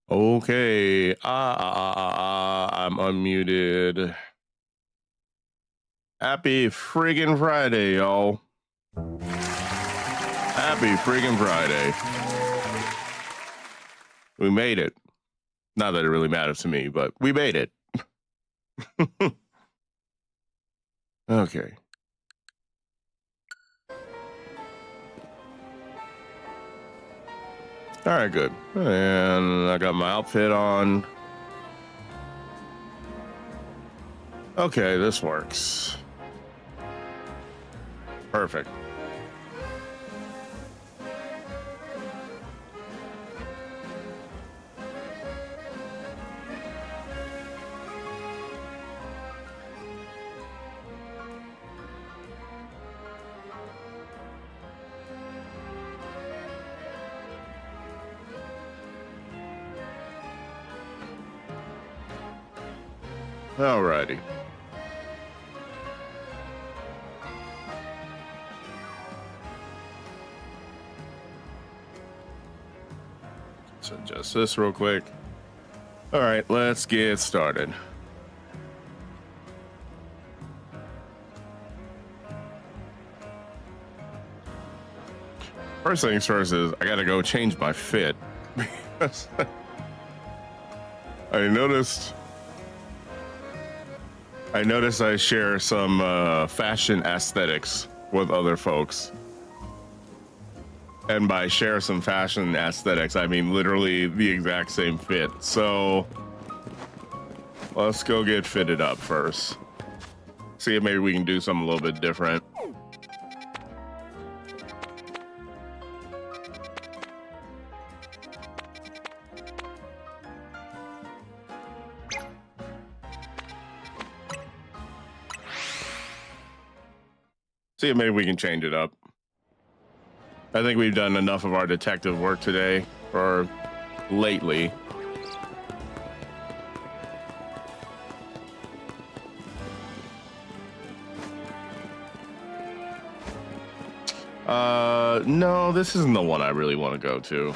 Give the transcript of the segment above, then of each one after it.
Okay. I'm unmuted. Happy friggin' Friday, y'all. Happy friggin' Friday. We made it. Not that it really matters to me, but we made it. Okay. All right, good. And I got my outfit on. Okay, this works. Perfect. Alrighty. So adjust this real quick. All right, let's get started. First things first is I gotta go change my fit. I noticed I share some fashion aesthetics with other folks. And by share some fashion aesthetics, I mean literally the exact same fit. So let's go get fitted up first. See if maybe we can do something a little bit different. See if maybe we can change it up. I think we've done enough of our detective work today, or lately. No, this isn't the one I really want to go to.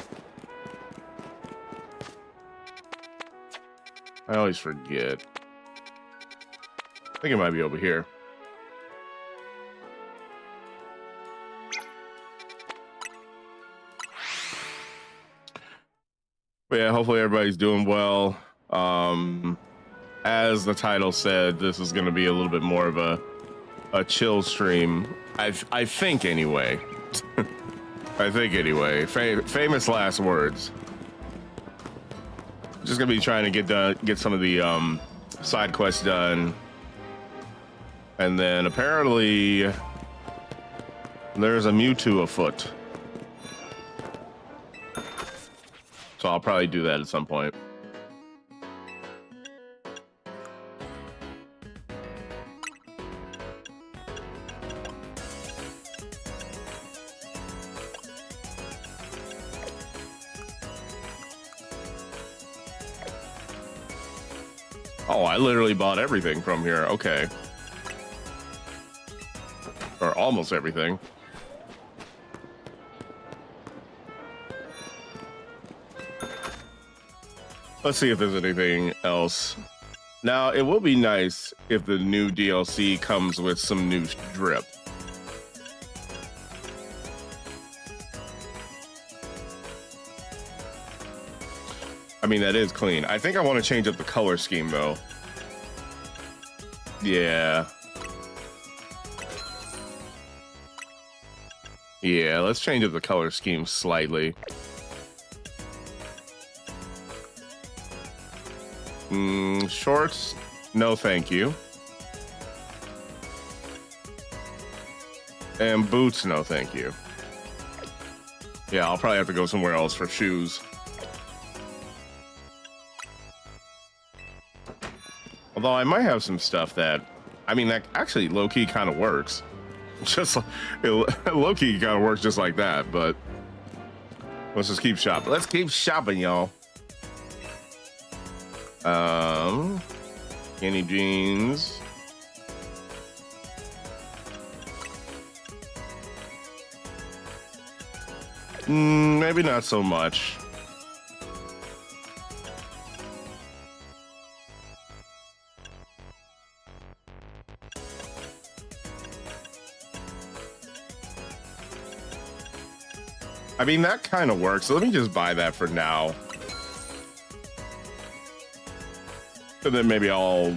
I always forget. I think it might be over here. But yeah, hopefully everybody's doing well. As the title said, this is going to be a little bit more of a chill stream. I think anyway. I think anyway. Famous last words. Just gonna be trying to get some of the side quests done, and then apparently there's a Mewtwo afoot. So I'll probably do that at some point. Oh, I literally bought everything from here. Okay. Or almost everything. Let's see if there's anything else. Now, it will be nice if the new DLC comes with some new drip. I mean, that is clean. I think I want to change up the color scheme, though. Yeah. Yeah, let's change up the color scheme slightly. Shorts, no thank you. And boots, no thank you. Yeah, I'll probably have to go somewhere else for shoes. Although I might have some stuff that, I mean, that actually low-key kind of works. Just low-key kind of works just like that, but let's just keep shopping. Let's keep shopping, y'all. Skinny jeans. Maybe not so much. I mean, that kind of works. So let me just buy that for now. And then maybe I'll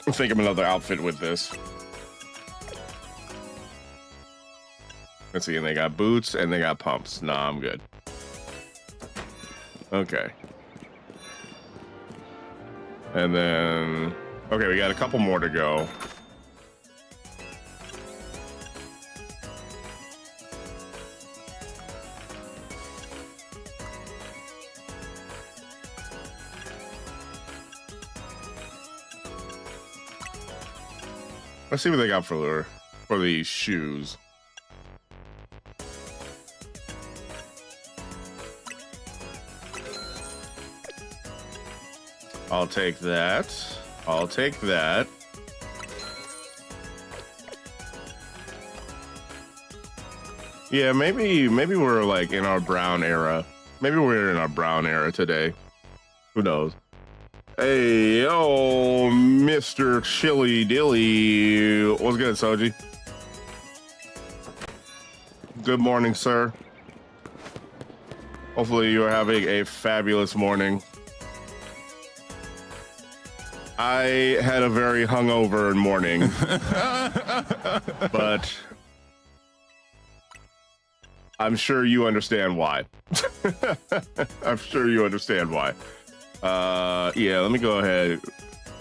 think of another outfit with this. Let's see, and they got boots and they got pumps. Nah, I'm good. Okay. And then, okay, we got a couple more to go. Let's see what they got for these shoes. I'll take that. I'll take that. Yeah, maybe we're like in our brown era. Maybe we're in our brown era today. Who knows? Hey, yo, Mr. Chili Dilly. What's good, Soji? Good morning, sir. Hopefully you are having a fabulous morning. I had a very hungover morning, but I'm sure you understand why. I'm sure you understand why. Yeah, let me go ahead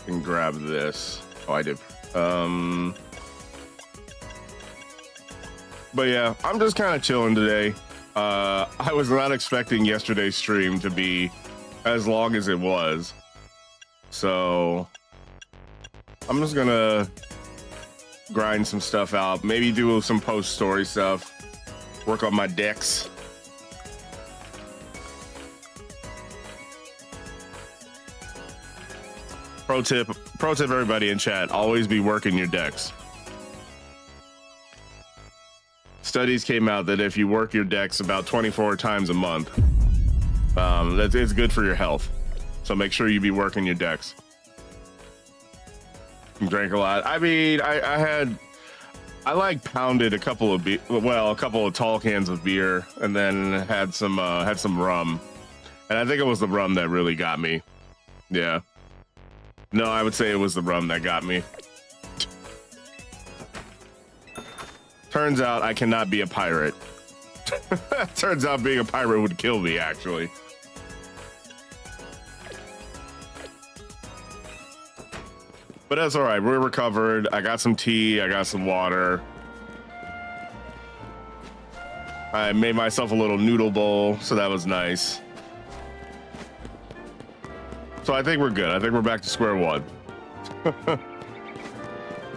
and grab this. Oh, I did. But yeah, I'm just kind of chilling today. I was not expecting yesterday's stream to be as long as it was. So I'm just gonna grind some stuff out, maybe do some post-story stuff, work on my decks. Pro tip everybody in chat, always be working your decks. Studies came out that if you work your decks about 24 times a month, it's good for your health. So make sure you be working your decks. Drank a lot. I mean, I like pounded a couple of tall cans of beer, and then had some rum. And I think it was the rum that really got me. Yeah. No, I would say it was the rum that got me. Turns out I cannot be a pirate. Turns out being a pirate would kill me, actually. But that's all right. We're recovered. I got some tea. I got some water. I made myself a little noodle bowl, so that was nice. So I think we're good. I think we're back to square one.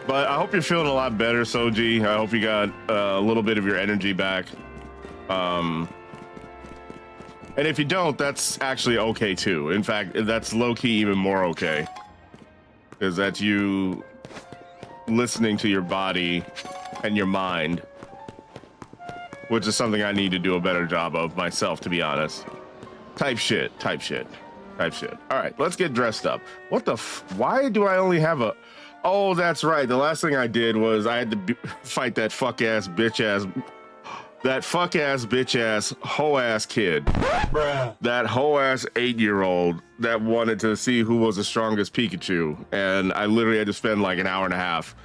But I hope you're feeling a lot better, Soji. I hope you got a little bit of your energy back. And if you don't, that's actually okay too. In fact, that's low-key even more okay. Because that's you listening to your body and your mind, which is something I need to do a better job of myself, to be honest. Type shit. All right, let's get dressed up. What the why do I only have a... Oh, that's right. The last thing I did was I had to fight that fuck-ass, bitch-ass... That fuck-ass, bitch-ass, hoe-ass kid. Bruh. That hoe-ass 8-year-old that wanted to see who was the strongest Pikachu. And I literally had to spend like an hour and a half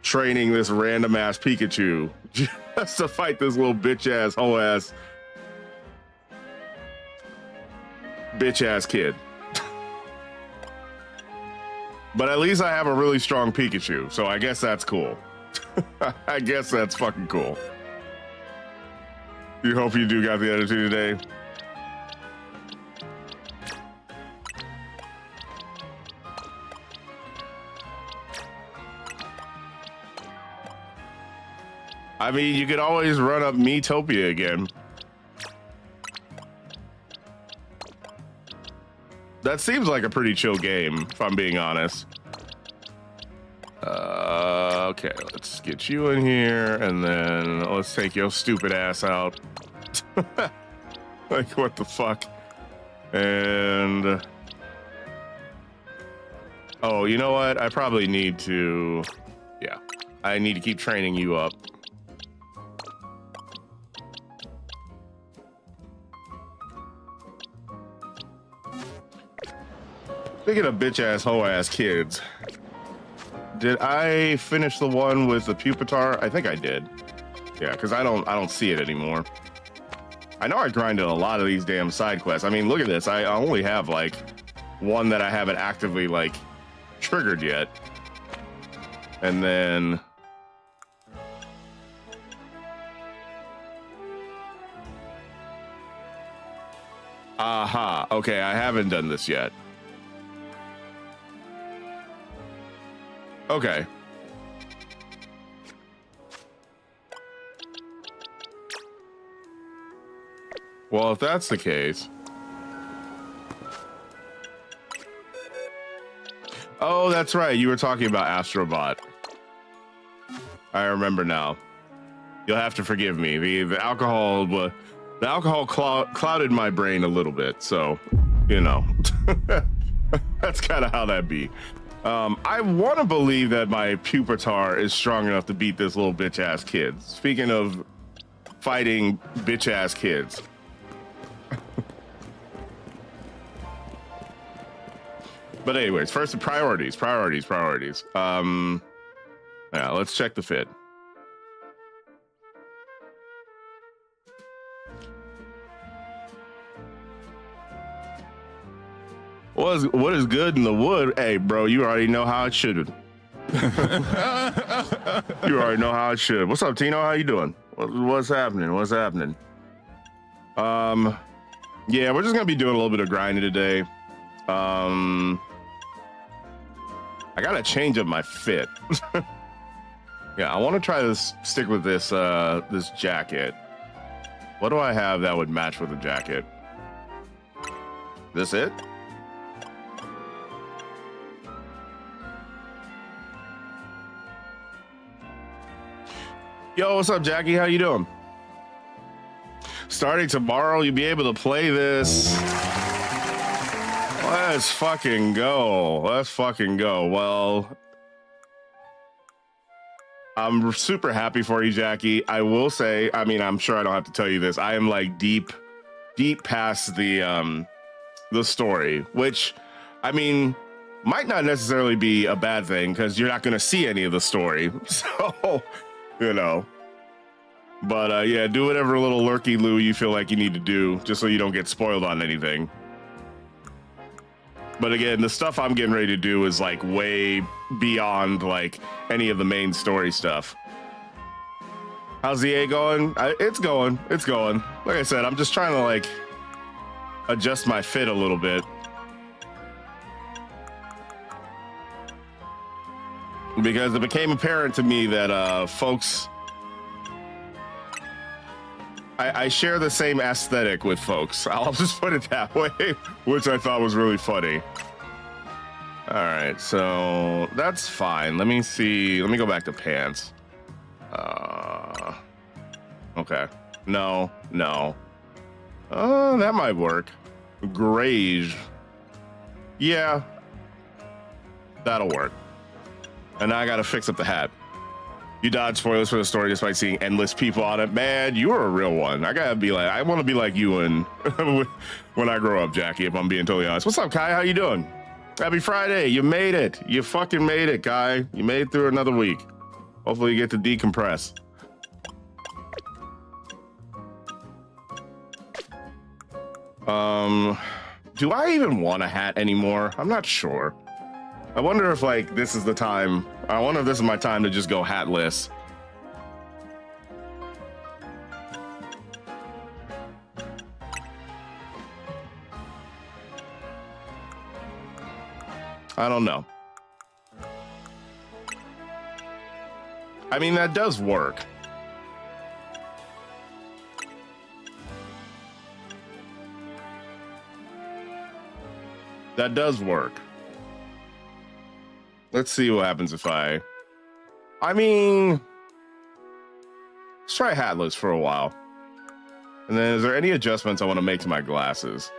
training this random-ass Pikachu just to fight this little bitch-ass, hoe-ass... bitch-ass kid. But at least I have a really strong Pikachu, so I guess that's cool. I guess that's fucking cool. You hope you do got the attitude today. I mean, you could always run up Miitopia again. That seems like a pretty chill game, if I'm being honest. Okay, let's get you in here, and then let's take your stupid ass out. Like, what the fuck? And... oh, you know what? I probably need to... yeah, I need to keep training you up. Speaking of bitch ass, hoe ass kids, did I finish the one with the pupitar? I think I did. Yeah, because I don't see it anymore. I know I grinded a lot of these damn side quests. I mean, look at this. I only have like one that I haven't actively like triggered yet. And then aha, okay, I haven't done this yet. Okay. Well, if that's the case. Oh, that's right. You were talking about Astrobot. I remember now. You'll have to forgive me. The alcohol clouded my brain a little bit, so you know. That's kind of how that be. I want to believe that my pupitar is strong enough to beat this little bitch ass kid. Speaking of fighting bitch ass kids. But anyways, first the priorities. Yeah, let's check the fit. What is good in the wood? Hey, bro, you already know how it should. You already know how it should. What's up, Tino? How you doing? What's happening? What's happening? Yeah, we're just gonna be doing a little bit of grinding today. I gotta change up my fit. Yeah, I want to try to stick with this this jacket. What do I have that would match with the jacket? This it? Yo, what's up, Jackie? How you doing? Starting tomorrow, you'll be able to play this. Let's fucking go. Let's fucking go. Well, I'm super happy for you, Jackie. I will say, I mean, I'm sure I don't have to tell you this. I am like deep past the story, which, I mean, might not necessarily be a bad thing because you're not going to see any of the story. So, you know. But yeah, do whatever little lurky loo you feel like you need to do just so you don't get spoiled on anything. But again, the stuff I'm getting ready to do is like way beyond like any of the main story stuff. How's the A going? It's going. Like I said, I'm just trying to like adjust my fit a little bit. Because it became apparent to me that folks, I share the same aesthetic with folks. I'll just put it that way, which I thought was really funny. All right, so that's fine. Let me see. Let me go back to pants. Okay. No. That might work. Grayish. Yeah. That'll work. And now I gotta fix up the hat. You dodge spoilers for the story despite seeing endless people on it. Man, you're a real one. I gotta be like, I want to be like you and when I grow up, Jackie, if I'm being totally honest. What's up, Kai? How you doing? Happy Friday. You made it. You fucking made it, Kai. You made it through another week. Hopefully you get to decompress. Do I even want a hat anymore? I'm not sure. I wonder if like this is the time. I wonder if this is my time to just go hatless. I don't know. I mean, that does work. That does work. Let's see what happens if I mean, let's try hatless for a while. And then is there any adjustments I want to make to my glasses?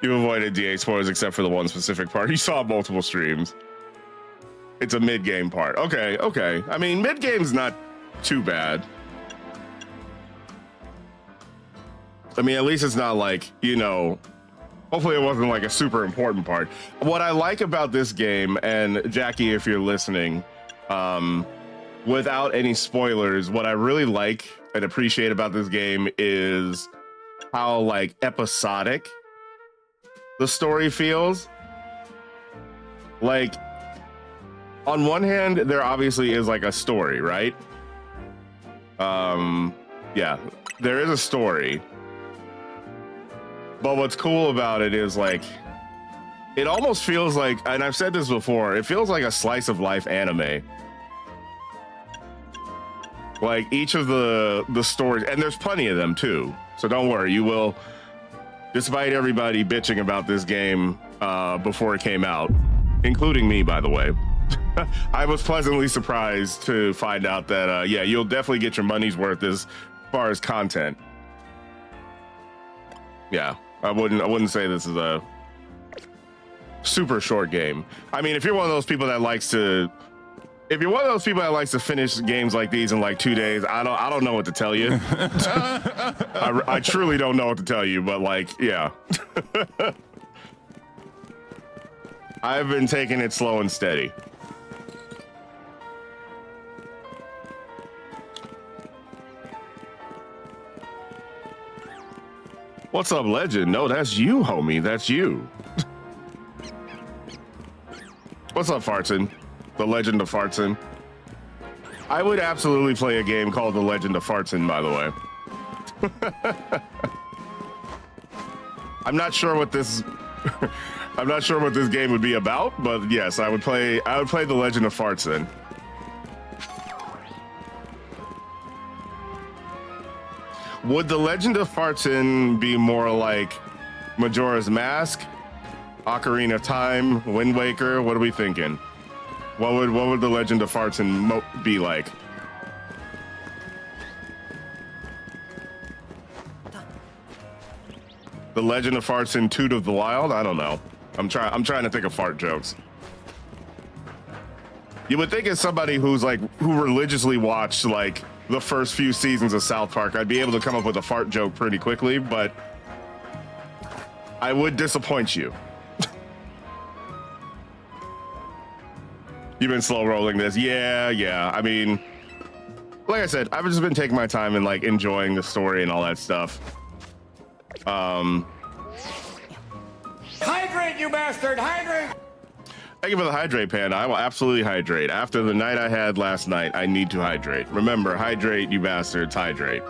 You avoided DA spoilers except for the one specific part. You saw multiple streams. It's a mid-game part. Okay. I mean, mid-game's not too bad. I mean, at least it's not like, you know, hopefully it wasn't like a super important part. What I like about this game, and Jackie, if you're listening, without any spoilers, what I really like and appreciate about this game is how like episodic the story feels. Like, on one hand, there obviously is like a story, right? Yeah, there is a story. But what's cool about it is like, it almost feels like, and I've said this before, it feels like a slice of life anime. Like each of the stories, and there's plenty of them too. So don't worry, you will, despite everybody bitching about this game before it came out, including me, by the way, I was pleasantly surprised to find out that, yeah, you'll definitely get your money's worth as far as content. Yeah, I wouldn't say this is a super short game. I mean, if you're one of those people that likes to, finish games like these in like 2 days, I don't know what to tell you. I truly don't know what to tell you, but like, yeah. I've been taking it slow and steady. What's up, Legend? No, that's you, homie. That's you. What's up, Fartson? The Legend of Fartson. I would absolutely play a game called The Legend of Fartson, by the way. I'm not sure what this I'm not sure what this game would be about, but yes, I would play The Legend of Fartson. Would The Legend of Fartson be more like Majora's Mask, Ocarina of Time, Wind Waker? What are we thinking? What would The Legend of Fartson be like? The Legend of Fartson, Toot of the Wild? I don't know. I'm trying to think of fart jokes. You would think as somebody who religiously watched like the first few seasons of South Park, I'd be able to come up with a fart joke pretty quickly, but I would disappoint you. You've been slow rolling this. Yeah. I mean, like I said, I've just been taking my time and like enjoying the story and all that stuff. Hydrate, you bastard! Hydrate! Thank you for the hydrate, Panda. I will absolutely hydrate. After the night I had last night, I need to hydrate. Remember, hydrate, you bastards, hydrate.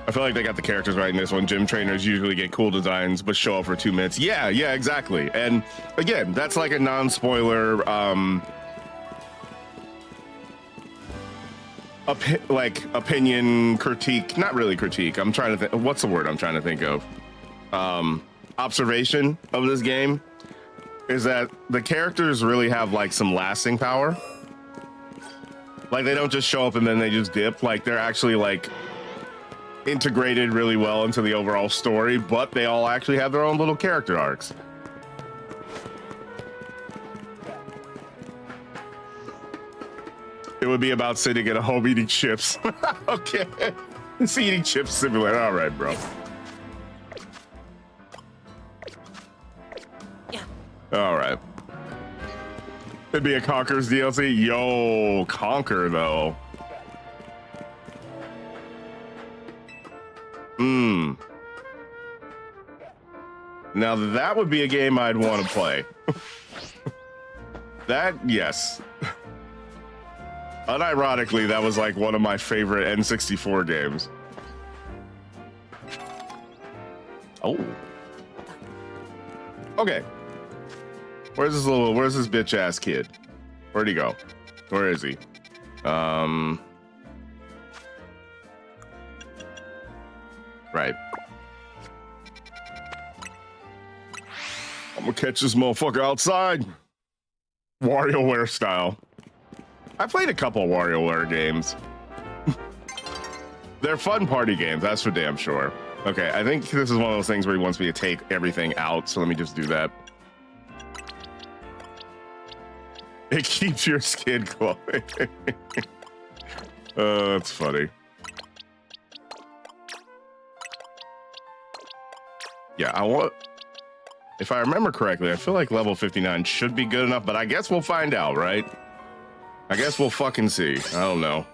I feel like they got the characters right in this one. Gym trainers usually get cool designs, but show up for 2 minutes. Yeah, exactly. And again, that's like a non-spoiler, opinion critique. Not really critique. I'm trying to think. What's the word I'm trying to think of? Observation of this game is that the characters really have like some lasting power. Like they don't just show up and then they just dip. Like they're actually like integrated really well into the overall story, but they all actually have their own little character arcs. It would be about sitting at a home eating chips. Okay. It's eating chips simulator. All right, bro. Yeah. All right. It'd be a Conker's DLC. Yo, Conker, though. Now that would be a game I'd want to play. That, yes. Unironically, that was like one of my favorite N64 games. Oh. Okay. Where's this bitch ass kid? Where'd he go? Where is he? Right. I'm gonna catch this motherfucker outside. WarioWare style. I played a couple of WarioWare games. They're fun party games, that's for damn sure. Okay, I think this is one of those things where he wants me to take everything out, so let me just do that. It keeps your skin glowing. Oh, that's funny. Yeah, I want... If I remember correctly, I feel like level 59 should be good enough, but I guess we'll find out, right? I guess we'll fucking see. I don't know.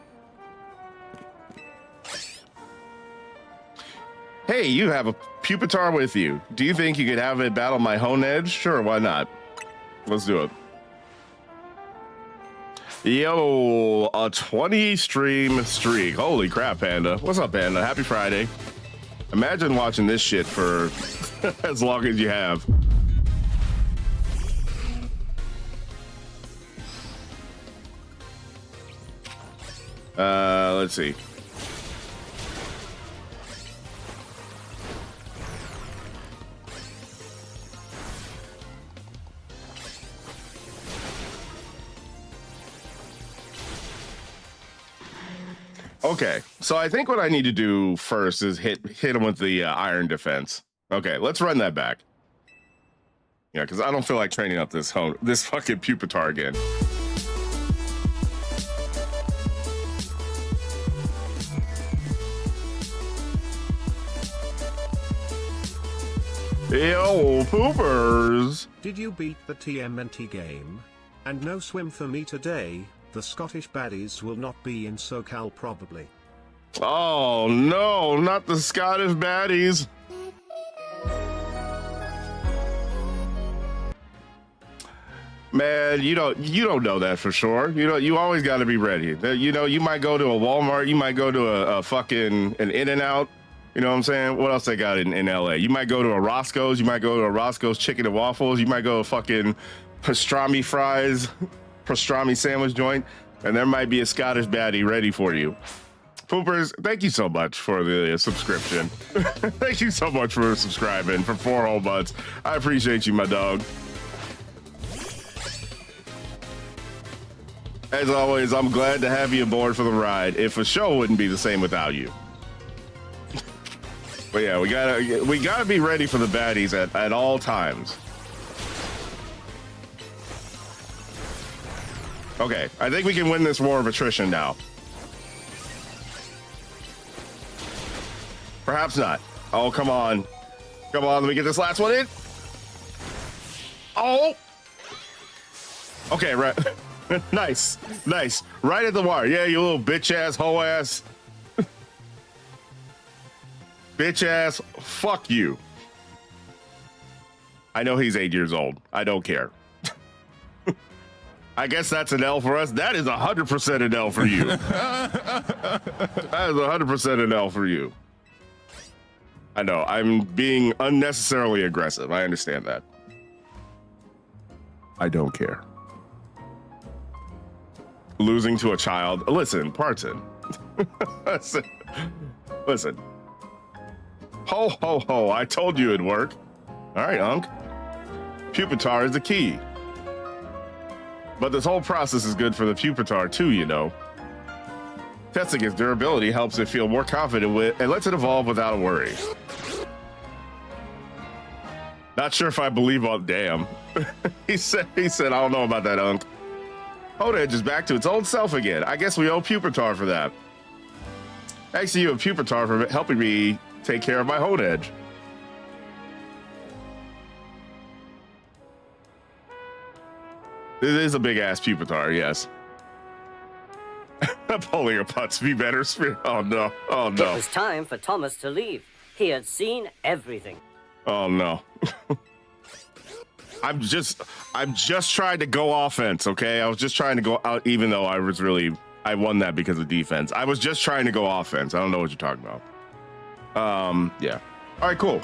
Hey, you have a Pupitar with you. Do you think you could have it battle my Hone Edge? Sure, why not? Let's do it. Yo, a 20 stream streak. Holy crap, Panda. What's up, Panda? Happy Friday. Imagine watching this shit for as long as you have. Let's see. Okay, so I think what I need to do first is hit him with the iron defense. Okay, let's run that back. Yeah, because I don't feel like training up this fucking Pupitar again. Yo, poopers! Did you beat the TMNT game? And no swim for me today. The Scottish baddies will not be in SoCal probably. Oh no, not the Scottish baddies. Man, you don't know that for sure. You always got to be ready. You might go to a Walmart, you might go to a fucking an In-N-Out. You know what I'm saying? What else they got in LA? You might go to a Roscoe's, you might go to a Roscoe's Chicken and Waffles, you might go to a fucking pastrami fries, pastrami sandwich joint, and there might be a Scottish baddie ready for you. Poopers, thank you so much for the subscription. Thank you so much for subscribing for 4 whole months. I appreciate you, my dog. As always, I'm glad to have you aboard for the ride. If a show wouldn't be the same without you. But yeah, we gotta be ready for the baddies at all times. Okay, I think we can win this war of attrition now. Perhaps not. Oh, come on. Come on, let me get this last one in. Oh! Okay, right. Nice. Nice. Right at the wire. Yeah, you little bitch ass, hoe ass. Bitch ass, fuck you. I know he's 8 years old. I don't care. I guess that's an L for us. That is 100% an L for you. That is 100% an L for you. I know, I'm being unnecessarily aggressive. I understand that. I don't care. Losing to a child. Listen, Parton. Listen. Ho, ho, ho. I told you it'd work. All right, Unc. Pupitar is the key. But this whole process is good for the Pupitar too, you know. Testing its durability helps it feel more confident with and lets it evolve without a worry. Not sure if I believe all damn. he said, I don't know about that, Unc. Hone Edge is back to its old self again. I guess we owe Pupitar for that. Thanks to you and Pupitar for helping me take care of my Hone Edge. This is a big ass Pupitar, yes. Pulling a putts be better. Oh no. Oh no. It was time for Thomas to leave. He had seen everything. Oh no. I'm just trying to go offense, okay? I was just trying to go out, even though I won that because of defense. I was just trying to go offense. I don't know what you're talking about. Yeah. All right, cool.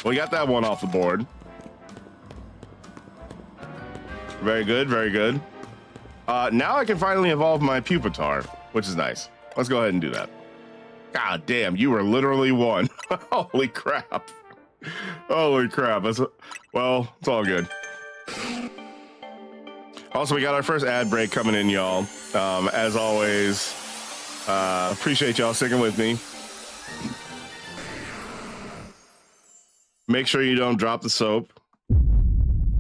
We got that one off the board. Very good, very good. Now I can finally evolve my Pupitar, which is nice. Let's go ahead and do that. God damn, you were literally one. Holy crap. Holy crap. Well, it's all good. Also, we got our first ad break coming in, y'all. As always, appreciate y'all sticking with me. Make sure you don't drop the soap.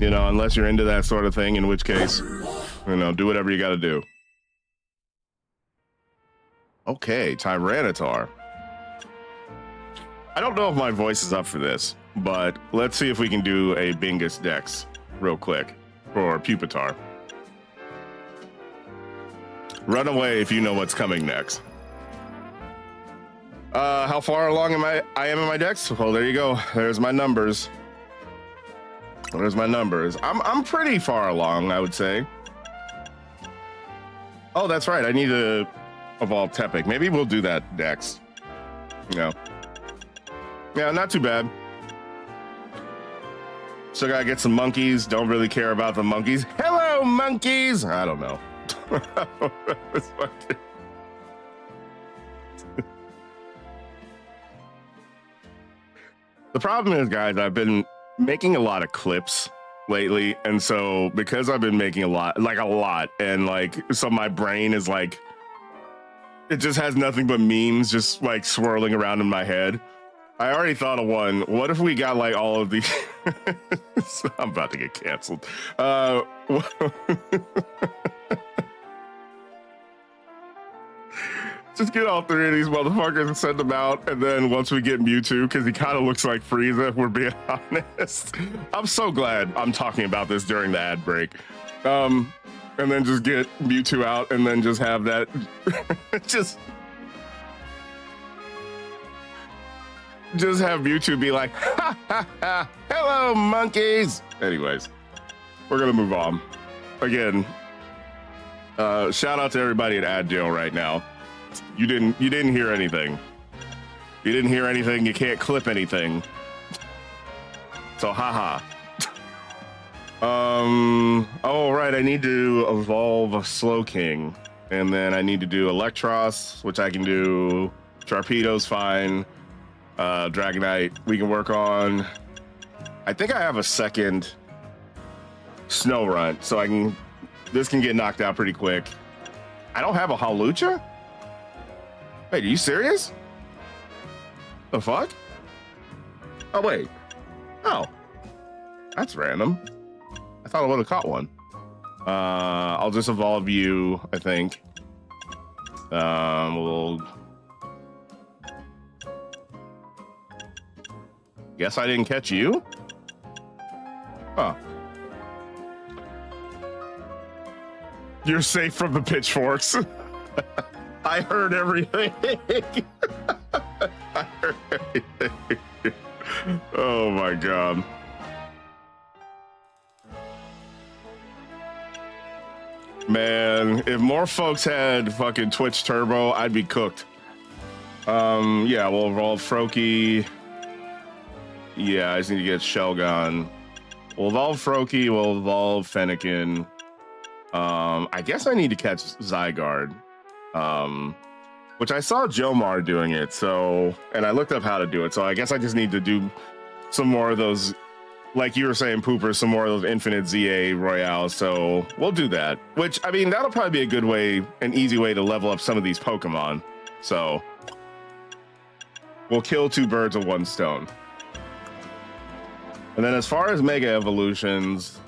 You know, unless you're into that sort of thing, in which case, you know, do whatever you got to do. Okay, Tyranitar. I don't know if my voice is up for this, but let's see if we can do a Bingus Dex real quick for Pupitar. Run away if you know what's coming next. How far along am I am in my Dex? Well, there you go. There's my numbers. There's my numbers. I'm pretty far along, I would say. Oh, that's right. I need to evolve Tepic. Maybe we'll do that next. Yeah. Yeah, not too bad. Still gotta get some monkeys. Don't really care about the monkeys. Hello, monkeys! I don't know. The problem is, guys, I've been making a lot of clips lately, and so because I've been making a lot, and like, so my brain is like, it just has nothing but memes just like swirling around in my head. I already thought of one. What if we got like all of these? I'm about to get canceled. Just get all three of these motherfuckers and send them out, and then once we get Mewtwo, because he kind of looks like Frieza, if we're being honest. I'm so glad I'm talking about this during the ad break. And then just get Mewtwo out, and then just have that just have Mewtwo be like, ha ha ha, hello monkeys. Anyways, we're gonna move on. Again, shout out to everybody at Ad Jail right now. You didn't hear anything. You didn't hear anything. You can't clip anything. So haha. Oh right, I need to evolve a Slowking, and then I need to do Electros, which I can do. Sharpedo's fine. Dragonite we can work on. I think I have a second Snorunt, so this can get knocked out pretty quick. I don't have a Hawlucha? Wait, are you serious? The fuck? Oh, wait. Oh. That's random. I thought I would have caught one. I'll just evolve you, I think. We'll... Guess I didn't catch you? Huh. You're safe from the pitchforks. I heard everything. I heard everything. Oh my god. Man, if more folks had fucking Twitch Turbo, I'd be cooked. Yeah, we'll evolve Froakie. Yeah, I just need to get Shelgon. We'll evolve Froakie, we'll evolve Fennekin. I guess I need to catch Zygarde. Which I saw Jomar doing it, so, and I looked up how to do it, so I guess I just need to do some more of those, like you were saying, Pooper, some more of those infinite ZA Royales, so we'll do that. Which, I mean, that'll probably be a good way, an easy way to level up some of these Pokemon. So, we'll kill two birds with one stone. And then as far as Mega Evolutions,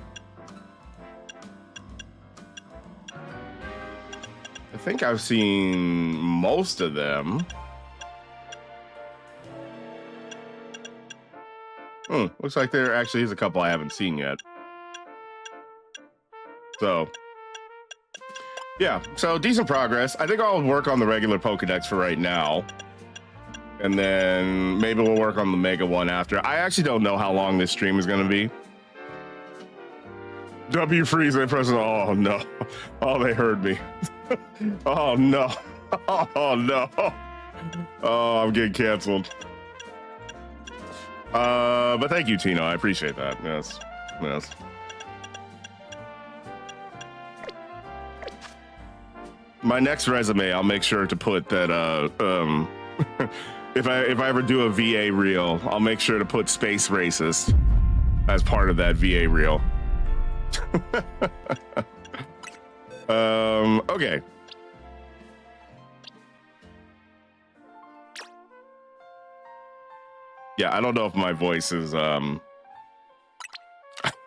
I think I've seen most of them. Looks like there actually is a couple I haven't seen yet. So, yeah, so decent progress. I think I'll work on the regular Pokedex for right now. And then maybe we'll work on the Mega one after. I actually don't know how long this stream is going to be. W freeze, they press it. Oh, no. Oh, they heard me. Oh, no. Oh, no. Oh, I'm getting canceled. But thank you, Tino. I appreciate that. Yes. Yes. My next resume, I'll make sure to put that, if I ever do a VA reel, I'll make sure to put Space Racist as part of that VA reel. Okay. Yeah, I don't know if my voice is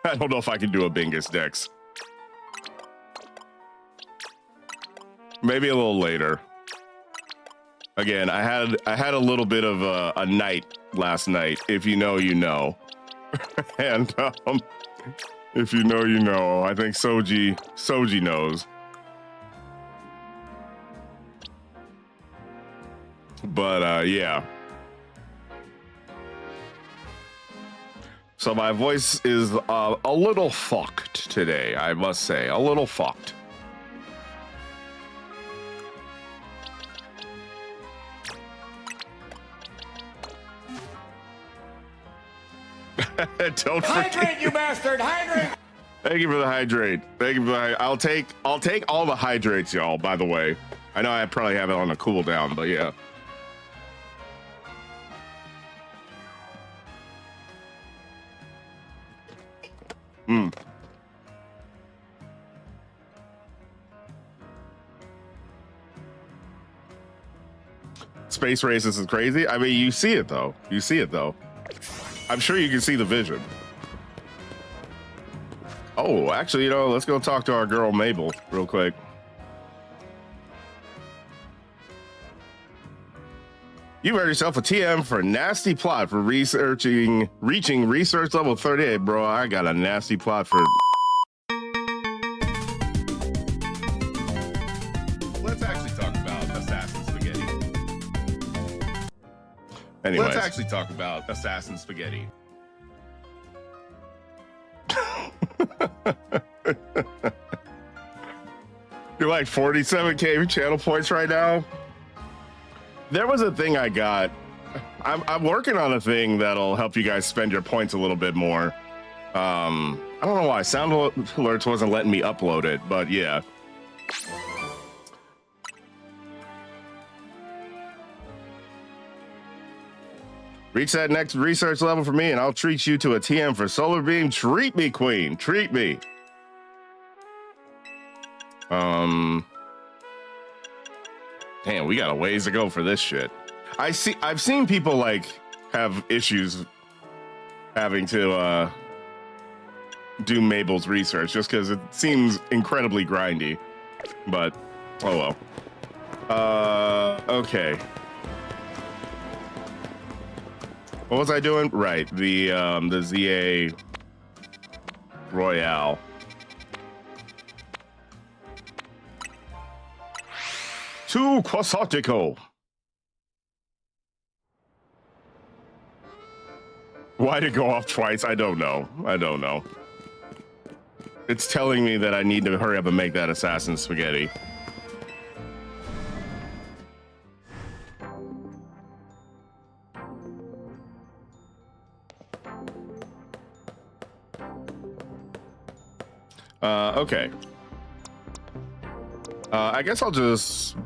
I don't know if I can do a Bingus Dex. Maybe a little later. Again, I had a little bit of a night last night. If you know, you know. And if you know, you know. I think Soji knows. But yeah. So my voice is a little fucked today, I must say. A little fucked. Don't Hydrate, you bastard! Hydrate! Thank you for the hydrate. Thank you for the I'll take all the hydrates, y'all, by the way. I know I probably have it on a cooldown, but yeah. Space races is crazy. I mean, you see it though. You see it though. I'm sure you can see the vision. Oh, actually, you know, let's go talk to our girl Mabel real quick. You've earned yourself a TM for a nasty plot for reaching research level 38, bro. I got a nasty plot for. Let's actually talk about Assassin Spaghetti. Anyway, let's actually talk about Assassin Spaghetti. You're like 47K channel points right now. There was a thing I got. I'm working on a thing that'll help you guys spend your points a little bit more. I don't know why Sound Alerts wasn't letting me upload it, but yeah. Reach that next research level for me and I'll treat you to a TM for Solar Beam. Treat me, queen. Treat me. Damn, we got a ways to go for this shit. I've seen people like have issues having to do Mabel's research just because it seems incredibly grindy. But oh well. Okay. What was I doing? Right, the ZA Royale. To Quasotico. Why'd it go off twice? I don't know. I don't know. It's telling me that I need to hurry up and make that assassin spaghetti. Okay. I guess I'll just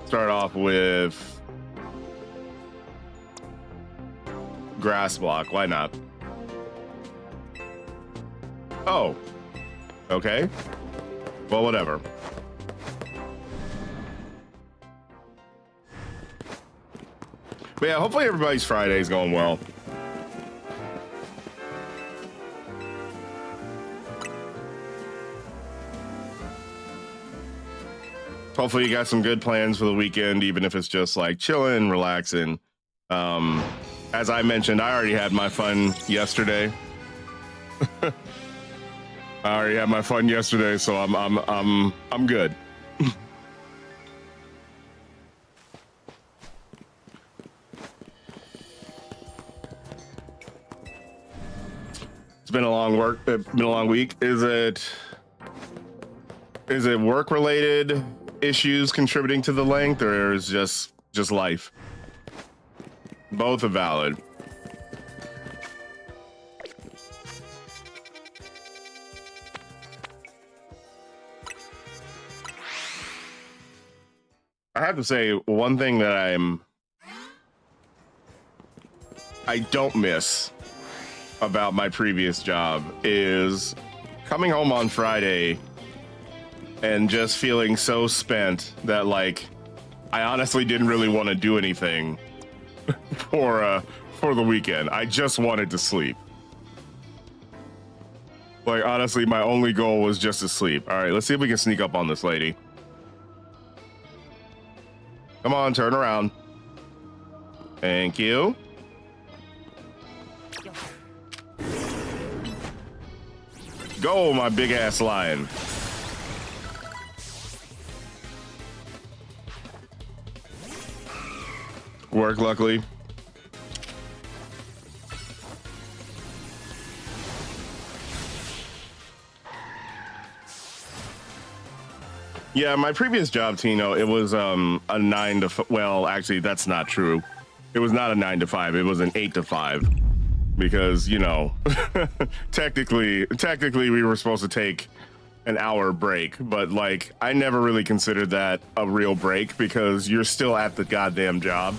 start off with grass block. Why not? Oh, okay. Well, whatever. But yeah, hopefully everybody's Friday is going well. Hopefully you got some good plans for the weekend, even if it's just like chilling, relaxing. As I mentioned, I already had my fun yesterday. So I'm good. It's been a long week. Is it work related issues contributing to the length, or is just life? Both are valid. I have to say, one thing that I don't miss about my previous job is coming home on Friday and just feeling so spent that, like, I honestly didn't really want to do anything for the weekend. I just wanted to sleep. Like, honestly, my only goal was just to sleep. All right, let's see if we can sneak up on this lady. Come on, turn around. Thank you. Go, my big ass lion. Work, luckily. Yeah, my previous job, Tino, it was a 9 to well, actually, that's not true. It was not a 9 to 5. It was an 8 to 5 because, you know, technically we were supposed to take an hour break, but like I never really considered that a real break because you're still at the goddamn job.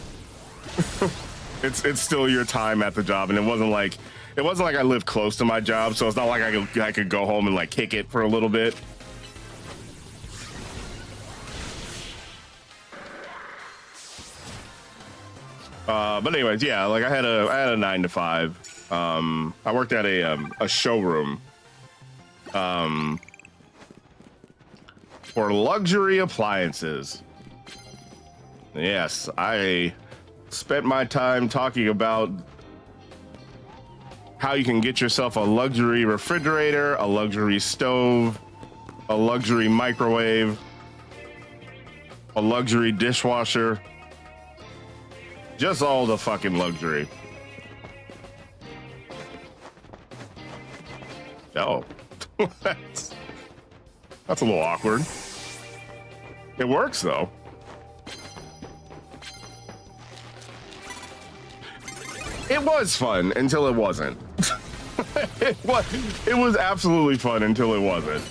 It's still your time at the job, and it wasn't like I lived close to my job, so it's not like I could go home and like kick it for a little bit. But anyways, yeah, like I had a 9 to 5. I worked at a showroom for luxury appliances. Yes, I spent my time talking about how you can get yourself a luxury refrigerator, a luxury stove, a luxury microwave, a luxury dishwasher. Just all the fucking luxury. Oh, that's a little awkward. It works though. It was fun until it wasn't. It was absolutely fun until it wasn't.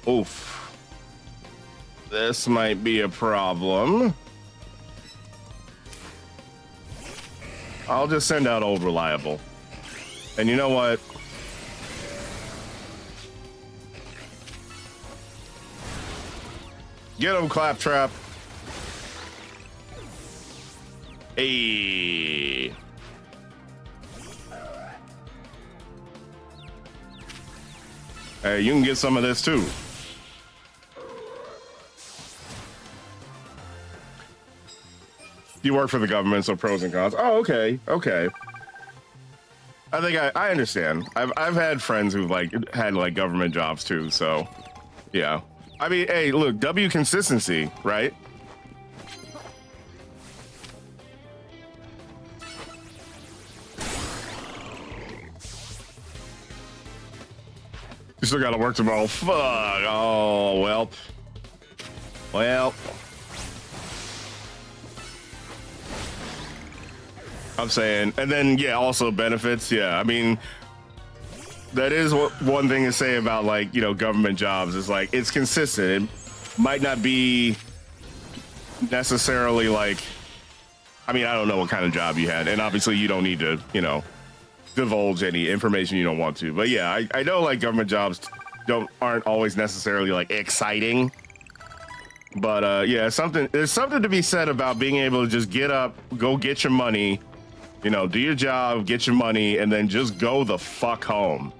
Oof. This might be a problem. I'll just send out old reliable. And you know what? Get him, Claptrap. Hey. Hey, you can get some of this too. You work for the government, so pros and cons. Oh, okay, okay. I think I understand. I've had friends who've like had like government jobs too, so yeah. I mean, hey, look, W consistency, right? You still gotta work tomorrow. Fuck. Oh, well. Well. I'm saying, and then yeah, also benefits. Yeah, I mean, that is what one thing to say about like, you know, government jobs is like it's consistent. It might not be necessarily like, I mean, I don't know what kind of job you had, and obviously you don't need to, you know, divulge any information you don't want to. But yeah, I know like government jobs aren't always necessarily like exciting. But yeah, there's something to be said about being able to just get up, go get your money. You know, do your job, get your money, and then just go the fuck home.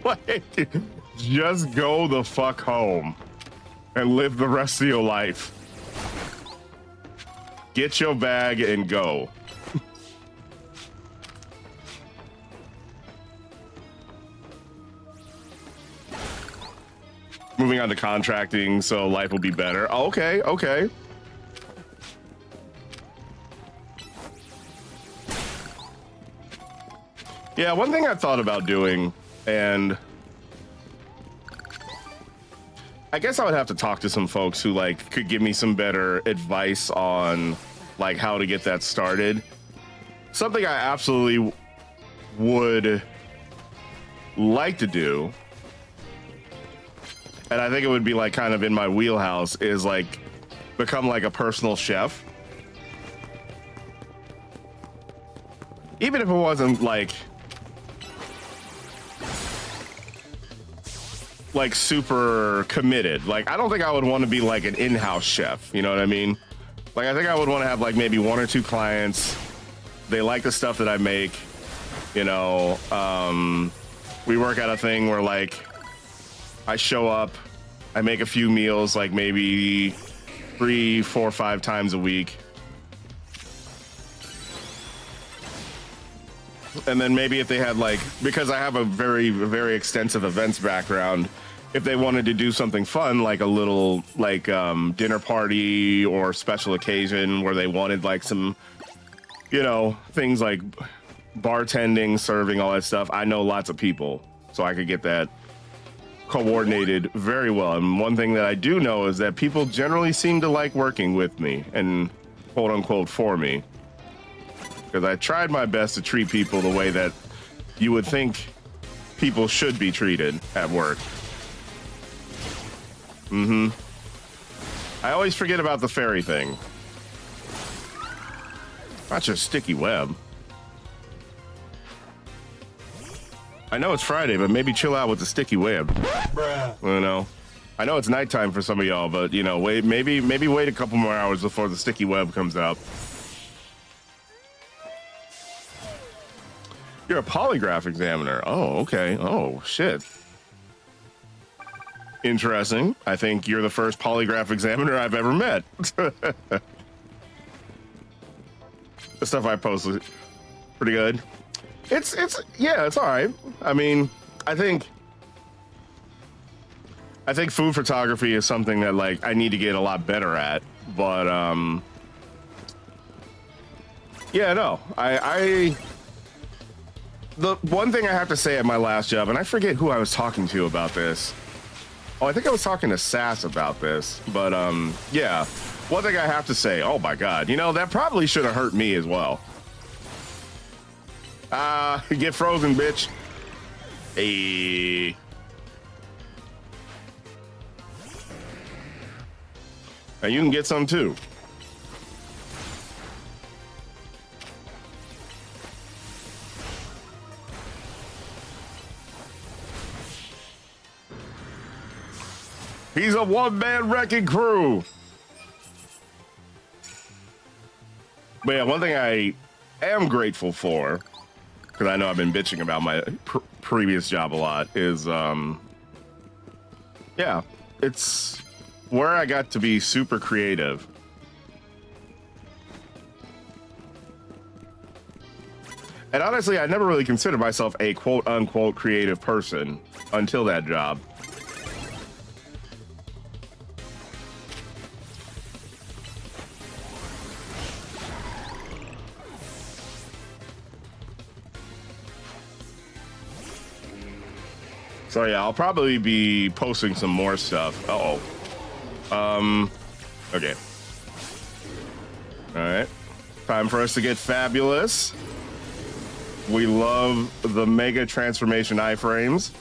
Like, just go the fuck home and live the rest of your life. Get your bag and go. Moving on to contracting, so life will be better. Oh, okay, okay. Yeah, one thing I thought about doing, and I guess I would have to talk to some folks who like could give me some better advice on like how to get that started. Something I absolutely would like to do, and I think it would be like kind of in my wheelhouse, is like become like a personal chef. even if it wasn't like super committed. Like, I don't think I would want to be like an in-house chef. You know what I mean? Like, I think I would want to have like maybe 1 or 2 clients. They like the stuff that I make. You know, we work at a thing where like I show up, I make a few meals, like maybe 3, 4, 5 times a week. And then maybe if they had like, because I have a very, very extensive events background, if they wanted to do something fun, like a little like dinner party or special occasion where they wanted like some, you know, things like bartending, serving, all that stuff. I know lots of people, so I could get that coordinated very well. And one thing that I do know is that people generally seem to like working with me and quote unquote for me. Because I tried my best to treat people the way that you would think people should be treated at work. I always forget about the fairy thing. Not just sticky web. I know it's Friday, but maybe chill out with the sticky web. Bruh. You know, I know it's nighttime for some of y'all, but you know, maybe wait a couple more hours before the sticky web comes out. You're a polygraph examiner. Oh, okay. Oh, shit. Interesting. I think you're the first polygraph examiner I've ever met. The stuff I posted, pretty good. It's all right. I mean, I think food photography is something that like I need to get a lot better at. But yeah, no, the one thing I have to say at my last job, and I forget who I was talking to about this. Oh, I think I was talking to Sass about this, but yeah, one thing I have to say, oh my God, you know, that probably should have hurt me as well. Get frozen, bitch. Hey. Now you can get some too. He's a one-man wrecking crew. But yeah, one thing I am grateful for, because I know I've been bitching about my previous job a lot, is, yeah, it's where I got to be super creative. And honestly, I never really considered myself a quote-unquote creative person until that job. So yeah, I'll probably be posting some more stuff. Okay. All right. Time for us to get fabulous. We love the mega transformation iframes.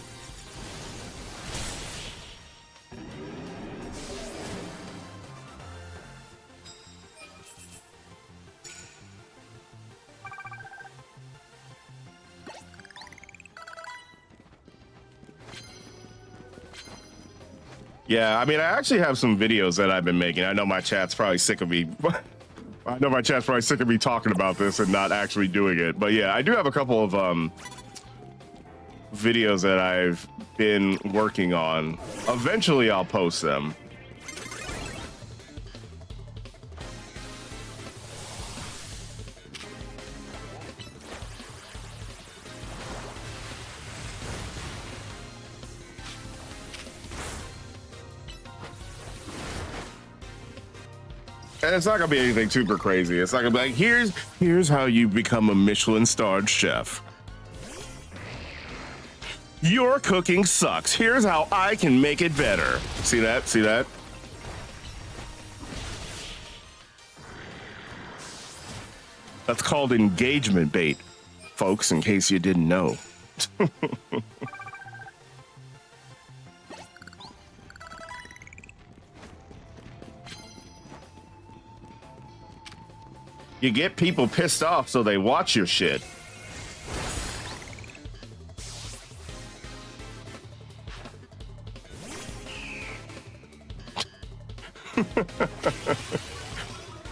Yeah, I mean, I actually have some videos that I've been making. I know my chat's probably sick of me. I know my chat's probably sick of me talking about this and not actually doing it. But yeah, I do have a couple of videos that I've been working on. Eventually, I'll post them. And it's not gonna be anything super crazy. It's not gonna be like, here's how you become a Michelin-starred chef. Your cooking sucks. Here's how I can make it better. See that? See that? That's called engagement bait, folks, in case you didn't know. You get people pissed off so they watch your shit.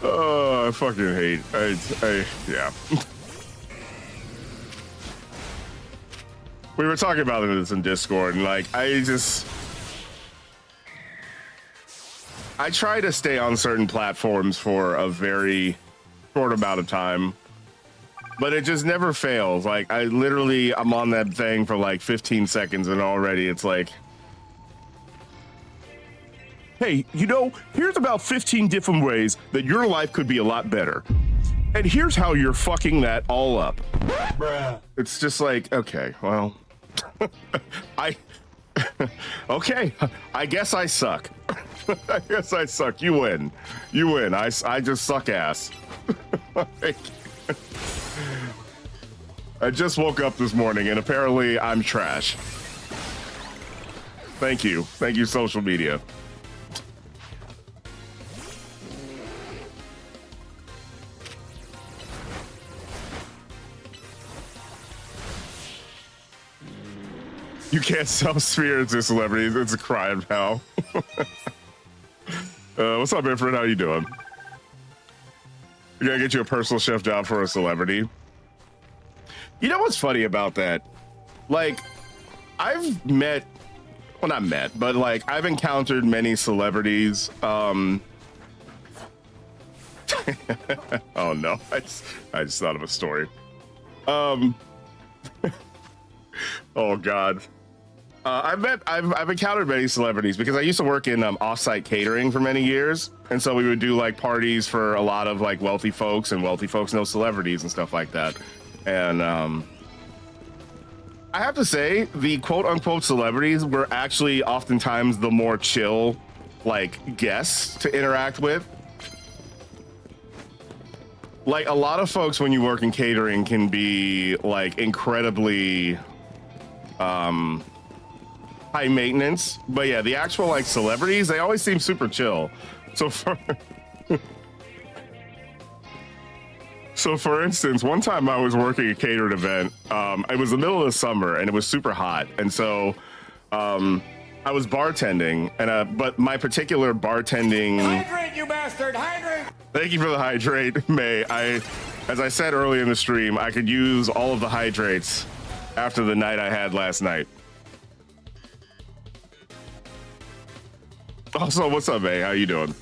Oh, I fucking hate. Yeah. We were talking about this in Discord, and like, I try to stay on certain platforms for a very short amount of time, but it just never fails. Like, I'm on that thing for like 15 seconds, and already it's like, hey, here's about 15 different ways that your life could be a lot better. And here's how you're fucking that all up. Bruh. It's just like, okay, well, okay, I guess I suck. I guess I suck. You win. I just suck ass. I just woke up this morning and apparently I'm trash. Thank you, social media. You can't sell spheres to celebrities. It's a crime now. What's up, Manfred? How you doing? We gotta get you a personal chef job for a celebrity. You know what's funny about that? Like, I've met, well, not met, but like I've encountered many celebrities. Oh no, I just thought of a story. Oh God. I've encountered many celebrities because I used to work in off-site catering for many years, and so we would do like parties for a lot of like wealthy folks, and wealthy folks know celebrities and stuff like that. And I have to say, the quote-unquote celebrities were actually oftentimes the more chill, like, guests to interact with. Like, a lot of folks when you work in catering can be like incredibly high maintenance, but yeah, the actual like celebrities, they always seem super chill. So for instance, one time I was working a catered event. It was the middle of the summer and it was super hot, and so I was bartending, and but my particular bartending. Hydrate, you bastard! Hydrate! Thank you for the hydrate, May. As I said earlier in the stream, I could use all of the hydrates after the night I had last night. Also, what's up, May? How you doing?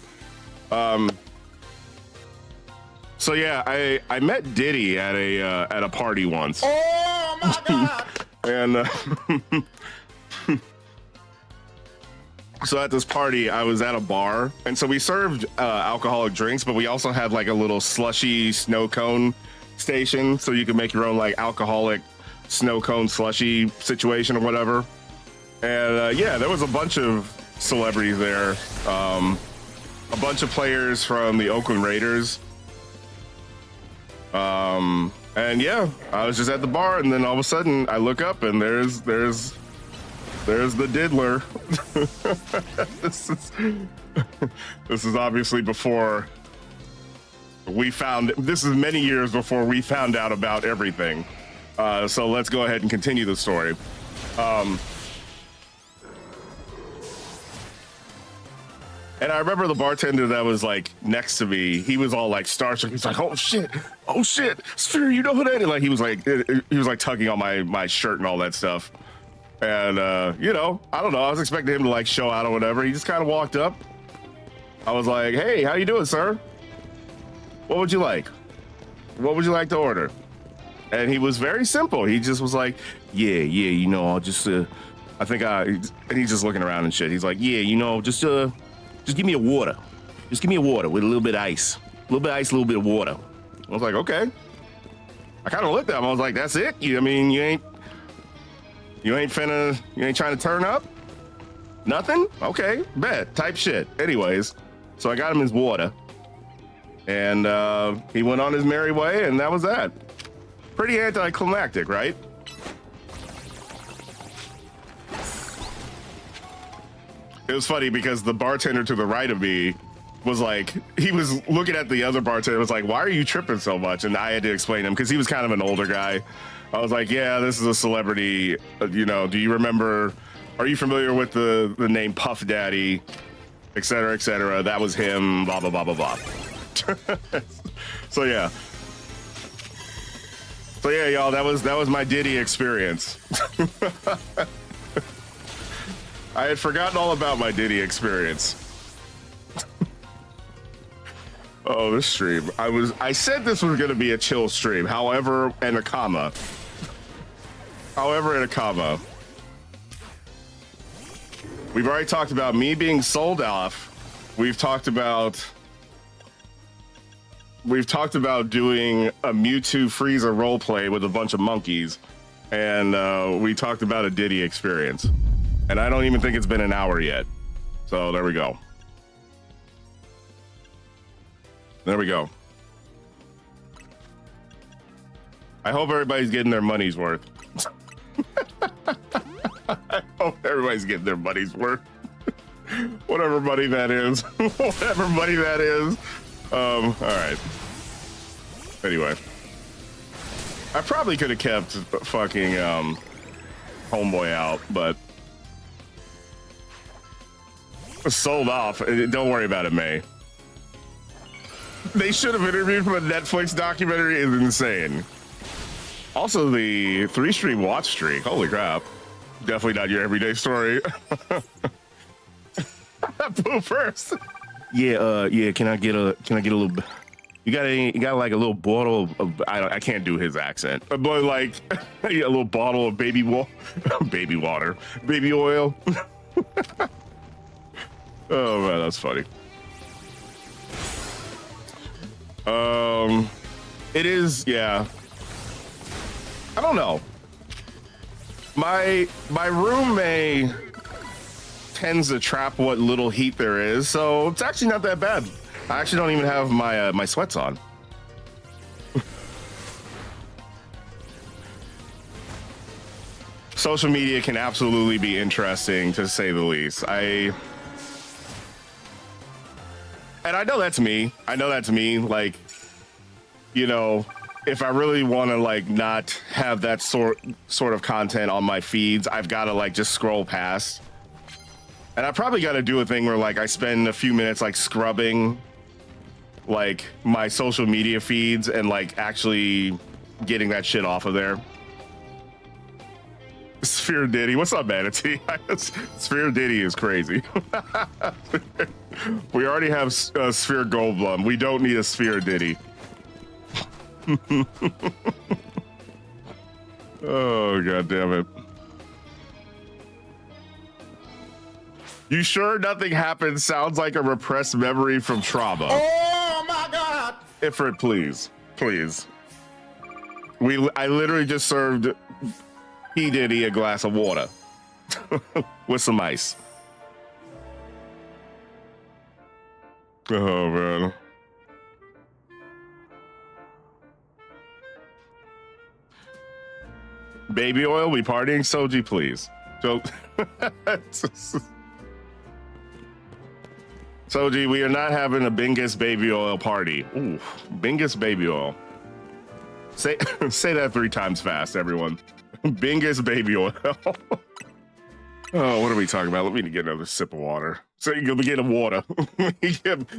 So yeah, I met Diddy at a party once. Oh my God! And so at this party, I was at a bar, and so we served alcoholic drinks, but we also had like a little slushy snow cone station, so you could make your own like alcoholic snow cone slushy situation or whatever. And yeah, there was a bunch of celebrities there, a bunch of players from the Oakland Raiders. And yeah, I was just at the bar, and then all of a sudden I look up and there's the diddler. This is obviously before this is many years before we found out about everything. So let's go ahead and continue the story. And I remember the bartender that was like next to me, he was all like starstruck. He's like, oh shit, Sphere, you know who that is? Like he was like tugging on my shirt and all that stuff. And you know, I don't know, I was expecting him to like show out or whatever. He just kind of walked up. I was like, hey, how you doing, sir? What would you like? What would you like to order? And he was very simple. He just was like, yeah, you know, I'll just and he's just looking around and shit. He's like, yeah, you know, just give me a water. Just give me a water with a little bit of ice. A little bit of ice, a little bit of water. I was like, okay. I kind of looked at him. I was like, that's it? You ain't trying to turn up? Nothing? Okay, bet. Type shit. Anyways, so I got him his water. And he went on his merry way, and that was that. Pretty anticlimactic, right? It was funny because the bartender to the right of me was like, he was looking at the other bartender, was like, why are you tripping so much? And I had to explain to him because he was kind of an older guy. I was like, yeah, this is a celebrity. You know, do you remember, are you familiar with the name Puff Daddy? etc., etc. That was him, blah, blah, blah, blah, blah. So yeah. So yeah, y'all, that was my Diddy experience. I had forgotten all about my Diddy experience. Oh, this stream. I said this was gonna be a chill stream, however, and a comma. However, in a comma. We've already talked about me being sold off. We've talked about doing a Mewtwo Frieza roleplay with a bunch of monkeys, and we talked about a Diddy experience. And I don't even think it's been an hour yet. So there we go. There we go. I hope everybody's getting their money's worth. I hope everybody's getting their money's worth. Whatever money that is. Whatever money that is. All right. Anyway. I probably could have kept fucking Homeboy out, but sold off. Don't worry about it, May. They should have interviewed from a Netflix documentary is insane. Also, the 3-stream watch streak. Holy crap. Definitely not your everyday story. Pooh first. Yeah, can I get a little, you got like a little bottle of, I can't do his accent, but like a little bottle of baby water, baby oil. Oh man, that's funny. It is, yeah. I don't know. My room tends to trap what little heat there is, so it's actually not that bad. I actually don't even have my my sweats on. Social media can absolutely be interesting, to say the least. And I know that's me. Like, you know, if I really want to like not have that sort of content on my feeds, I've got to like just scroll past. And I probably got to do a thing where like I spend a few minutes like scrubbing like my social media feeds and like actually getting that shit off of there. Sphere Diddy, what's up, Manatee? Sphere Diddy is crazy. We already have Sphere Goldblum. We don't need a Sphere Diddy. Oh, god damn it. You sure nothing happened? Sounds like a repressed memory from trauma. Oh my God! Ifrit, please. Please. I literally just served P. Diddy a glass of water with some ice. Oh, man. Baby oil, we partying? Soji, please. Soji, we are not having a Bingus baby oil party. Ooh, Bingus baby oil. Say that 3 times fast, everyone. Bingus baby oil. Oh, what are we talking about? Let me get another sip of water. So you can get water.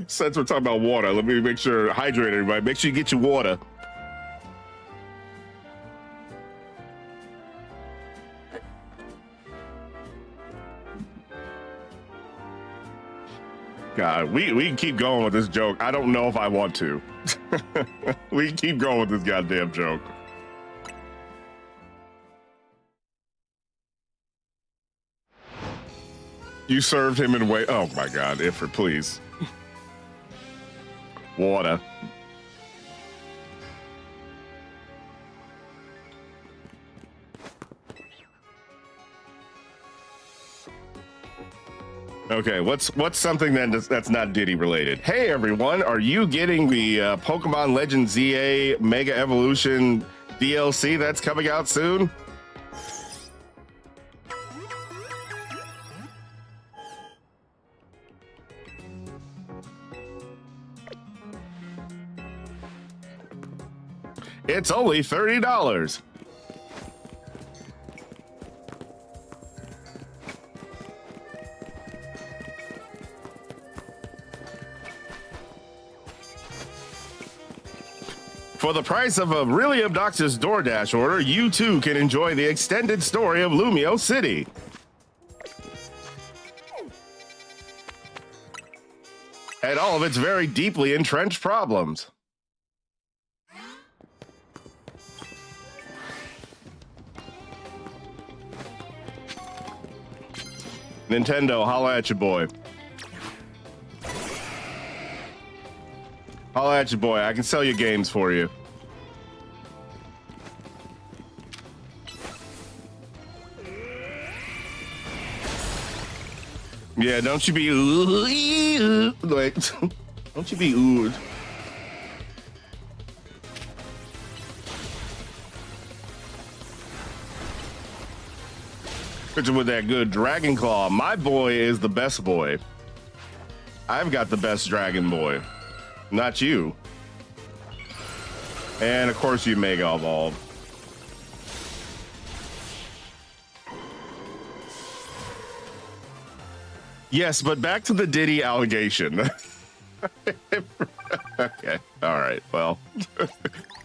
Since we're talking about water, let me make sure, hydrate everybody. Make sure you get your water. God, we can keep going with this joke. I don't know if I want to. We can keep going with this goddamn joke. You served him in way. Oh my God, Ifrit, please. Water. Okay, what's something that's not Diddy related? Hey everyone, are you getting the Pokemon Legends ZA Mega Evolution DLC that's coming out soon? It's only $30. For the price of a really obnoxious DoorDash order, you too can enjoy the extended story of Lumio City. And all of its very deeply entrenched problems. Nintendo, holla at your boy. Holla at your boy. I can sell your games for you. Yeah, don't you be wait. Don't you be oohed. Picture with that good Dragon Claw. My boy is the best boy. I've got the best Dragon Boy. Not you. And of course you Mega Evolve. Yes, but back to the Diddy allegation. Okay, all right, well.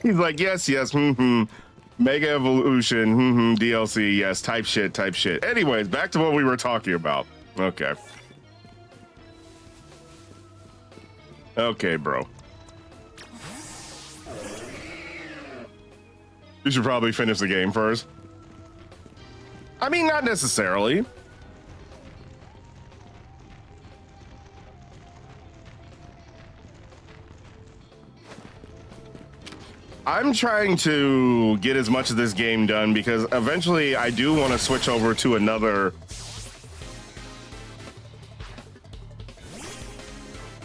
He's like, yes, Mega Evolution, DLC, yes, type shit. Anyways, back to what we were talking about. Okay. Okay, bro. You should probably finish the game first. I mean, not necessarily. I'm trying to get as much of this game done because eventually I do want to switch over to another.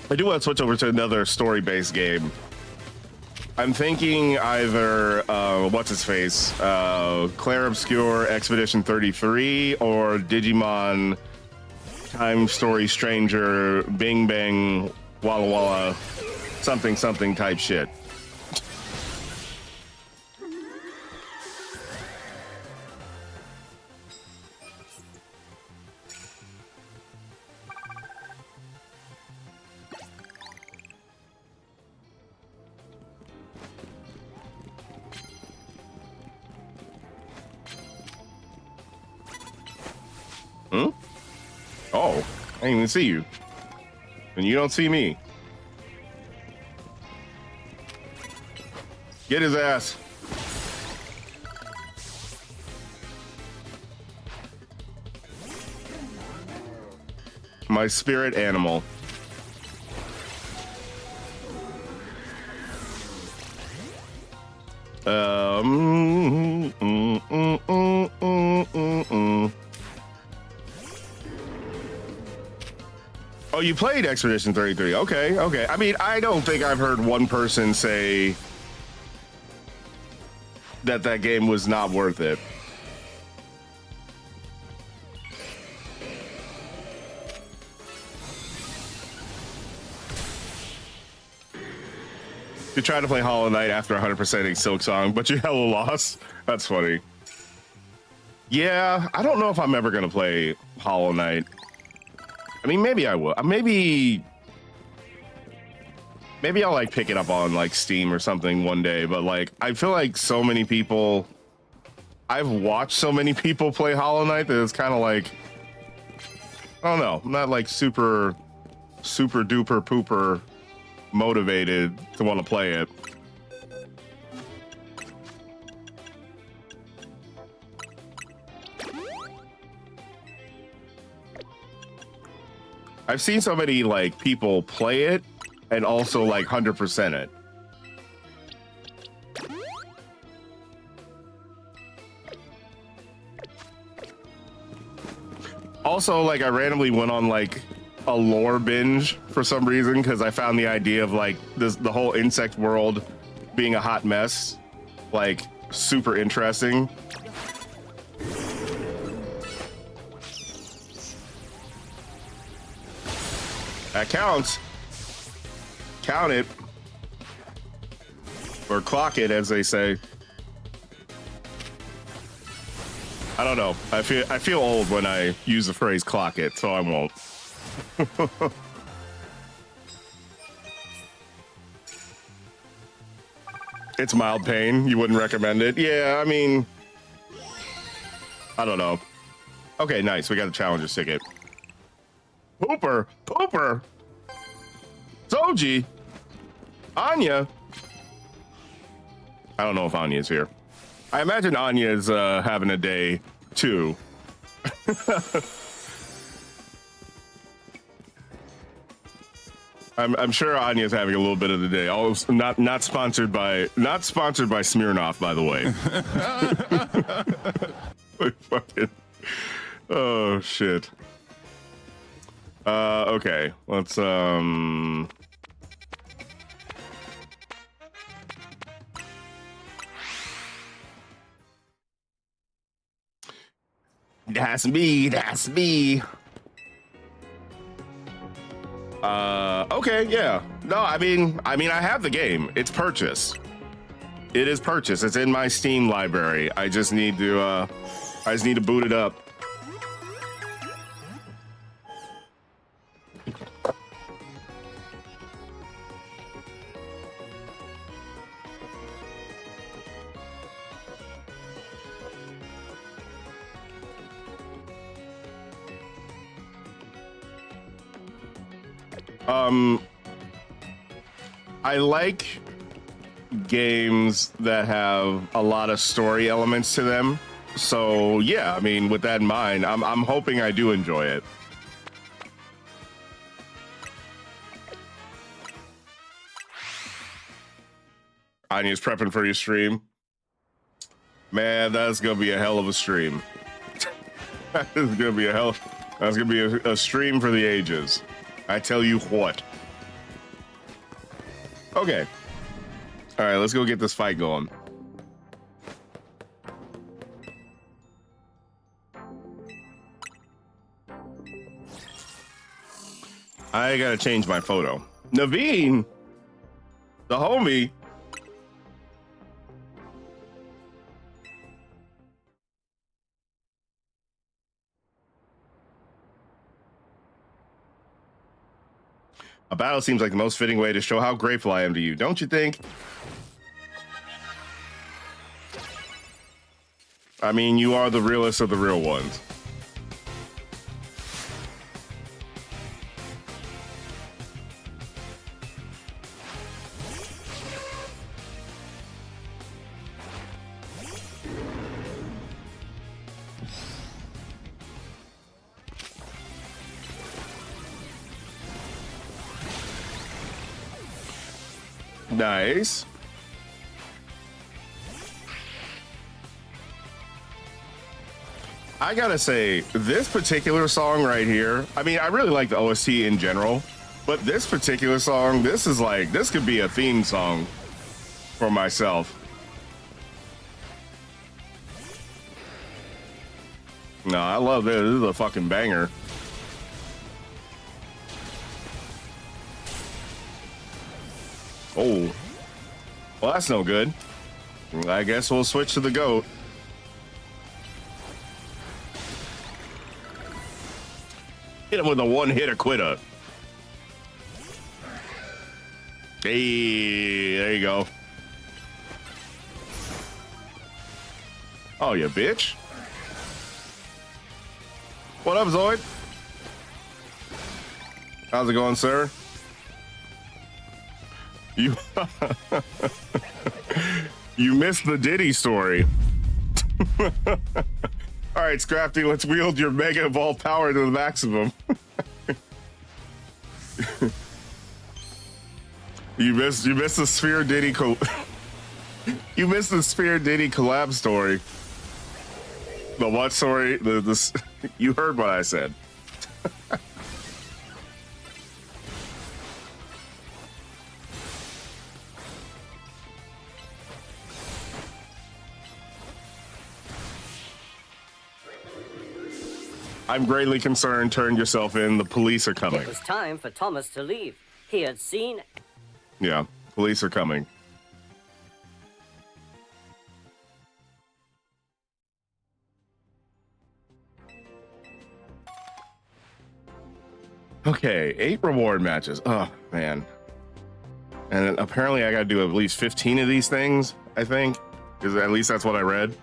I do want to switch over to another story-based game. I'm thinking either what's his face, Claire Obscure Expedition 33 or Digimon Time Story Stranger Bing Bang Walla Walla something type shit. Oh, I didn't even see you. And you don't see me. Get his ass. My spirit animal. Oh, you played Expedition 33. Okay. I mean, I don't think I've heard one person say that that game was not worth it. You tried to play Hollow Knight after 100%ing Silk Song, but you hella lost. That's funny. Yeah, I don't know if I'm ever gonna play Hollow Knight. I mean, maybe I will. Maybe I'll like pick it up on like Steam or something one day. But like, I feel like so many people. I've watched so many people play Hollow Knight that it's kind of like, I don't know. I'm not like super duper pooper motivated to want to play it. I've seen so many like people play it and also like 100% it. Also, like I randomly went on like a lore binge for some reason because I found the idea of like the whole insect world being a hot mess like super interesting. That counts. Count it. Or clock it, as they say. I don't know. I feel old when I use the phrase clock it, so I won't. It's mild pain. You wouldn't recommend it? Yeah, I mean, I don't know. Okay, nice. We got a challenger's ticket. Pooper. Soji. Anya. I don't know if Anya's here. I imagine Anya's having a day too. I'm sure Anya's having a little bit of the day. Also, not sponsored by Smirnoff, by the way. Fucking, oh shit. Okay, let's That's me. Okay, yeah. No, I mean, I have the game. It's purchased. It is purchased. It's in my Steam library. I just need to boot it up. I like games that have a lot of story elements to them. So yeah, I mean, with that in mind, I'm hoping I do enjoy it. Anya's prepping for your stream. Man, that's gonna be a hell of a stream. That's gonna be a stream for the ages. I tell you what. Okay. All right, let's go get this fight going. I gotta change my photo. Naveen, the homie. A battle seems like the most fitting way to show how grateful I am to you, don't you think? I mean, you are the realest of the real ones. Nice. I gotta say, this particular song right here, I mean, I really like the OST in general, but this particular song, this could be a theme song for myself. No, I love this. This is a fucking banger. Oh, well, that's no good. I guess we'll switch to the GOAT. Hit him with a one-hitter quitter. Hey, there you go. Oh, you bitch. What up, Zoid? How's it going, sir? You you missed the Diddy story. All right, Scrafty, let's wield your mega evolved power to the maximum. You missed the Sphere Diddy you missed the Sphere Diddy collab story. The what story? You heard what I said. I'm greatly concerned. Turn yourself in. The police are coming. It was time for Thomas to leave. He had seen... Yeah, police are coming. Okay, 8 reward matches. Oh, man. And apparently I got to do at least 15 of these things, I think. Because at least that's what I read.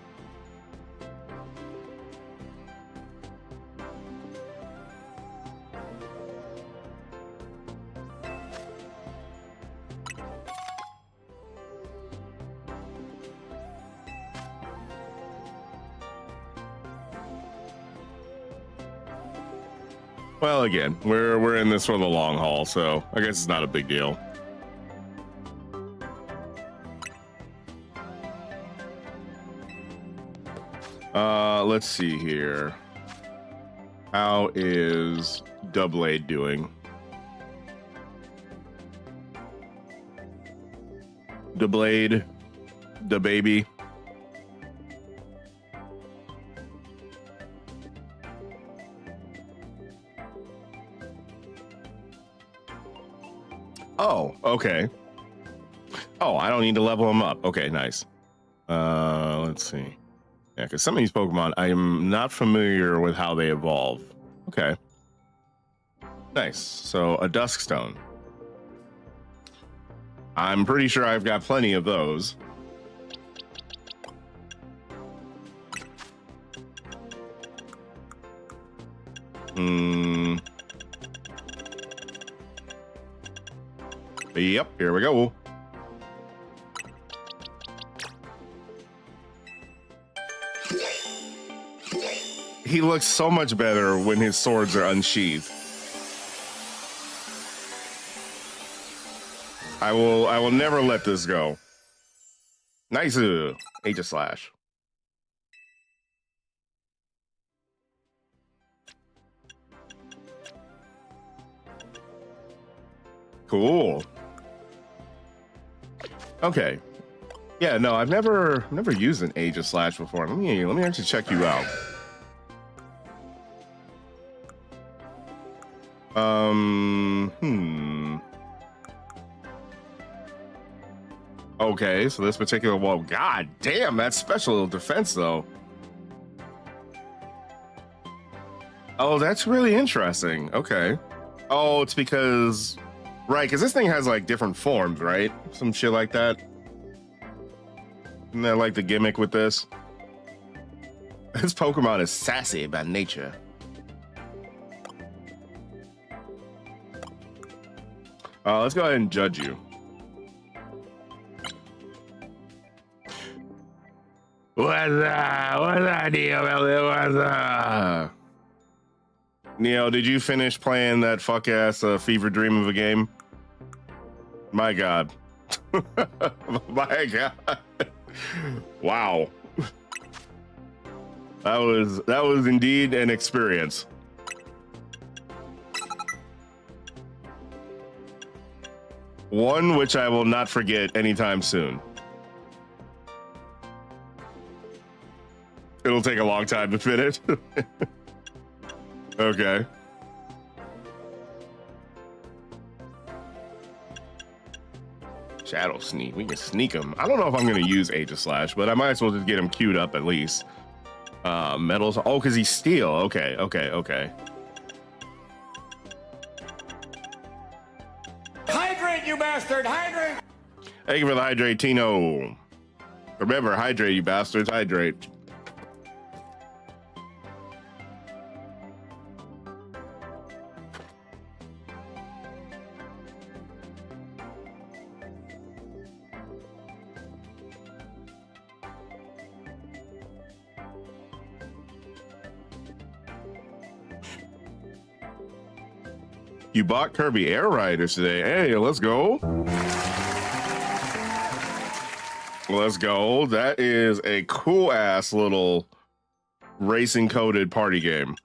Well, again, we're in this for the long haul, so I guess it's not a big deal. Let's see here. How is Doublade doing? Doublade, the baby. Oh, okay. Oh, I don't need to level him up. Okay, nice. Let's see. Yeah, because some of these Pokemon, I am not familiar with how they evolve. Okay. Nice. So, a Duskstone. I'm pretty sure I've got plenty of those. Yep, here we go. He looks so much better when his swords are unsheathed. I will never let this go. Nice. Aegislash. Cool. Okay. Yeah, no, I've never used an Aegislash before. Let me actually check you out. Okay, so this particular wall. God damn, that's special defense though. Oh, that's really interesting. Okay. Oh, it's because, right, because this thing has like different forms, right? Some shit like that. Isn't that like the gimmick with this? This Pokemon is sassy by nature. Let's go ahead and judge you. What's up, Neo? What's up? Neo, did you finish playing that fuck-ass fever dream of a game? My God. My God. Wow. That was indeed an experience. One which I will not forget anytime soon. It'll take a long time to finish. Okay. Shadow Sneak. We can sneak him. I don't know if I'm going to use Aegislash, but I might as well just get him queued up at least. Metals. Oh, because he's steel. Okay. Hydrate, you bastard! Hydrate! Thank you for the hydrate, Tino. Remember, hydrate, you bastards. Hydrate. You bought Kirby Air Riders today. Hey, let's go. Let's go. That is a cool ass little racing coded party game.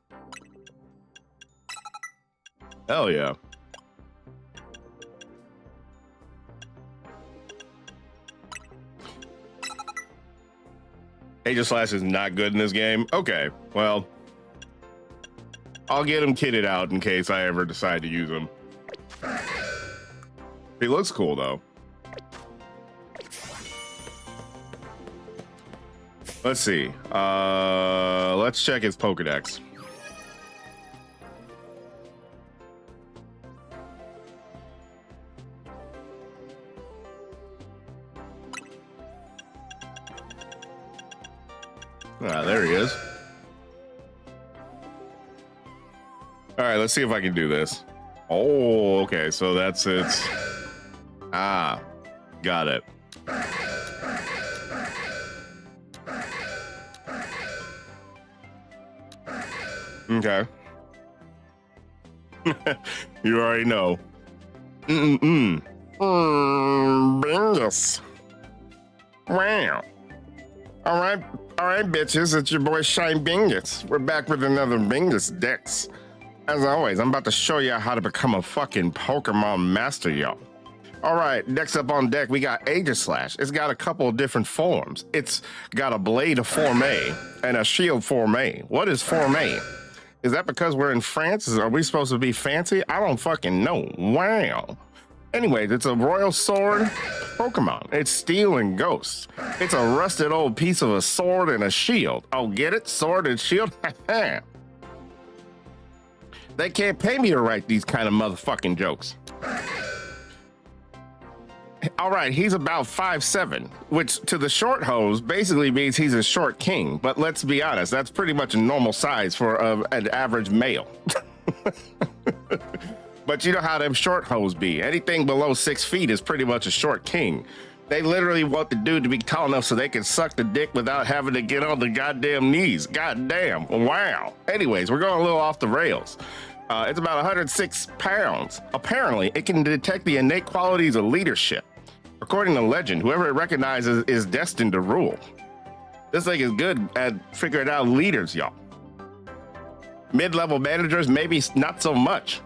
Hell yeah. Aegislash is not good in this game. Okay, well, I'll get him kitted out in case I ever decide to use him. He looks cool though. Let's see. Let's check his Pokedex. Ah, there he is. All right, let's see if I can do this. Oh, okay, so that's it. Ah, got it. Okay. You already know. Bingus. Wow. All right, bitches. It's your boy Shine Bingus. We're back with another Bingus Dex. As always, I'm about to show you how to become a fucking Pokemon master, y'all. All right, next up on deck, we got Aegislash. It's got a couple of different forms. It's got a Blade Form A and a Shield Form A. What is Form A? Is that because we're in France? Are we supposed to be fancy? I don't fucking know. Wow. Anyways, it's a Royal Sword Pokemon. It's Steel and Ghost. It's a rusted old piece of a sword and a shield. Oh, get it? Sword and shield? They can't pay me to write these kind of motherfucking jokes. All right, he's about 5'7", which to the short hose basically means he's a short king. But let's be honest, that's pretty much a normal size for an average male. But you know how them short hose be. Anything below 6 feet is pretty much a short king. They literally want the dude to be tall enough so they can suck the dick without having to get on the goddamn knees. Goddamn, wow. Anyways, we're going a little off the rails. It's about 106 pounds. Apparently, it can detect the innate qualities of leadership. According to legend, whoever it recognizes is destined to rule. This thing is good at figuring out leaders, y'all. Mid-level managers, maybe not so much.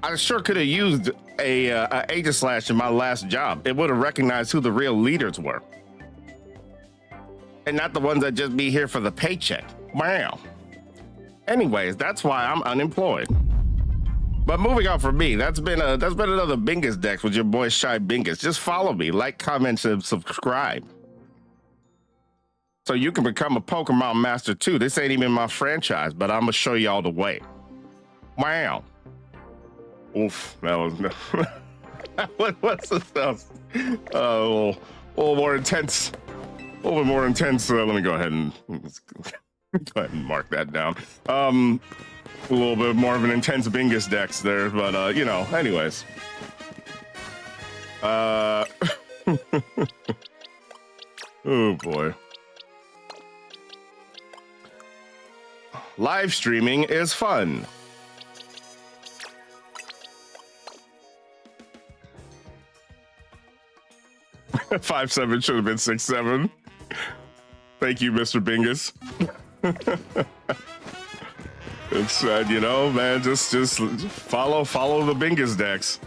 I sure could have used a Aegislash in my last job. It would have recognized who the real leaders were. And not the ones that just be here for the paycheck. Wow. Anyways, that's why I'm unemployed. But moving on from me, that's been another Bingus Dex with your boy Shy Bingus. Just follow me, like, comment, and subscribe. So you can become a Pokemon master too. This ain't even my franchise, but I'm gonna show y'all the way. Wow. Oof, that was what's this stuff? A little more intense. A little bit more intense. Let me go ahead and mark that down. A little bit more of an intense Bingus Dex there, but you know, anyways. Oh boy. Live streaming is fun. Five seven should have been 6'7". Thank you, Mr. Bingus. It's you know, man, just follow the Bingus Dex.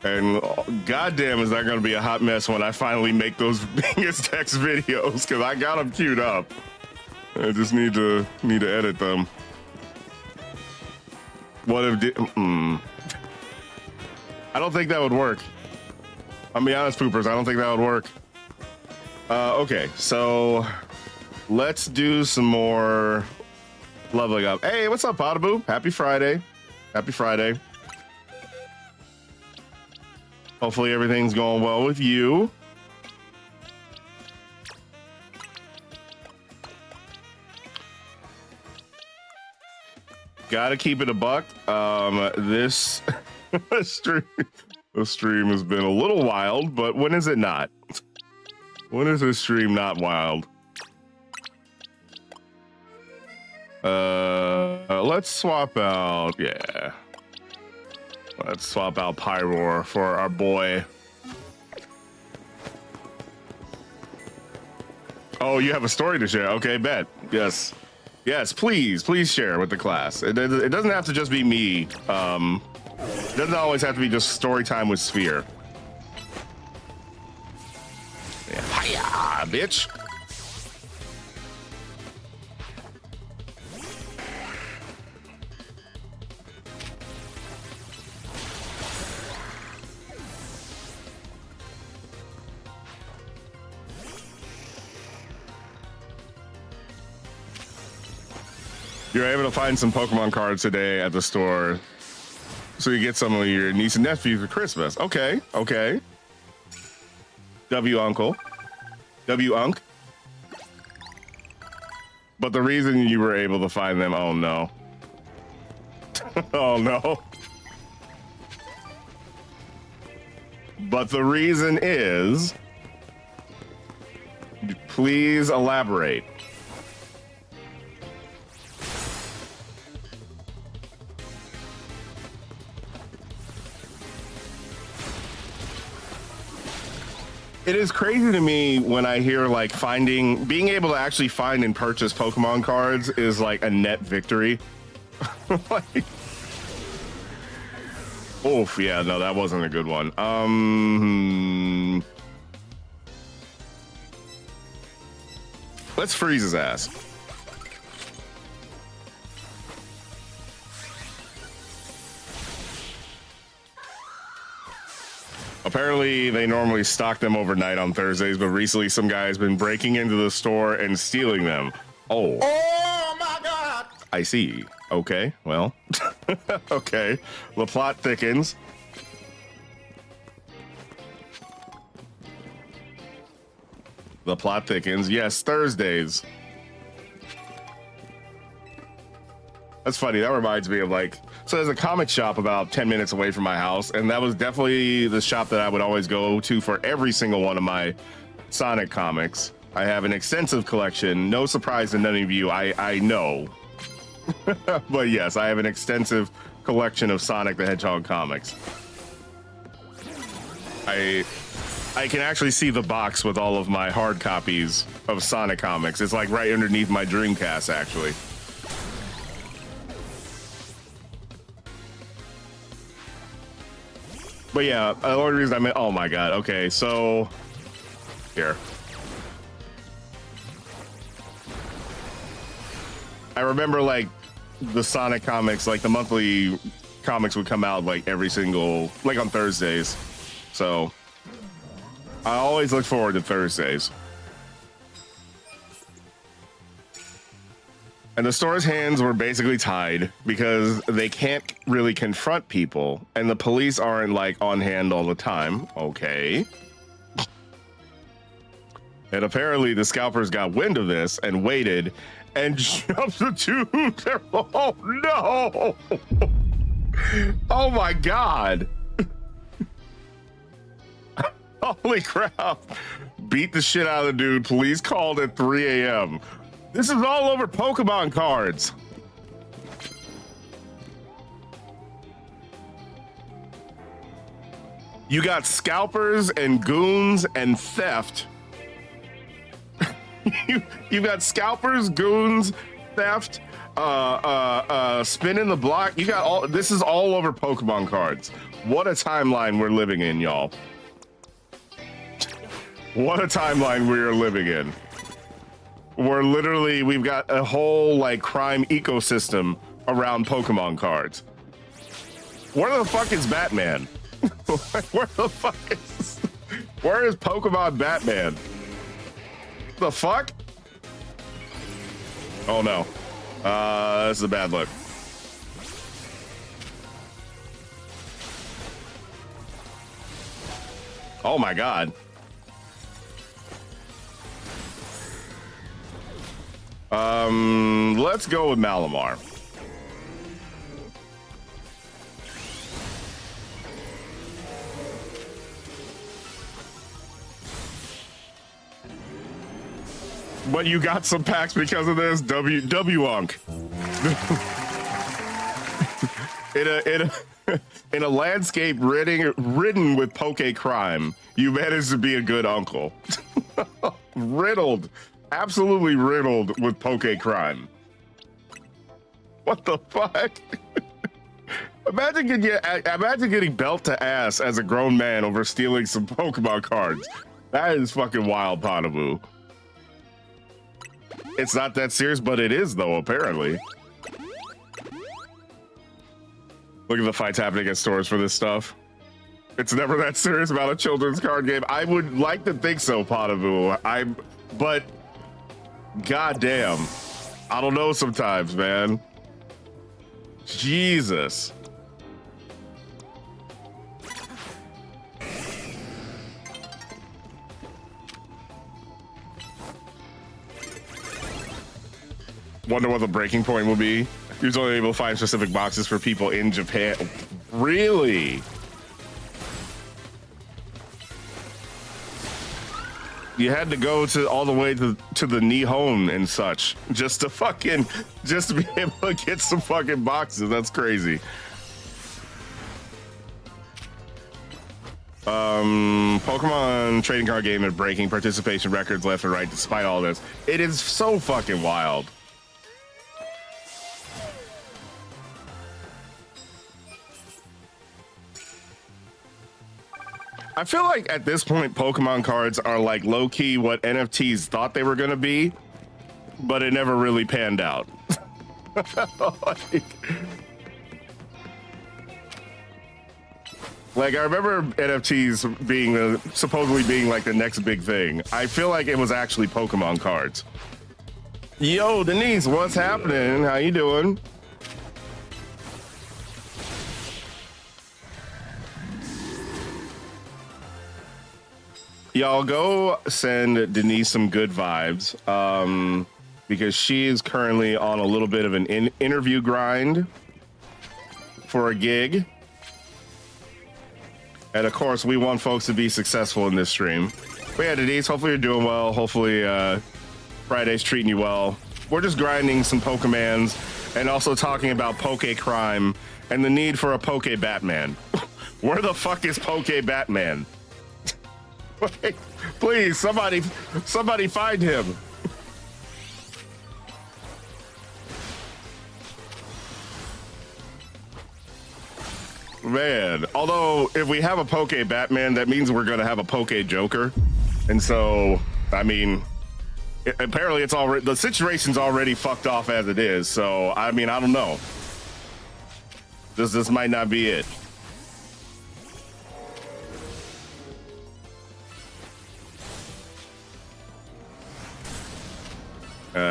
And goddamn, is that gonna be a hot mess when I finally make those Bingus Dex videos, because I got them queued up. I just need to edit them. What if I don't think that would work. I'll be honest, poopers, I don't think that would work. Okay, so let's do some more leveling up. Hey, what's up, Potaboo? Happy Friday. Happy Friday. Hopefully everything's going well with you. Gotta keep it a buck. This stream has been a little wild, but when is it not? When is this stream not wild? Let's swap out, yeah. Let's swap out Pyroar for our boy. Oh, you have a story to share. Okay, bet. Yes. Yes, please share with the class. It doesn't have to just be me. It doesn't always have to be just story time with Sphere. Yeah. Hiya, bitch. You're able to find some Pokemon cards today at the store, so you get some of your niece and nephews for Christmas. Okay. W, uncle. W-Unk. But the reason you were able to find them, oh no. Oh no. But the reason is, please elaborate. It is crazy to me when I hear like being able to actually find and purchase Pokemon cards is like a net victory. Like, oof, yeah, no, that wasn't a good one. Let's freeze his ass. Apparently, they normally stock them overnight on Thursdays, but recently some guy's been breaking into the store and stealing them. Oh. Oh my God! I see. Okay, well. Okay. The plot thickens. The plot thickens. Yes, Thursdays. That's funny. That reminds me of like, so there's a comic shop about 10 minutes away from my house, and that was definitely the shop that I would always go to for every single one of my Sonic comics. I have an extensive collection. No surprise to none of you, I know. But yes, I have an extensive collection of Sonic the Hedgehog comics. I can actually see the box with all of my hard copies of Sonic comics. It's like right underneath my Dreamcast, actually. But yeah, the only reason I meant, oh my God, okay, so here. I remember like the Sonic comics, like the monthly comics would come out like every single, like on Thursdays. So I always look forward to Thursdays. And the store's hands were basically tied because they can't really confront people, and the police aren't like on hand all the time. Okay. And apparently the scalpers got wind of this and waited and substituted their, oh no! Oh my God! Holy crap! Beat the shit out of the dude. Police called at 3 a.m. This is all over Pokemon cards. You got scalpers and goons and theft. you got scalpers, goons, theft, spinning the block. You got all, this is all over Pokemon cards. What a timeline we're living in, y'all. What a timeline we are living in. We're literally, we've got a whole like crime ecosystem around Pokemon cards. Where the fuck is Batman? Where is Pokemon Batman? The fuck? Oh no. This is a bad look. Oh my God. Let's go with Malamar. But you got some packs because of this, W-Unk. In a landscape ridden with poke crime, you managed to be a good uncle. Riddled, absolutely riddled with poke crime. What the fuck? Imagine getting belt to ass as a grown man over stealing some Pokemon cards. That is fucking wild, Potabu. It's not that serious, but it is, though, apparently. Look at the fights happening at stores for this stuff. It's never that serious about a children's card game. I would like to think so, Potabu. But goddamn, I don't know sometimes, man. Jesus. Wonder what the breaking point will be. He was only able to find specific boxes for people in Japan. Really? You had to go to all the way to the Nihon and such just to be able to get some fucking boxes. That's crazy. Pokemon trading card game and breaking participation records left and right despite all this. It is so fucking wild. I feel like at this point, Pokemon cards are like low-key what NFTs thought they were going to be, but it never really panned out. Like, I remember NFTs being supposedly being like the next big thing. I feel like it was actually Pokemon cards. Yo, Denise, what's happening? How you doing? Y'all go send Denise some good vibes, because she is currently on a little bit of an interview grind for a gig. And of course, we want folks to be successful in this stream. But yeah, Denise, hopefully you're doing well. Hopefully Friday's treating you well. We're just grinding some Pokemans and also talking about Poke crime and the need for a Poke Batman. Where the fuck is Poke Batman? Please, somebody find him. Man, although if we have a Poke Batman, that means we're gonna have a Poke Joker, and so I mean, apparently it's already, the situation's already fucked off as it is. So I mean, I don't know. This might not be it.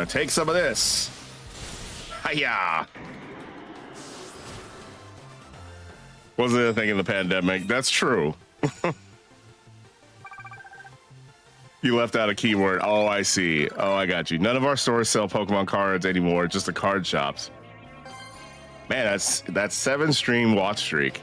Take some of this. Hiya. Wasn't a thing in the pandemic. That's true. You left out a keyword. Oh, I see. Oh, I got you. None of our stores sell Pokemon cards anymore, just the card shops. Man, that's 7 stream watch streak.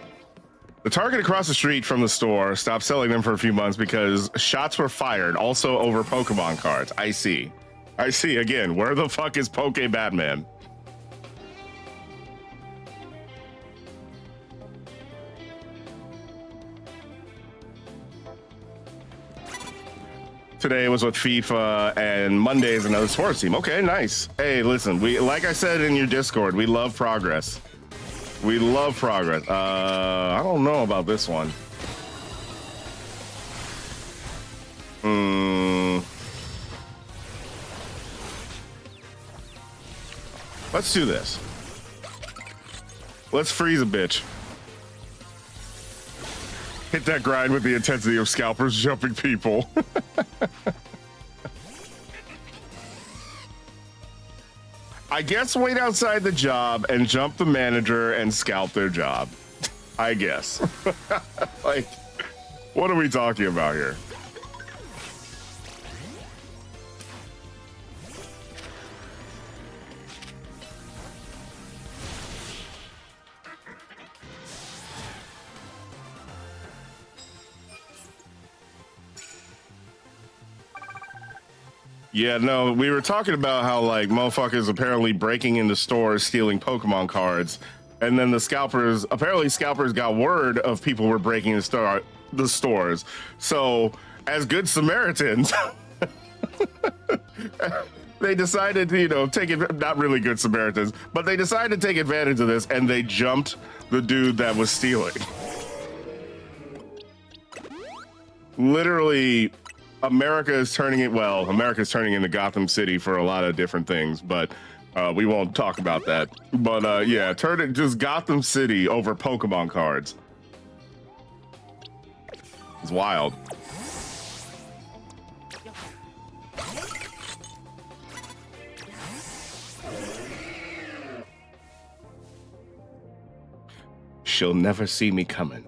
The Target across the street from the store stopped selling them for a few months because shots were fired, also over Pokemon cards. I see. I see again. Where the fuck is Poke Batman? Today was with FIFA and Monday is another sports team. Okay, nice. Hey, listen, we, like I said in your Discord, we love progress. We love progress. I don't know about this one. Let's do this. Let's freeze a bitch. Hit that grind with the intensity of scalpers jumping people. I guess wait outside the job and jump the manager and scalp their job. I guess. Like, what are we talking about here? Yeah, no, we were talking about how, like, motherfuckers apparently breaking into stores, stealing Pokemon cards, and then the scalpers, apparently scalpers got word of people were breaking into the stores. So, as good Samaritans, they decided to, you know, take it, not really good Samaritans, but they decided to take advantage of this, and they jumped the dude that was stealing. Literally, America's turning into Gotham City for a lot of different things, but we won't talk about that. But yeah, turn it just Gotham City over Pokemon cards. It's wild. She'll never see me coming.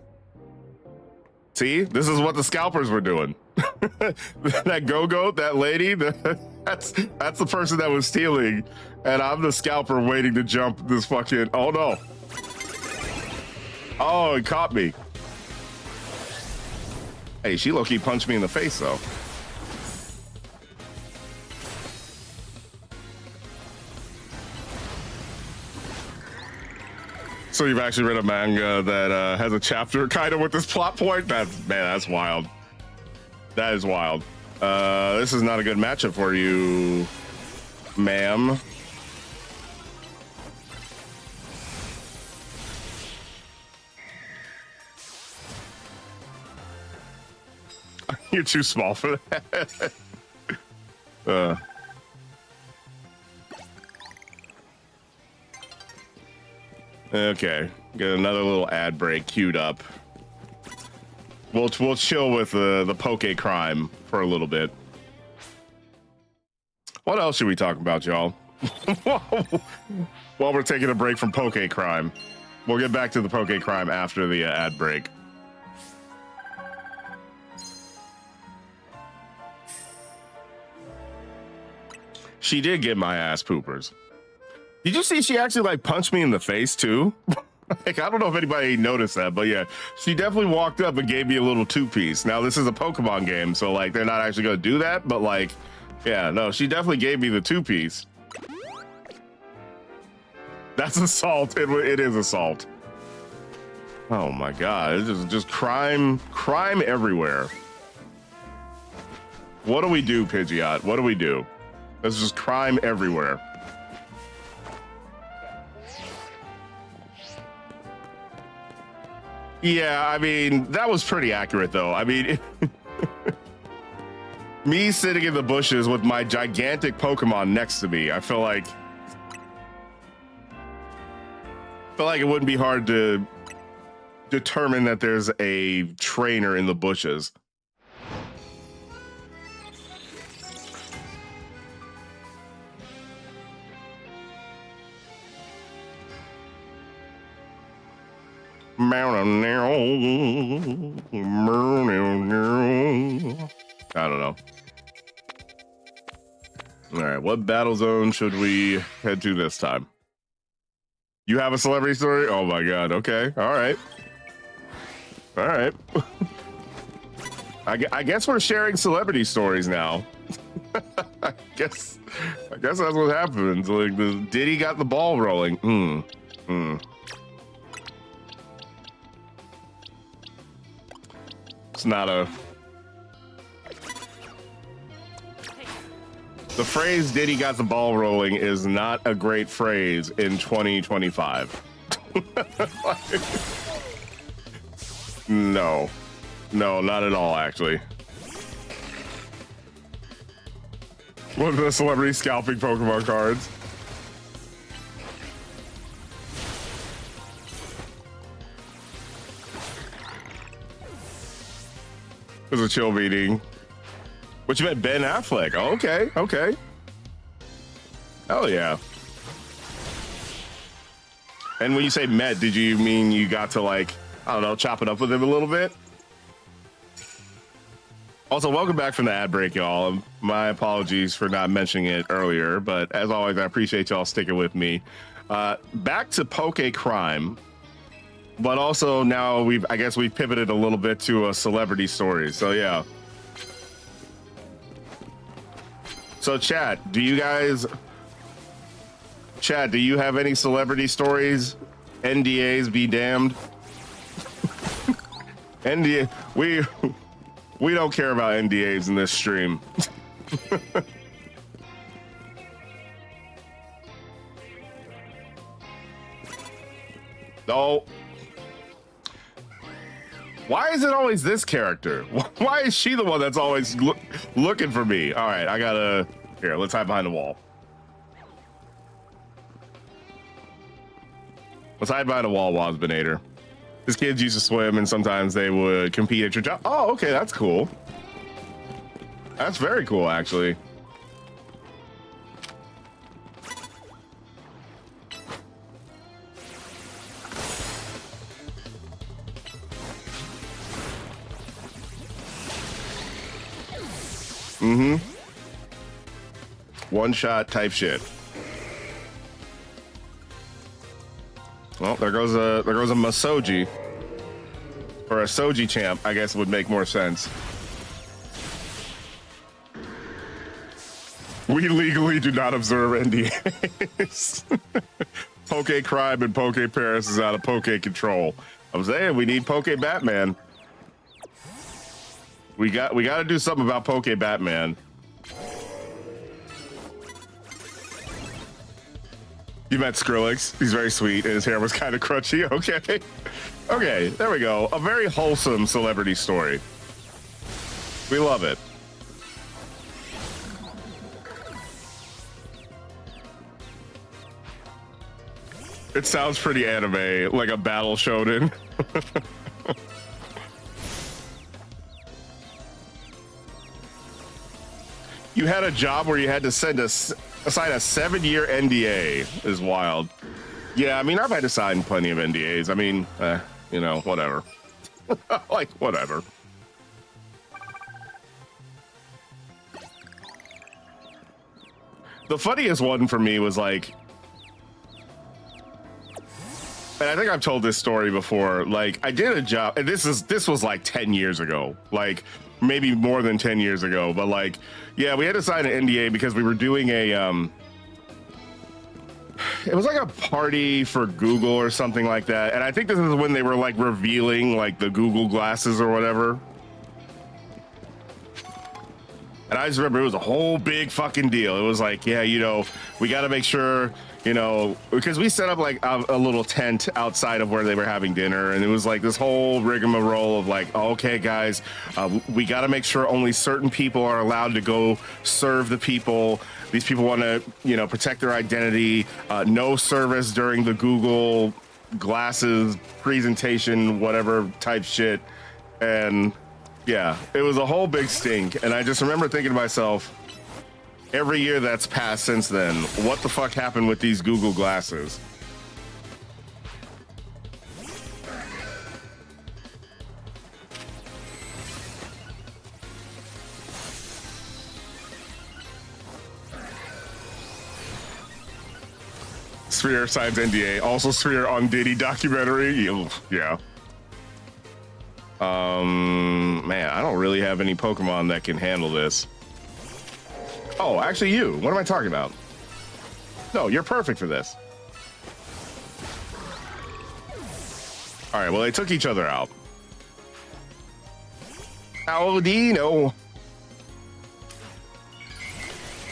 See, this is what the scalpers were doing. That go-go, that lady, That's the person that was stealing, and I'm the scalper waiting to jump this fucking. Oh no! Oh, it caught me. Hey, she low-key punched me in the face though. So you've actually read a manga that has a chapter kind of with this plot point? That's wild. That is wild. This is not a good matchup for you, ma'am. You're too small for that. Okay, get another little ad break queued up. We'll chill with the poke crime for a little bit. What else should we talk about, y'all? While we're taking a break from poke crime, we'll get back to the poke crime after the ad break. She did get my ass poopers. Did you see she actually like punched me in the face too? Like, I don't know if anybody noticed that, but yeah, she definitely walked up and gave me a little two-piece. Now this is a Pokemon game, so like they're not actually gonna do that, but like, yeah, no, she definitely gave me the two-piece. That's assault. It is assault. Oh my god, it's just crime everywhere. What do we do, Pidgeot? What do we do? There's just crime everywhere. Yeah, I mean, that was pretty accurate, though. I mean, me sitting in the bushes with my gigantic Pokemon next to me, I feel like it wouldn't be hard to determine that there's a trainer in the bushes. I don't know. All right, what battle zone should we head to this time? You have a celebrity story? Oh my god, okay, all right. All right. I guess we're sharing celebrity stories now. I guess that's what happens. Like, Diddy got the ball rolling. It's not a... The phrase Diddy got the ball rolling is not a great phrase in 2025. No, not at all, actually. What are the celebrity scalping Pokemon cards? It was a chill meeting. What, you meant Ben Affleck? Oh, okay. Hell yeah. And when you say met, did you mean you got to, like, I don't know, chop it up with him a little bit? Also, welcome back from the ad break, y'all. My apologies for not mentioning it earlier, but as always, I appreciate y'all sticking with me. Back to Poke Crime. But also now I guess we've pivoted a little bit to a celebrity story. So yeah. So chat, do you have any celebrity stories? NDAs be damned. NDA, we don't care about NDAs in this stream. No. Why is it always this character? Why is she the one that's always looking for me? All right, here, let's hide behind the wall. Let's hide behind the wall, Wasbinator. His kids used to swim and sometimes they would compete at your job. Oh, okay, that's cool. That's very cool, actually. One-shot type shit. Well, there goes a Masoji. Or a Soji champ, I guess would make more sense. We legally do not observe NDAs. Poke Crime and Poke Paris is out of Poke control. I'm saying we need Poke Batman. We got to do something about Poke Batman. You met Skrillex. He's very sweet, and his hair was kind of crunchy. Okay. Okay, there we go. A very wholesome celebrity story. We love it. It sounds pretty anime, like a battle shonen. You had a job where you had to sign a 7-year NDA is wild. Yeah, I mean, I've had to sign plenty of NDAs. I mean, you know, whatever. Like, whatever. The funniest one for me was like, and I think I've told this story before. Like, I did a job, and this was like 10 years ago, like maybe more than 10 years ago. But like, yeah, we had to sign an NDA because we were doing a, it was like a party for Google or something like that. And I think this is when they were like revealing like the Google glasses or whatever. And I just remember it was a whole big fucking deal. It was like, yeah, you know, we got to make sure, you know, because we set up like a little tent outside of where they were having dinner. And it was like this whole rigmarole of like, okay, guys, we got to make sure only certain people are allowed to go serve the people. These people want to, you know, protect their identity. No service during the Google glasses presentation, whatever type shit. And yeah, it was a whole big stink. And I just remember thinking to myself, every year that's passed since then, what the fuck happened with these Google glasses? Sphere signs NDA. Also Sphere on Diddy documentary. Yeah. Man, I don't really have any Pokemon that can handle this. Oh, actually you. What am I talking about? No, you're perfect for this. All right, well, they took each other out. Audino.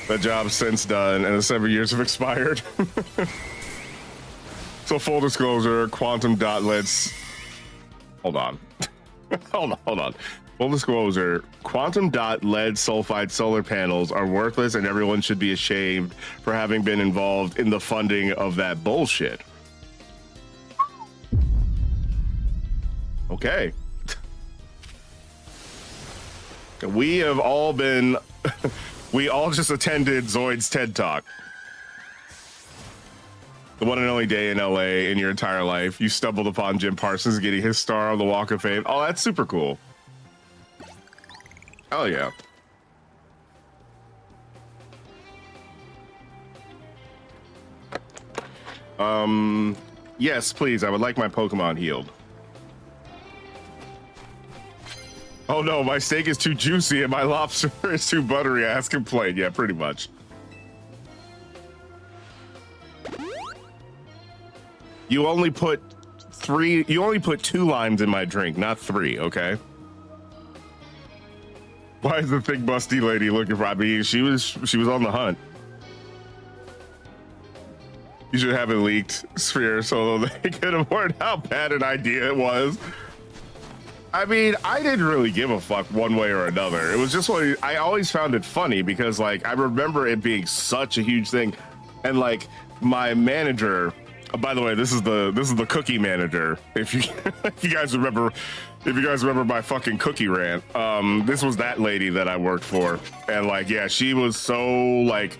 The job's since done, and the 7 years have expired. So full disclosure, quantum dot lets... Hold on. Hold on. Full disclosure, quantum dot lead sulfide solar panels are worthless and everyone should be ashamed for having been involved in the funding of that bullshit. Okay. We have all been... We all just attended Zoid's TED Talk. The one and only day in LA in your entire life. You stumbled upon Jim Parsons getting his star on the Walk of Fame. Oh, that's super cool. Oh, yeah. Yes, please. I would like my Pokemon healed. Oh no, my steak is too juicy and my lobster is too buttery. I ask complaint. Yeah, pretty much. You only put 2 limes in my drink, not 3, okay? Why is the thick busty lady looking for me? She was on the hunt. You should have it leaked, Sphere, so they could have worked out how bad an idea it was. I mean, I didn't really give a fuck one way or another. It was just what I always found it funny because, like, I remember it being such a huge thing, and like my manager. By the way, this is the cookie manager. If you guys remember my fucking cookie rant, this was that lady that I worked for, and like, yeah, she was so like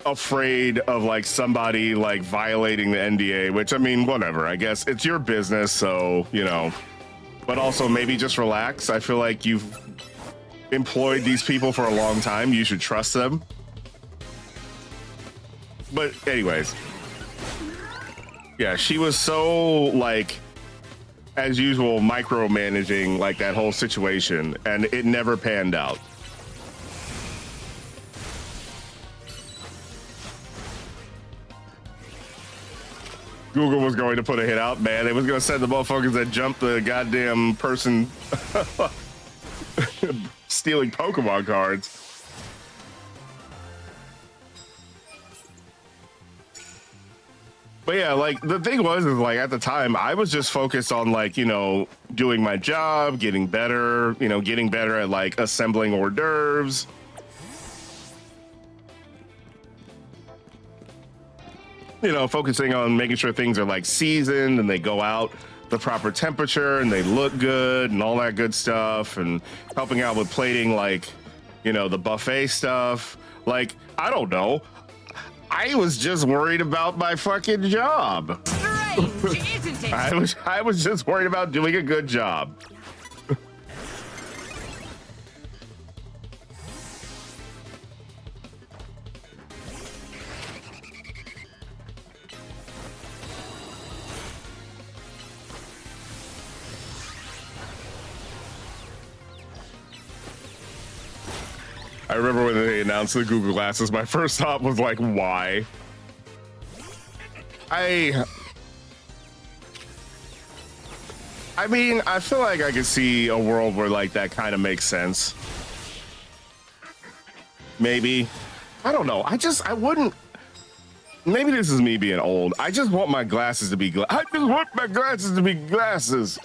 afraid of like somebody like violating the NDA, which I mean, whatever. I guess it's your business, so you know. But also maybe just relax. I feel like you've employed these people for a long time. You should trust them. But anyways, yeah, she was so like, as usual, micromanaging like that whole situation, and it never panned out. Google was going to put a hit out, man. It was going to send the motherfuckers that jumped the goddamn person stealing Pokemon cards. But yeah, like the thing was, is like at the time I was just focused on like, you know, doing my job, getting better, you know, getting better at like assembling hors d'oeuvres. You know, focusing on making sure things are like seasoned and they go out the proper temperature and they look good and all that good stuff, and helping out with plating, like, you know, the buffet stuff. Like, I don't know. I was just worried about my fucking job. Strange, isn't it? I was just worried about doing a good job. I remember when they announced the Google Glasses, my first thought was like, why? I mean, I feel like I could see a world where like that kind of makes sense. Maybe. I don't know. I wouldn't. Maybe this is me being old. I just want my glasses to be I just want my glasses to be glasses.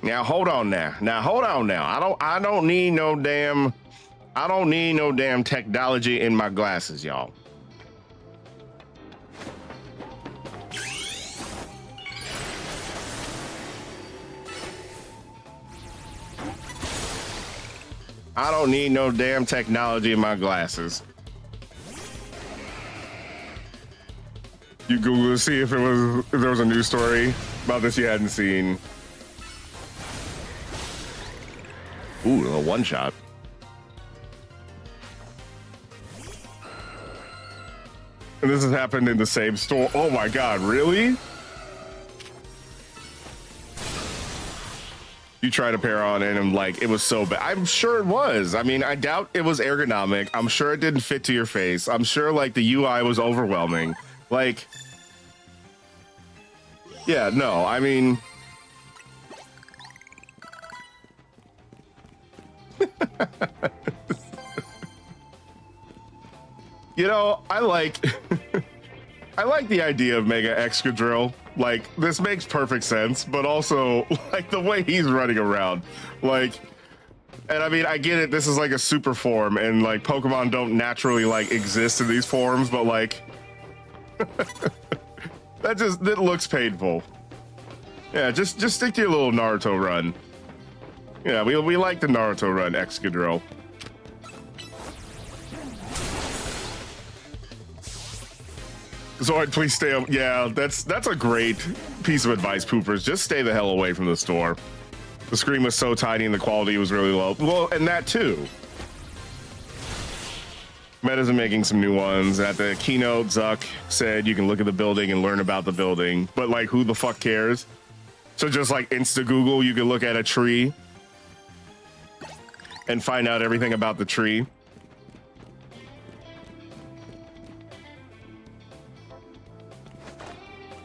Now hold on now. Now hold on now. I don't need no damn technology in my glasses, y'all. I don't need no damn technology in my glasses. You Google to see if there was a news story about this you hadn't seen. Ooh, a one shot. And this has happened in the same store. Oh my God, really? You tried a pair on and like, it was so bad. I'm sure it was. I mean, I doubt it was ergonomic. I'm sure it didn't fit to your face. I'm sure like the UI was overwhelming. Like, yeah, no, I mean, you know, I like the idea of Mega Excadrill. Like, this makes perfect sense, but also like the way he's running around, like, and I mean, I get it. This is like a super form, and like Pokemon don't naturally like exist in these forms, but like that looks painful. Yeah, just stick to your little Naruto run. Yeah, we like the Naruto run, Excadrill. Zoid, please stay up. Yeah, that's a great piece of advice, poopers. Just stay the hell away from the store. The screen was so tiny and the quality was really low. Well, and that too. Meta's making some new ones. At the keynote, Zuck said you can look at the building and learn about the building, but like, who the fuck cares? So just like Insta Google, you can look at a tree and find out everything about the tree.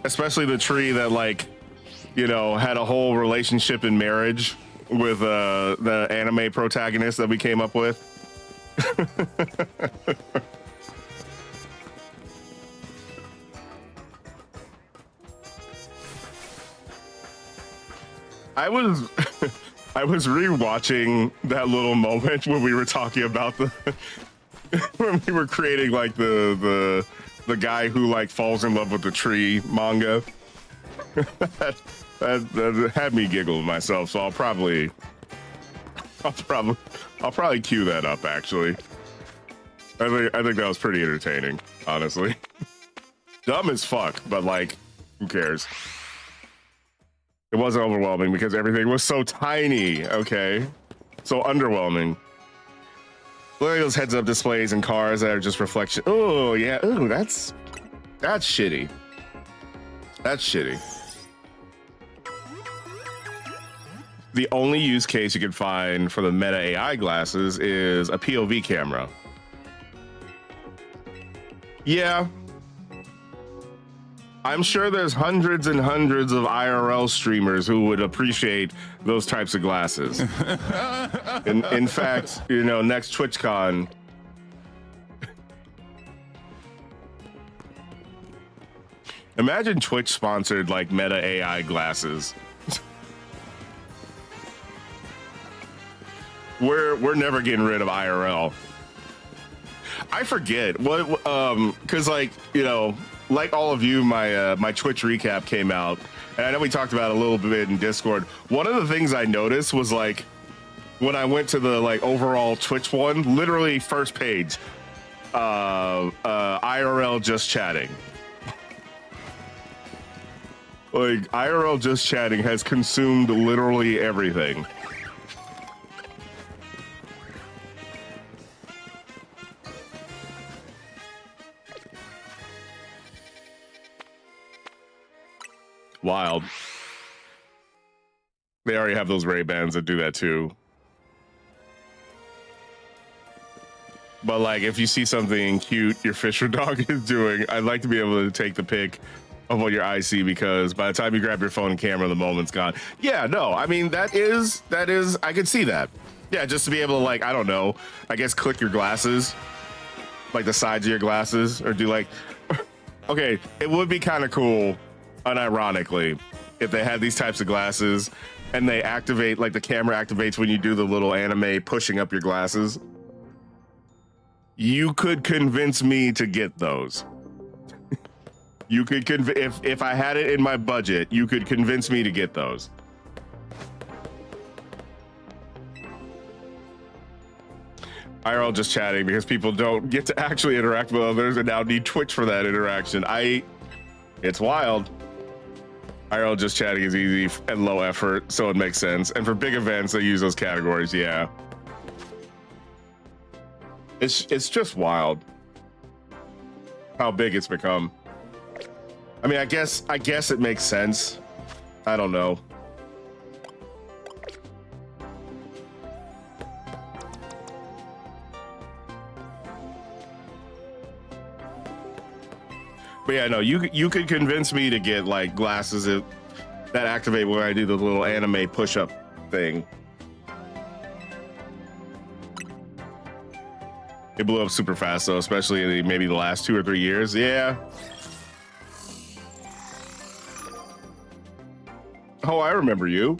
Especially the tree that, like, you know, had a whole relationship in marriage with the anime protagonist that we came up with. I was rewatching that little moment when we were talking about when we were creating like the guy who like falls in love with the tree manga. that had me giggle myself, so I'll probably cue that up actually. I think that was pretty entertaining, honestly. Dumb as fuck, but like, who cares? It wasn't overwhelming because everything was so tiny. Okay. So underwhelming. Look at those heads-up displays and cars that are just reflection. Oh, yeah. Oh, that's shitty. That's shitty. The only use case you can find for the Meta AI glasses is a POV camera. Yeah. I'm sure there's hundreds and hundreds of IRL streamers who would appreciate those types of glasses. In fact, you know, next TwitchCon, imagine Twitch sponsored like Meta AI glasses. We're never getting rid of IRL. I forget what because like, you know, like all of you, my Twitch recap came out, and I know we talked about it a little bit in Discord. One of the things I noticed was like when I went to the like overall Twitch one, literally first page, IRL just chatting. Like IRL just chatting has consumed literally everything. Wild. They already have those Ray-Bans that do that too. But like, if you see something cute your Fisher dog is doing, I'd like to be able to take the pic of what your eyes see, because by the time you grab your phone and camera, the moment's gone. Yeah, no, I mean, that is, I could see that. Yeah, just to be able to like, I don't know, I guess click your glasses, like the sides of your glasses, or do like, okay, it would be kind of cool, unironically, if they had these types of glasses and they activate, like the camera activates when you do the little anime pushing up your glasses. You could convince me to get those. You could if I had it in my budget, you could convince me to get those. IRL just chatting because people don't get to actually interact with others and now need Twitch for that interaction. It's wild. IRL just chatting is easy and low effort, so it makes sense. And for big events, they use those categories. Yeah, it's just wild how big it's become. I mean, I guess it makes sense. I don't know. But yeah, no, you could convince me to get like glasses that activate when I do the little anime push-up thing. It blew up super fast though, especially in maybe the last 2 or 3 years. Yeah. Oh, I remember you.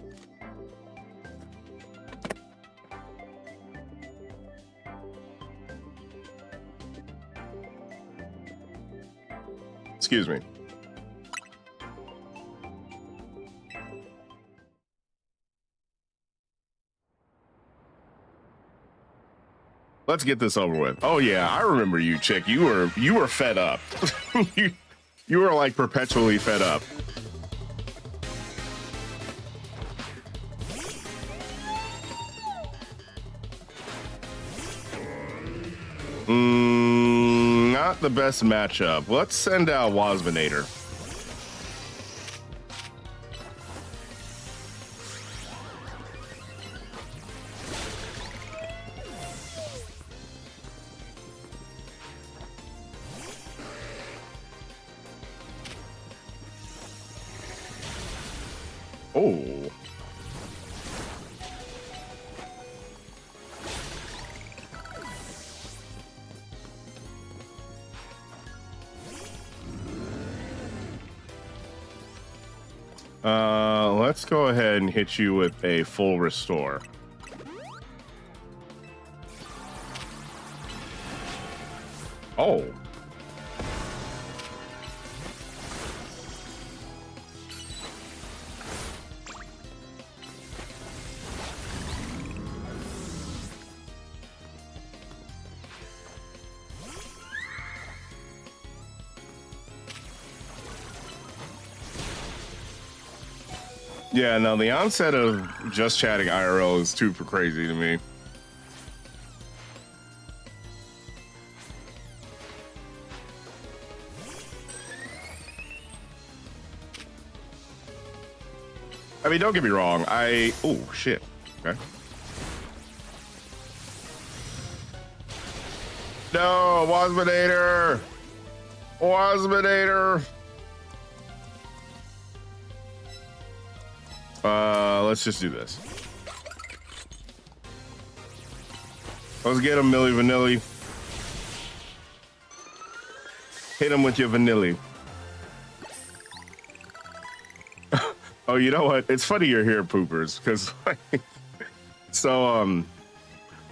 Excuse me. Let's get this over with. Oh yeah, I remember you, chick. You were fed up. you were like perpetually fed up. Not the best matchup. Let's send out Wasminator. Oh. Let's go ahead and hit you with a full restore. Oh. Yeah, no, the onset of just chatting IRL is too crazy to me. I mean, don't get me wrong. Oh, shit. Okay. No, Wasminator. Wasminator. Let's just do this. Let's get him, Milli Vanilli. Hit him with your vanilli. Oh, you know what? It's funny you're here, poopers, because so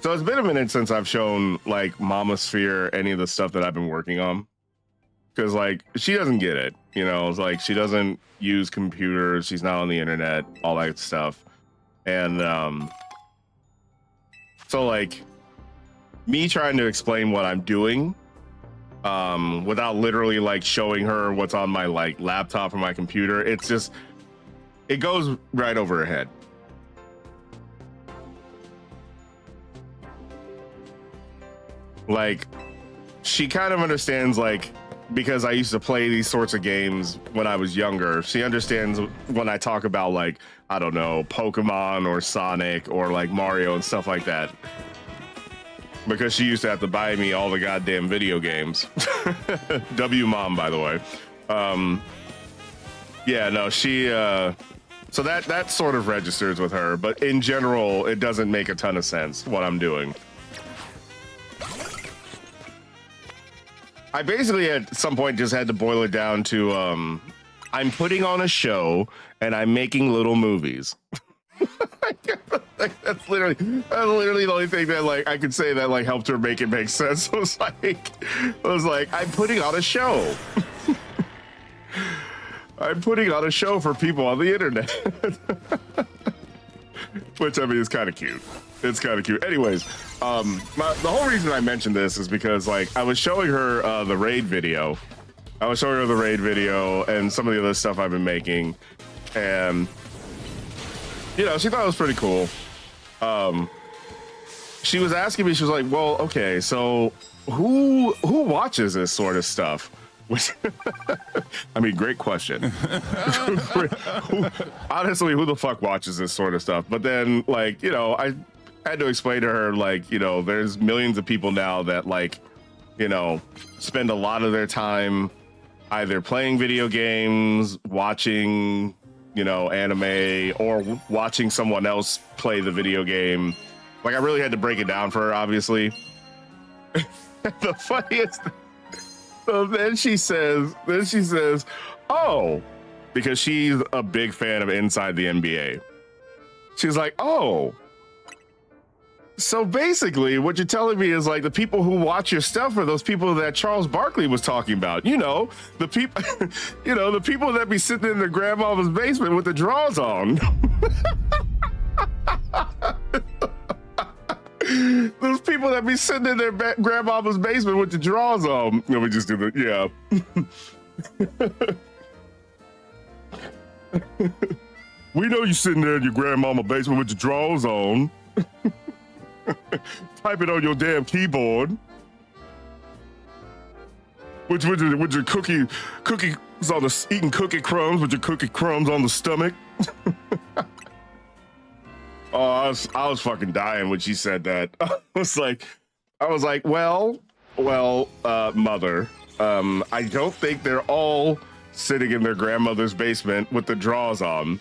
it's been a minute since I've shown like Mama Sphere any of the stuff that I've been working on, because like she doesn't get it, you know. It's like she doesn't use computers, she's not on the internet, all that stuff, and so like me trying to explain what I'm doing without literally like showing her what's on my like laptop or my computer, it's just, it goes right over her head. Like, she kind of understands, like, because I used to play these sorts of games when I was younger, she understands when I talk about, like, I don't know, Pokemon or Sonic or like Mario and stuff like that. Because she used to have to buy me all the goddamn video games. W mom, by the way. Yeah, no, she, so that sort of registers with her, but in general, it doesn't make a ton of sense what I'm doing. I basically at some point just had to boil it down to I'm putting on a show and I'm making little movies. That's literally the only thing that like I could say that like helped her make it make sense. It was like I'm putting on a show. I'm putting on a show for people on the internet. Which I mean is kind of cute. It's kind of cute. Anyways, the whole reason I mentioned this is because like I was showing her the raid video. I was showing her the raid video and some of the other stuff I've been making, and you know, she thought it was pretty cool. She was asking me, she was like, well, okay, so who watches this sort of stuff? Which, I mean, great question. Honestly, who the fuck watches this sort of stuff? But then, like, you know, I had to explain to her, like, you know, there's millions of people now that, like, you know, spend a lot of their time either playing video games, watching, you know, anime, or watching someone else play the video game. Like, I really had to break it down for her, obviously. The funniest. So then she says, oh, because she's a big fan of Inside the NBA. She's like, oh, so basically what you're telling me is like the people who watch your stuff are those people that Charles Barkley was talking about. You know, the people, you know, the people that be sitting in their grandmama's basement with the drawers on. Those people that be sitting in their grandmama's basement with the drawers on. Let me just do the, yeah. We know you sitting there in your grandmama's basement with your drawers on. Type it on your damn keyboard. With your cookies on the, eating cookie crumbs with your cookie crumbs on the stomach. Oh, I was fucking dying when she said that. I was like, well, mother, I don't think they're all sitting in their grandmother's basement with the drawers on.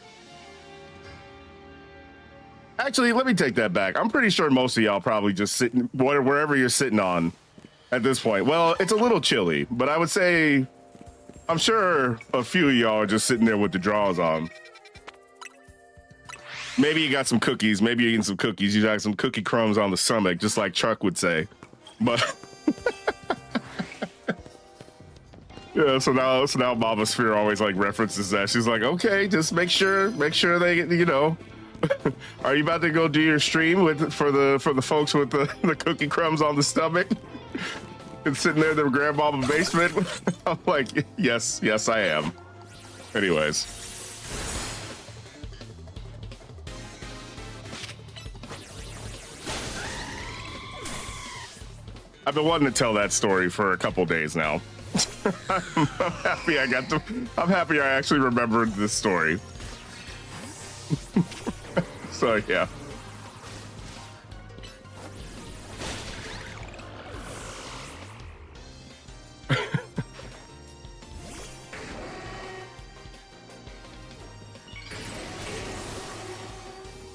Actually, let me take that back. I'm pretty sure most of y'all probably just sitting wherever you're sitting on at this point. Well, it's a little chilly, but I would say I'm sure a few of y'all are just sitting there with the drawers on. Maybe you got some cookies. Maybe you're eating some cookies. You got some cookie crumbs on the stomach, just like Chuck would say. But yeah, so now Mama Sphere always like references that. She's like, okay, just make sure they, you know. Are you about to go do your stream for the folks with the cookie crumbs on the stomach and sitting there in their grandmama basement? I'm like, yes, I am. Anyways. Anyways, so, Mama Sphere always like references that. She's like, okay, just make sure they, you know. Are you about to go do your stream for the folks with the cookie crumbs on the stomach and sitting there in their grandmama basement? I'm like, yes, I am. Anyways. Anyways. Anyways. Anyways. I've been wanting to tell that story for a couple days now. I'm happy I'm happy I actually remembered this story. So yeah.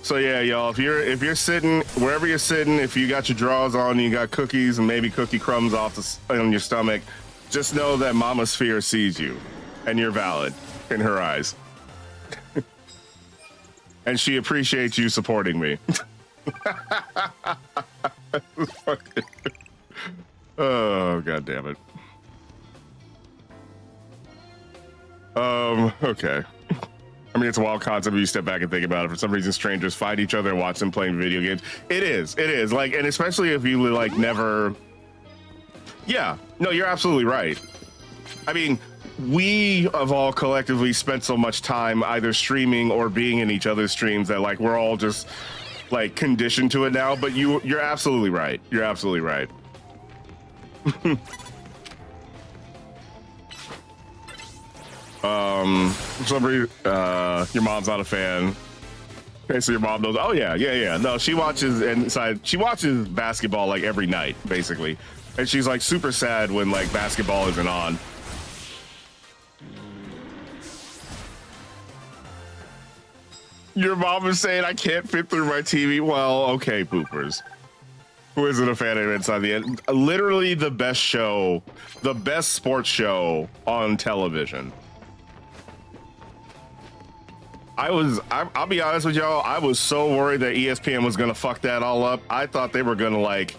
So yeah, y'all, if you're sitting wherever you're sitting, if you got your drawers on, you got cookies and maybe cookie crumbs on your stomach, just know that Mama Sphere sees you, and you're valid in her eyes, and she appreciates you supporting me. Oh, God damn it. Okay. I mean, it's a wild concept if you step back and think about it. For some reason, strangers find each other and watch them playing video games. It is. Like, and especially if you like never. Yeah, no, you're absolutely right. I mean, we have all collectively spent so much time either streaming or being in each other's streams that like we're all just like conditioned to it now. But you're absolutely right. You're absolutely right. Somebody, your mom's not a fan. Okay, so your mom knows. Oh yeah. No, she watches She watches basketball like every night, basically, and she's like super sad when like basketball isn't on. Your mom is saying I can't fit through my TV. Well, okay, poopers. Who isn't a fan of Inside the End? Literally the best show, the best sports show on television. I'll be honest with y'all, I was so worried that ESPN was gonna fuck that all up. I thought they were gonna like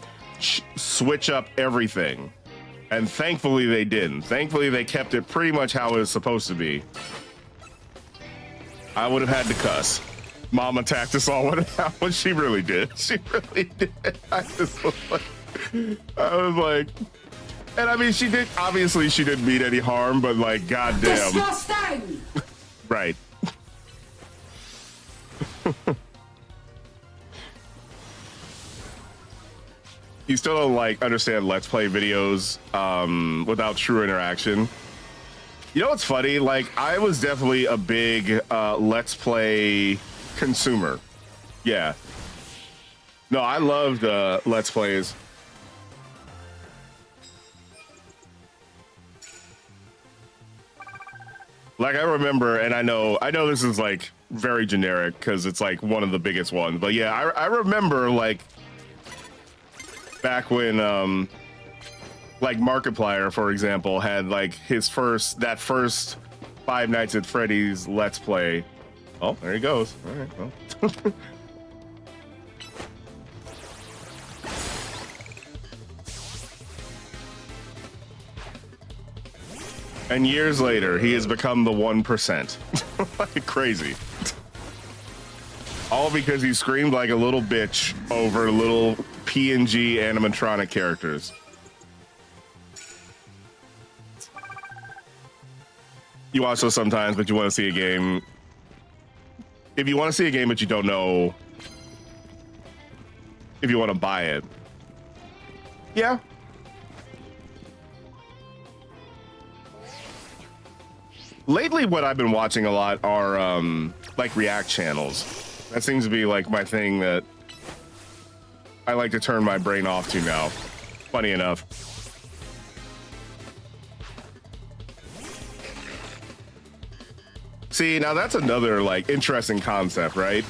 switch up everything. And thankfully they didn't. Thankfully they kept it pretty much how it was supposed to be. I would have had to cuss. Mom attacked us all when she really did. She really did. I was like, and I mean, she didn't mean any harm, but like, goddamn. Disgusting! Right. You still don't like understand Let's Play videos without true interaction. You know what's funny? Like, I was definitely a big Let's Play consumer. Yeah. No, I loved Let's Plays. Like, I remember, and I know this is like very generic because it's like one of the biggest ones, but yeah, I remember like back when like Markiplier, for example, had like his first Five Nights at Freddy's Let's Play. Oh, there he goes. All right, well. And years later, he has become the 1%. Like crazy. All because he screamed like a little bitch over little PNG animatronic characters. You watch those sometimes, but you want to see a game. If you want to see a game, but you don't know if you want to buy it. Yeah. Lately, what I've been watching a lot are like React channels. That seems to be like my thing that I like to turn my brain off to now. Funny enough. See, now that's another like interesting concept, right?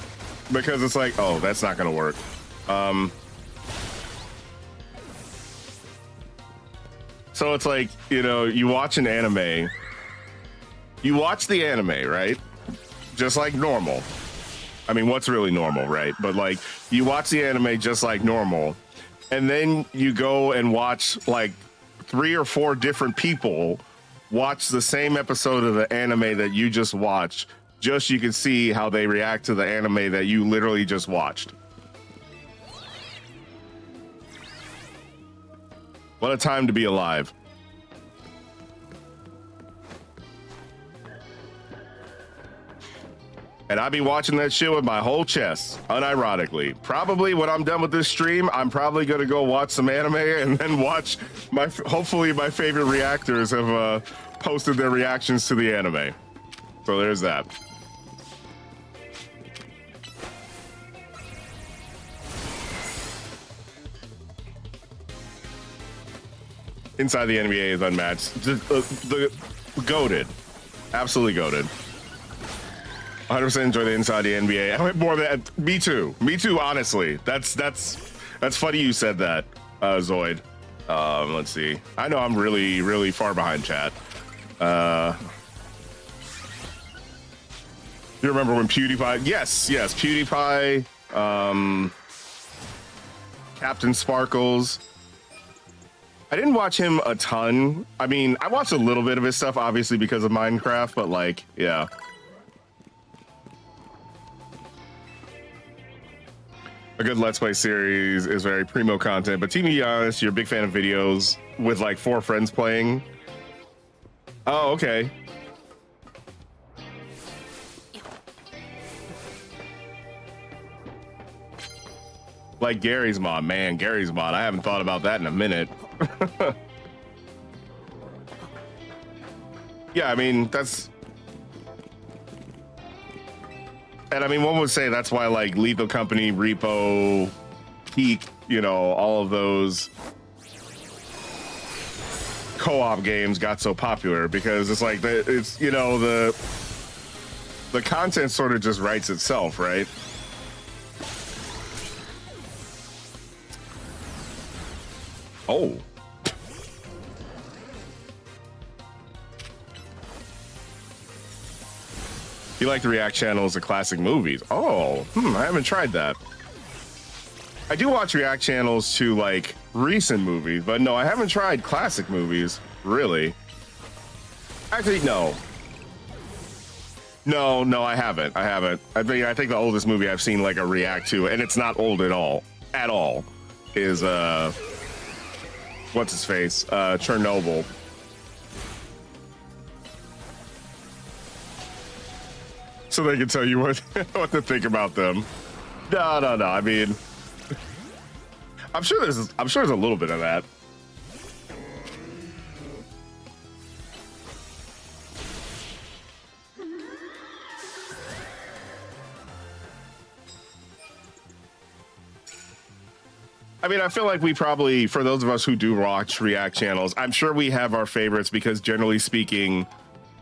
Because it's like, oh, that's not gonna work. So it's like, you know, you watch an anime. You watch the anime, right? Just like normal. I mean, what's really normal, right? But like, you watch the anime just like normal, and then you go and watch like 3 or 4 different people watch the same episode of the anime that you just watched, just so you can see how they react to the anime that you literally just watched. What a time to be alive. And I'll be watching that shit with my whole chest, unironically. Probably when I'm done with this stream, I'm probably gonna go watch some anime and then watch hopefully my favorite reactors have posted their reactions to the anime. So there's that. Inside the NBA is unmatched. The goated. Absolutely goated. 100% enjoy the Inside the NBA. I went more than that. Me too, honestly. That's funny you said that, Zoid. Let's see. I know I'm really far behind chat. You remember when PewDiePie? Yes, PewDiePie, Captain Sparkles. I didn't watch him a ton. I mean, I watched a little bit of his stuff, obviously, because of Minecraft, but like, yeah. A good Let's Play series is very primo content, but to be honest, you're a big fan of videos with like 4 friends playing. Oh, okay. Like Gary's mod, man, Gary's mod. I haven't thought about that in a minute. Yeah, I mean, that's... And I mean, one would say that's why like Lethal Company, Repo, Peak, you know, all of those co-op games got so popular because it's like, it's, you know, the content sort of just writes itself, right? Oh. You like the react channels of classic movies? Oh, I haven't tried that. I do watch react channels to like recent movies, but no, I haven't tried classic movies, really. Actually, no. No, I haven't. I think the oldest movie I've seen like a react to, and it's not old at all, is what's his face? Chernobyl. So they can tell you what to think about them. No. I mean, I'm sure there's a little bit of that. I mean, I feel like we probably, for those of us who do watch react channels, I'm sure we have our favorites because generally speaking,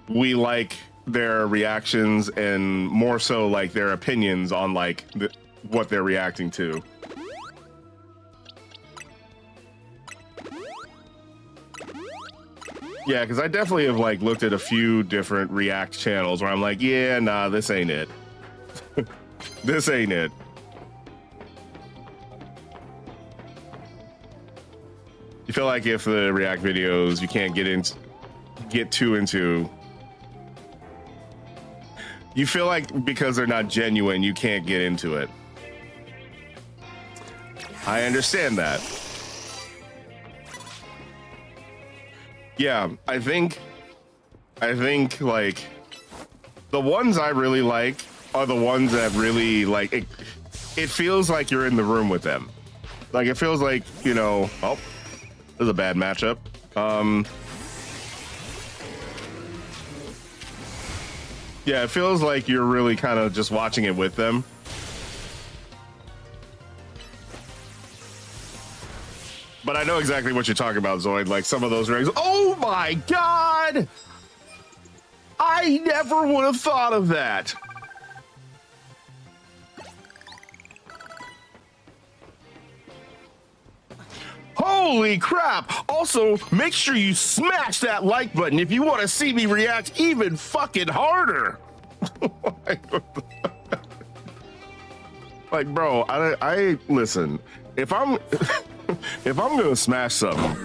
we like their reactions and more so like their opinions on like what they're reacting to. Yeah, because I definitely have like looked at a few different react channels where I'm like, yeah, nah, this ain't it. This ain't it. You feel like if the react videos you can't get too into, you feel like because they're not genuine, you can't get into it. I understand that. Yeah, I think like the ones I really like are the ones that really like it feels like you're in the room with them. Like it feels like, you know, oh, this is a bad matchup. Yeah, it feels like you're really kind of just watching it with them. But I know exactly what you're talking about, Zoid. Like some of those rings. Oh my God! I never would have thought of that. Holy crap! Also, make sure you smash that like button if you want to see me react even fucking harder. Like, bro, I listen. If I'm gonna smash something,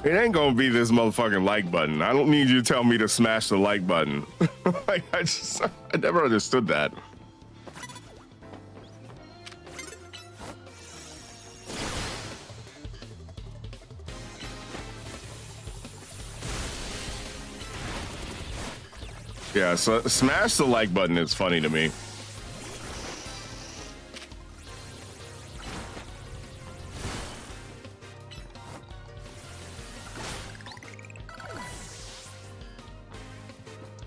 it ain't gonna be this motherfucking like button. I don't need you to tell me to smash the like button. Like, I never understood that. Yeah, so smash the like button is funny to me.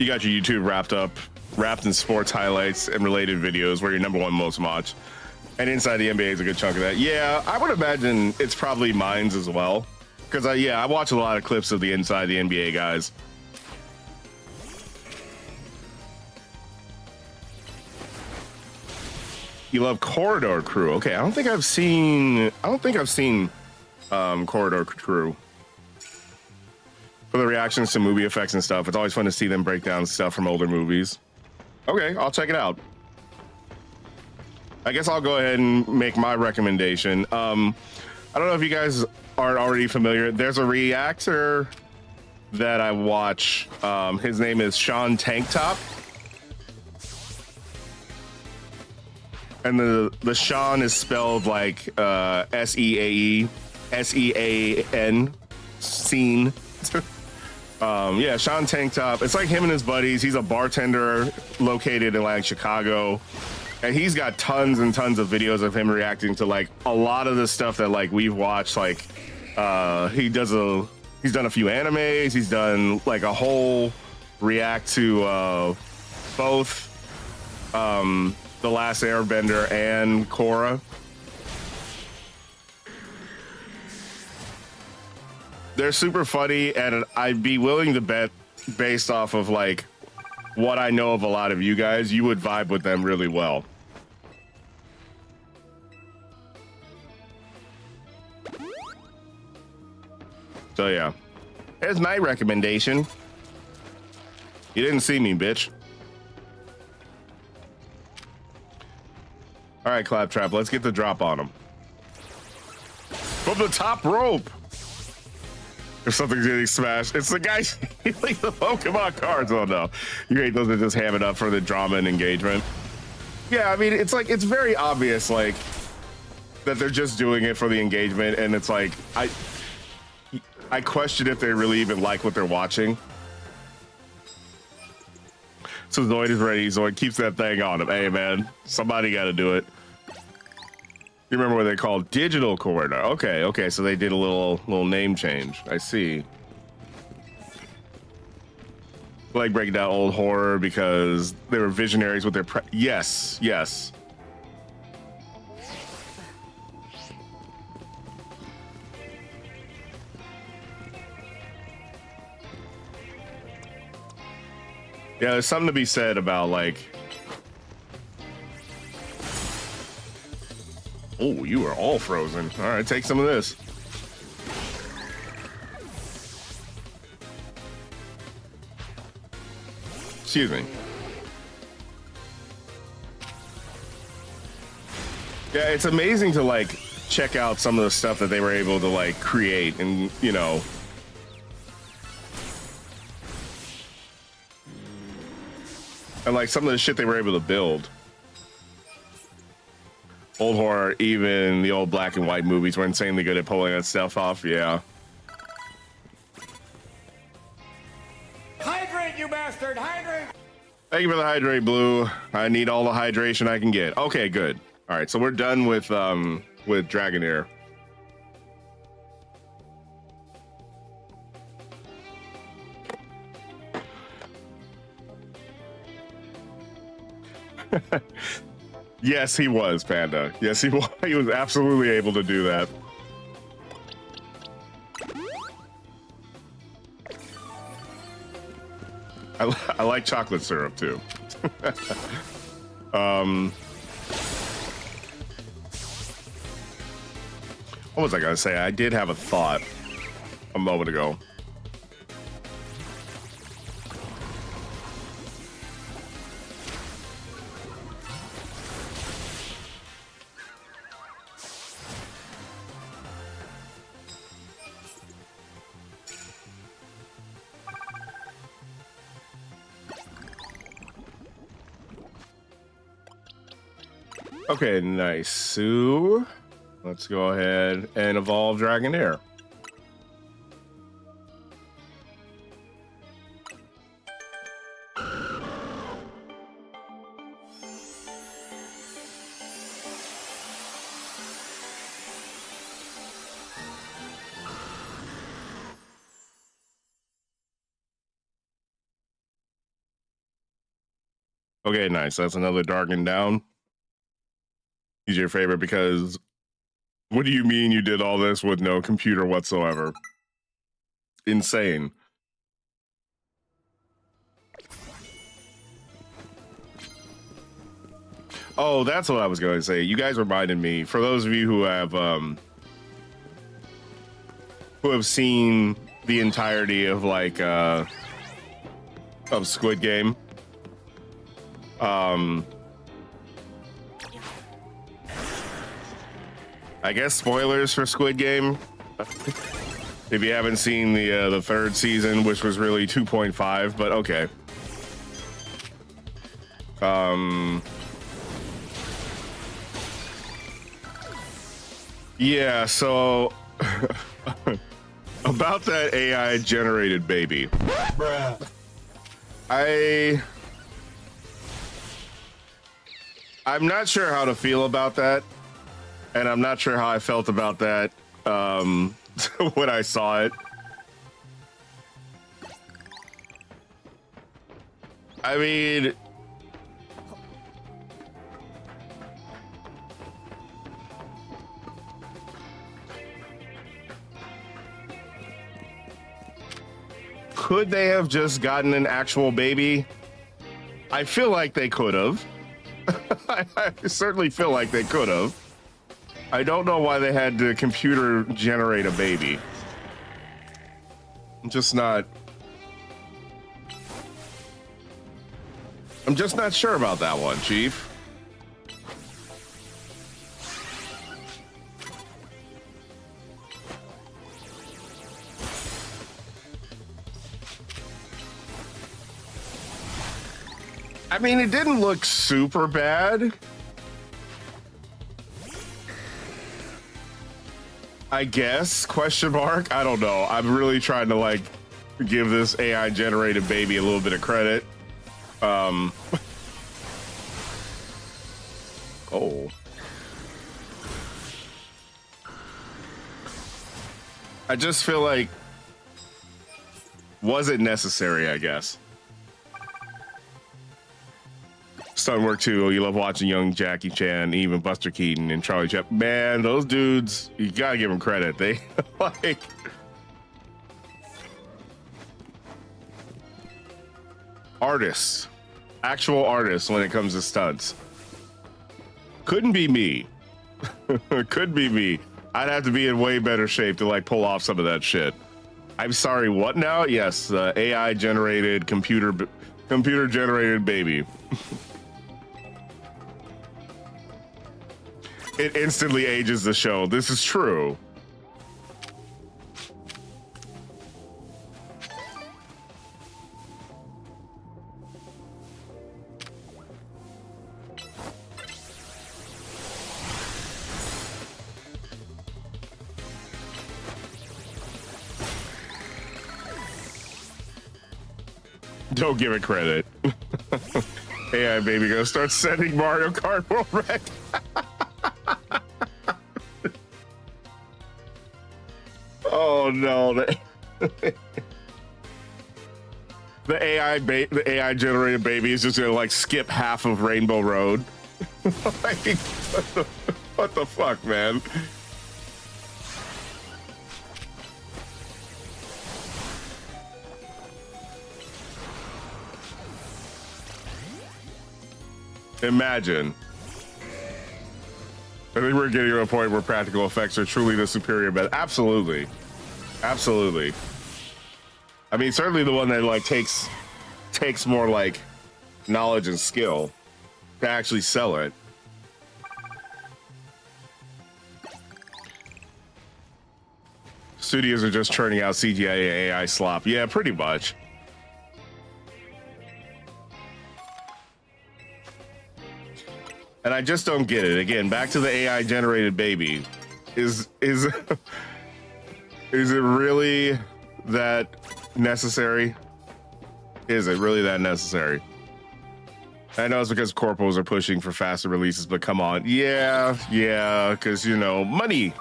You got your YouTube wrapped in sports highlights and related videos where your number one most watched. And Inside the NBA is a good chunk of that. Yeah, I would imagine it's probably mine's as well. Because, I watch a lot of clips of the Inside the NBA guys. You love Corridor Crew. Okay, I don't think I've seen Corridor Crew. For the reactions to movie effects and stuff, it's always fun to see them break down stuff from older movies. Okay, I'll check it out. I guess I'll go ahead and make my recommendation. I don't know if you guys aren't already familiar. There's a reactor that I watch. His name is Sean Tanktop. And the Sean is spelled like S-E-A-E, S-E-A-N, scene. Yeah, Sean Tanktop. It's like him and his buddies. He's a bartender located in like Chicago. And he's got tons and tons of videos of him reacting to like a lot of the stuff that like we've watched. Like he's done a few animes. He's done like a whole react to both The Last Airbender and Korra. They're super funny, and I'd be willing to bet, based off of like what I know of a lot of you guys, you would vibe with them really well. So yeah, here's my recommendation. You didn't see me, bitch. All right, Claptrap, let's get the drop on him. From the top rope. If something's getting smashed, it's the guy stealing the Pokemon cards. Oh no, you hate those that just ham it up for the drama and engagement. Yeah, I mean, it's like, it's very obvious, like, that they're just doing it for the engagement, and it's like, I question if they really even like what they're watching. So Zoid is ready. Zoid keeps that thing on him. Hey man, somebody got to do it. You remember what they called digital corridor? Okay, so they did a little name change. I see. Like breaking down old horror because they were visionaries with their yes. Yeah, there's something to be said about like, oh, you are all frozen. All right, take some of this. Excuse me. Yeah, it's amazing to like check out some of the stuff that they were able to like create, and you know, and like some of the shit they were able to build. Old horror, even the old black and white movies were insanely good at pulling that stuff off. Yeah. Hydrate, you bastard! Hydrate! Thank you for the hydrate, Blue. I need all the hydration I can get. Okay, good. All right, so we're done with Dragonair. Yes, he was, Panda. Yes, he was. He was absolutely able to do that. I like chocolate syrup too. What was I gonna say? I did have a thought a moment ago. Okay, nice. So let's go ahead and evolve Dragonair. Okay, nice. That's another darkened down. He's your favorite because what do you mean you did all this with no computer whatsoever? Insane. Oh, that's what I was going to say. You guys reminded me, for those of you who have seen the entirety of like of Squid Game. I guess spoilers for Squid Game. If you haven't seen the third season, which was really 2.5, but okay. Yeah, so about that AI generated baby. Bruh. I'm not sure how to feel about that, and I'm not sure how I felt about that when I saw it. I mean, could they have just gotten an actual baby? I feel like they could have. I certainly feel like they could have. I don't know why they had to computer generate a baby. I'm just not sure about that one, Chief. I mean, it didn't look super bad. I guess, question mark. I don't know. I'm really trying to like give this AI generated baby a little bit of credit. Oh. I just feel like, was it necessary, I guess? Starting work too. You love watching young Jackie Chan, even Buster Keaton and Charlie Chaplin. Man, those dudes, you gotta give them credit. They like artists, actual artists when it comes to stunts. Couldn't be me. Could be me. I'd have to be in way better shape to like pull off some of that shit. I'm sorry, what now? Yes, AI generated computer generated baby. It instantly ages the show. This is true. Don't give it credit. AI baby gonna start sending Mario Kart World Wreck. Oh no! The AI generated baby is just gonna like skip half of Rainbow Road. Like, what the fuck, man? Imagine. I think we're getting to a point where practical effects are truly the superior method. Absolutely. Absolutely. I mean, certainly the one that like takes more like knowledge and skill to actually sell it. Studios are just churning out CGI AI slop. Yeah, pretty much. And I just don't get it. Again, back to the AI generated baby. Is it really that necessary? Is it really that necessary? I know it's because corpos are pushing for faster releases, but come on. Yeah, because, you know, money.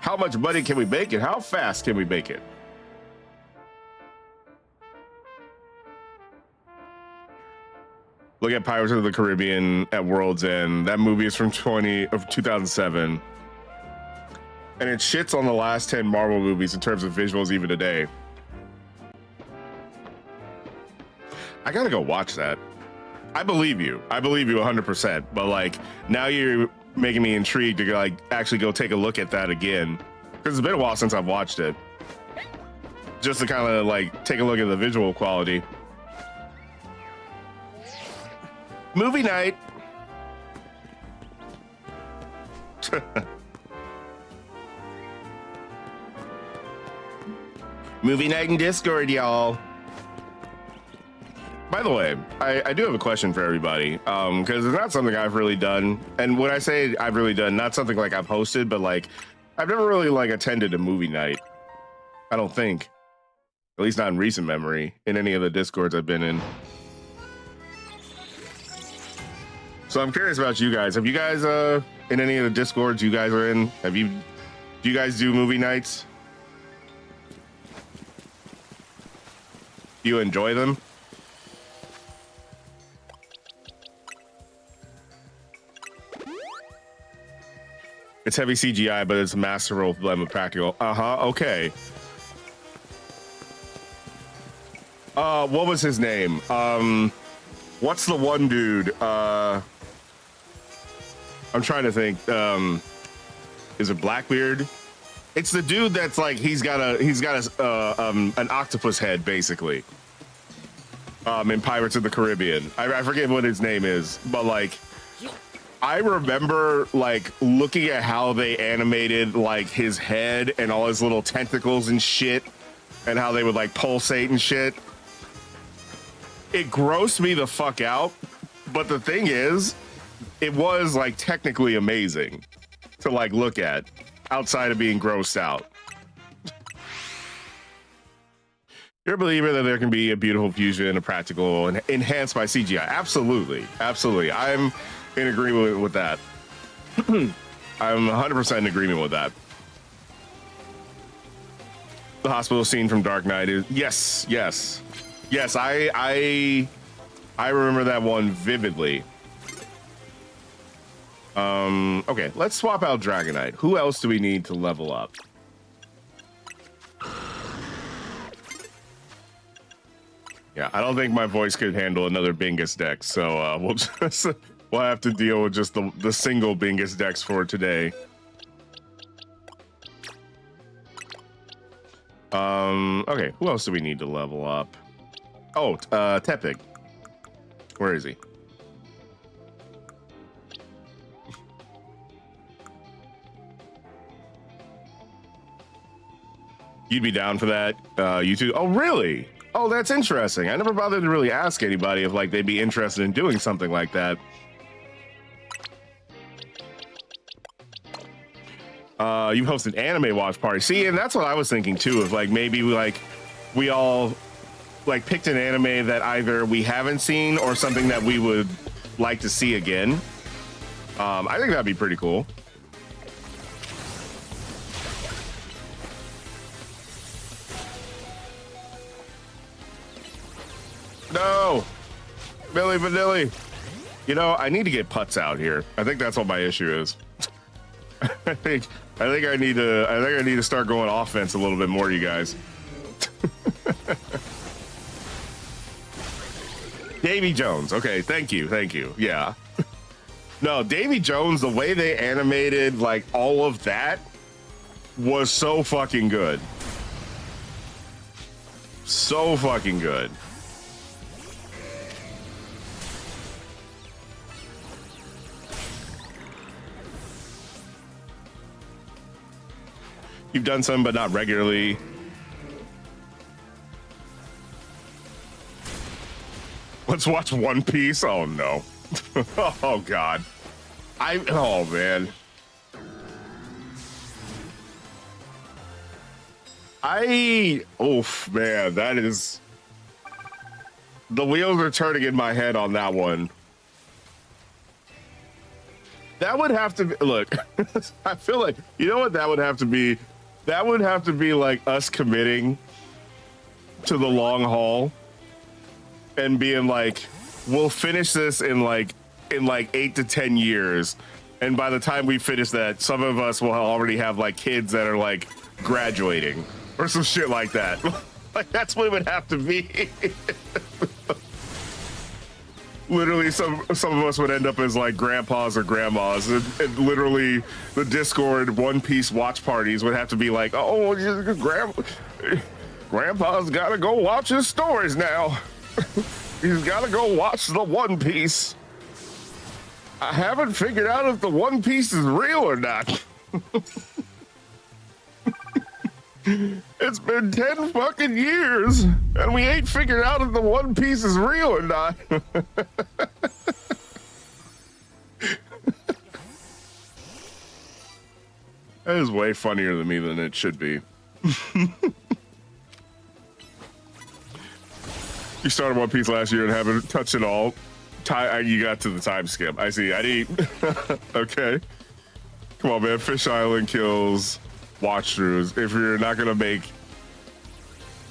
How How much money can we make it? How fast can we make it? Look at Pirates of the Caribbean at World's End. That movie is from 2007. And it shits on the last 10 Marvel movies in terms of visuals even today. I gotta go watch that. I believe you 100%. But like, now you're making me intrigued to like actually go take a look at that again. Because it's been a while since I've watched it. Just to kind of like take a look at the visual quality. Movie night. Movie night in Discord, y'all. By the way, I do have a question for everybody, because it's not something I've really done. And when I say I've really done, not something like I've hosted, but like I've never really like attended a movie night. I don't think, at least not in recent memory, in any of the Discords I've been in. So I'm curious about you guys. Have you guys in any of the Discords you guys are in? Do you guys do movie nights? Do you enjoy them? It's heavy CGI, but it's a masterful blend with practical. Okay. What was his name? What's the one dude? I'm trying to think. Is it Blackbeard? It's the dude that's like he's got an octopus head basically. In Pirates of the Caribbean. I forget what his name is, but like I remember like looking at how they animated like his head and all his little tentacles and shit, and how they would like pulsate and shit. It grossed me the fuck out, but the thing is, it was like technically amazing to like look at outside of being grossed out. You're a believer that there can be a beautiful fusion of practical and enhanced by CGI. Absolutely. Absolutely. I'm in agreement with that. I'm 100% in agreement with that. The hospital scene from Dark Knight is yes. I remember that one vividly. Okay, let's swap out Dragonite. Who else do we need to level up? Yeah, I don't think my voice could handle another Bingus Dex, so we'll have to deal with just the single Bingus Dex for today. Okay, who else do we need to level up? Oh, Tepig. Where is he? You'd be down for that, you two? Oh, really? Oh, that's interesting. I never bothered to really ask anybody if like they'd be interested in doing something like that. You host an anime watch party. See, and that's what I was thinking too, of like maybe we all like picked an anime that either we haven't seen or something that we would like to see again. I think that'd be pretty cool. No, Billy Vanilli. You know, I need to get putts out here. I think that's what my issue is. I think I need to start going offense a little bit more, you guys. Davy Jones. Okay, thank you. Yeah. No, Davy Jones, the way they animated like all of that was so fucking good. So fucking good. You've done some, but not regularly. Let's watch One Piece. Oh no. Oh God. Oh man. Oof, man, that is. The wheels are turning in my head on that one. That would have to be, look, I feel like, you know what that would have to be? That would have to be like us committing to the long haul and being like, we'll finish this in like 8 to 10 years. And by the time we finish that, some of us will already have like kids that are like graduating or some shit like that. Like that's what it would have to be. Literally, some of us would end up as like grandpas or grandmas, and literally the Discord One Piece watch parties would have to be like, oh, grandpa's gotta go watch his stories now. He's gotta go watch the One Piece. I haven't figured out if the One Piece is real or not. It's been 10 fucking years, and we ain't figured out if the One Piece is real or not. That is way funnier to me than it should be. You started One Piece last year and haven't touched it all. You got to the time skip. I see. I need. Okay. Come on, man. Fish Island kills watch throughs. If you're not gonna make,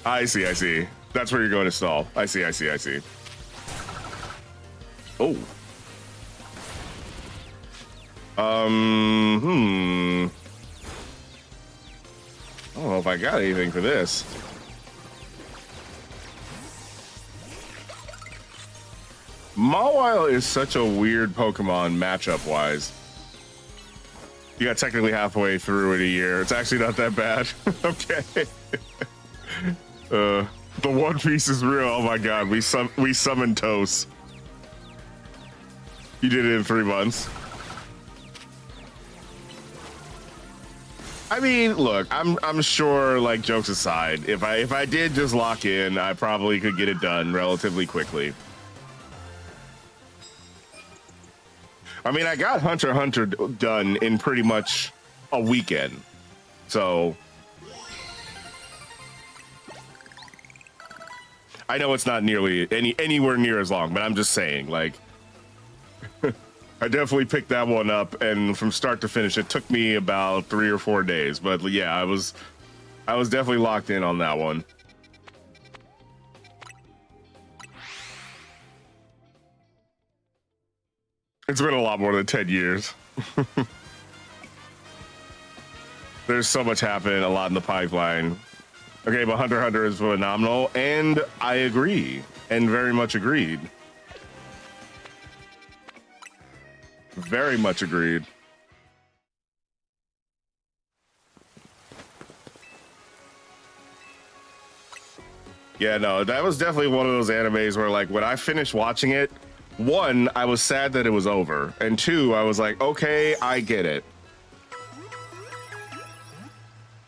I see. That's where you're going to stall. I see. Oh. I don't know if I got anything for this. Mawile is such a weird Pokemon matchup wise. You got technically halfway through in a year. It's actually not that bad. Okay. The One Piece is real. Oh my god, we summoned Toast. You did it in 3 months. I mean, look, I'm sure, like, jokes aside, if I did just lock in, I probably could get it done relatively quickly. I mean, I got Hunter x Hunter done in pretty much a weekend. So I know it's not nearly anywhere near as long, but I'm just saying, like, I definitely picked that one up, and from start to finish, it took me about 3 or 4 days. But yeah, I was definitely locked in on that one. It's been a lot more than 10 years. There's so much happening, a lot in the pipeline. Okay, but Hunter x Hunter is phenomenal, and I agree, and very much agreed. Very much agreed. Yeah, no, that was definitely one of those animes where, like, when I finished watching it, 1, I was sad that it was over, and 2, I was like, okay, I get it.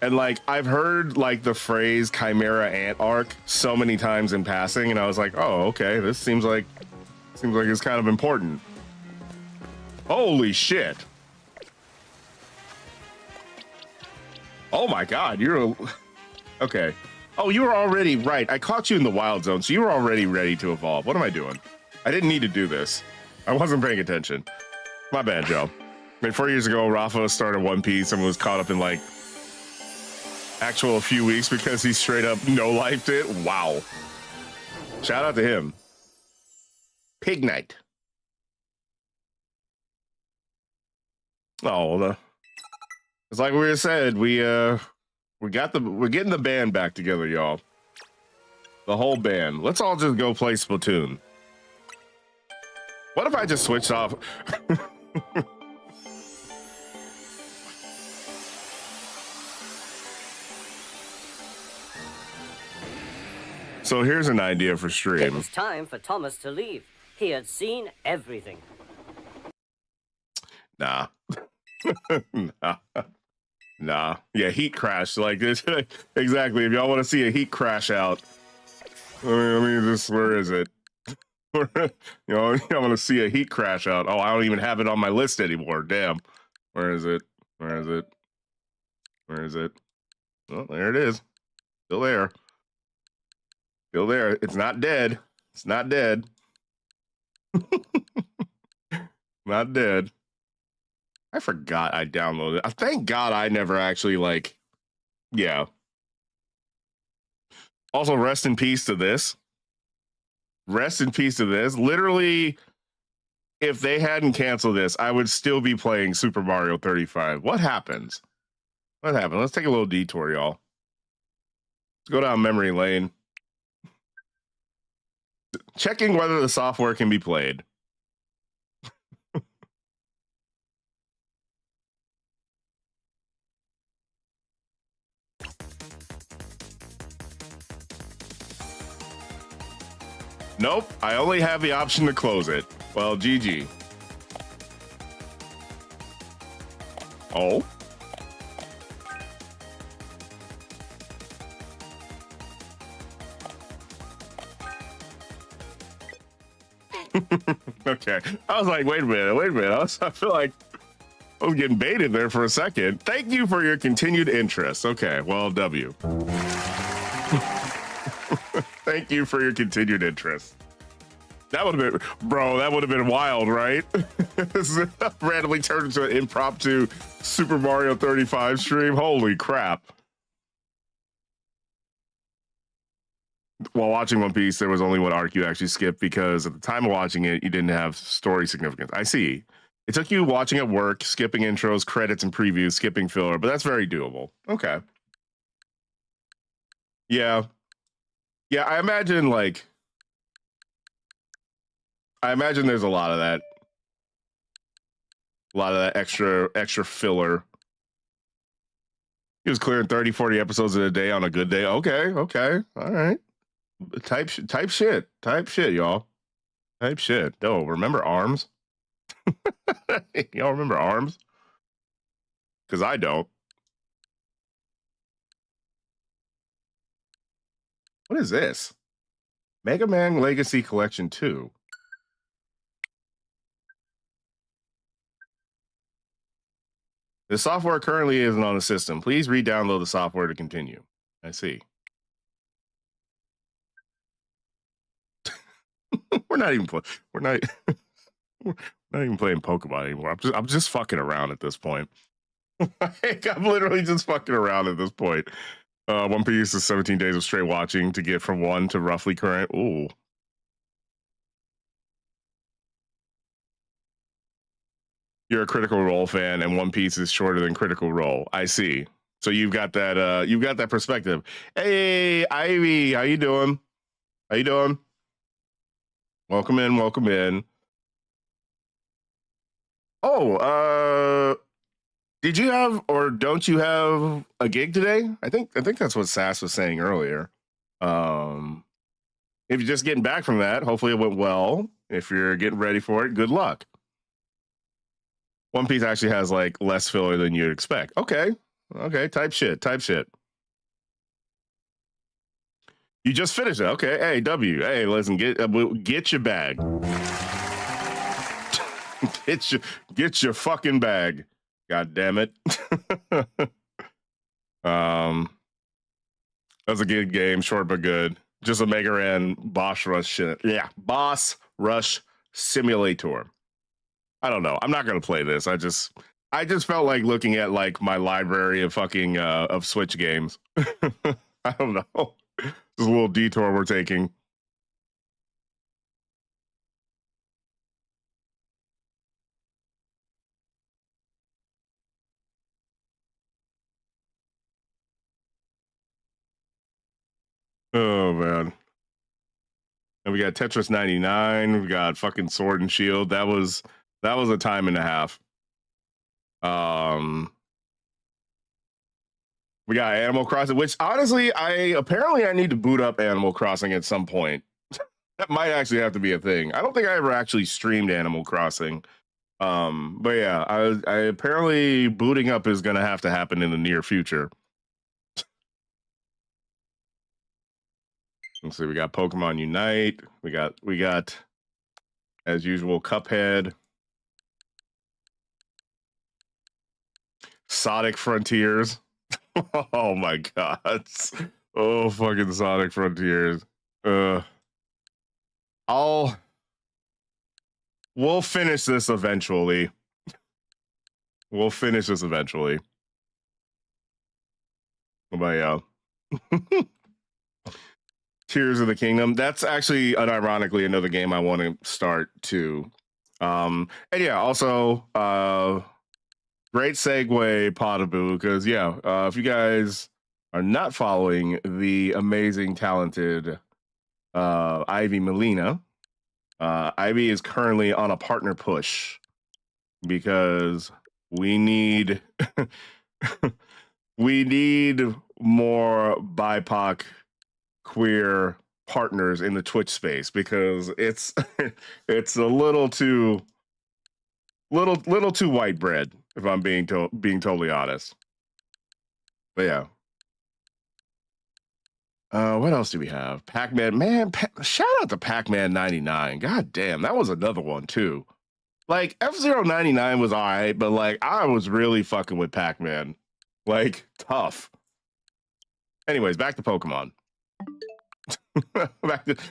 And, like, I've heard, like, the phrase Chimera Ant arc so many times in passing, and I was like, oh, okay, this seems like it's kind of important. Holy shit. Oh my god, okay. Oh, you were already right. I caught you in the wild zone, so you were already ready to evolve. What am I doing? I didn't need to do this. I wasn't paying attention. My bad, Joe. I mean, 4 years ago, Rafa started One Piece and was caught up in, like, actual few weeks because he straight up no-lifed it. Wow. Shout out to him. Pig Night. Oh, it's like we said, we're getting the band back together, y'all. The whole band. Let's all just go play Splatoon. What if I just switched off? So here's an idea for It stream. was time for Thomas to leave. He had seen everything. Nah. Nah. Yeah, heat crash like this. Exactly. If y'all want to see a heat crash out, I mean, just where is it? You know, I want to see a heat crash out. Oh, I don't even have it on my list anymore. Damn. Where is it? Where is it? Where is it? Oh, there it is. Still there. Still there. It's not dead. It's not dead. Not dead. I forgot I downloaded it. Thank God I never actually like. Yeah. Also, rest in peace to this. Rest in peace to this. Literally, if they hadn't canceled this, I would still be playing Super Mario 35. What happens? What happened? Let's take a little detour, y'all. Let's go down memory lane. Checking whether the software can be played. Nope, I only have the option to close it. Well, GG. Oh. Okay. I was like, wait a minute. I feel like I was getting baited there for a second. Thank you for your continued interest. Okay, well, W. Thank you for your continued interest. That would have been, bro, that would have been wild, right? Randomly turned into an impromptu Super Mario 35 stream. Holy crap. While watching One Piece, there was only one arc you actually skipped because at the time of watching it, you didn't have story significance. I see. It took you watching at work, skipping intros, credits, and previews, skipping filler, but that's very doable. Okay. Yeah. Yeah, I imagine there's a lot of that. A lot of that extra filler. He was clearing 30, 40 episodes in a day on a good day. Okay. All right. Type shit, y'all. Type shit. Oh, remember ARMS? Y'all remember ARMS? Because I don't. What is this? Mega Man Legacy Collection 2. The software currently isn't on the system. Please re-download the software to continue. I see. We're not even playing Pokemon anymore. I'm just fucking around at this point. I'm literally just fucking around at this point. One Piece is 17 days of straight watching to get from 1 to roughly current. Ooh. You're a Critical Role fan, and One Piece is shorter than Critical Role. I see. So you've got that perspective. Hey, Ivy, how you doing? Welcome in. Oh, did you have or don't you have a gig today? I think that's what Sass was saying earlier. If you're just getting back from that, hopefully it went well. If you're getting ready for it, good luck. One Piece actually has like less filler than you'd expect. Okay. Type shit. You just finished it. Okay. Hey, W. Hey, listen. Get your bag. get your fucking bag. God damn it. That's a good game, short but good. Just a Mega Man boss rush shit. Yeah, boss rush simulator. I don't know. I'm not gonna play this. I just felt like looking at like my library of fucking of Switch games. I don't know. This is a little detour we're taking. Oh man. And we got Tetris 99. We got fucking Sword and Shield. That was a time and a half. We got Animal Crossing, which honestly, I need to boot up Animal Crossing at some point. That might actually have to be a thing. I don't think I ever actually streamed Animal Crossing. But yeah, I apparently booting up is gonna have to happen in the near future. Let's see, we got Pokemon Unite. We got as usual Cuphead. Sonic Frontiers. Oh my god. Oh fucking Sonic Frontiers. We'll finish this eventually. We'll finish this eventually. But yeah. Tears of the Kingdom. That's actually, unironically, another game I want to start too. And yeah, also, great segue, Potaboo, because yeah, if you guys are not following the amazing, talented Ivy Molina, Ivy is currently on a partner push because we need we need more BIPOC queer partners in the Twitch space because it's it's a little too white bread, if I'm being totally honest. But yeah. What else do we have? Pac-Man, man, shout out to Pac-Man 99. God damn, that was another one too. Like F-Zero 99 was all right, but like I was really fucking with Pac-Man. Like tough. Anyways, back to Pokemon.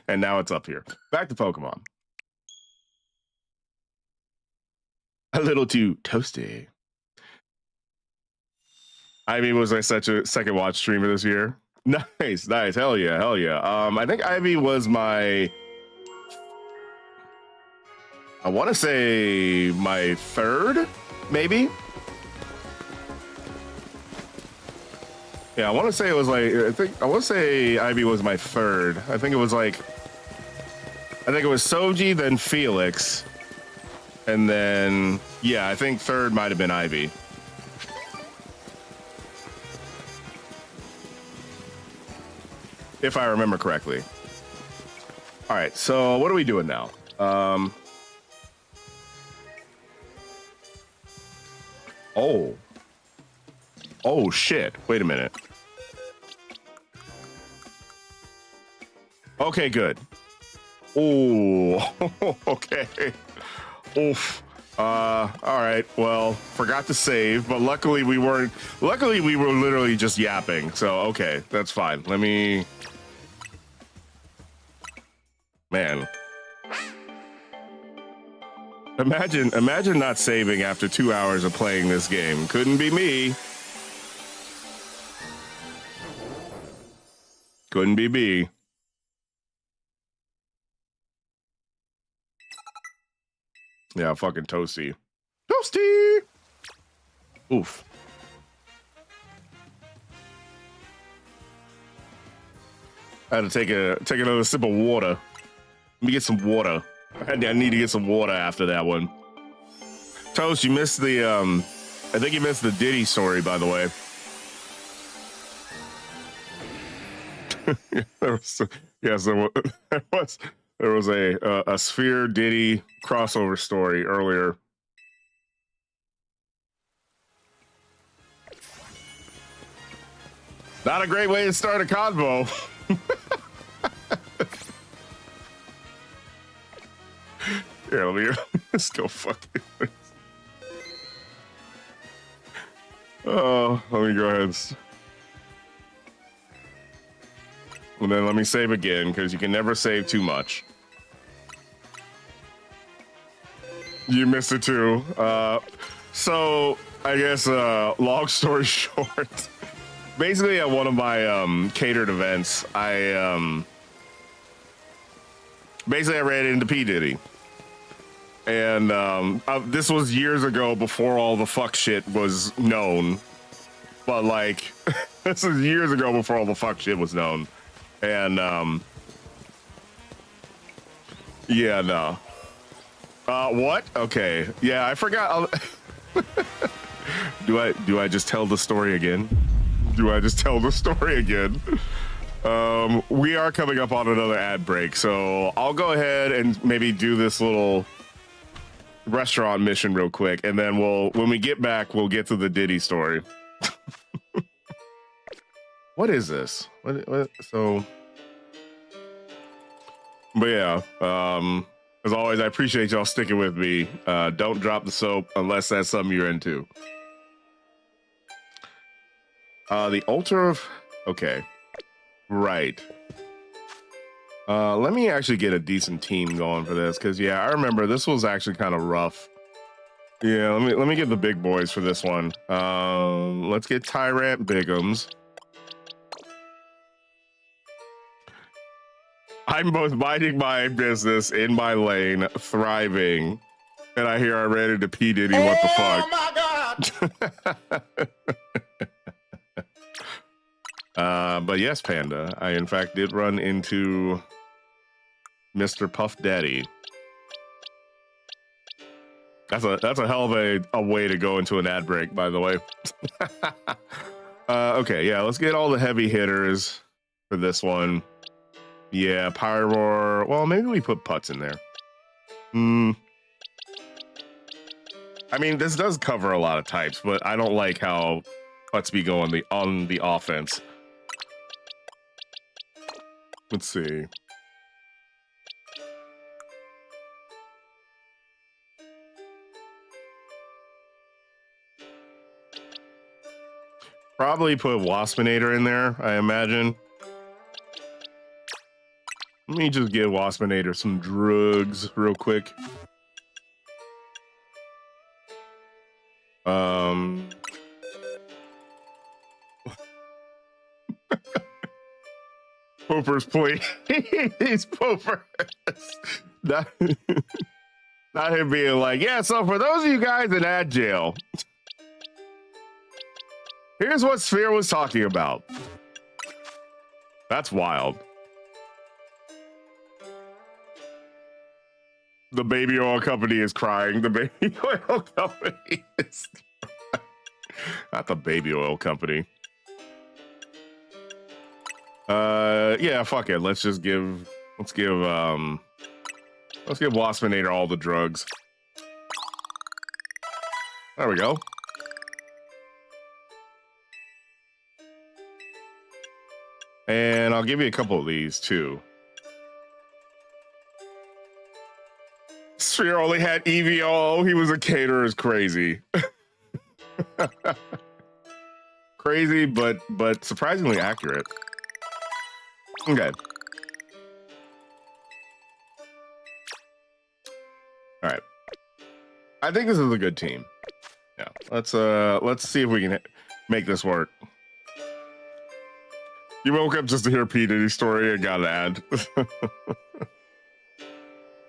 And now it's up here. Back to Pokemon. A little too toasty. Ivy was such a second watch streamer this year. Nice. Hell yeah. I think Ivy was I want to say my third, maybe. Yeah, I want to say it was I want to say Ivy was my third. I think it was Soji, then Felix. And then, yeah, I think third might have been Ivy. If I remember correctly. All right, so what are we doing now? Oh shit. Wait a minute. Okay, good. Oh, okay. Oof. All right. Well, forgot to save, but luckily we were literally just yapping. So, okay, that's fine. Let me... Man. Imagine not saving after 2 hours of playing this game. Couldn't be me. Couldn't be me. Yeah, fucking toasty. Toasty! Oof. I had to take another sip of water. Let me get some water. I need to get some water after that one. Toast, you missed the, I think you missed the Diddy story, by the way. There was a Sphere Diddy crossover story earlier. Not a great way to start a convo. Here, let's go fucking. Oh, let me go ahead. And then let me save again, because you can never save too much. You missed it too. So I guess long story short, basically at one of my catered events, I ran into P. Diddy. And this was years ago before all the fuck shit was known. But like, this is years ago before all the fuck shit was known. And yeah, no. What? Okay. Yeah, I forgot. Do I just tell the story again? We are coming up on another ad break, so I'll go ahead and maybe do this little restaurant mission real quick, and then when we get back, we'll get to the Diddy story. What is this? What? So, but yeah, as always, I appreciate y'all sticking with me. Don't drop the soap unless that's something you're into. The altar of... Okay. Right. Let me actually get a decent team going for this, because, yeah, I remember this was actually kind of rough. Yeah, let me get the big boys for this one. Let's get Tyrant Bigums. I'm both minding my business in my lane, thriving, and I hear I ran into P. Diddy. What the fuck? Oh my God! But yes, Panda, I in fact did run into Mr. Puff Daddy. That's a hell of a way to go into an ad break, by the way. Okay, yeah, let's get all the heavy hitters for this one. Yeah, Pyroar. Well, maybe we put Putz in there. I mean, this does cover a lot of types, but I don't like how Putz be going on the offense. Let's see. Probably put Waspinator in there, I imagine. Let me just give Waspinator some drugs real quick. Poopers, please. Poopers. Not him being like, yeah, so for those of you guys in ad jail, here's what Sphere was talking about. That's wild. The baby oil company is crying. The baby oil company is not the baby oil company. Yeah, fuck it. Let's give Waspinator all the drugs. There we go. And I'll give you a couple of these too. Sphere only had EVO. He was a caterer. Is crazy. Crazy, but surprisingly accurate. Okay. All right. I think this is a good team. Yeah. Let's see if we can make this work. You woke up just to hear P. Diddy's story and got an ad.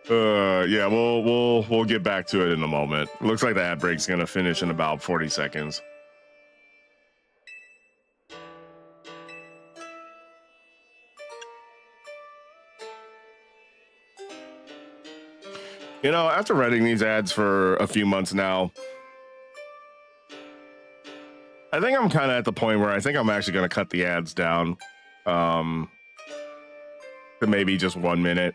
Yeah, we'll get back to it in a moment. Looks like the ad break's gonna finish in about 40 seconds. You know, after running these ads for a few months now, I think I'm kind of at the point where I think I'm actually going to cut the ads down to maybe just 1 minute.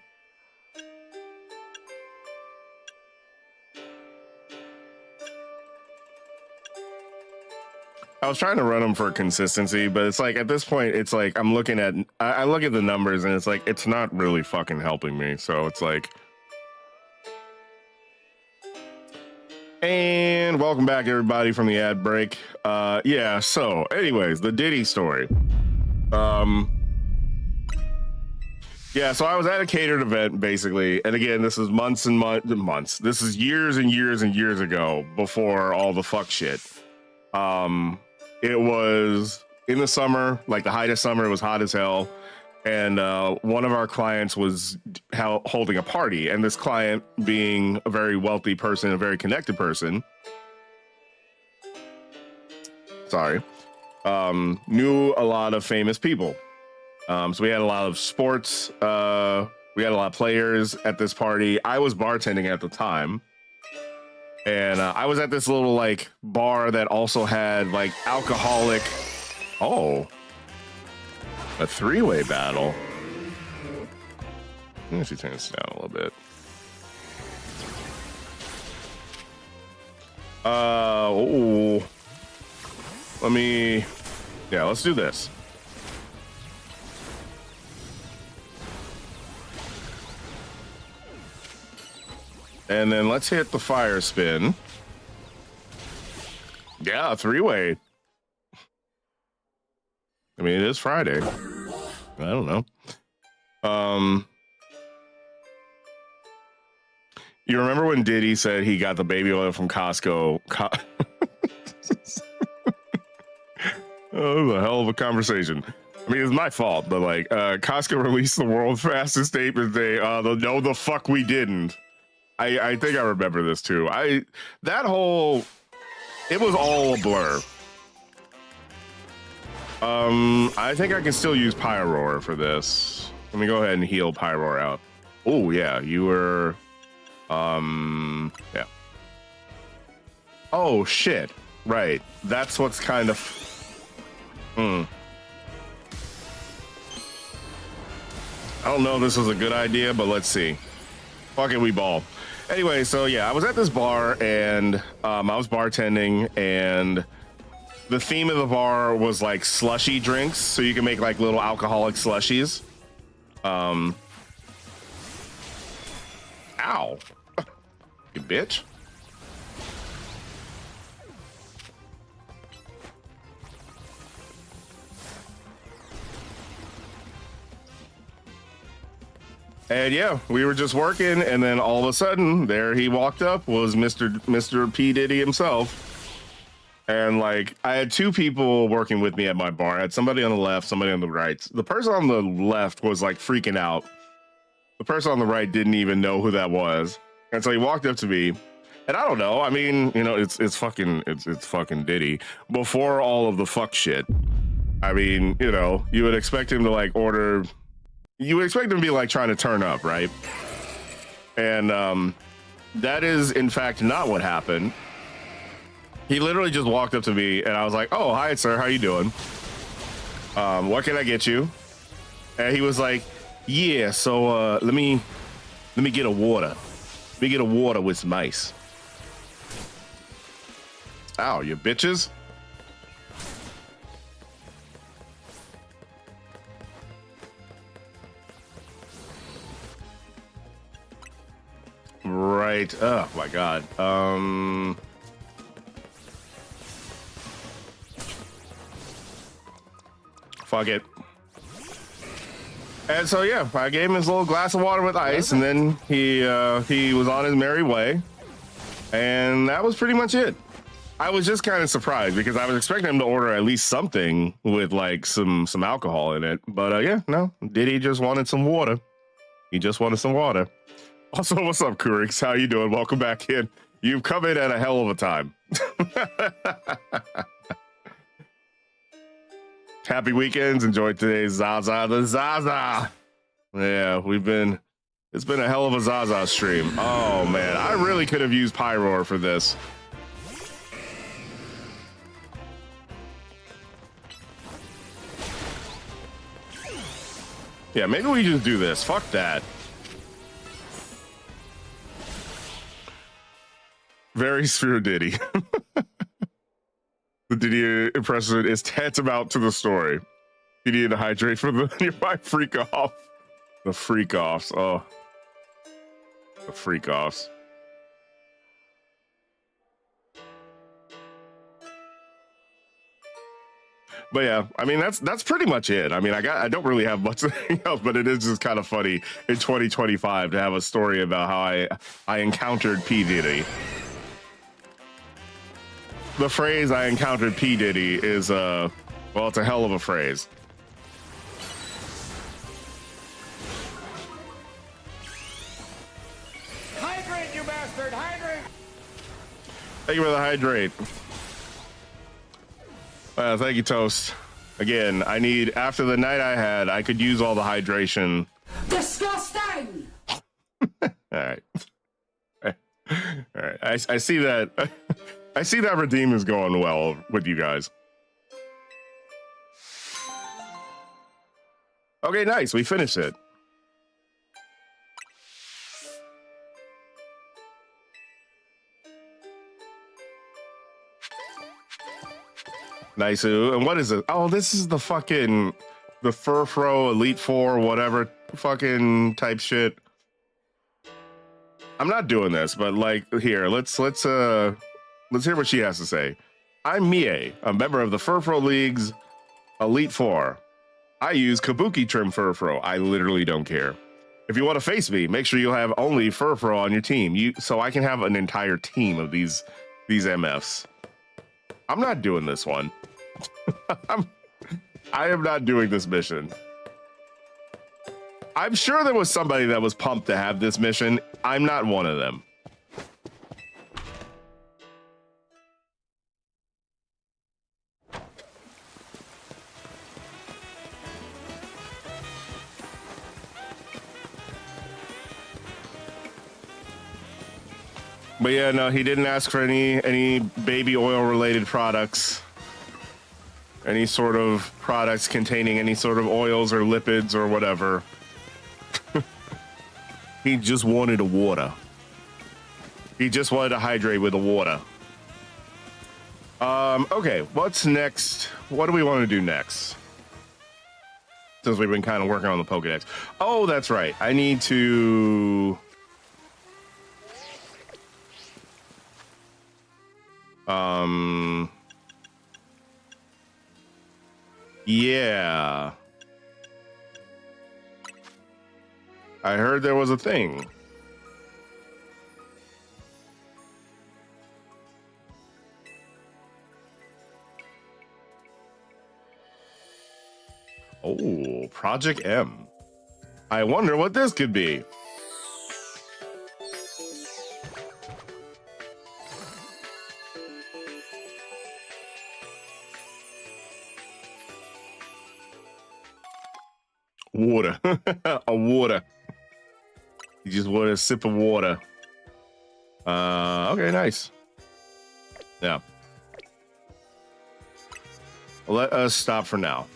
I was trying to run them for consistency, but it's like at this point, it's like I'm looking at, I look at the numbers and it's like, it's not really fucking helping me. So it's like, and welcome back everybody from the ad break. Yeah, so anyways, the Diddy story. Yeah, so I was at a catered event basically, and again, this is months and months. This is years and years and years ago, before all the fuck shit. It was in the summer, like the height of summer. It was hot as hell, and one of our clients was holding a party, and this client, being a very wealthy person, a very connected person, knew a lot of famous people. So we had a lot of sports. We had a lot of players at this party. I was bartending at the time. And I was at this little like bar that also had like alcoholic. Oh, a three-way battle. Let me actually turn this down a little bit. Oh, let's do this. And then let's hit the fire spin. Yeah, three-way. I mean, it is Friday. I don't know. You remember when Diddy said he got the baby oil from Costco? Oh, it was a hell of a conversation. I mean, it's my fault, but like, Costco released the world's fastest statement. They, no, the fuck we didn't. I think I remember this too. It was all a blur. I think I can still use Pyroar for this. Let me go ahead and heal Pyroar out. Oh yeah, you were, yeah. Oh shit, right. That's what's kind of, I don't know if this was a good idea, but let's see. Fuck it, we ball. Anyway, so yeah, I was at this bar and I was bartending, and the theme of the bar was like slushy drinks, so you can make like little alcoholic slushies. Ow. You bitch. And yeah, we were just working, and then all of a sudden, there he walked up, was Mr. P. Diddy himself. And like, I had two people working with me at my bar. I had somebody on the left, somebody on the right. The person on the left was like freaking out. The person on the right didn't even know who that was. And so he walked up to me, and I don't know. I mean, you know, it's fucking Diddy. Before all of the fuck shit, I mean, you know, you would expect him to like order. You would expect him to be like trying to turn up, right? And that is in fact not what happened. He literally just walked up to me, and I was like, "Oh, hi, sir. How you doing? What can I get you?" And he was like, "Yeah, so let me get a water. Let me get a water with some ice." Ow, you bitches. Right. Oh my god. Fuck it. And so yeah, I gave him his little glass of water with ice, and then he was on his merry way, and that was pretty much it. I was just kind of surprised because I was expecting him to order at least something with like some alcohol in it, but yeah, no. Diddy just wanted some water. He just wanted some water. Also, what's up, Kurix? How you doing? Welcome back in. You've come in at a hell of a time. Happy weekends. Enjoy today's Zaza the Zaza. Yeah, it's been a hell of a Zaza stream. Oh man, I really could have used Pyroar for this. Yeah, maybe we just do this. Fuck that. Very Sphere Diddy. The Diddy impression is tantamount to the story. You need to hydrate for the nearby freak off. The freak offs. Oh, the freak offs. But yeah, I mean that's pretty much it. I mean, I don't really have much else, but it is just kind of funny in 2025 to have a story about how I encountered P. Diddy. The phrase "I encountered P. Diddy" is well, it's a hell of a phrase. Hydrate, you bastard! Hydrate! Thank you for the hydrate. Thank you, Toast. Again, I need, after the night I had, I could use all the hydration. Disgusting! All right. All right. I see that. I see that Redeem is going well with you guys. Okay, nice. We finished it. Nice. And what is it? Oh, this is the Furfro Elite Four, whatever fucking type shit. I'm not doing this, but like, here, let's hear what she has to say. I'm Mie, a member of the Furfro League's Elite Four. I use Kabuki trim Furfro. I literally don't care. If you want to face me, make sure you have only Furfro on your team. So I can have an entire team of these MFs. I'm not doing this one. I am not doing this mission. I'm sure there was somebody that was pumped to have this mission. I'm not one of them. But yeah, no, he didn't ask for any baby oil related products. Any sort of products containing any sort of oils or lipids or whatever. He just wanted a water. He just wanted to hydrate with the water. Okay, what's next? What do we want to do next? Since we've been kind of working on the Pokedex. Oh, that's right. I need to... Yeah. I heard there was a thing. Oh, Project M. I wonder what this could be. Water. A water. You just want a sip of water. Okay, nice. Yeah. Let us stop for now.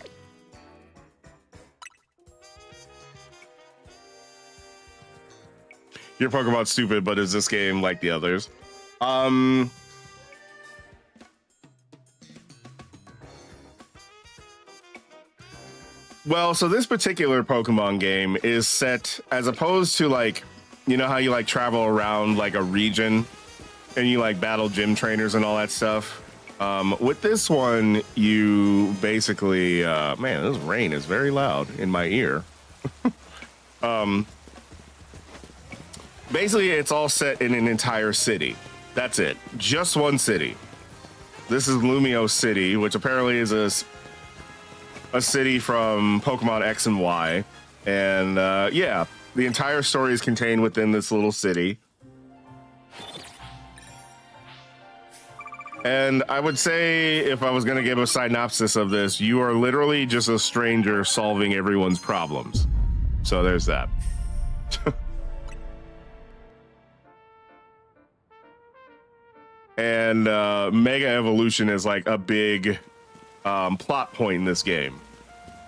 Your Pokemon's stupid, but is this game like the others? Well, so this particular Pokemon game is set as opposed to like, you know how you like travel around like a region and you like battle gym trainers and all that stuff. With this one, you basically, man, this rain is very loud in my ear. Basically, it's all set in an entire city. That's it. Just one city. This is Lumio City, which apparently is a city from Pokemon X and Y. And yeah, the entire story is contained within this little city. And I would say, if I was going to give a synopsis of this, you are literally just a stranger solving everyone's problems. So there's that. And Mega Evolution is like a big plot point in this game,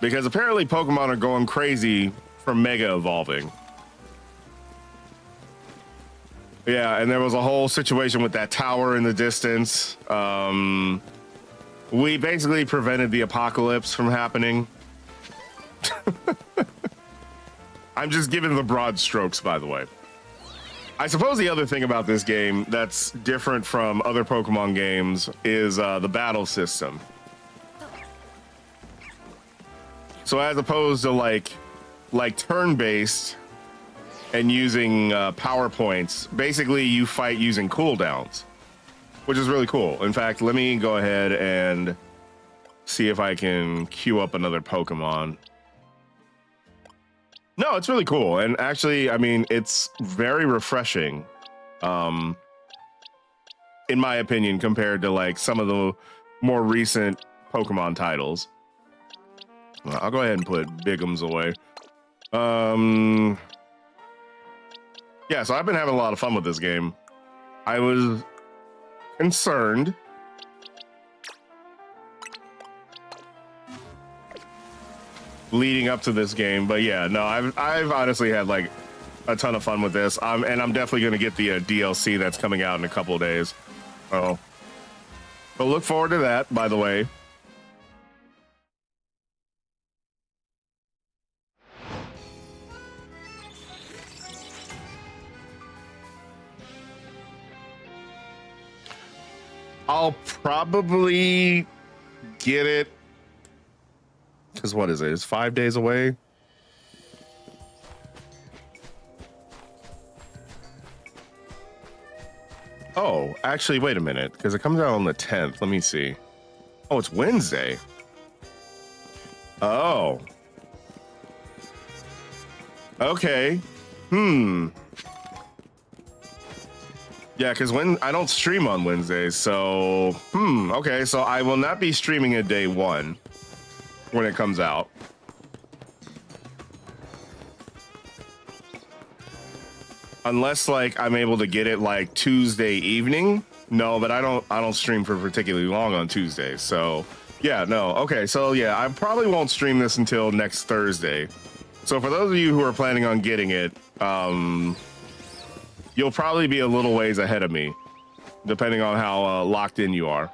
because apparently Pokemon are going crazy from Mega evolving. Yeah, and there was a whole situation with that tower in the distance. We basically prevented the apocalypse from happening. I'm just giving the broad strokes, by the way. I suppose the other thing about this game that's different from other Pokemon games is the battle system. So as opposed to like turn-based and using power points, basically you fight using cooldowns, which is really cool. In fact, let me go ahead and see if I can queue up another Pokemon. No, it's really cool. And actually, I mean, it's very refreshing, in my opinion, compared to like some of the more recent Pokemon titles. I'll go ahead and put Bigums away. Yeah, so I've been having a lot of fun with this game. I was concerned leading up to this game, but yeah, no, I've honestly had like a ton of fun with this. And I'm definitely going to get the DLC that's coming out in a couple of days. Oh, but look forward to that, by the way. I'll probably get it, because what is it? It's 5 days away. Oh, actually, wait a minute, because it comes out on the 10th. Let me see. Oh, it's Wednesday. Oh. Okay. Yeah, because when I don't stream on Wednesdays, so okay, so I will not be streaming at day one when it comes out. Unless like I'm able to get it like Tuesday evening. No, but I don't stream for particularly long on Tuesdays. So yeah, no. Okay, so yeah, I probably won't stream this until next Thursday. So for those of you who are planning on getting it, you'll probably be a little ways ahead of me, depending on how locked in you are.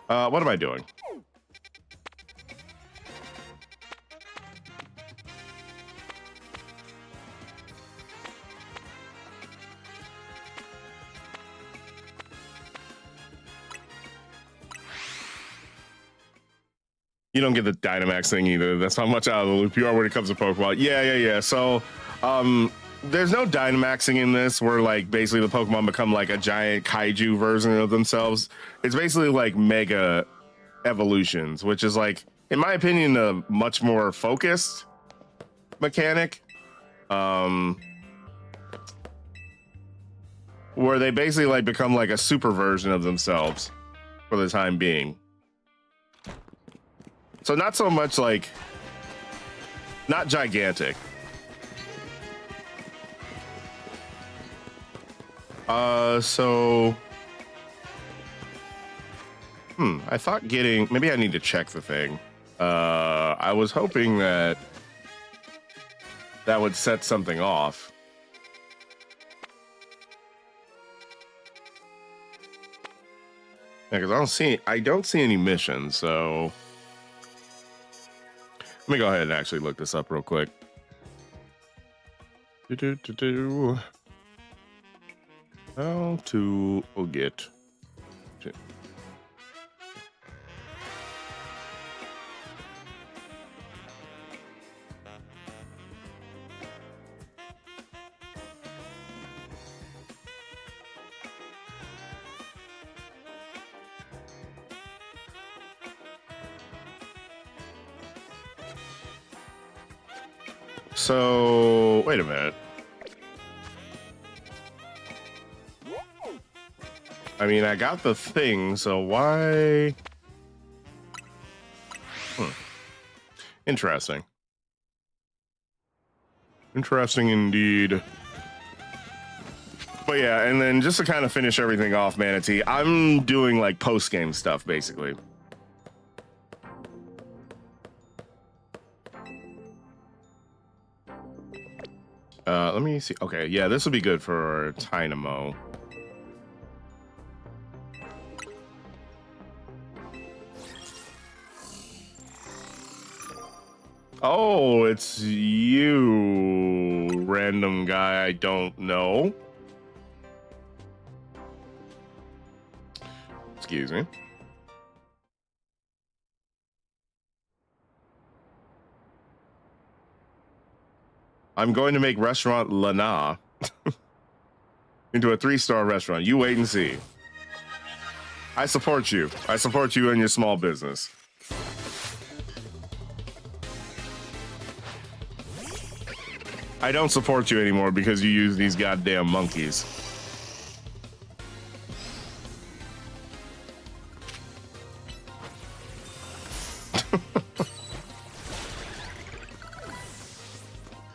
What am I doing? You don't get the Dynamax thing either. That's how much out of the loop you are when it comes to Pokemon. Yeah. So, there's no Dynamaxing in this where like basically the Pokemon become like a giant kaiju version of themselves. It's basically like mega evolutions, which is like, in my opinion, a much more focused mechanic. Where they basically like become like a super version of themselves for the time being. So not so much like, not gigantic. So, I thought getting, maybe I need to check the thing. I was hoping that that would set something off. Yeah, because I don't see any missions, so let me go ahead and actually look this up real quick. How to get to. So, wait a minute. I mean, I got the thing, so why? Interesting. Interesting indeed. But yeah, and then just to kind of finish everything off, Manatee, I'm doing like post-game stuff, basically. Let me see. Okay, yeah, this would be good for Dynamo. Oh, it's you, random guy I don't know. Excuse me. I'm going to make restaurant Lana into a 3-star restaurant. You wait and see. I support you. I support you in your small business. I don't support you anymore because you use these goddamn monkeys.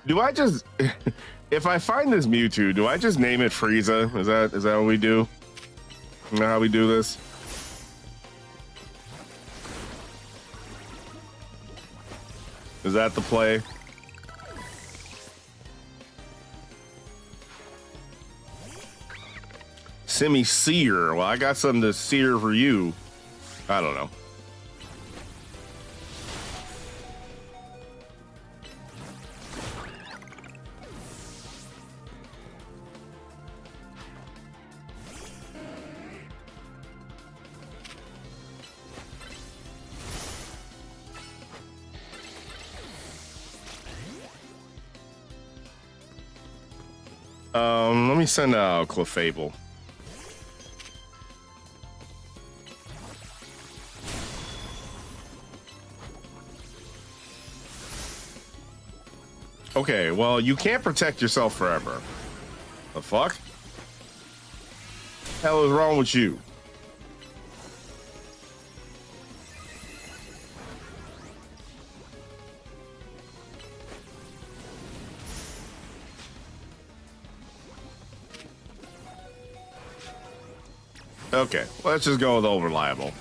Do I just, if I find this Mewtwo, do I just name it Frieza? Is that what we do? You know how we do this? Is that the play? Semi-seer. Well, I got something to sear for you. I don't know. Let me send out Clefable. Okay, well, you can't protect yourself forever. The fuck? Hell is wrong with you? Okay, let's just go with old reliable.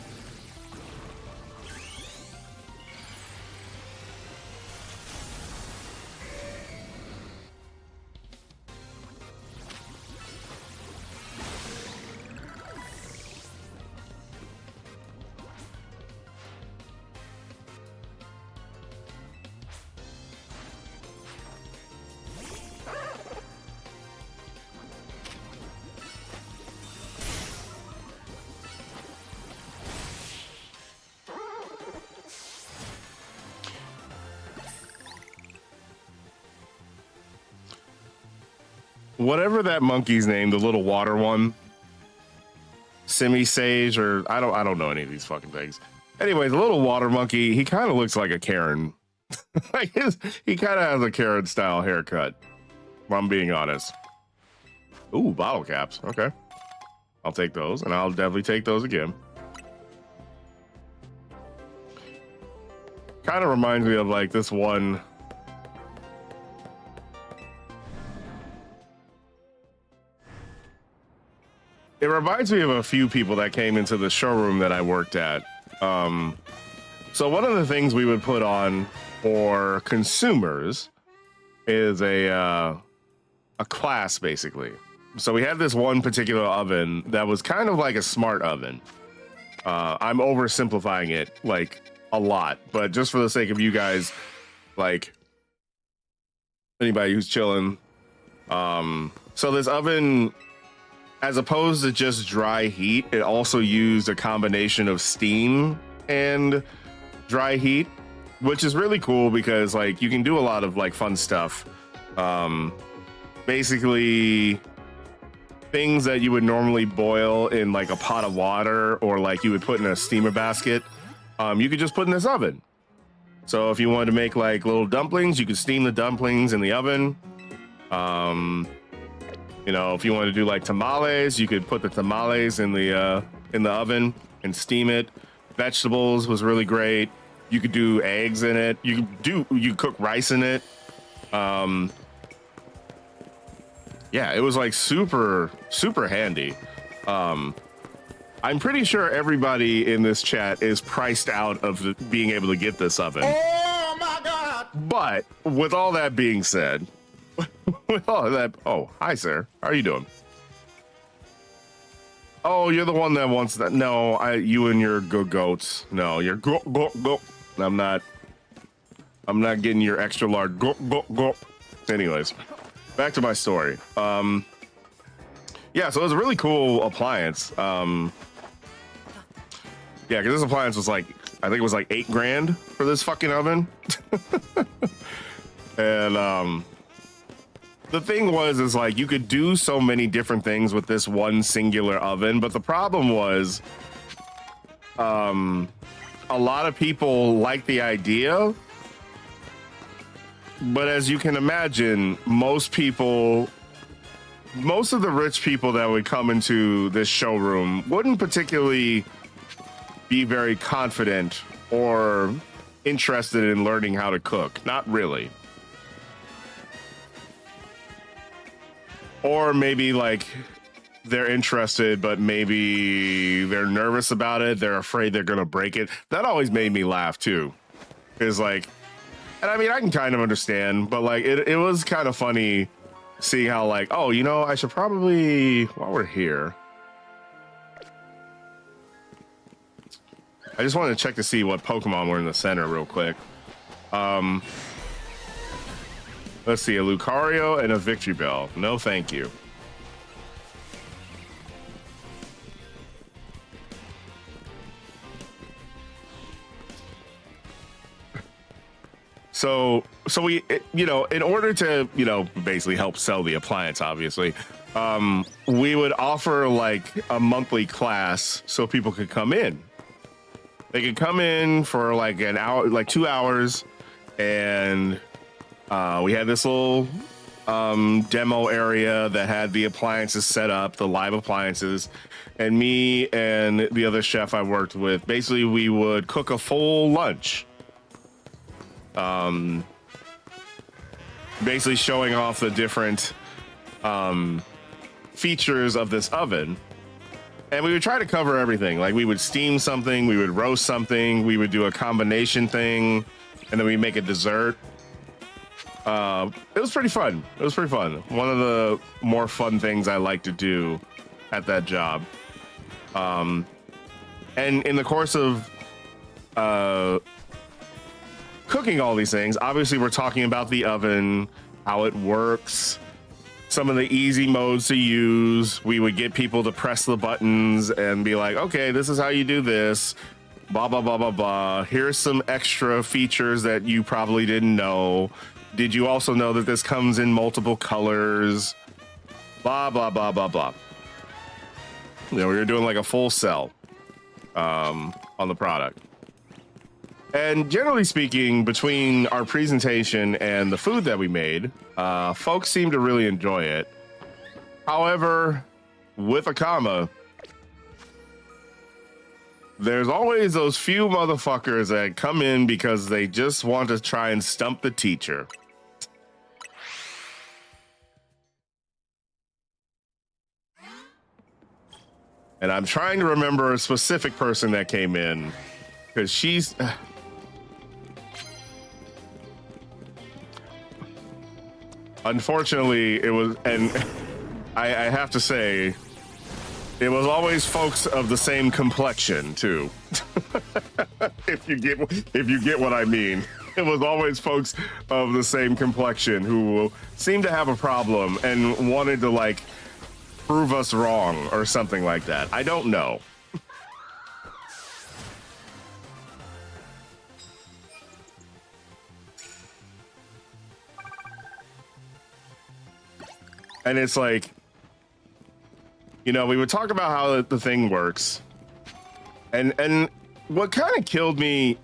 Whatever that monkey's name, the little water one, Semi-Sage, or I don't know any of these fucking things. Anyway, the little water monkey, he kind of looks like a Karen. Like he kind of has a Karen style haircut, if I'm being honest. Ooh, bottle caps. Okay. I'll take those, and I'll definitely take those again. Kind of reminds me of like this one. It reminds me of a few people that came into the showroom that I worked at. So one of the things we would put on for consumers is a class, basically. So we had this one particular oven that was kind of like a smart oven. I'm oversimplifying it like a lot, but just for the sake of you guys, like anybody who's chilling. So this oven, as opposed to just dry heat, it also used a combination of steam and dry heat, which is really cool because like you can do a lot of like fun stuff. Basically things that you would normally boil in like a pot of water or like you would put in a steamer basket, you could just put in this oven. So if you wanted to make like little dumplings, you could steam the dumplings in the oven. You know, if you want to do like tamales, you could put the tamales in the oven and steam it. Vegetables was really great. You could do eggs in it. You cook rice in it. Yeah, it was like super handy. I'm pretty sure everybody in this chat is priced out of being able to get this oven. Oh my God! But with all that being said, with all of that, oh, hi, sir. How are you doing? Oh, you're the one that wants that. No, you and your goats. No, you're go. I'm not getting your extra large go. Anyways, back to my story. Yeah, so it was a really cool appliance. Yeah, because this appliance was like, I think it was like $8 grand for this fucking oven. And the thing is like you could do so many different things with this one singular oven, but the problem was a lot of people like the idea, but as you can imagine, most of the rich people that would come into this showroom wouldn't particularly be very confident or interested in learning how to cook. Not really. Or maybe like they're interested, but maybe they're nervous about it. They're afraid they're going to break it. That always made me laugh too. Is like, and I mean, I can kind of understand, but like it was kind of funny seeing how like, oh, you know, I should probably, while we're here, I just wanted to check to see what Pokemon were in the center real quick. Let's see, a Lucario and a Victory Bell. No, thank you. So we, in order to, basically help sell the appliance, obviously, we would offer like a monthly class so people could come in. They could come in for like an hour, like 2 hours, and we had this little demo area that had the appliances set up, the live appliances, and me and the other chef I worked with, basically we would cook a full lunch. Basically showing off the different features of this oven. And we would try to cover everything. Like we would steam something, we would roast something, we would do a combination thing, and then we make a dessert. It was pretty fun. It was pretty fun. One of the more fun things I like to do at that job. And in the course of cooking all these things, obviously we're talking about the oven, how it works, some of the easy modes to use. We would get people to press the buttons and be like, okay, this is how you do this, blah, blah, blah, blah, blah. Here's some extra features that you probably didn't know. Did you also know that this comes in multiple colors? Blah, blah, blah, blah, blah. We were doing like a full sell on the product. And generally speaking, between our presentation and the food that we made, folks seem to really enjoy it. However, with a comma, there's always those few motherfuckers that come in because they just want to try and stump the teacher. And I'm trying to remember a specific person that came in, because she's... Unfortunately, it was, and I have to say, it was always folks of the same complexion too. if you get what I mean, it was always folks of the same complexion who seemed to have a problem and wanted to like prove us wrong or something like that. I don't know. And it's like, we would talk about how the thing works. And what kind of killed me,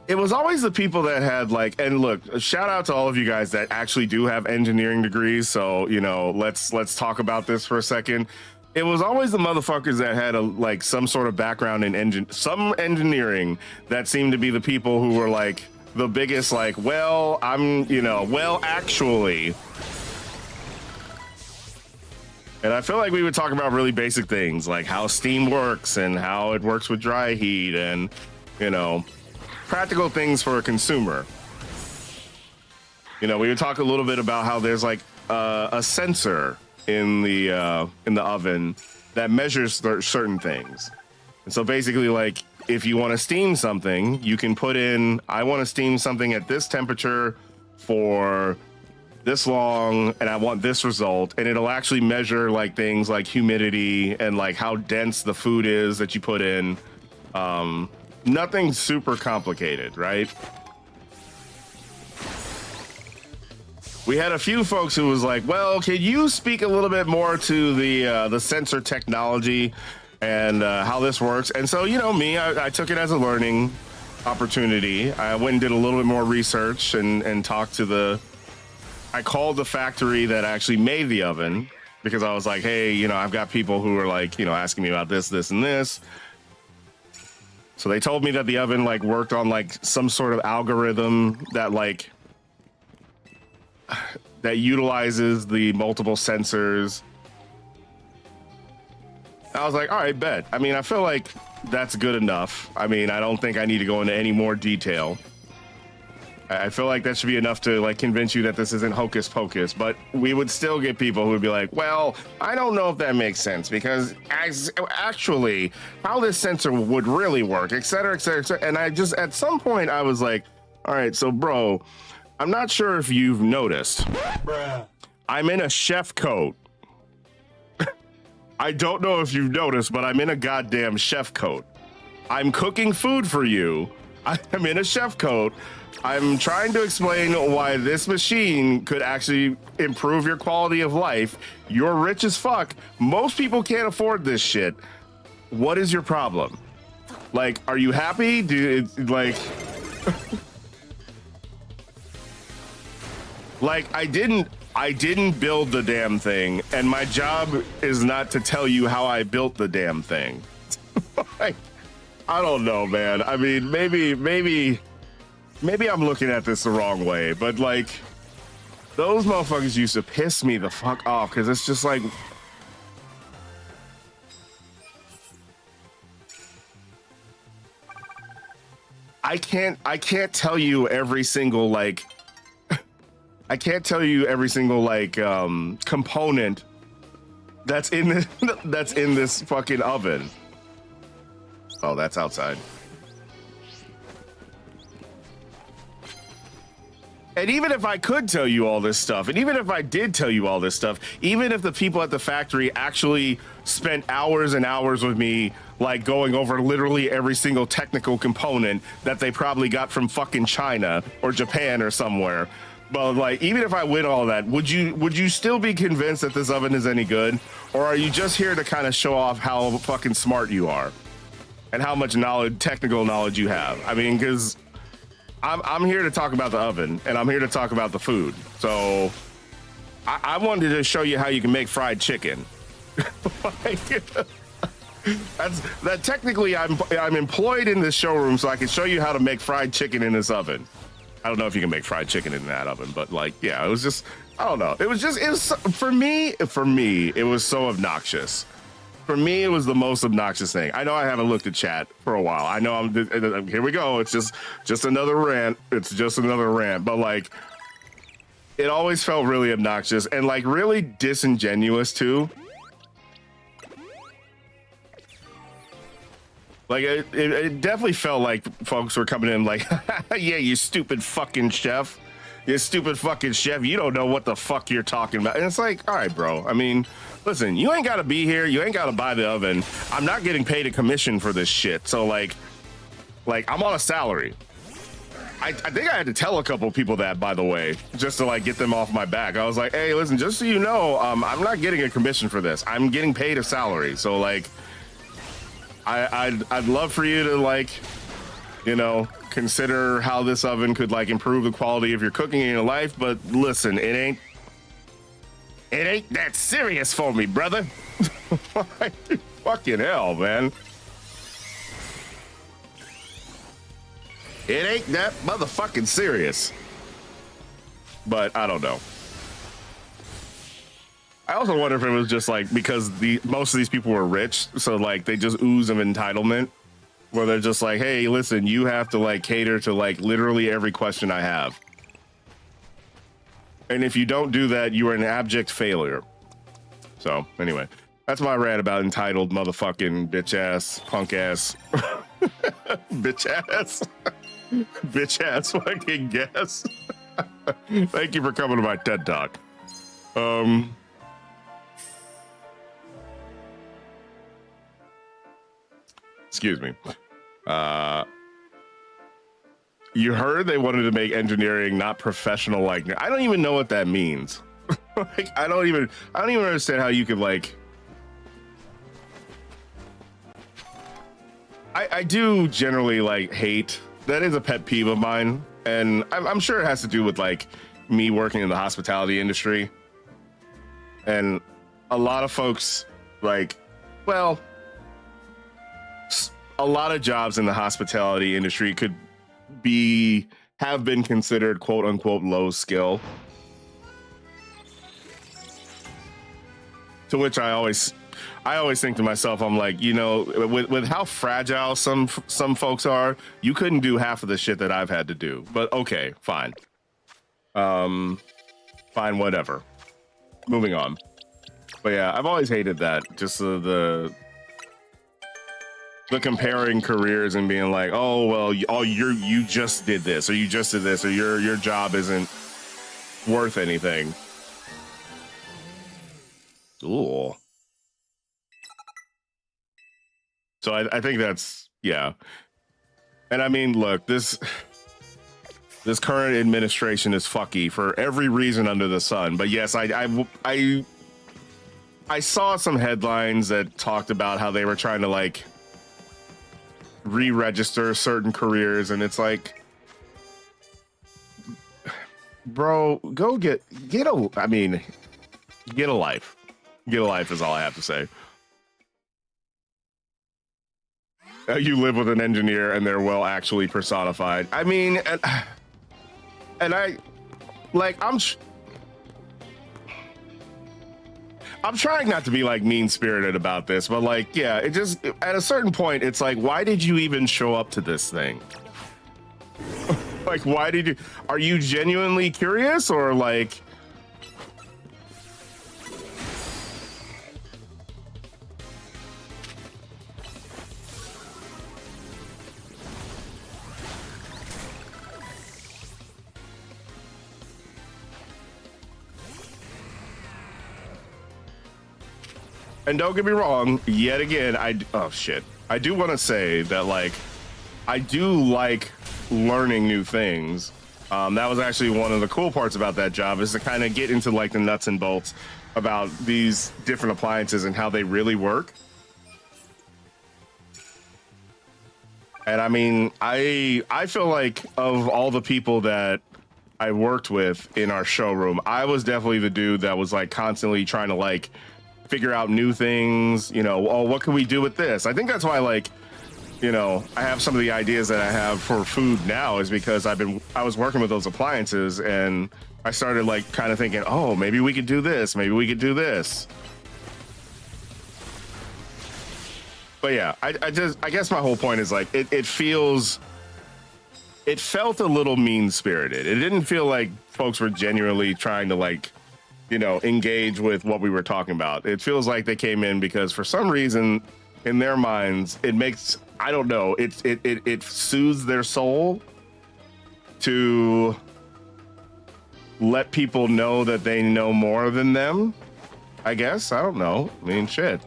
it was always the people that had like, and look, shout out to all of you guys that actually do have engineering degrees. So, let's talk about this for a second. It was always the motherfuckers that had some sort of background in some engineering that seemed to be the people who were like the biggest, like, well, actually. And I feel like we would talk about really basic things like how steam works and how it works with dry heat and, practical things for a consumer. We would talk a little bit about how there's like a sensor in the oven that measures certain things. And so basically, like, if you want to steam something, you can put in, I want to steam something at this temperature for this long, and I want this result, and it'll actually measure like things like humidity and like how dense the food is that you put in. Nothing super complicated, right? We had a few folks who was like, well, can you speak a little bit more to the sensor technology and how this works? And so, me, I took it as a learning opportunity. I went and did a little bit more research and talked to I called the factory that actually made the oven, because I was like, hey, I've got people who are like, asking me about this, this, and this. So they told me that the oven like worked on like some sort of algorithm that like that utilizes the multiple sensors. I was like, all right, bet. I mean, I feel like that's good enough. I mean, I don't think I need to go into any more detail. I feel like that should be enough to like convince you that this isn't hocus pocus, but we would still get people who would be like, well, I don't know if that makes sense because actually how this sensor would really work, et cetera, et cetera, et cetera. And I just, at some point I was like, all right, so bro, I'm not sure if you've noticed, I'm in a chef coat. I don't know if you've noticed, but I'm in a goddamn chef coat. I'm cooking food for you. I'm in a chef coat. I'm trying to explain why this machine could actually improve your quality of life. You're rich as fuck. Most people can't afford this shit. What is your problem? Like, are you happy? Like, I didn't build the damn thing, and my job is not to tell you how I built the damn thing. Like, I don't know, man. I mean, maybe I'm looking at this the wrong way, but like, those motherfuckers used to piss me the fuck off because it's just like, I can't tell you every single like, I can't tell you every single like component that's in this fucking oven. Oh, that's outside. And even if I could tell you all this stuff, and even if I did tell you all this stuff, even if the people at the factory actually spent hours and hours with me, like going over literally every single technical component that they probably got from fucking China or Japan or somewhere, but like, even if I win all that, would you still be convinced that this oven is any good? Or are you just here to kind of show off how fucking smart you are and how much technical knowledge you have? I mean, because I'm here to talk about the oven, and I'm here to talk about the food. So I wanted to show you how you can make fried chicken. That technically I'm employed in this showroom, so I can show you how to make fried chicken in this oven. I don't know if you can make fried chicken in that oven, but like, yeah, it was just, I don't know. It was for me, it was so obnoxious. For me, it was the most obnoxious thing. I know I haven't looked at chat for a while. I know here we go. It's just another rant. It's just another rant. But like, it always felt really obnoxious and like really disingenuous too. Like it definitely felt like folks were coming in like, yeah, you stupid fucking chef. You stupid fucking chef. You don't know what the fuck you're talking about. And it's like, all right, bro. I mean, listen, you ain't got to be here. You ain't got to buy the oven. I'm not getting paid a commission for this shit. So like I'm on a salary. I think I had to tell a couple people that, by the way, just to like get them off my back. I was like, hey, listen, just so you know, I'm not getting a commission for this. I'm getting paid a salary. So like, I'd love for you to like, you know, consider how this oven could like improve the quality of your cooking in your life. But listen, it ain't that serious for me, brother. Fucking hell, man. It ain't that motherfucking serious. But I don't know. I also wonder if it was just like because most of these people were rich, so like they just ooze of entitlement, where they're just like, hey, listen, you have to like cater to like literally every question I have. And if you don't do that, you are an abject failure. So anyway, that's my rant about entitled motherfucking bitch ass, punk ass, bitch ass, bitch ass fucking guess. Thank you for coming to my TED Talk. Excuse me. You heard they wanted to make engineering not professional like. I don't even know what that means. Like, I don't even understand how you could like. I do generally like hate. That is a pet peeve of mine, and I'm sure it has to do with like me working in the hospitality industry, and a lot of folks like, well, a lot of jobs in the hospitality industry have been considered quote unquote low skill. To which I always think to myself, I'm like, you know, with how fragile some folks are, you couldn't do half of the shit that I've had to do. But okay, fine. Fine, whatever. Moving on. But yeah, I've always hated that. Just the comparing careers and being like, oh well, you just did this, or you just did this, or your job isn't worth anything. Ooh. So I think that's, yeah. And I mean, look, this This current administration is fucky for every reason under the sun. But yes, I saw some headlines that talked about how they were trying to like re-register certain careers, and it's like, bro, go get a life. Get a life is all I have to say. You live with an engineer and they're well actually personified. I mean, and I like I'm trying not to be like mean-spirited about this, but like, yeah, it just at a certain point it's like, why did you even show up to this thing? Like, why did you, are you genuinely curious, or like, and don't get me wrong, yet again, I do want to say that like, I do like learning new things. That was actually one of the cool parts about that job, is to kind of get into like the nuts and bolts about these different appliances and how they really work. And I mean, I feel like of all the people that I worked with in our showroom, I was definitely the dude that was like constantly trying to like figure out new things, you know, oh, what can we do with this? I think that's why, like, you know, I have some of the ideas that I have for food now is because I was working with those appliances, and I started like kind of thinking, oh, maybe we could do this, maybe we could do this. But yeah, I guess my whole point is like, it felt a little mean-spirited. It didn't feel like folks were genuinely trying to like, you know, engage with what we were talking about. It feels like they came in because for some reason in their minds, it makes, I don't know, it soothes their soul to let people know that they know more than them. I guess, I don't know. I mean, shit.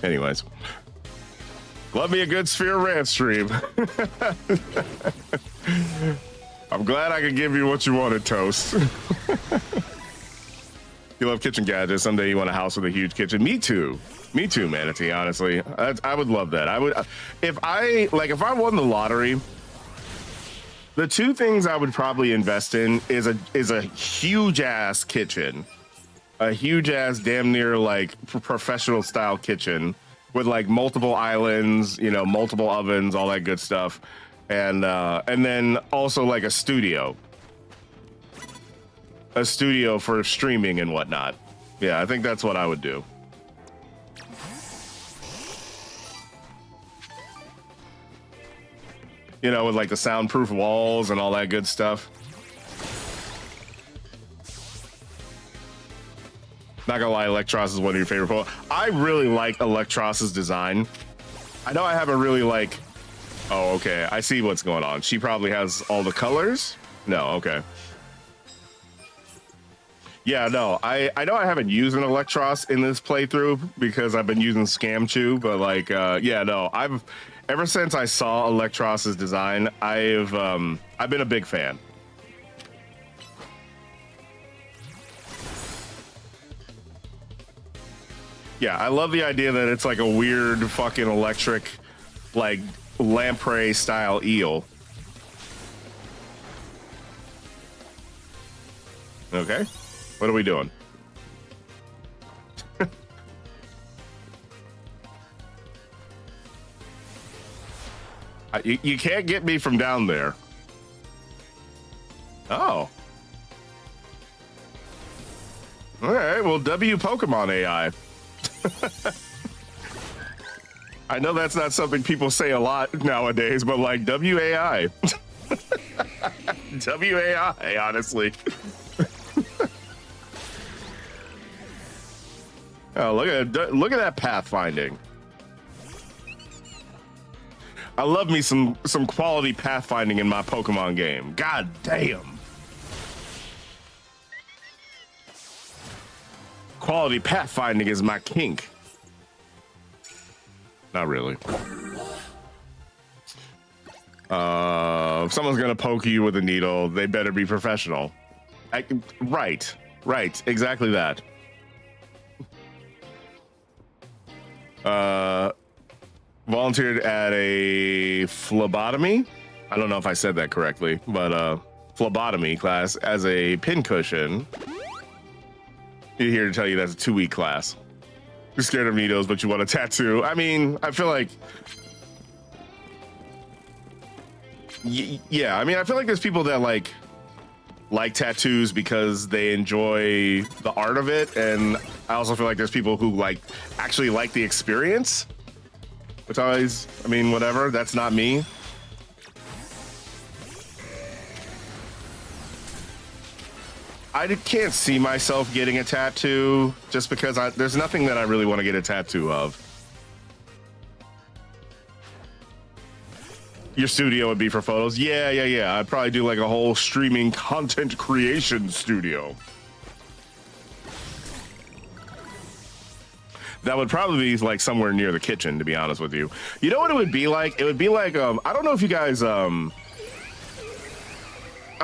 Anyways, love me a good Sphere Rant stream. I'm glad I could give you what you wanted, Toast. You love kitchen gadgets. Someday you want a house with a huge kitchen. Me too, Manatee. Honestly, I would love that. I would, if I won the lottery. The two things I would probably invest in is a huge ass kitchen, a huge ass damn near like professional style kitchen with like multiple islands, you know, multiple ovens, all that good stuff. And then also like a studio for streaming and whatnot. Yeah, I think that's what I would do. You know, with like the soundproof walls and all that good stuff. Not gonna lie, Electros is one of your favorite poems. I really like Electros's design. I know I haven't really like, oh, okay, I see what's going on. She probably has all the colors? No, okay. Yeah, no, I know I haven't used an Electros in this playthrough because I've been using Scamchu, but like, yeah, no, ever since I saw Electros's design, I've been a big fan. Yeah, I love the idea that it's like a weird fucking electric, like lamprey style eel. Okay, what are we doing? You can't get me from down there. Oh. All right, well, W Pokemon AI. I know that's not something people say a lot nowadays, but like WAI. WAI, honestly. Oh, look at that pathfinding. I love me some quality pathfinding in my Pokemon game. God damn. Quality pathfinding is my kink. Not really. If someone's gonna poke you with a needle, they better be professional. Right, exactly that. Volunteered at a phlebotomy. I don't know if I said that correctly, but phlebotomy class as a pincushion. You're here to tell you that's a 2-week class. You're scared of needles, but you want a tattoo. I mean, I feel like, yeah. I mean, I feel like there's people that like tattoos because they enjoy the art of it, and I also feel like there's people who actually like the experience. Which I mean, whatever. That's not me. I can't see myself getting a tattoo just because there's nothing that I really want to get a tattoo of. Your studio would be for photos? Yeah. I'd probably do like a whole streaming content creation studio. That would probably be like somewhere near the kitchen, to be honest with you. You know what it would be like? It would be like, I don't know if you guys, I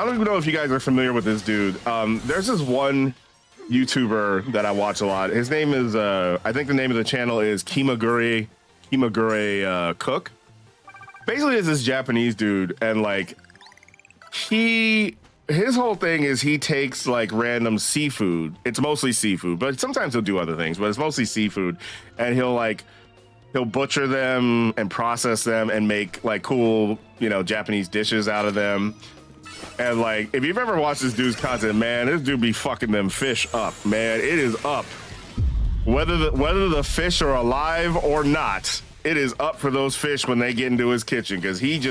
don't even know if you guys are familiar with this dude. There's this one YouTuber that I watch a lot. His name is, I think the name of the channel is Kimagure Cook. Basically, it's this Japanese dude, and like, his whole thing is he takes like random seafood. It's mostly seafood, but sometimes he'll do other things, but it's mostly seafood. And he'll butcher them and process them and make like cool, Japanese dishes out of them. And like, if you've ever watched this dude's content, man, this dude be fucking them fish up, man. It is up. Whether the fish are alive or not, it is up for those fish when they get into his kitchen, because he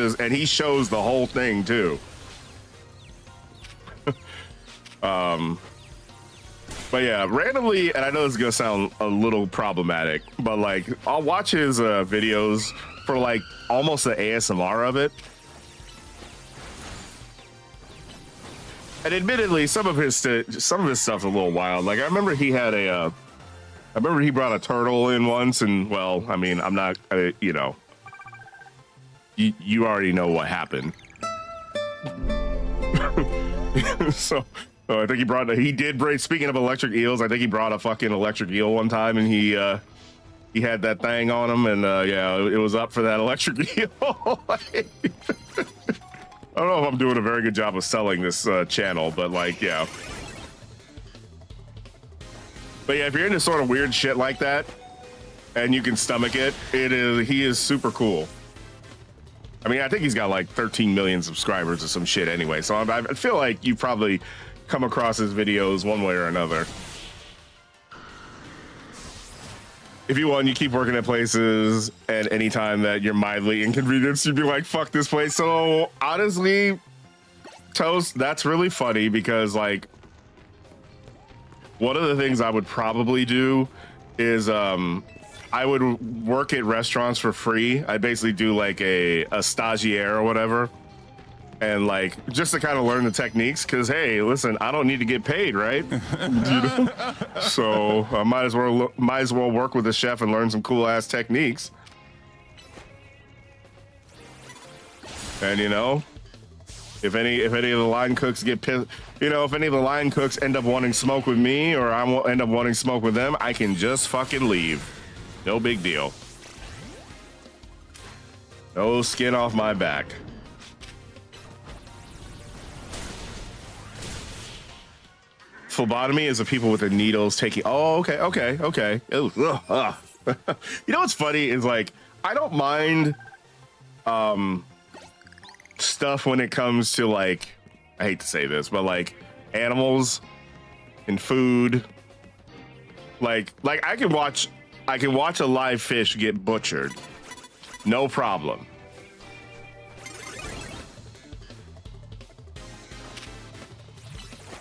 shows the whole thing too. But yeah, randomly, and I know this is gonna sound a little problematic, but like, I'll watch his videos for like almost the ASMR of it. And admittedly, some of his stuff's a little wild. Like, I remember he brought a turtle in once, and well, I mean, I'm not, you already know what happened. So I think speaking of electric eels, I think he brought a fucking electric eel one time, and he had that thing on him, and yeah, it was up for that electric eel. I don't know if I'm doing a very good job of selling this channel, but like, yeah. But yeah, if you're into sort of weird shit like that, and you can stomach it, he is super cool. I mean, I think he's got like 13 million subscribers or some shit anyway, so I feel like you probably come across his videos one way or another. If you want, you keep working at places, and anytime that you're mildly inconvenienced, you'd be like, fuck this place. So honestly, Toast, that's really funny, because like, one of the things I would probably do is I would work at restaurants for free. I basically do like a stagiaire or whatever, and like, just to kind of learn the techniques, because hey, listen, I don't need to get paid, right? So I might as well work with a chef and learn some cool ass techniques. And if any of the line cooks get pissed, if any of the line cooks end up wanting smoke with me, or I end up wanting smoke with them, I can just fucking leave. No big deal. No skin off my back. Phlebotomy is the people with the needles taking. Oh, okay. Ew, ugh. You know what's funny is like, I don't mind stuff when it comes to like, I hate to say this, but like animals and food. Like I can watch a live fish get butchered, no problem.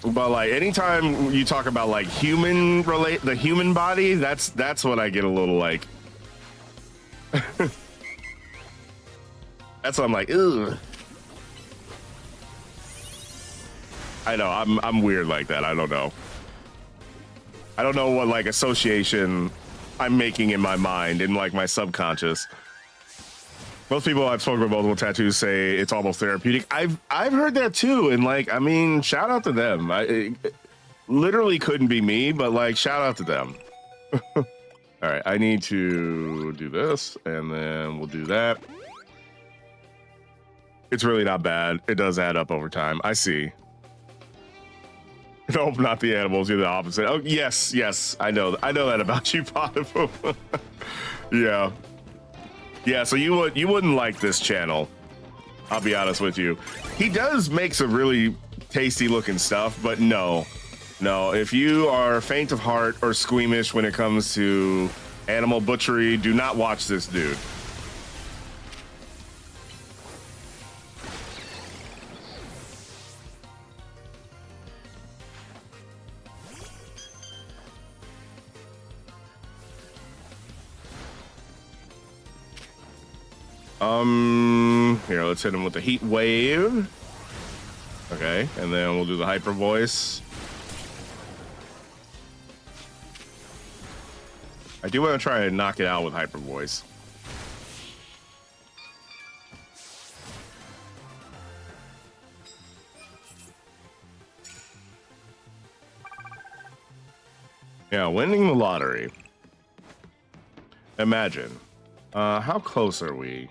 But like, anytime you talk about like the human body, that's what I get a little like. That's what I'm like, ugh. I know, I'm weird like that. I don't know what like association I'm making in my mind, in like my subconscious. Most people I've spoken with multiple tattoos say it's almost therapeutic. I've heard that too, and like, I mean, shout out to them. It literally couldn't be me, but like, shout out to them. All right, I need to do this, and then we'll do that. It's really not bad. It does add up over time. I see. Nope, not the animals. You're the opposite. Oh, yes. I know that about you, Potiphar. Yeah. Yeah, so you wouldn't like this channel. I'll be honest with you. He does make some really tasty looking stuff, but no. If you are faint of heart or squeamish when it comes to animal butchery, do not watch this dude. Here, let's hit him with the heat wave. Okay, and then we'll do the hyper voice. I do want to try and knock it out with hyper voice. Yeah, winning the lottery. Imagine. How close are we?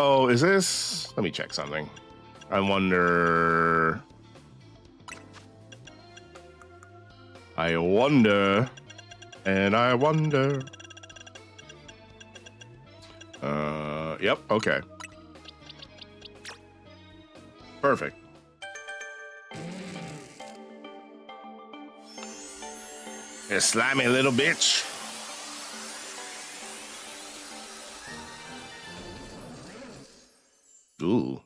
Oh, is this? Let me check something. I wonder. And I wonder. Yep, okay. Perfect. You slimy little bitch. Ooh.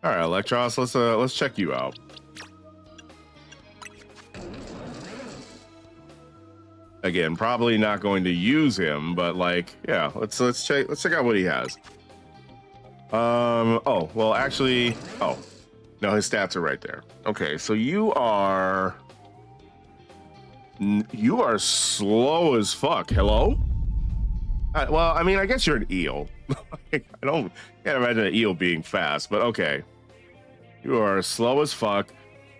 All right, Electros, let's check you out. Again, probably not going to use him, but like, yeah, let's check out what he has. Oh, well, actually, oh, no, his stats are right there. Okay, so you are slow as fuck. Hello? Well, I mean, I guess you're an eel. I can't imagine an eel being fast, but okay. You are slow as fuck,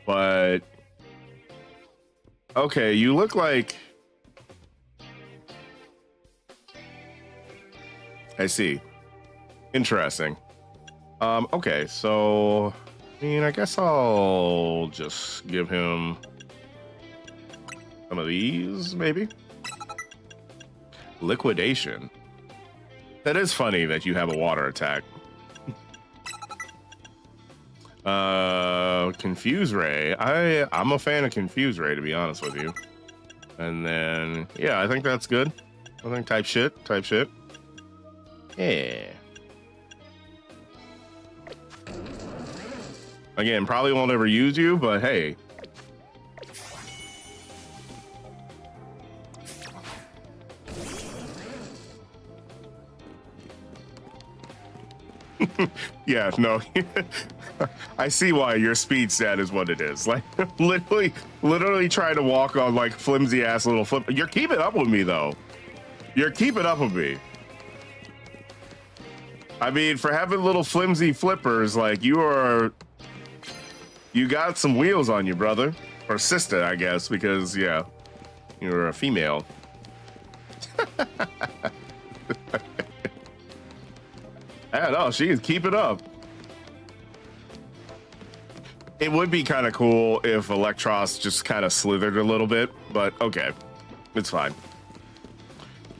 but okay, you look like. I see. Interesting. Okay, so I mean, I guess I'll just give him some of these, maybe. Liquidation. That is funny that you have a water attack. Confuse Ray. I'm a fan of Confuse Ray, to be honest with you. And then, yeah, I think that's good. I think type shit. Yeah. Again, probably won't ever use you, but hey. Yeah, no. I see why your speed stat is what it is. Like, literally trying to walk on like flimsy ass little flip. You're keeping up with me though. You're keeping up with me. I mean, for having little flimsy flippers, like you got some wheels on you, brother. Or sister, I guess, because yeah, you're a female. I don't know, she is keeping up. It would be kind of cool if Electros just kind of slithered a little bit, but okay, it's fine.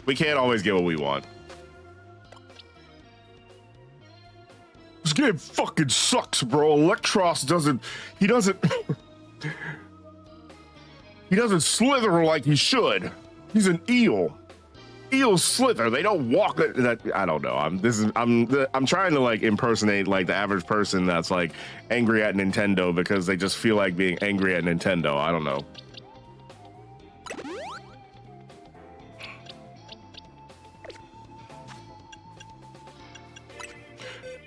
We can't always get what we want. This game fucking sucks, bro. Electros doesn't slither like he should. He's an eel. Eels slither. They don't walk. I don't know. I'm trying to like impersonate like the average person that's like angry at Nintendo because they just feel like being angry at Nintendo. I don't know.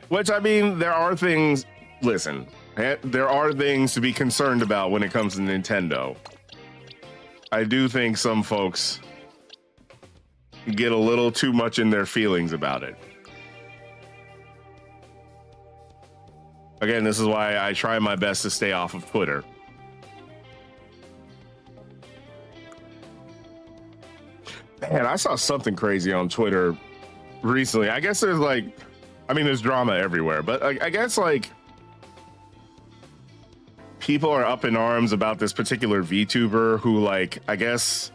Which, I mean, there are things. Listen, there are things to be concerned about when it comes to Nintendo. I do think some folks get a little too much in their feelings about it. Again, this is why I try my best to stay off of Twitter. Man, I saw something crazy on Twitter recently. I guess there's like, I mean, there's drama everywhere, but I guess like people are up in arms about this particular VTuber who, like, I guess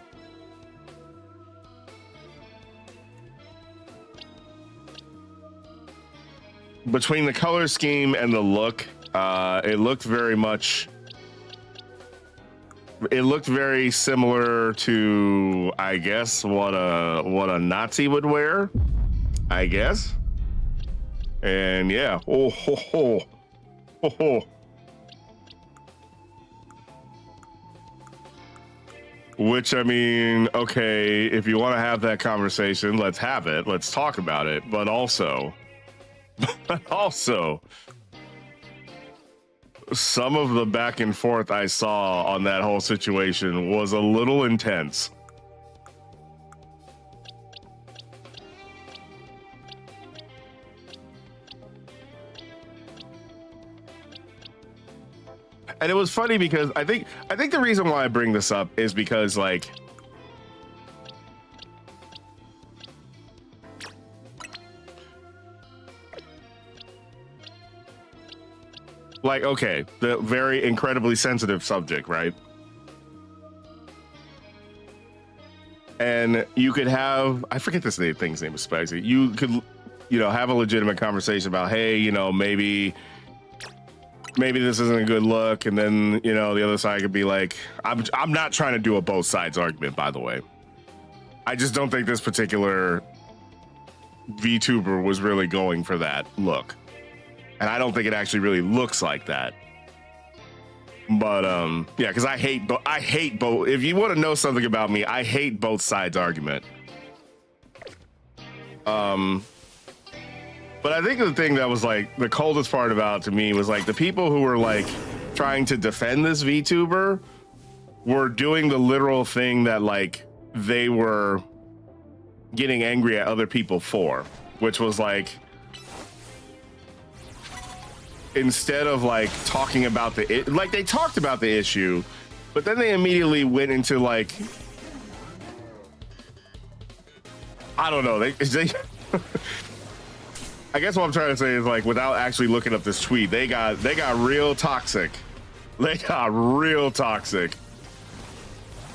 between the color scheme and the look, it looked very much. It looked very similar to, I guess, what a Nazi would wear, I guess. And yeah, oh ho ho, ho ho. Which, I mean, okay, if you want to have that conversation, let's have it. Let's talk about it. But also, some of the back and forth I saw on that whole situation was a little intense. And it was funny because I think the reason why I bring this up is because, like, okay, the very incredibly sensitive subject, right? And you could have, I forget this thing's name is Spicy. You could, you know, have a legitimate conversation about, hey, you know, maybe this isn't a good look, and then, you know, the other side could be like, I'm not trying to do a both sides argument, by the way. I just don't think this particular VTuber was really going for that look. And I don't think it actually really looks like that. But yeah, because I hate both. If you want to know something about me, I hate both sides argument. But I think the thing that was like the coldest part about it to me was like the people who were like trying to defend this VTuber were doing the literal thing that like they were getting angry at other people for, which was like, instead of like talking about like they talked about the issue, but then they immediately went into like, I don't know, they I guess what I'm trying to say is, like, without actually looking up this tweet, they got real toxic. They got real toxic.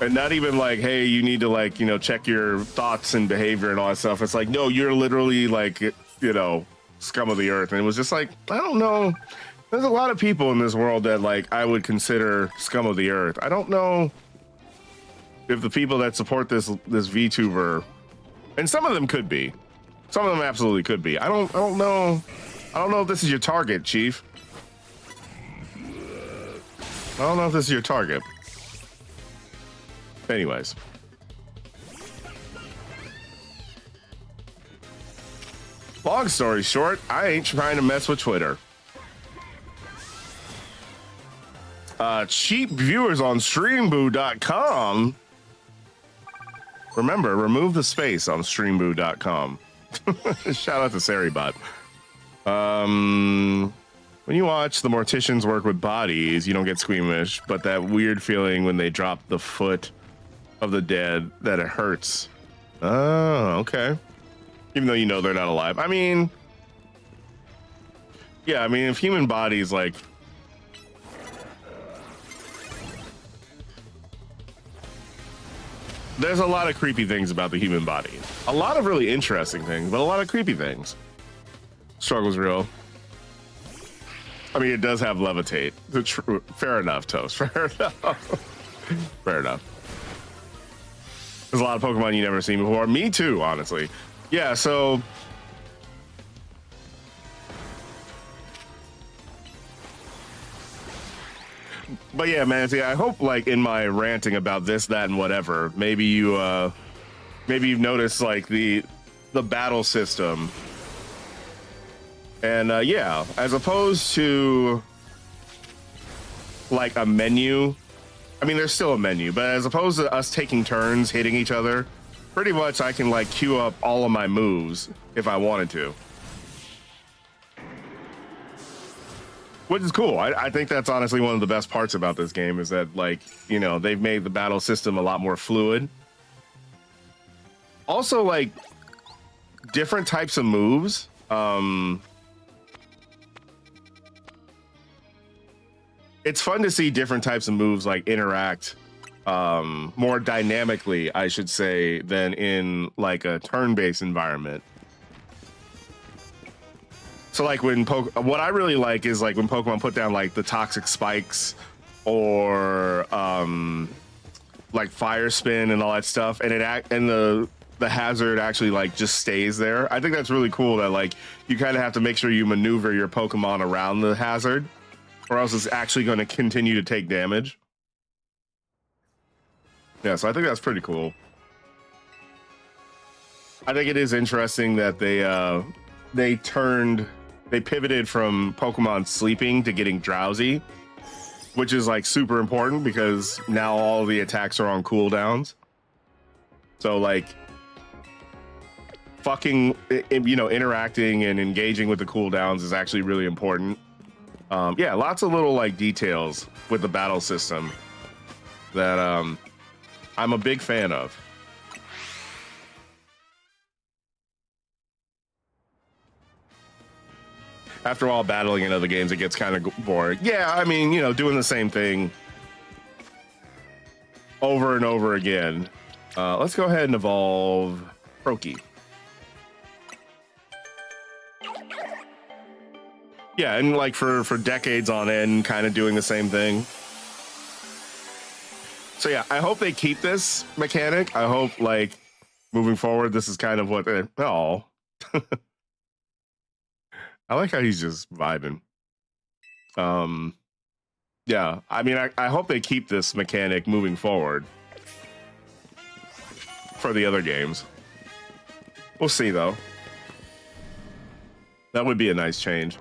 And not even like, hey, you need to, like, you know, check your thoughts and behavior and all that stuff. It's like, no, you're literally like, you know, scum of the earth. And it was just like, I don't know. There's a lot of people in this world that, like, I would consider scum of the earth. I don't know if the people that support this VTuber, and some of them could be. Some of them absolutely could be. I don't know. I don't know if this is your target, Chief. I don't know if this is your target. Anyways. Long story short, I ain't trying to mess with Twitter. Cheap viewers on streamboo.com. Remember, remove the space on streamboo.com. Shout out to Saribot. When you watch the morticians work with bodies, you don't get squeamish, but that weird feeling when they drop the foot of the dead, that it hurts. Oh, okay. Even though you know they're not alive. I mean, yeah, I mean, if human bodies, like, there's a lot of creepy things about the human body. A lot of really interesting things, but a lot of creepy things. Struggle's real. I mean, it does have levitate. Fair enough, Toast. Fair enough. Fair enough. There's a lot of Pokemon you never seen before. Me too, honestly. Yeah, so but yeah, man, see, I hope, like, in my ranting about this, that, and whatever, maybe you've noticed, like, the battle system. And yeah, as opposed to like a menu, I mean, there's still a menu, but as opposed to us taking turns hitting each other, pretty much I can like queue up all of my moves if I wanted to. Which is cool. I think that's honestly one of the best parts about this game is that, like, you know, they've made the battle system a lot more fluid. Also, like, different types of moves. It's fun to see different types of moves, like, interact more dynamically, I should say, than in, like, a turn-based environment. So like when what I really like is like when Pokemon put down like the toxic spikes or like fire spin and all that stuff, and the hazard actually like just stays there. I think that's really cool that like you kind of have to make sure you maneuver your Pokemon around the hazard, or else it's actually going to continue to take damage. Yeah, so I think that's pretty cool. I think it is interesting that they pivoted from Pokemon sleeping to getting drowsy, which is like super important because now all the attacks are on cooldowns. So like fucking, you know, interacting and engaging with the cooldowns is actually really important. Yeah, lots of little like details with the battle system that I'm a big fan of. After all, battling in other games, it gets kind of boring. Yeah, I mean, you know, doing the same thing over and over again. Let's go ahead and evolve Proki. Yeah, and like for decades on end, kind of doing the same thing. So yeah, I hope they keep this mechanic. I hope like moving forward, this is kind of what they... Oh. I like how he's just vibing. Yeah, I mean, I hope they keep this mechanic moving forward for the other games. We'll see, though. That would be a nice change.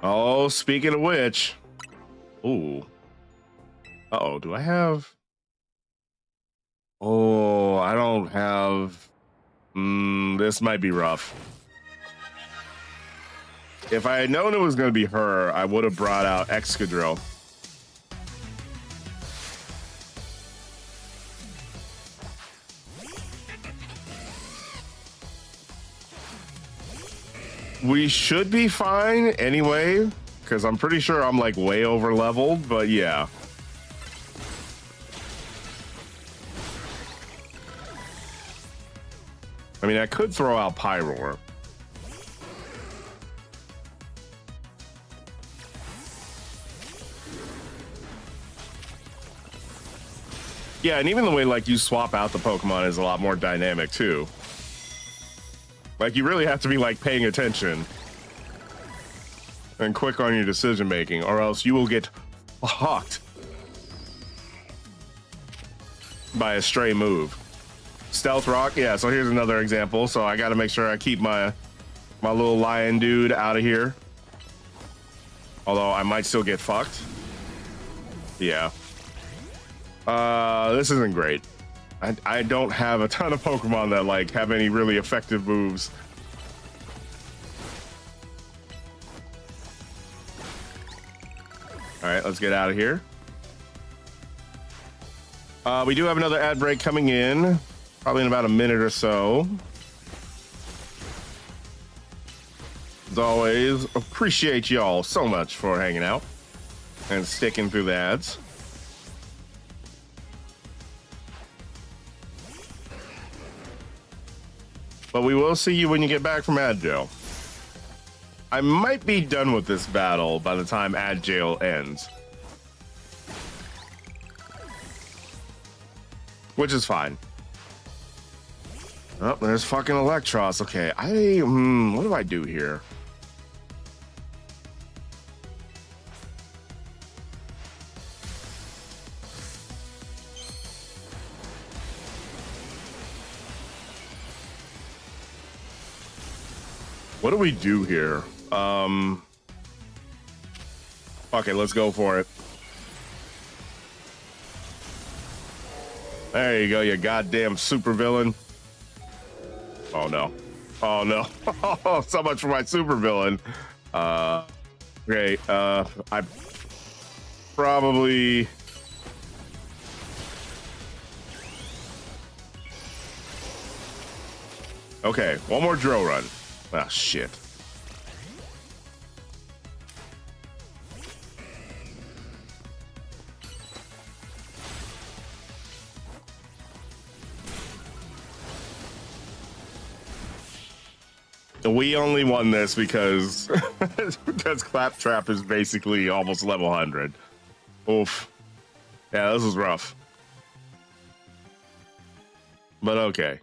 Oh, speaking of which, ooh, uh-oh, do I have? Oh, I don't have. This might be rough. If I had known it was going to be her, I would have brought out Excadrill. We should be fine anyway, because I'm pretty sure I'm like way over leveled, but yeah. I mean, I could throw out Pyroar. Yeah, and even the way like you swap out the Pokemon is a lot more dynamic too. Like, you really have to be, like, paying attention and quick on your decision-making, or else you will get fucked by a stray move. Stealth Rock, yeah, so here's another example. So I got to make sure I keep my little lion dude out of here. Although I might still get fucked. Yeah. This isn't great. I don't have a ton of Pokemon that like have any really effective moves. All right, let's get out of here. We do have another ad break coming in, probably in about a minute or so. As always, appreciate y'all so much for hanging out and sticking through the ads. But we will see you when you get back from ad jail. I might be done with this battle by the time ad jail ends. Which is fine. Oh, there's fucking Electros. Okay, what do I do here? What do we do here? Okay, let's go for it. There you go, you goddamn supervillain. Oh no. Oh no. So much for my supervillain. Okay, I probably... Okay, one more drill run. Ah, shit. We only won this because because Claptrap is basically almost level 100. Oof. Yeah, this is rough. But okay.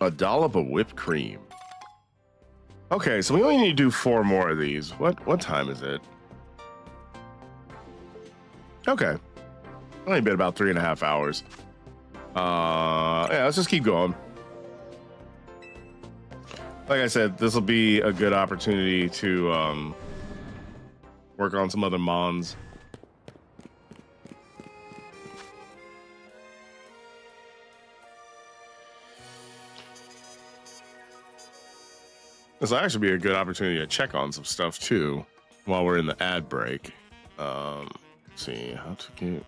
A dollop of whipped cream. Okay, so we only need to do 4 more of these. What time is it? Okay. Only been about 3.5 hours. Yeah, let's just keep going. Like I said, this will be a good opportunity to work on some other mons. This will actually be a good opportunity to check on some stuff too while we're in the ad break. Let's see how to get.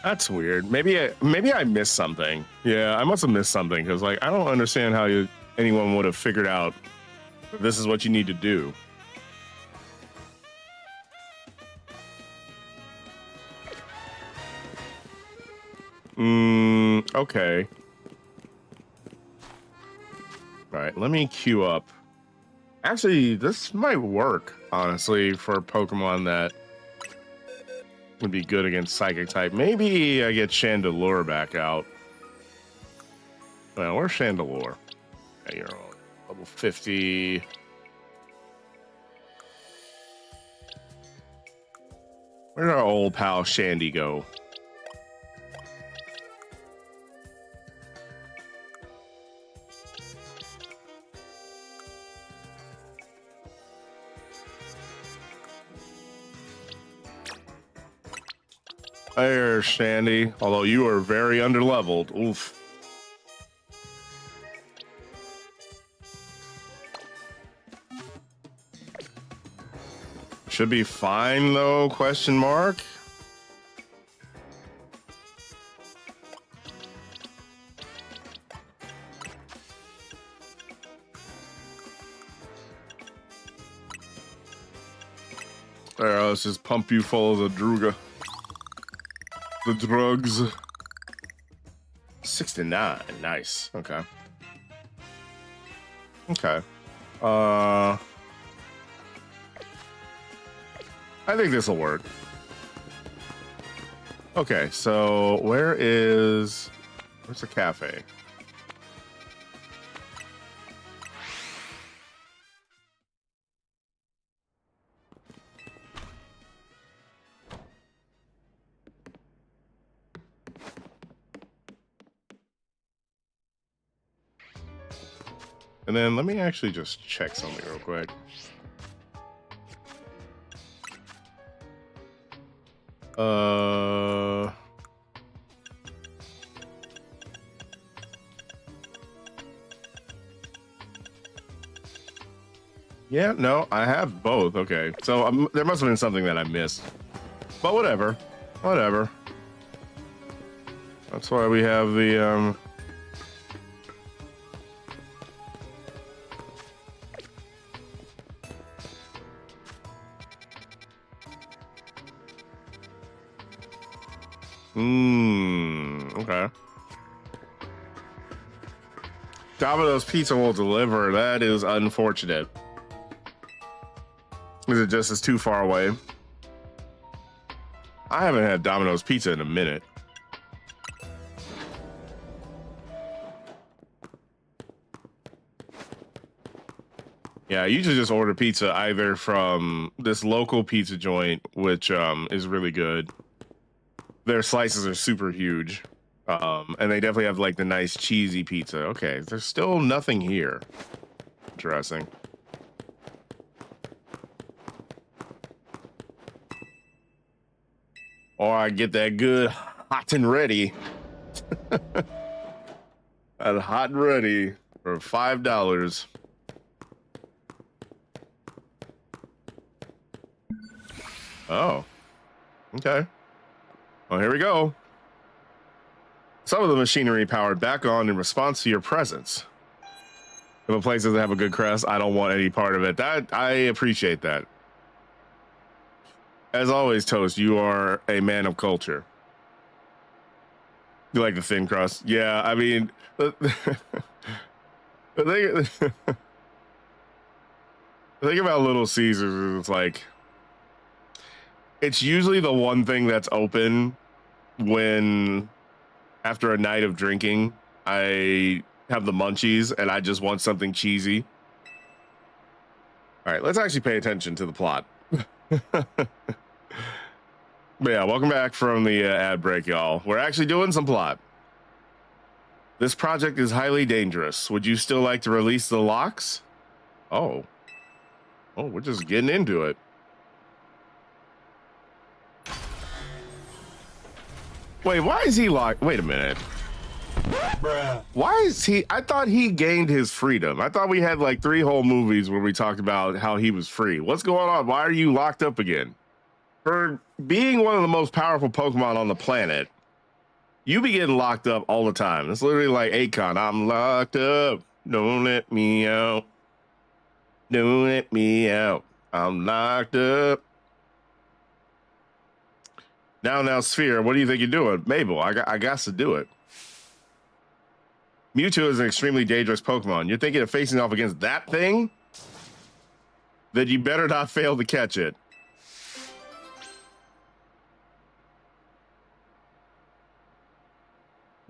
That's weird. Maybe I missed something. Yeah, I must have missed something because like I don't understand how anyone would have figured out this is what you need to do. Okay. All right, let me queue up. Actually, this might work, honestly, for Pokemon that would be good against Psychic type. Maybe I get Chandelure back out. Well, where's Chandelure? Yeah, you're on level 50. Where'd our old pal Shandy go? There, Shandy. Although you are very underleveled. Oof. Should be fine though, question mark. There, let's just pump you full of the Druga. The drugs. 69. Nice. Okay. Okay. I think this will work. Okay, so where's the cafe? And then let me actually just check something real quick. Yeah, no, I have both. Okay, so there must have been something that I missed. But whatever. Whatever. That's why we have the, Okay. Domino's Pizza will deliver. That is unfortunate. Is it just as too far away? I haven't had Domino's Pizza in a minute. Yeah, I usually just order pizza either from this local pizza joint, which is really good. Their slices are super huge. And they definitely have like the nice cheesy pizza. Okay, there's still nothing here. Interesting. Or I get that good hot and ready. That hot and ready for $5. Oh, okay. Well, here we go. Some of the machinery powered back on in response to your presence. If a place doesn't have a good crust, I don't want any part of it. That I appreciate that. As always, Toast, you are a man of culture. You like the thin crust? Yeah, I mean, the thing about Little Caesars is it's like, it's usually the one thing that's open when, after a night of drinking, I have the munchies and I just want something cheesy. All right, let's actually pay attention to the plot. But yeah, welcome back from the ad break, y'all. We're actually doing some plot. This project is highly dangerous. Would you still like to release the locks? Oh, we're just getting into it. Wait, why is he locked? Wait a minute. Bruh. Why is he? I thought he gained his freedom. I thought we had like 3 whole movies where we talked about how he was free. What's going on? Why are you locked up again? For being one of the most powerful Pokemon on the planet, you be getting locked up all the time. It's literally like Akon. I'm locked up. Don't let me out. Don't let me out. I'm locked up. Now, Sphere, what do you think you're doing? Mabel, I got to do it. Mewtwo is an extremely dangerous Pokemon. You're thinking of facing off against that thing? Then you better not fail to catch it.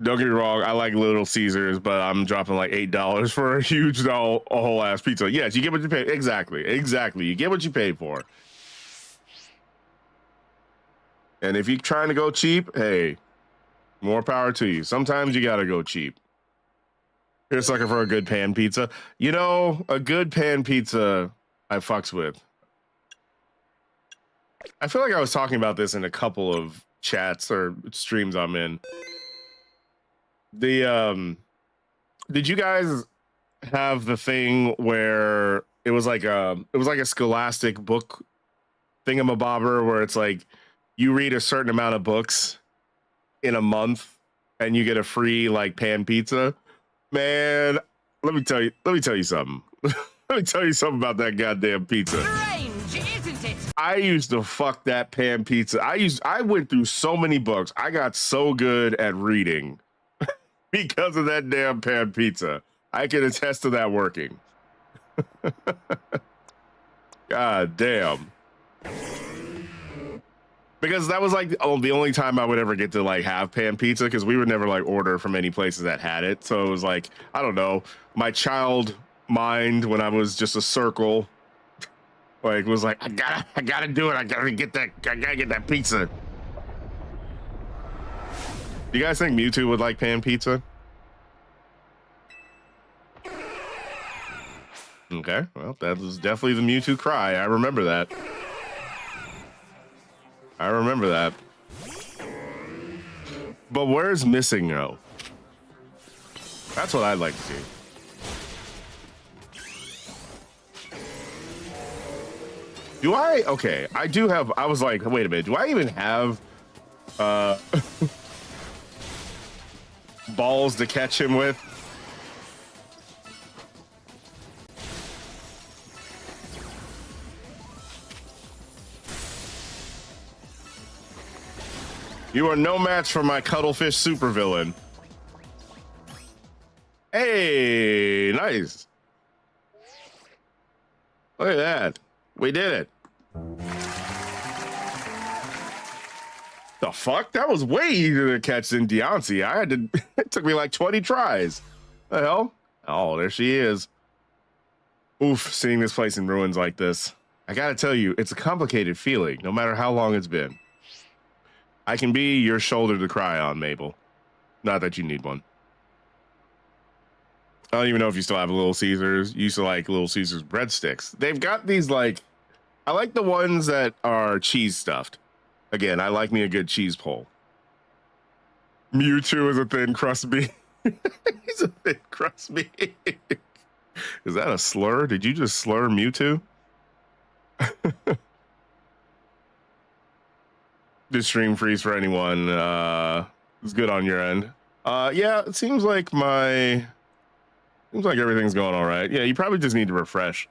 Don't get me wrong, I like Little Caesars, but I'm dropping like $8 for a huge, a whole ass pizza. Yes, you get what you pay. Exactly. You get what you paid for. And if you're trying to go cheap, hey, more power to you. Sometimes you gotta go cheap. You're a sucker for a good pan pizza. You know, a good pan pizza I fucks with. I feel like I was talking about this in a couple of chats or streams I'm in. The did you guys have the thing where it was like a Scholastic book thingamabobber where it's like you read a certain amount of books in a month and you get a free like pan pizza? Man, let me tell you something. Let me tell you something about that goddamn pizza. Strange, isn't it? I used to fuck that pan pizza. I went through so many books. I got so good at reading because of that damn pan pizza. I can attest to that working. God damn. Because that was like the only time I would ever get to like have pan pizza, because we would never like order from any places that had it. So it was like, I don't know, my child mind when I was just a circle, like was like, I gotta do it. I gotta get that pizza. Do you guys think Mewtwo would like pan pizza? Okay, well, that was definitely the Mewtwo cry. I remember that. But where's Missing No? That's what I'd like to see. Do I? Okay, I do have. I was like, wait a minute. Do I even have balls to catch him with? You are no match for my cuttlefish supervillain. Hey, nice. Look at that. We did it. The fuck? That was way easier to catch than Deontay. It took me like 20 tries. The hell? Oh, there she is. Oof, seeing this place in ruins like this. I gotta tell you, it's a complicated feeling, no matter how long it's been. I can be your shoulder to cry on, Mabel. Not that you need one. I don't even know if you still have Little Caesars. You used to like Little Caesars breadsticks. They've got these like, I like the ones that are cheese stuffed. Again, I like me a good cheese pull. Mewtwo is a thin crust bee. He's a thin crust bee. Is that a slur? Did you just slur Mewtwo? Did stream freeze for anyone? It's good on your end. Yeah, it seems like everything's going all right. Yeah, you probably just need to refresh.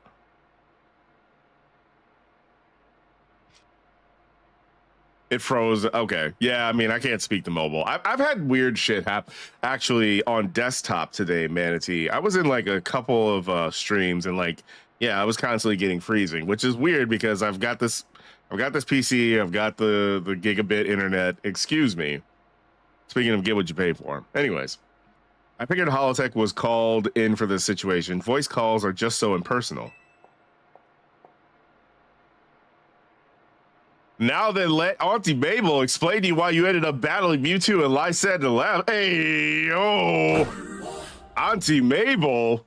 It froze. Okay. Yeah, I mean, I can't speak to mobile. I've had weird shit happen actually on desktop today, Manatee. I was in like a couple of streams and like, yeah, I was constantly getting freezing, which is weird because I've got this PC, I've got the gigabit internet. Excuse me. Speaking of get what you pay for. Anyways, I figured Holotech was called in for this situation. Voice calls are just so impersonal. Now then, let Auntie Mabel explain to you why you ended up battling Mewtwo and Lysandre to left. Hey, yo, Auntie Mabel,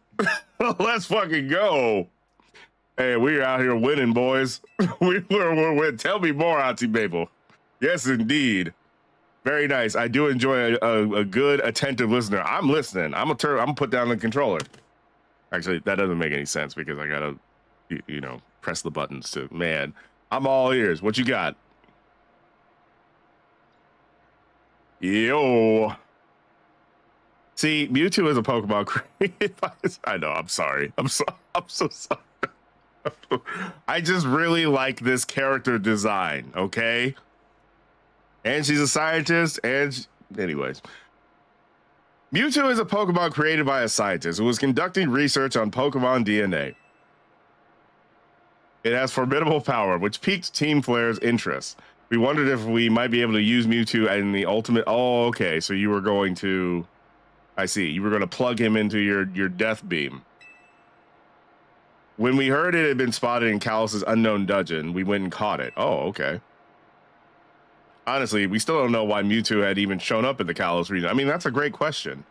let's fucking go. Hey, we're out here winning, boys. We're winning. Tell me more, Auntie Mabel. Yes, indeed. Very nice. I do enjoy a good, attentive listener. I'm listening. I'm gonna put down the controller. Actually, that doesn't make any sense because I gotta, press the buttons to. Man, I'm all ears. What you got? Yo. See, Mewtwo is a Pokemon created by. I know. I'm sorry. I'm so sorry. I just really like this character design. Okay. And she's a scientist, anyways. Mewtwo is a Pokemon created by a scientist who was conducting research on Pokemon DNA. It has formidable power, which piqued Team Flare's interest. We wondered if we might be able to use Mewtwo in the ultimate... Oh, okay, so you were going to... I see, you were going to plug him into your Death Beam. When we heard it had been spotted in Kalos' unknown dungeon, we went and caught it. Oh, okay. Honestly, we still don't know why Mewtwo had even shown up in the Kalos region. I mean, that's a great question.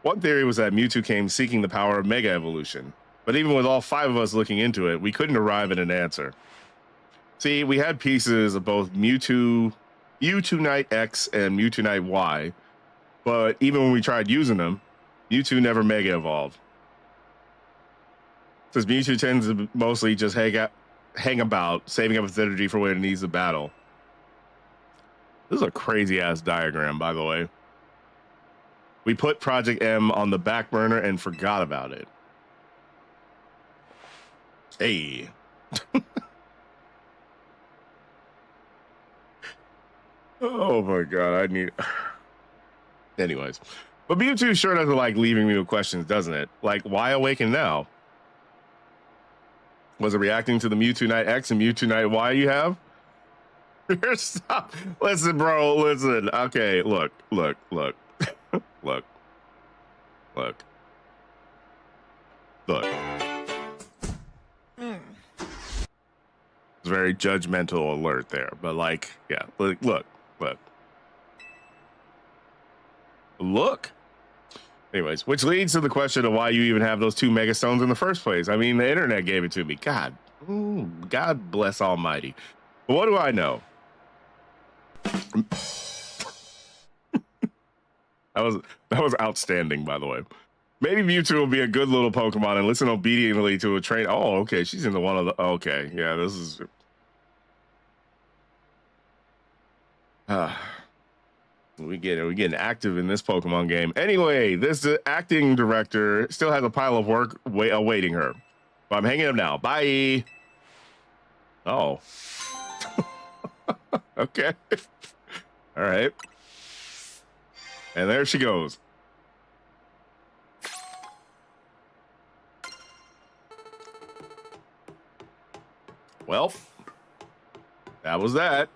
One theory was that Mewtwo came seeking the power of Mega Evolution. But even with all 5 of us looking into it, we couldn't arrive at an answer. See, we had pieces of both Mewtwo Knight X and Mewtwo Knight Y. But even when we tried using them, Mewtwo never Mega Evolved. Since Mewtwo tends to mostly just hang about, saving up its energy for when it needs to battle. This is a crazy ass diagram, by the way. We put Project M on the back burner and forgot about it. Hey. Oh my god, Anyways. But Mewtwo sure doesn't like leaving me with questions, doesn't it? Like, why awaken now? Was it reacting to the Mewtwo Knight X and Mewtwo Knight Y you have? Stop. Listen, bro, listen. Okay, look. Look. It's very judgmental alert there, but like, yeah, look. Anyways, which leads to the question of why you even have those 2 Mega Stones in the first place. I mean, the internet gave it to me. God bless Almighty. But what do I know? That was outstanding, by the way. Maybe Mewtwo will be a good little Pokemon and listen obediently to a train. Oh, okay, she's into one of the. Okay, yeah, this is. We getting active in this Pokemon game. Anyway, this acting director still has a pile of work awaiting her. But I'm hanging up now. Bye. Oh. Okay. All right. And there she goes. Well, that was that.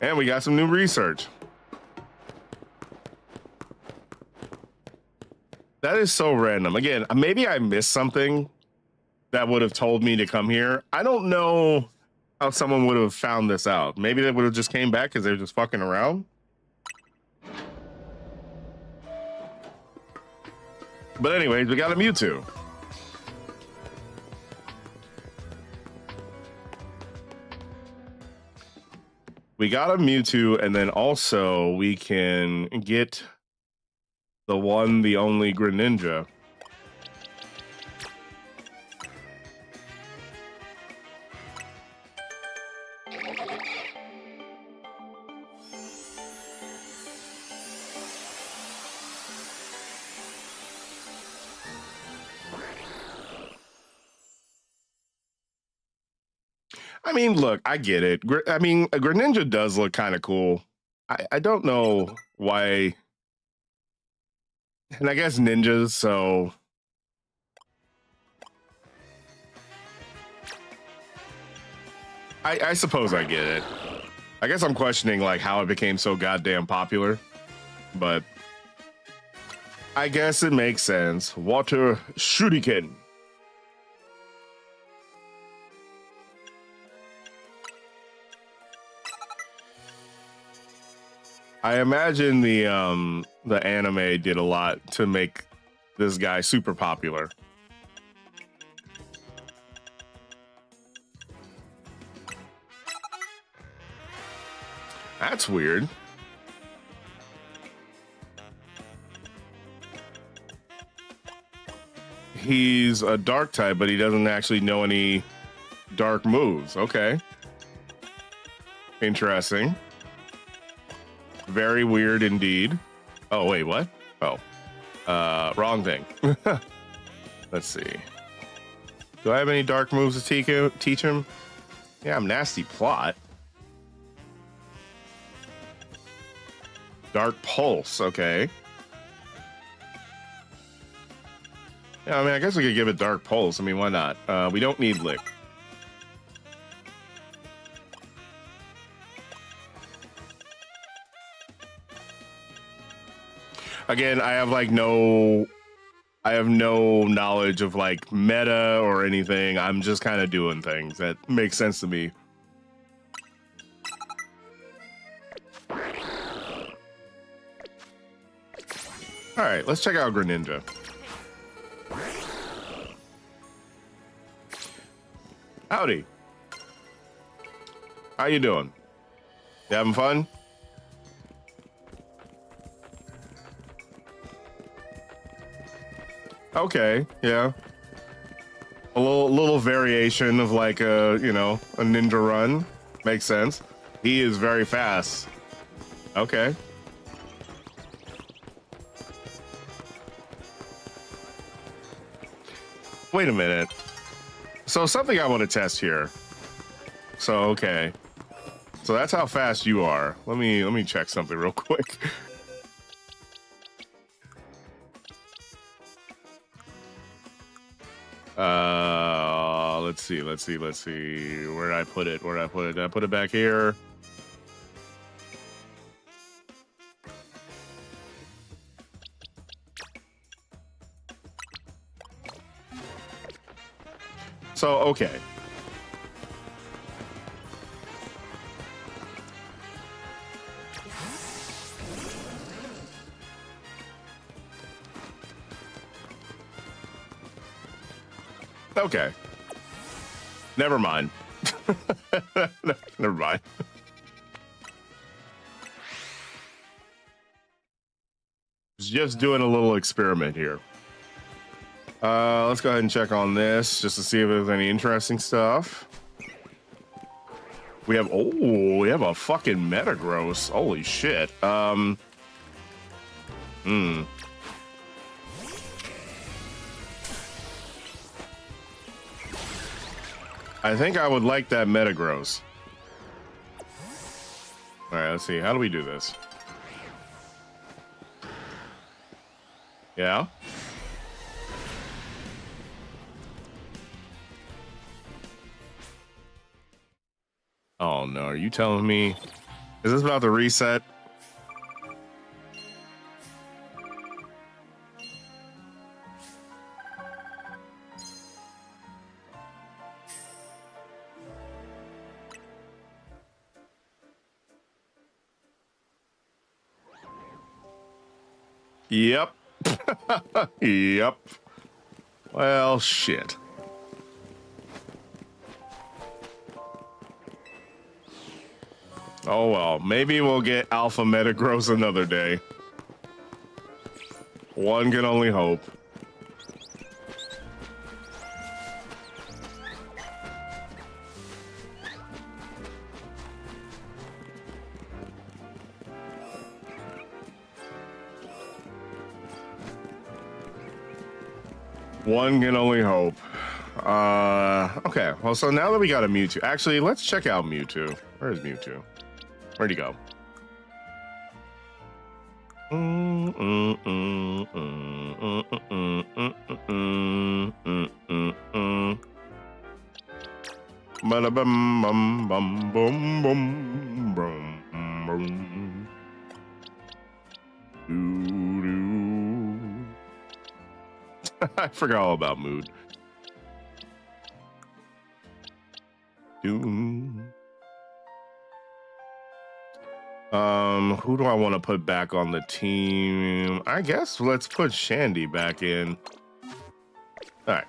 And we got some new research. That is so random. Again, maybe I missed something that would have told me to come here. I don't know how someone would have found this out. Maybe they would have just came back because they're just fucking around. But anyways, we got a Mewtwo. We got a Mewtwo, and then also we can get the one, the only Greninja. I mean, look, I get it. I mean, a Greninja does look kind of cool. I don't know why. And I guess ninjas, so. I suppose I get it. I guess I'm questioning like how it became so goddamn popular, but I guess it makes sense. Water Shuriken. I imagine the anime did a lot to make this guy super popular. That's weird. He's a dark type, but he doesn't actually know any dark moves. Okay. Interesting. Very weird indeed. Oh, wait, what? Oh, wrong thing. Let's see. Do I have any dark moves to teach him? Yeah, I'm nasty plot. Dark pulse, okay. Yeah, I mean, I guess we could give it dark pulse. I mean, why not? We don't need lick. Again, I have no knowledge of like meta or anything. I'm just kind of doing things that make sense to me. All right, let's check out Greninja. Howdy. How you doing? You having fun? Okay, yeah. A little variation of like a ninja run. Makes sense. He is very fast. Okay. Wait a minute. So something I want to test here. So okay. So that's how fast you are. Let me check something real quick. Let's see. Where did I put it? Did I put it back here? So, okay. Okay. Never mind. Never mind. Just doing a little experiment here. Let's go ahead and check on this just to see if there's any interesting stuff. We have a fucking Metagross. Holy shit. I think I would like that Metagross. All right, let's see. How do we do this? Yeah. Oh no, are you telling me? Is this about to reset? Yep. Yep. Well, shit. Oh well, maybe we'll get Alpha Metagross another day. One can only hope. One can only hope. Okay, well, so now that we got a Mewtwo, actually, let's check out Mewtwo. Where is Mewtwo? Where'd he go? Ba-da-bum, bum, bum, bum, bum, bum, bum. Doo-doo. I forgot all about mood. Who do I want to put back on the team? I guess let's put Shandy back in. All right.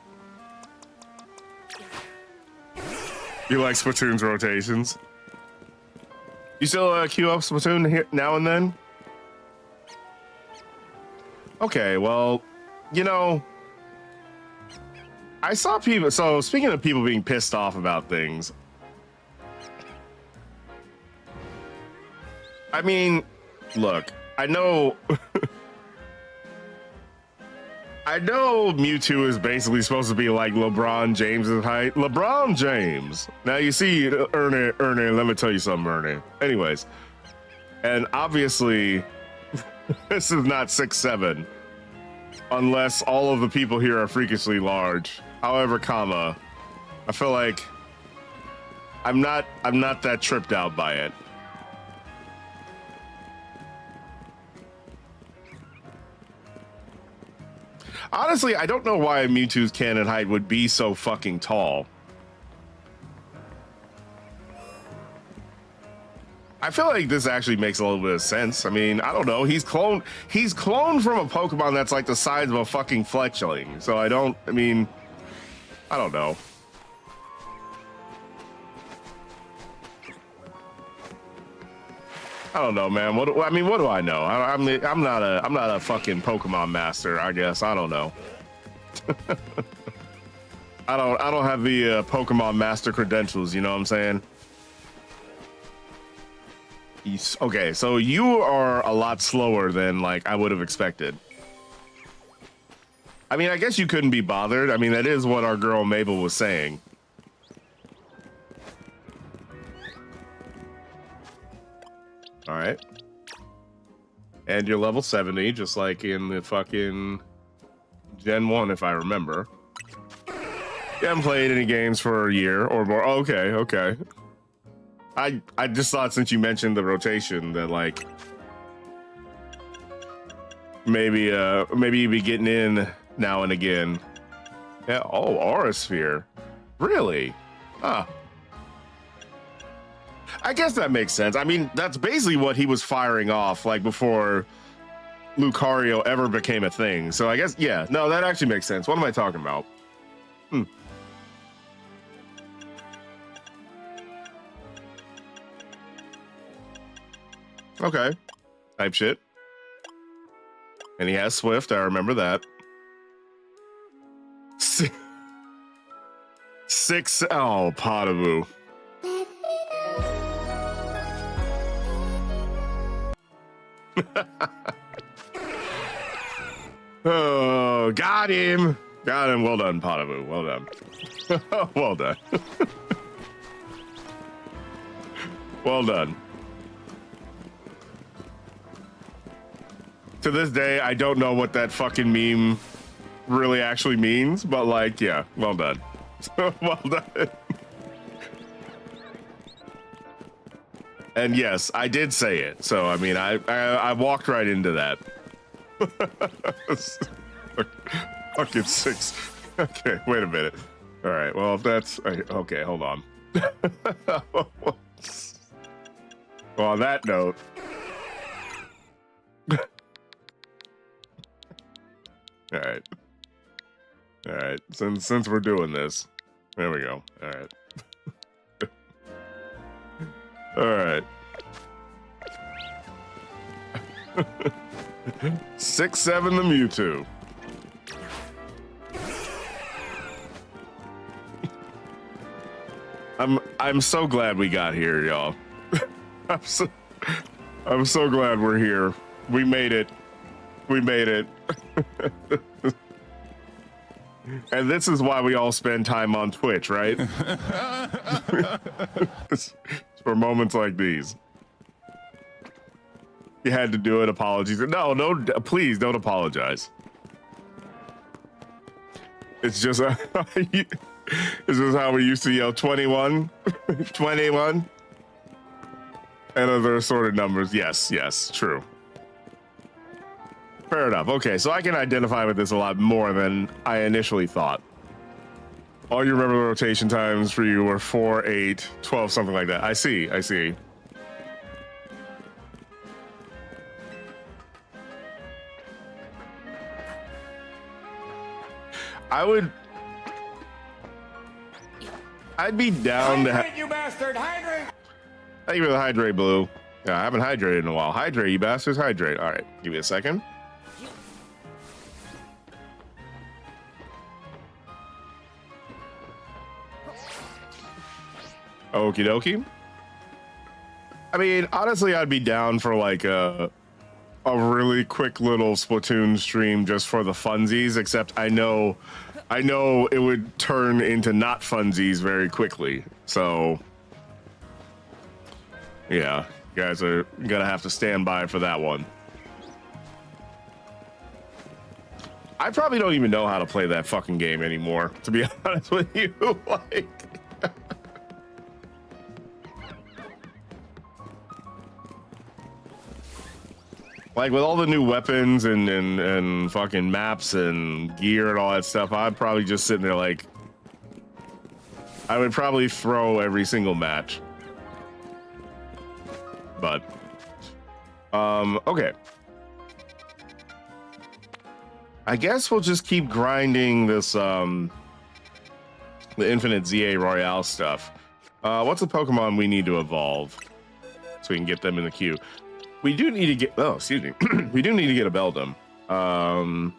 You like Splatoon's rotations? You still queue up Splatoon here now and then? Okay, well, you know, I saw people. So speaking of people being pissed off about things, I mean, look, I know, I know Mewtwo is basically supposed to be like LeBron James's height. LeBron James. Now you see, Ernie, let me tell you something, Ernie. Anyways, and obviously, this is not 6'7", unless all of the people here are freakishly large. However, I feel like I'm not that tripped out by it. Honestly, I don't know why Mewtwo's cannon height would be so fucking tall. I feel like this actually makes a little bit of sense. I mean, I don't know. He's cloned from a Pokemon that's like the size of a fucking Fletchling. So I don't know. I don't know, man. What do I know? I'm not a fucking Pokemon master, I guess. I don't know. I don't have the Pokemon master credentials, you know what I'm saying? Okay, so you are a lot slower than like I would have expected. I mean, I guess you couldn't be bothered. I mean, that is what our girl Mabel was saying. All right. And you're level 70, just like in the fucking Gen 1, if I remember. You haven't played any games for a year or more. Okay. I just thought since you mentioned the rotation that like maybe you'd be getting in now and again. Yeah. Oh, Aura Sphere. Really? Huh. I guess that makes sense. I mean, that's basically what he was firing off like before Lucario ever became a thing. So I guess, yeah, no, that actually makes sense. What am I talking about? Okay. Type shit. And he has Swift. I remember that. Six. Oh, Pottaboo. Oh, got him. Well done, Pottaboo. Well done. Well done. Well done. To this day, I don't know what that fucking meme really actually means, but like, yeah, well done. Well done. And yes, I did say it. So, I mean, I walked right into that. Fucking 6. Okay, wait a minute. All right, well, if that's... Okay, hold on. Well, on that note... All right. All right, since we're doing this, there we go. All right. All right. 6-7 the Mewtwo. I'm so glad we got here, y'all. I'm so glad we're here. We made it. We made it. And this is why we all spend time on Twitch, right? It's for moments like these. You had to do it. Apologies. No, please don't apologize. It's just it's just how we used to yell 21, 21, and other assorted numbers. Yes, true. Fair enough. Okay, so I can identify with this a lot more than I initially thought. All you remember the rotation times for you were 4, 8, 12, something like that. I see. I'd be down hydrate, you bastard! Hydrate! Thank you for the hydrate, Blue. Yeah, I haven't hydrated in a while. Hydrate, you bastards, hydrate. All right, give me a second. Okie dokie. I mean, honestly, I'd be down for like a really quick little Splatoon stream just for the funsies, except I know it would turn into not funsies very quickly. So yeah, you guys are gonna have to stand by for that one. I probably don't even know how to play that fucking game anymore, to be honest with you. Like with all the new weapons and fucking maps and gear and all that stuff, I'm probably just sitting there like, I would probably throw every single match. But, okay. I guess we'll just keep grinding this, the Infinite ZA Royale stuff. What's a Pokemon we need to evolve so we can get them in the queue? We do need to get, oh, excuse me. We do need to get a Beldum. Let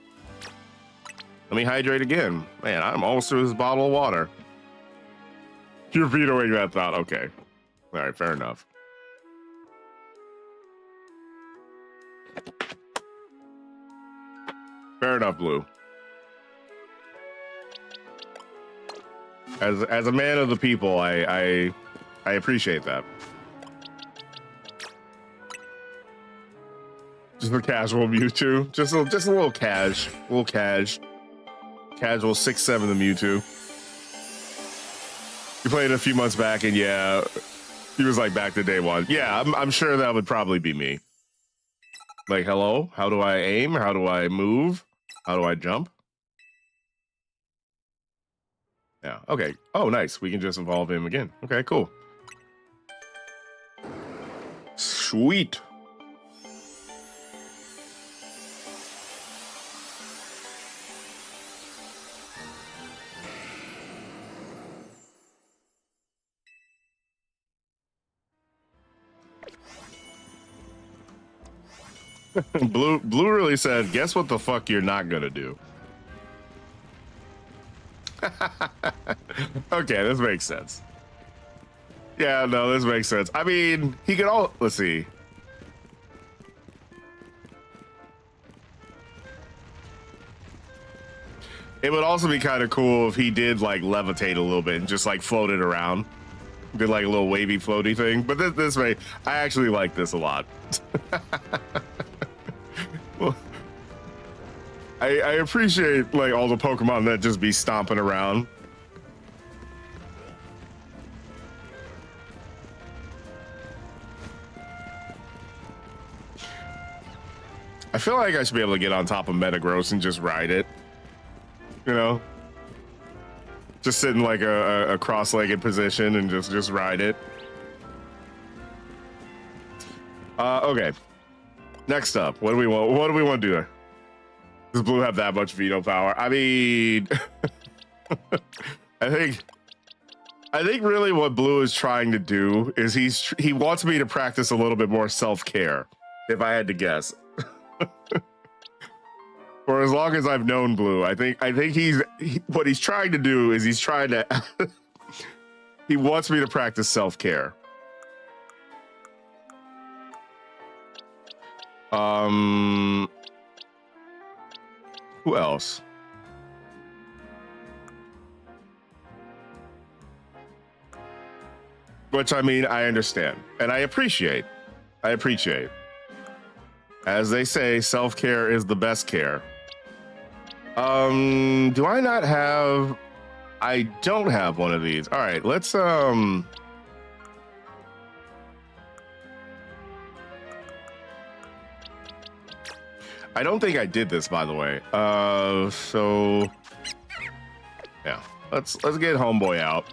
me hydrate again. Man, I'm almost through this bottle of water. You're vetoing that thought. Okay. All right, fair enough. Fair enough, Blue. As a man of the people, I appreciate that. Just a casual Mewtwo. Just a little cash. Casual 6-7 the Mewtwo. You played it a few months back, and yeah, he was like back to day one. Yeah, I'm sure that would probably be me. Like, hello? How do I aim? How do I move? How do I jump? Yeah, okay. Oh, nice. We can just evolve him again. Okay, cool. Sweet. Blue really said, guess what the fuck you're not gonna do. Okay, this makes sense. Yeah, no, this makes sense. I mean, he could all, let's see. It would also be kind of cool if he did like levitate a little bit and just like floated around. Did like a little wavy floaty thing, but this way, I actually like this a lot. Well, I appreciate like all the Pokemon that just be stomping around. I feel like I should be able to get on top of Metagross and just ride it. You know? Just sit in like a cross-legged position and just ride it. Okay. Next up, what do we want to do? Does Blue have that much veto power? I mean, I think really what Blue is trying to do is he wants me to practice a little bit more self-care, if I had to guess. For as long as I've known Blue, I think what he's trying to do is he's trying to he wants me to practice self-care. Who else? Which, I mean, I understand and I appreciate. As they say, self-care is the best care. Do I not have... I don't have one of these. All right, let's, I don't think I did this, by the way. So... Yeah, let's get Homeboy out.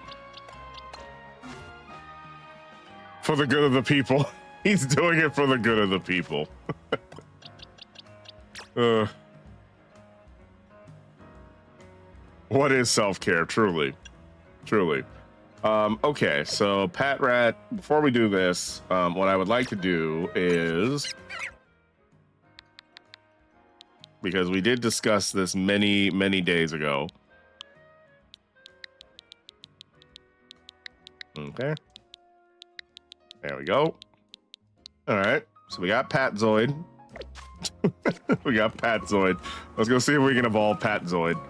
For the good of the people. He's doing it for the good of the people. What is self-care? Truly. Okay, so Pat Rat, before we do this, what I would like to do is, because we did discuss this many days ago. Okay. There we go. All right, so we got Pat Zoid. We got Pat Zoid. Let's go see if we can evolve Pat Zoid.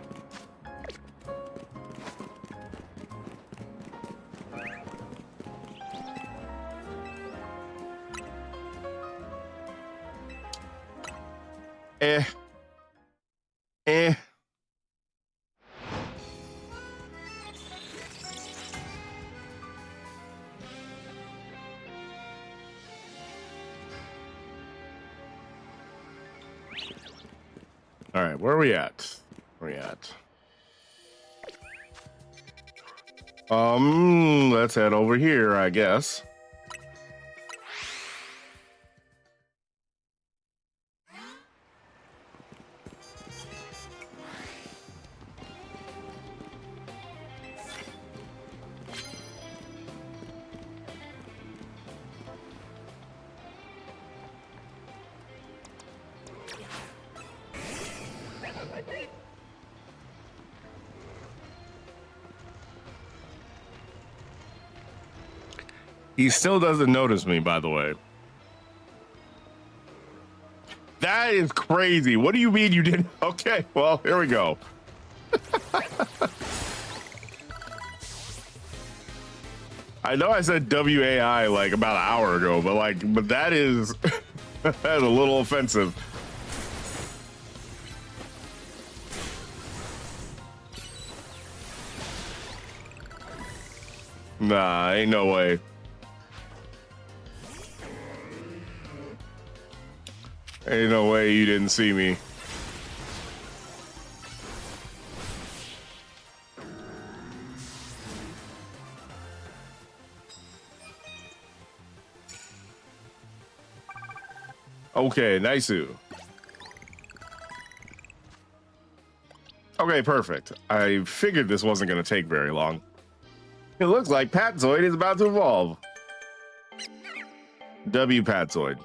All right, where are we at? Let's head over here, I guess. He still doesn't notice me, by the way. That is crazy. What do you mean you didn't? Okay, well, here we go. I know I said WAI like about an hour ago, but that is that's a little offensive. Nah, ain't no way. Ain't no way you didn't see me. Okay, nice. Okay, perfect. I figured this wasn't going to take very long. It looks like Patzoid is about to evolve. W Patzoid.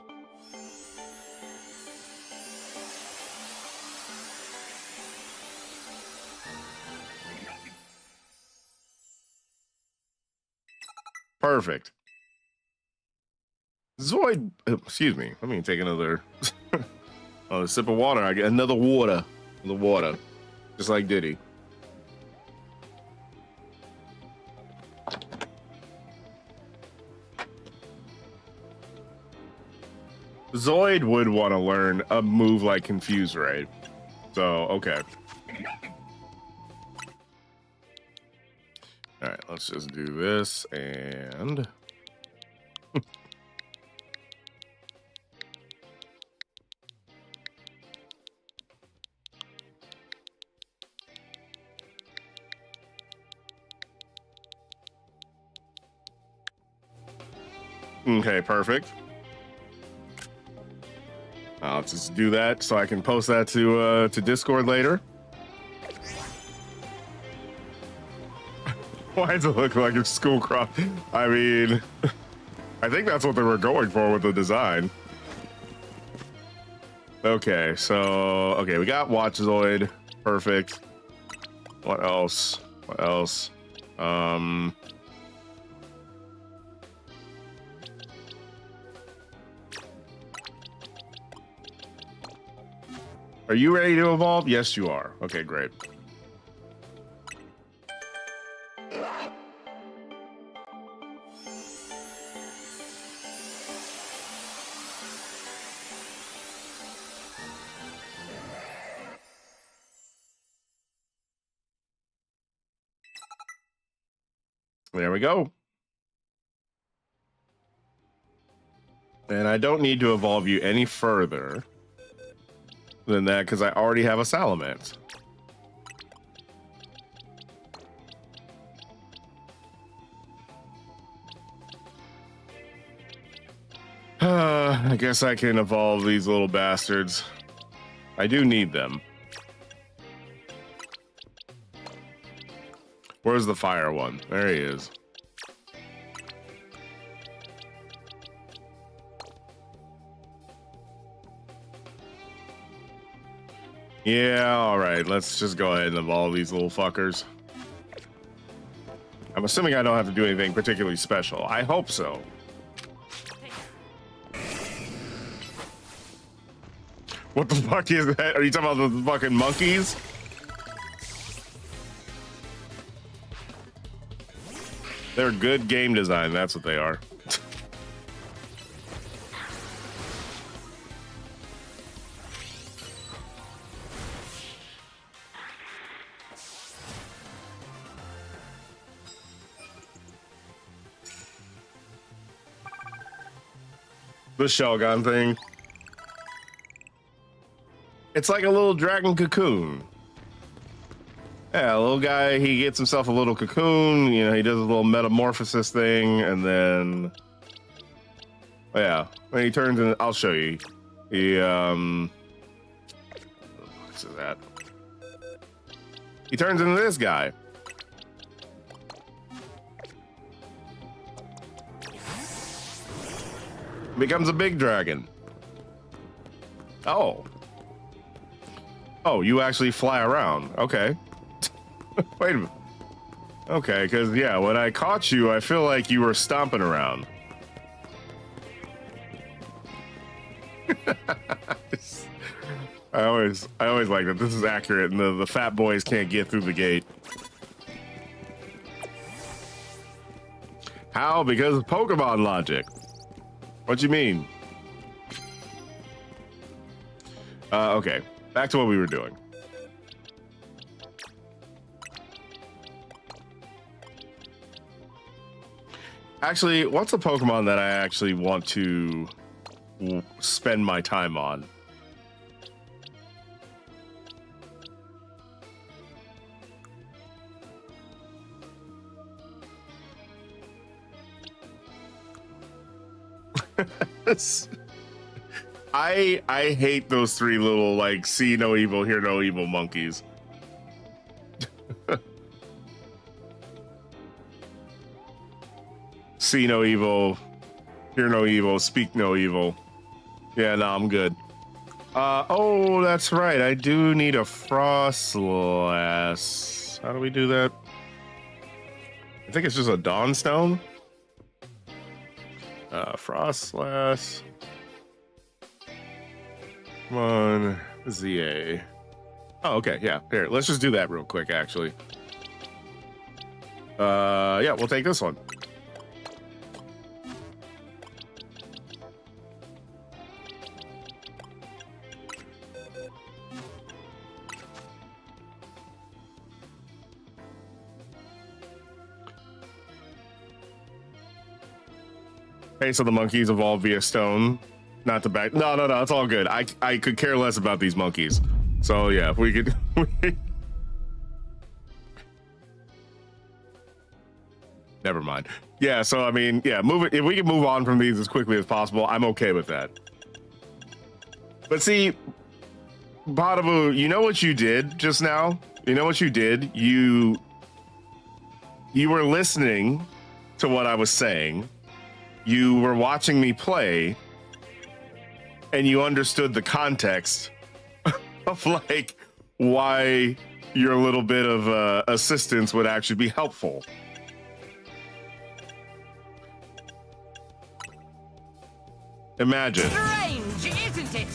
Perfect. Zoid, excuse me. Let me take another sip of water. I get another water. The water. Just like Diddy. Zoid would want to learn a move like Confuse Ray. So, okay. All right, let's just do this and... Okay, perfect. I'll just do that so I can post that to Discord later. Why does it look like a school cross? I mean, I think that's what they were going for with the design. Okay, so we got Watchoid. Perfect. What else? What else? Are you ready to evolve? Yes, you are. Okay, great. There we go. And I don't need to evolve you any further than that because I already have a Salamence. I guess I can evolve these little bastards. I do need them. Where's the fire one? There he is. Yeah, all right. Let's just go ahead and evolve these little fuckers. I'm assuming I don't have to do anything particularly special. I hope so. What the fuck is that? Are you talking about the fucking monkeys? They're good game design. That's what they are. The Shogun thing. It's like a little dragon cocoon. Yeah, a little guy, he gets himself a little cocoon, you know, he does a little metamorphosis thing, and then... Yeah, when he turns in... I'll show you. He, what's that? He turns into this guy. Becomes a big dragon. Oh. Oh, you actually fly around. Okay. Wait a minute. Okay, because, yeah, when I caught you, I feel like you were stomping around. I always like that. This is accurate, and the fat boys can't get through the gate. How? Because of Pokemon logic. What do you mean? Okay, back to what we were doing. Actually, what's a Pokemon that I actually want to spend my time on? I hate those three little, like, see no evil, hear no evil monkeys. See no evil, hear no evil, speak no evil. Yeah, no, I'm good. Oh, that's right. I do need a Frostlass. How do we do that? I think it's just a Dawnstone. Frostlass. Come on, ZA. Oh, okay, yeah. Here, let's just do that real quick, actually. Yeah, we'll take this one. Hey, so the monkeys evolved via stone, not the back. No, it's all good. I could care less about these monkeys. So yeah, if we could. Never mind. Yeah, so I mean, yeah, move it. If we can move on from these as quickly as possible, I'm okay with that. But see, Badabu, you know what you did just now? You know what you did? You were listening to what I was saying. You were watching me play, and you understood the context of like why your little bit of assistance would actually be helpful. Imagine. Strange, isn't it?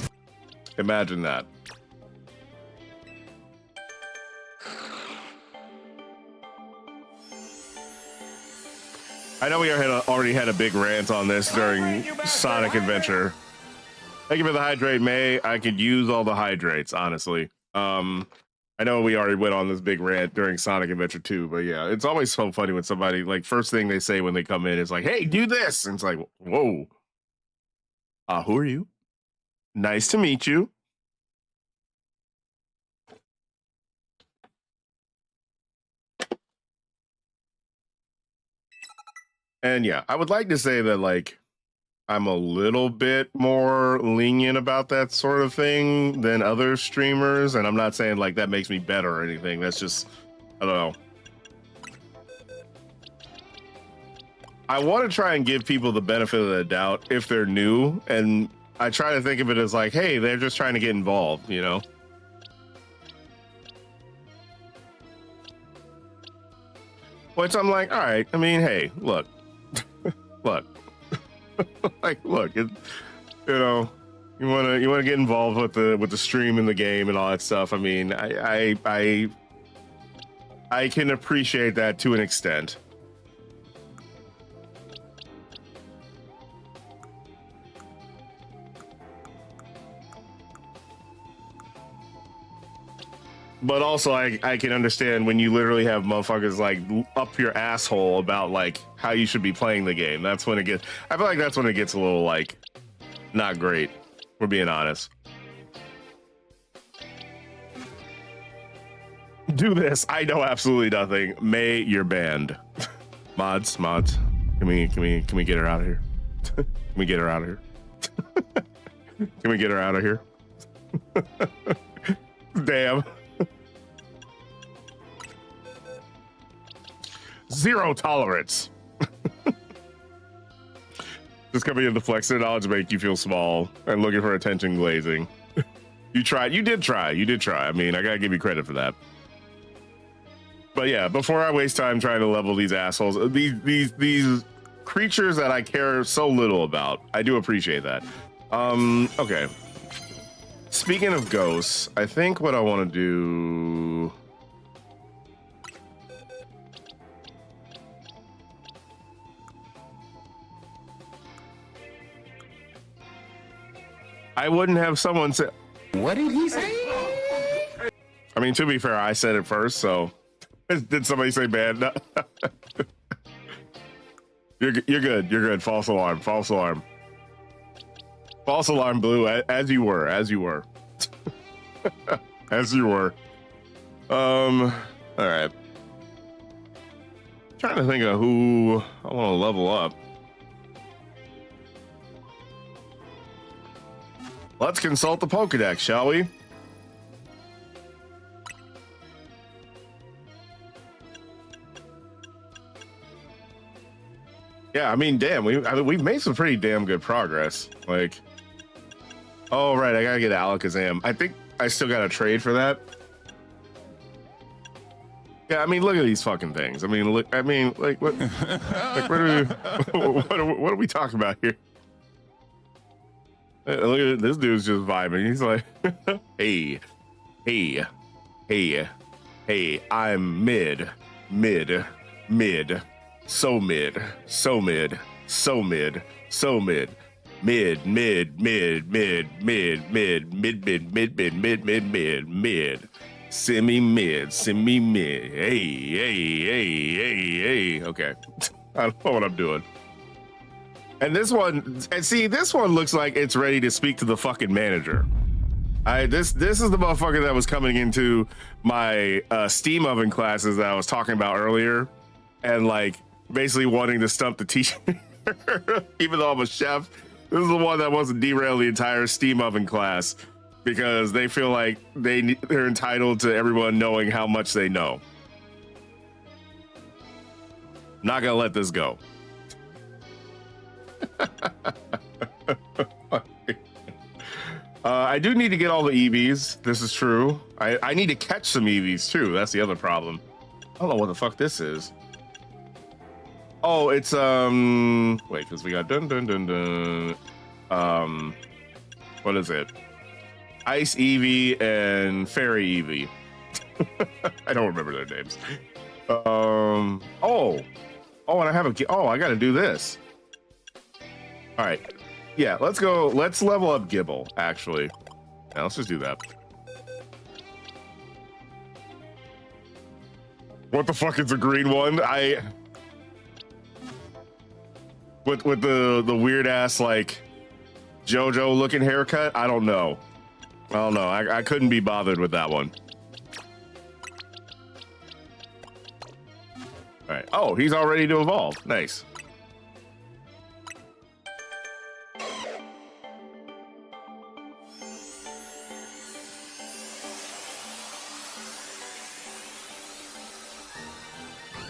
Imagine that. I know we already had a big rant on this during Sonic Adventure. Thank you for the hydrate, May. I could use all the hydrates, honestly. I know we already went on this big rant during Sonic Adventure 2, but yeah, it's always so funny when somebody, like, first thing they say when they come in is like, hey, do this. And it's like, whoa. Who are you? Nice to meet you. And yeah, I would like to say that, like, I'm a little bit more lenient about that sort of thing than other streamers. And I'm not saying like that makes me better or anything. That's just, I don't know. I want to try and give people the benefit of the doubt if they're new. And I try to think of it as like, hey, they're just trying to get involved, you know? Which I'm like, all right, I mean, hey, look. Look, like, look, you know, you want to get involved with the stream and the game and all that stuff. I mean, I can appreciate that to an extent. But also, I can understand when you literally have motherfuckers like up your asshole about like how you should be playing the game. That's when it gets. I feel like that's when it gets a little like not great. We're being honest. Do this. I know absolutely nothing. May you're banned. Mods. Can we get her out of here? Can we get her out of here? Can we get her out of here? Damn. Zero tolerance. Just coming in to flex their knowledge make you feel small and looking for attention glazing. You tried. You did try. I mean, I gotta give you credit for that. But yeah, before I waste time trying to level these assholes, these creatures that I care so little about, I do appreciate that. Okay. Speaking of ghosts, I think what I want to do. I wouldn't have someone say. What did he say? I mean, to be fair, I said it first, so did somebody say bad? No. You're good. You're good. False alarm. False alarm. False alarm, Blue. As you were. As you were. As you were. All right. Trying to think of who I want to level up. Let's consult the Pokedex, shall we? Yeah, I mean, damn, we've made some pretty damn good progress. Like, oh right, I gotta get Alakazam. I think I still got to trade for that. Yeah, I mean, look at these fucking things. I mean, look. I mean, like, what? Like, what are we talking about here? Look at this dude's just vibing. He's like, hey, I'm mid, so mid, semi-mid. Hey. Okay. I don't know what I'm doing. And this one, and see, this one looks like it's ready to speak to the fucking manager. This is the motherfucker that was coming into my steam oven classes that I was talking about earlier, and like basically wanting to stump the teacher. Even though I'm a chef, this is the one that wants to derail the entire steam oven class because they feel like they're entitled to everyone knowing how much they know. Not gonna let this go. I do need to get all the EVs. This is true. I need to catch some EVs too. That's the other problem. I don't know what the fuck this is. Oh, it's wait, because we got what is it? Ice Eevee and Fairy Eevee. I don't remember their names. Oh, and I have I gotta do this. All right. Yeah, let's go. Let's level up Gibble, actually. Yeah, let's just do that. What the fuck is a green one? With the weird ass like JoJo looking haircut? I don't know. I couldn't be bothered with that one. All right. Oh, he's all ready to evolve. Nice.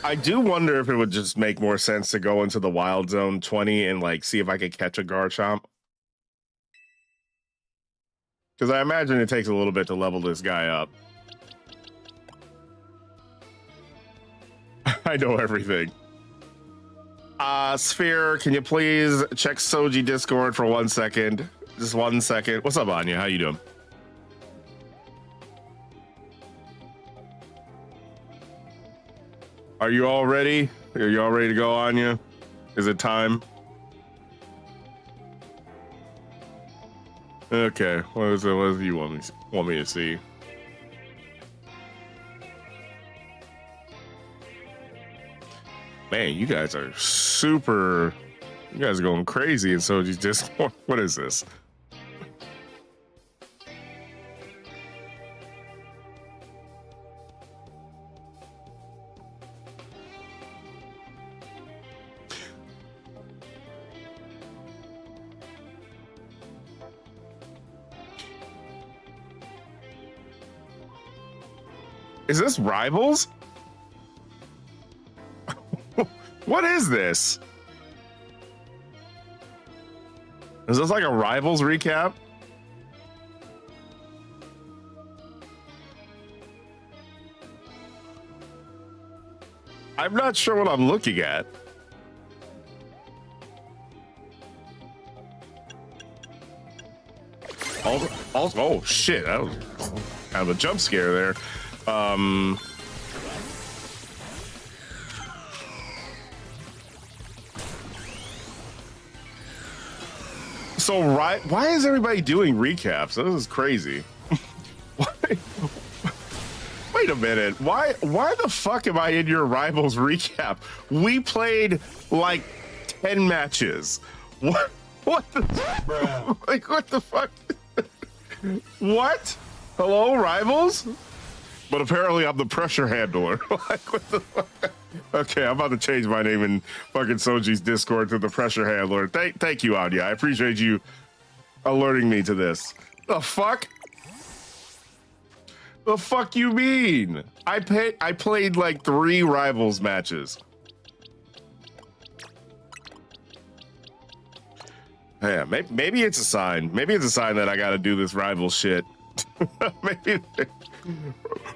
I do wonder if it would just make more sense to go into the Wild Zone 20 and like see if I could catch a Garchomp. Because I imagine it takes a little bit to level this guy up. I know everything. Sphere, can you please check Soji Discord for 1 second? Just 1 second. What's up, Anya? How you doing? Are you all ready? Are you all ready to go, Anya? Is it time? Okay. What is it? What do you want me to see? Man, you guys are super. You guys are going crazy in Soji's Discord. What is this? Is this Rivals? What is this? Is this like a Rivals recap? I'm not sure what I'm looking at. Oh shit, that was kind of a jump scare there. So why is everybody doing recaps? This is crazy. Wait a minute. Why the fuck am I in your Rivals recap? We played like 10 matches. What the like what the fuck? What? Hello, Rivals? But apparently I'm the pressure handler. Like, what the fuck? Okay, I'm about to change my name in fucking Soji's Discord to the pressure handler. Thank you, Anya. I appreciate you alerting me to this. The fuck? The fuck you mean? I played like 3 Rivals matches. Yeah, maybe it's a sign. Maybe it's a sign that I gotta do this Rivals shit. Maybe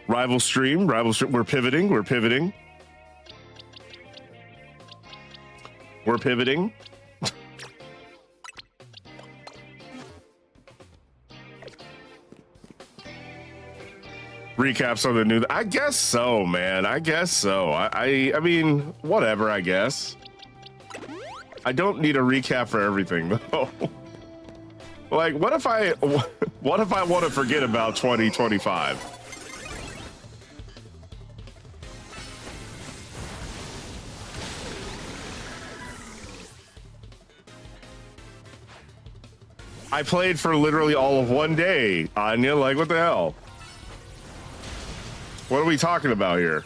Rival stream. We're pivoting. Recaps on the new. I guess so, man. I guess so. I mean, whatever. I guess. I don't need a recap for everything though. Like, what if I want to forget about 2025? I played for literally all of one day, Anya. Like, what the hell? What are we talking about here?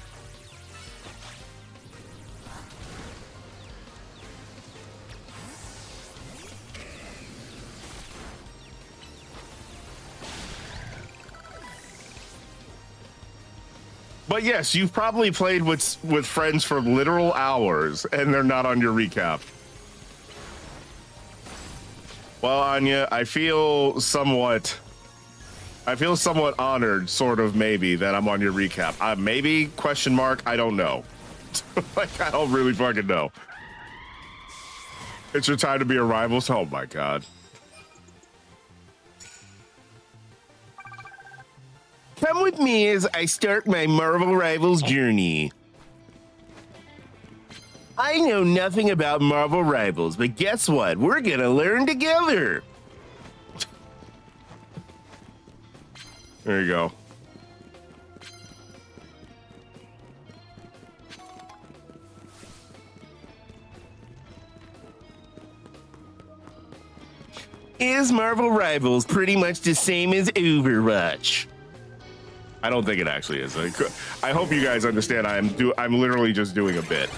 But yes, you've probably played with friends for literal hours, and they're not on your recap. Well, Anya, I feel somewhat honored, sort of, maybe, that I'm on your recap. Maybe, question mark, I don't know. Like, I don't really fucking know. It's your time to be a rival? Oh my god. Come with me as I start my Marvel Rivals journey. I know nothing about Marvel Rivals, but guess what? We're gonna learn together. There you go. Is Marvel Rivals pretty much the same as Overwatch? I don't think it actually is. I hope you guys understand. I'm literally just doing a bit.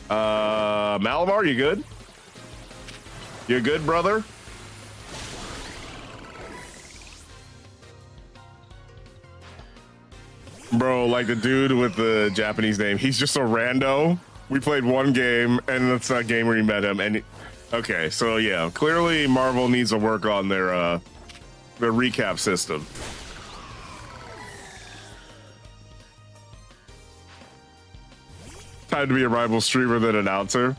Malamar, you good? You good, brother? Bro, like the dude with the Japanese name, he's just a rando. We played one game, and that's that game where you met him, and okay, so yeah, clearly Marvel needs to work on their recap system. Time to be a rival streamer than announcer.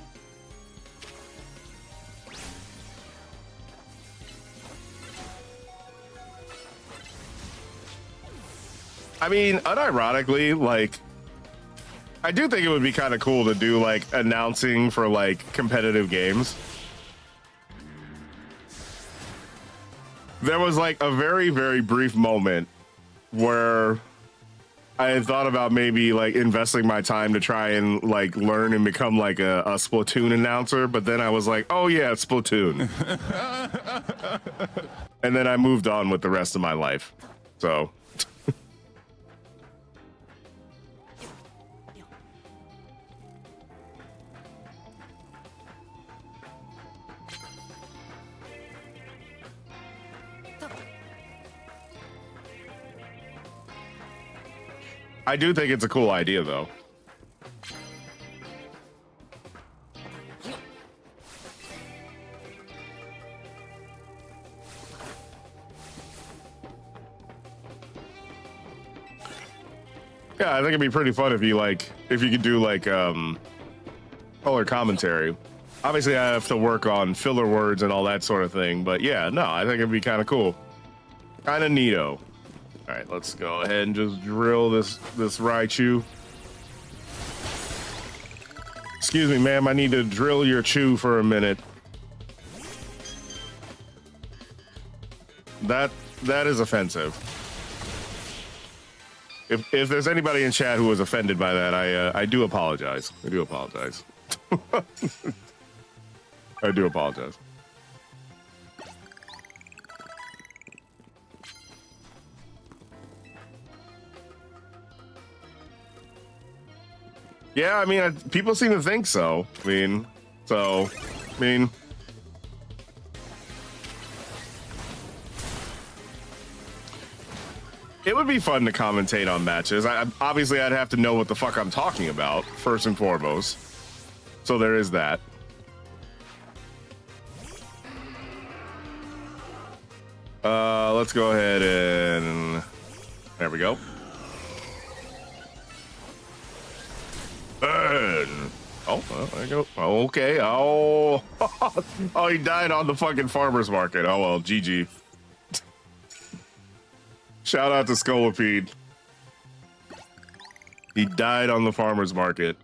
I mean, unironically, like, I do think it would be kind of cool to do like announcing for like competitive games. There was like a very, very brief moment where I had thought about maybe like investing my time to try and like learn and become like a Splatoon announcer, but then I was like, oh yeah, it's Splatoon. And then I moved on with the rest of my life. So I do think it's a cool idea, though. Yeah, I think it'd be pretty fun if you could do like color commentary. Obviously, I have to work on filler words and all that sort of thing, but yeah, no, I think it'd be kind of cool, kind of neato. All right, let's go ahead and just drill this Raichu. Excuse me, ma'am, I need to drill your chew for a minute. That is offensive. If there's anybody in chat who was offended by that, I do apologize. I do apologize. I do apologize. Yeah, I mean, people seem to think so. I mean, it would be fun to commentate on matches. Obviously, I'd have to know what the fuck I'm talking about, first and foremost. So there is that. Let's go ahead and... There we go. Burn. Oh, well, there you go. Okay. Oh, oh, he died on the fucking farmer's market. Oh, well, GG. Shout out to Scolipede. He died on the farmer's market.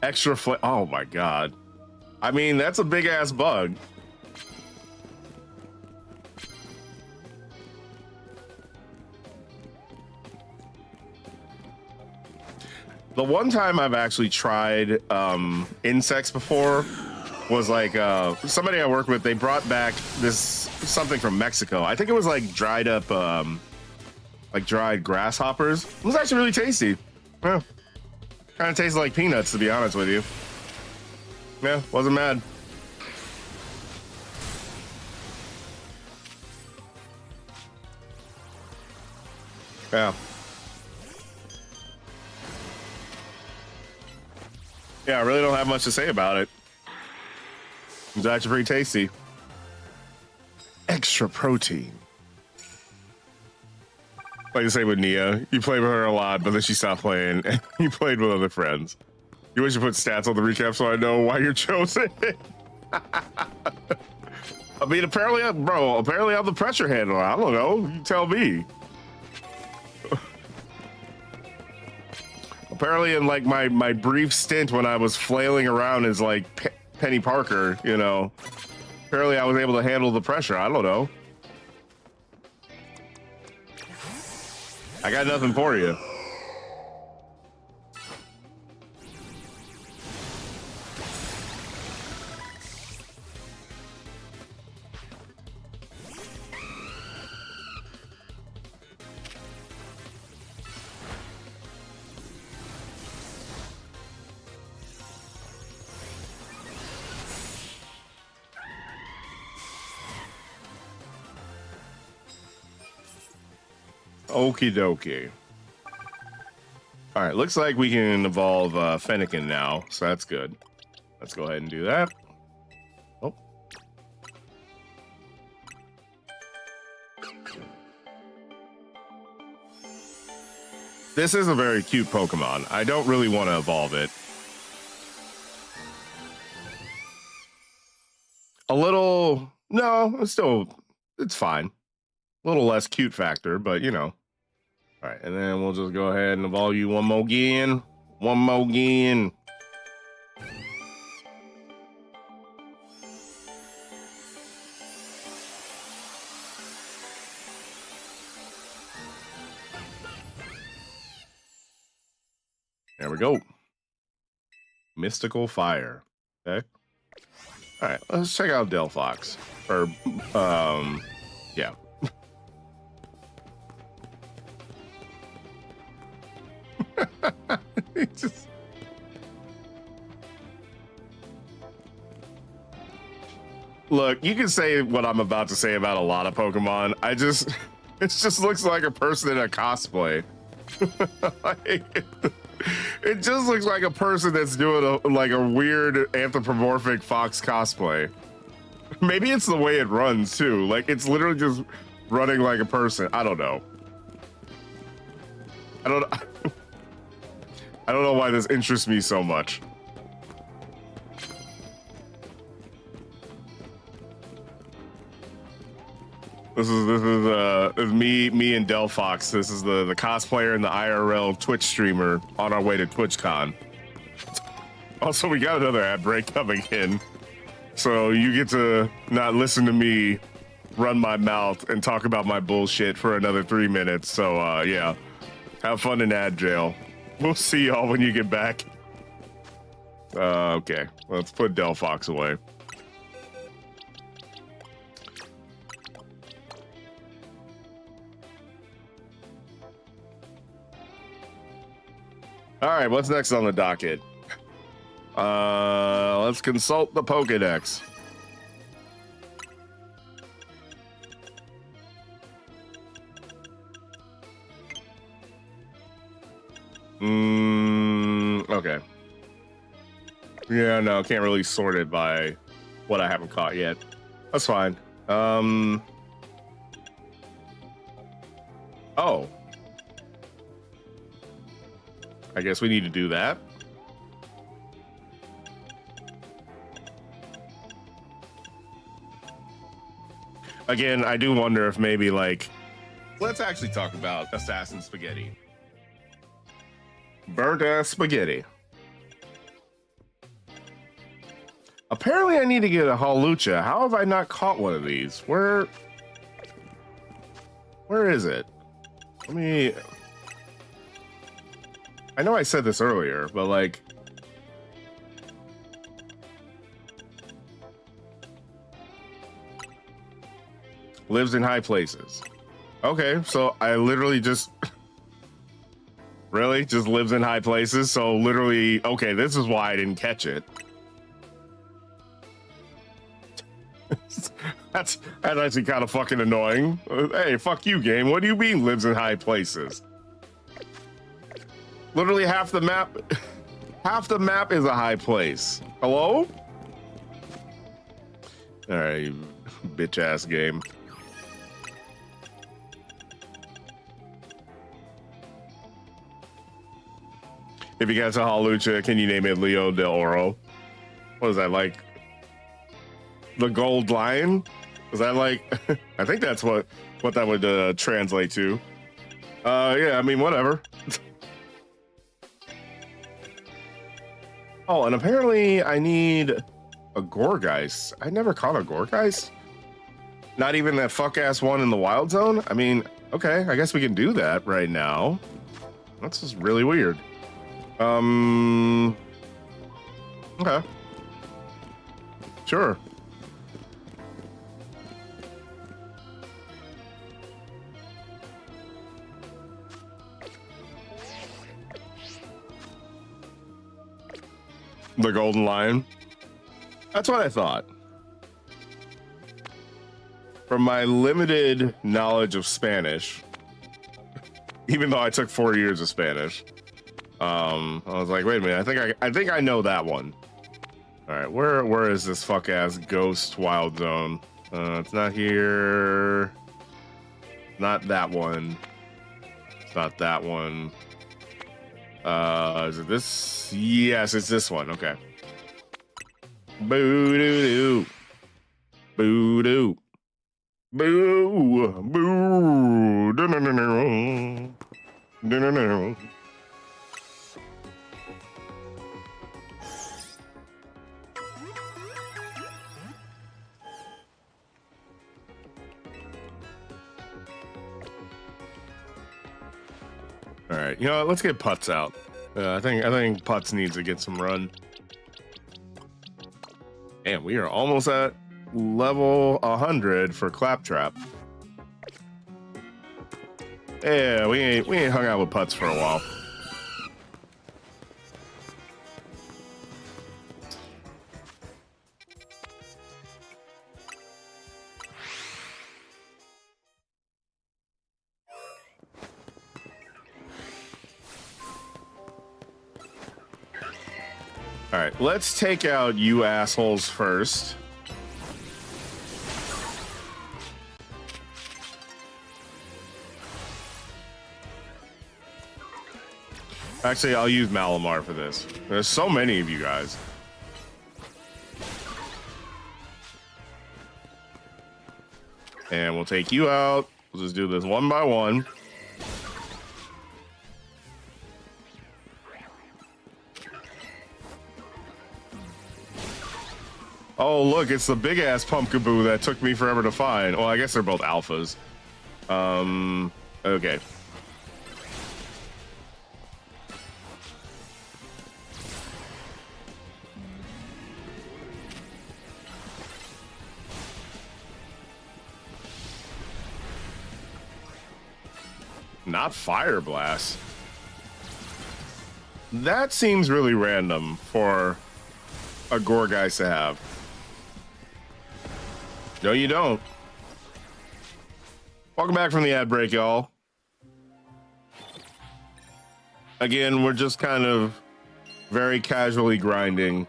Extra oh my god. I mean, that's a big ass bug. The one time I've actually tried insects before was like somebody I work with. They brought back something from Mexico. I think it was like dried up, like dried grasshoppers. It was actually really tasty. Yeah, kind of tasted like peanuts, to be honest with you. Yeah, wasn't mad. Yeah. Yeah, I really don't have much to say about it. It's actually pretty tasty. Extra protein. Like the same with Nia. You played with her a lot, but then she stopped playing and you played with other friends. You wish you put stats on the recap so I know why you're chosen. I mean, apparently I'm the pressure handler. I don't know. You tell me. Apparently in like my brief stint when I was flailing around as like Penny Parker, you know, apparently I was able to handle the pressure. I don't know. I got nothing for you. Okie dokie. All right, looks like we can evolve Fennekin now, so that's good. Let's go ahead and do that. Oh. This is a very cute Pokemon. I don't really want to evolve it. A little... No, it's fine. A little less cute factor, but you know. All right, and then we'll just go ahead and evolve you one more again. One more again. There we go. Mystical Fire. Okay. All right, let's check out Delphox. Or, yeah. Just... Look, you can say what I'm about to say about a lot of Pokemon. It just looks like a person in a cosplay. Like, it just looks like a person that's doing a weird anthropomorphic fox cosplay. Maybe it's the way it runs too. Like it's literally just running like a person. I don't know. I don't know why this interests me so much. This is me and Delphox. This is the cosplayer and the IRL Twitch streamer on our way to TwitchCon. Also, we got another ad break coming in, so you get to not listen to me run my mouth and talk about my bullshit for another 3 minutes. So yeah, have fun in ad jail. We'll see y'all when you get back. Okay, let's put Delphox away. All right, what's next on the docket? Let's consult the Pokédex. Okay. Yeah, no, can't really sort it by what I haven't caught yet. That's fine. Oh. I guess we need to do that. Again, I do wonder if maybe like, let's actually talk about Assassin Spaghetti. Burnt ass spaghetti. Apparently I need to get a Hawlucha. How have I not caught one of these? Where is it? I I know I said this earlier, but like, lives in high places. Okay, so I literally just really just lives in high places. So literally, okay, this is why I didn't catch it. That's actually kind of fucking annoying. Hey, fuck you, game. What do you mean lives in high places? Literally half the map is a high place. Hello? All right, bitch ass game. If you guys a Halucha, can you name it Leo del Oro? What is that, like? The Gold Lion? Is that like? I think that's what that would translate to. Yeah, I mean, whatever. Oh, and apparently I need a Gorgeist. I never caught a Gorgeist. Not even that fuck ass one in the Wild Zone. I mean, okay, I guess we can do that right now. That's just really weird. Okay. Sure. The Golden Lion. That's what I thought. From my limited knowledge of Spanish, even though I took 4 years of Spanish, I was like, wait a minute, I think I know that one. All right, where is this fuck ass ghost wild zone? It's not here. Not that one. It's not that one. Is it this? Yes, it's this one. Okay. Boo doo doo. Boo doo. Boo. Boo. No no no no. No no no. All right, you know what? Let's get Putz out. I think Putz needs to get some run. And we are almost at level 100 for Claptrap. Yeah, we ain't hung out with Putz for a while. All right, let's take out you assholes first. Actually, I'll use Malamar for this. There's so many of you guys. And we'll take you out. We'll just do this one by one. Oh, look, it's the big ass Pumpkaboo that took me forever to find. Well, I guess they're both alphas. Okay. Not Fire Blast. That seems really random for a Gorgeist to have. No, you don't. Welcome back from the ad break, y'all. Again, we're just kind of very casually grinding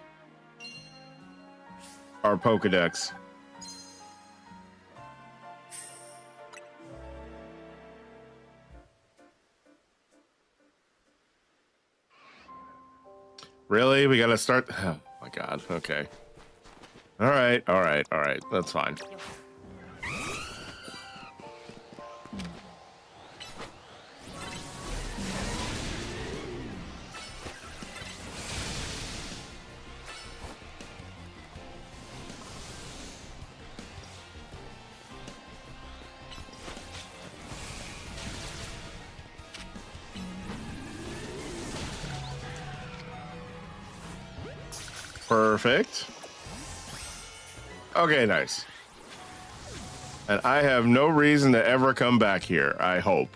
our Pokedex. Really? We gotta start? Oh my god, okay. All right. That's fine. Perfect. Okay, nice. And I have no reason to ever come back here, I hope.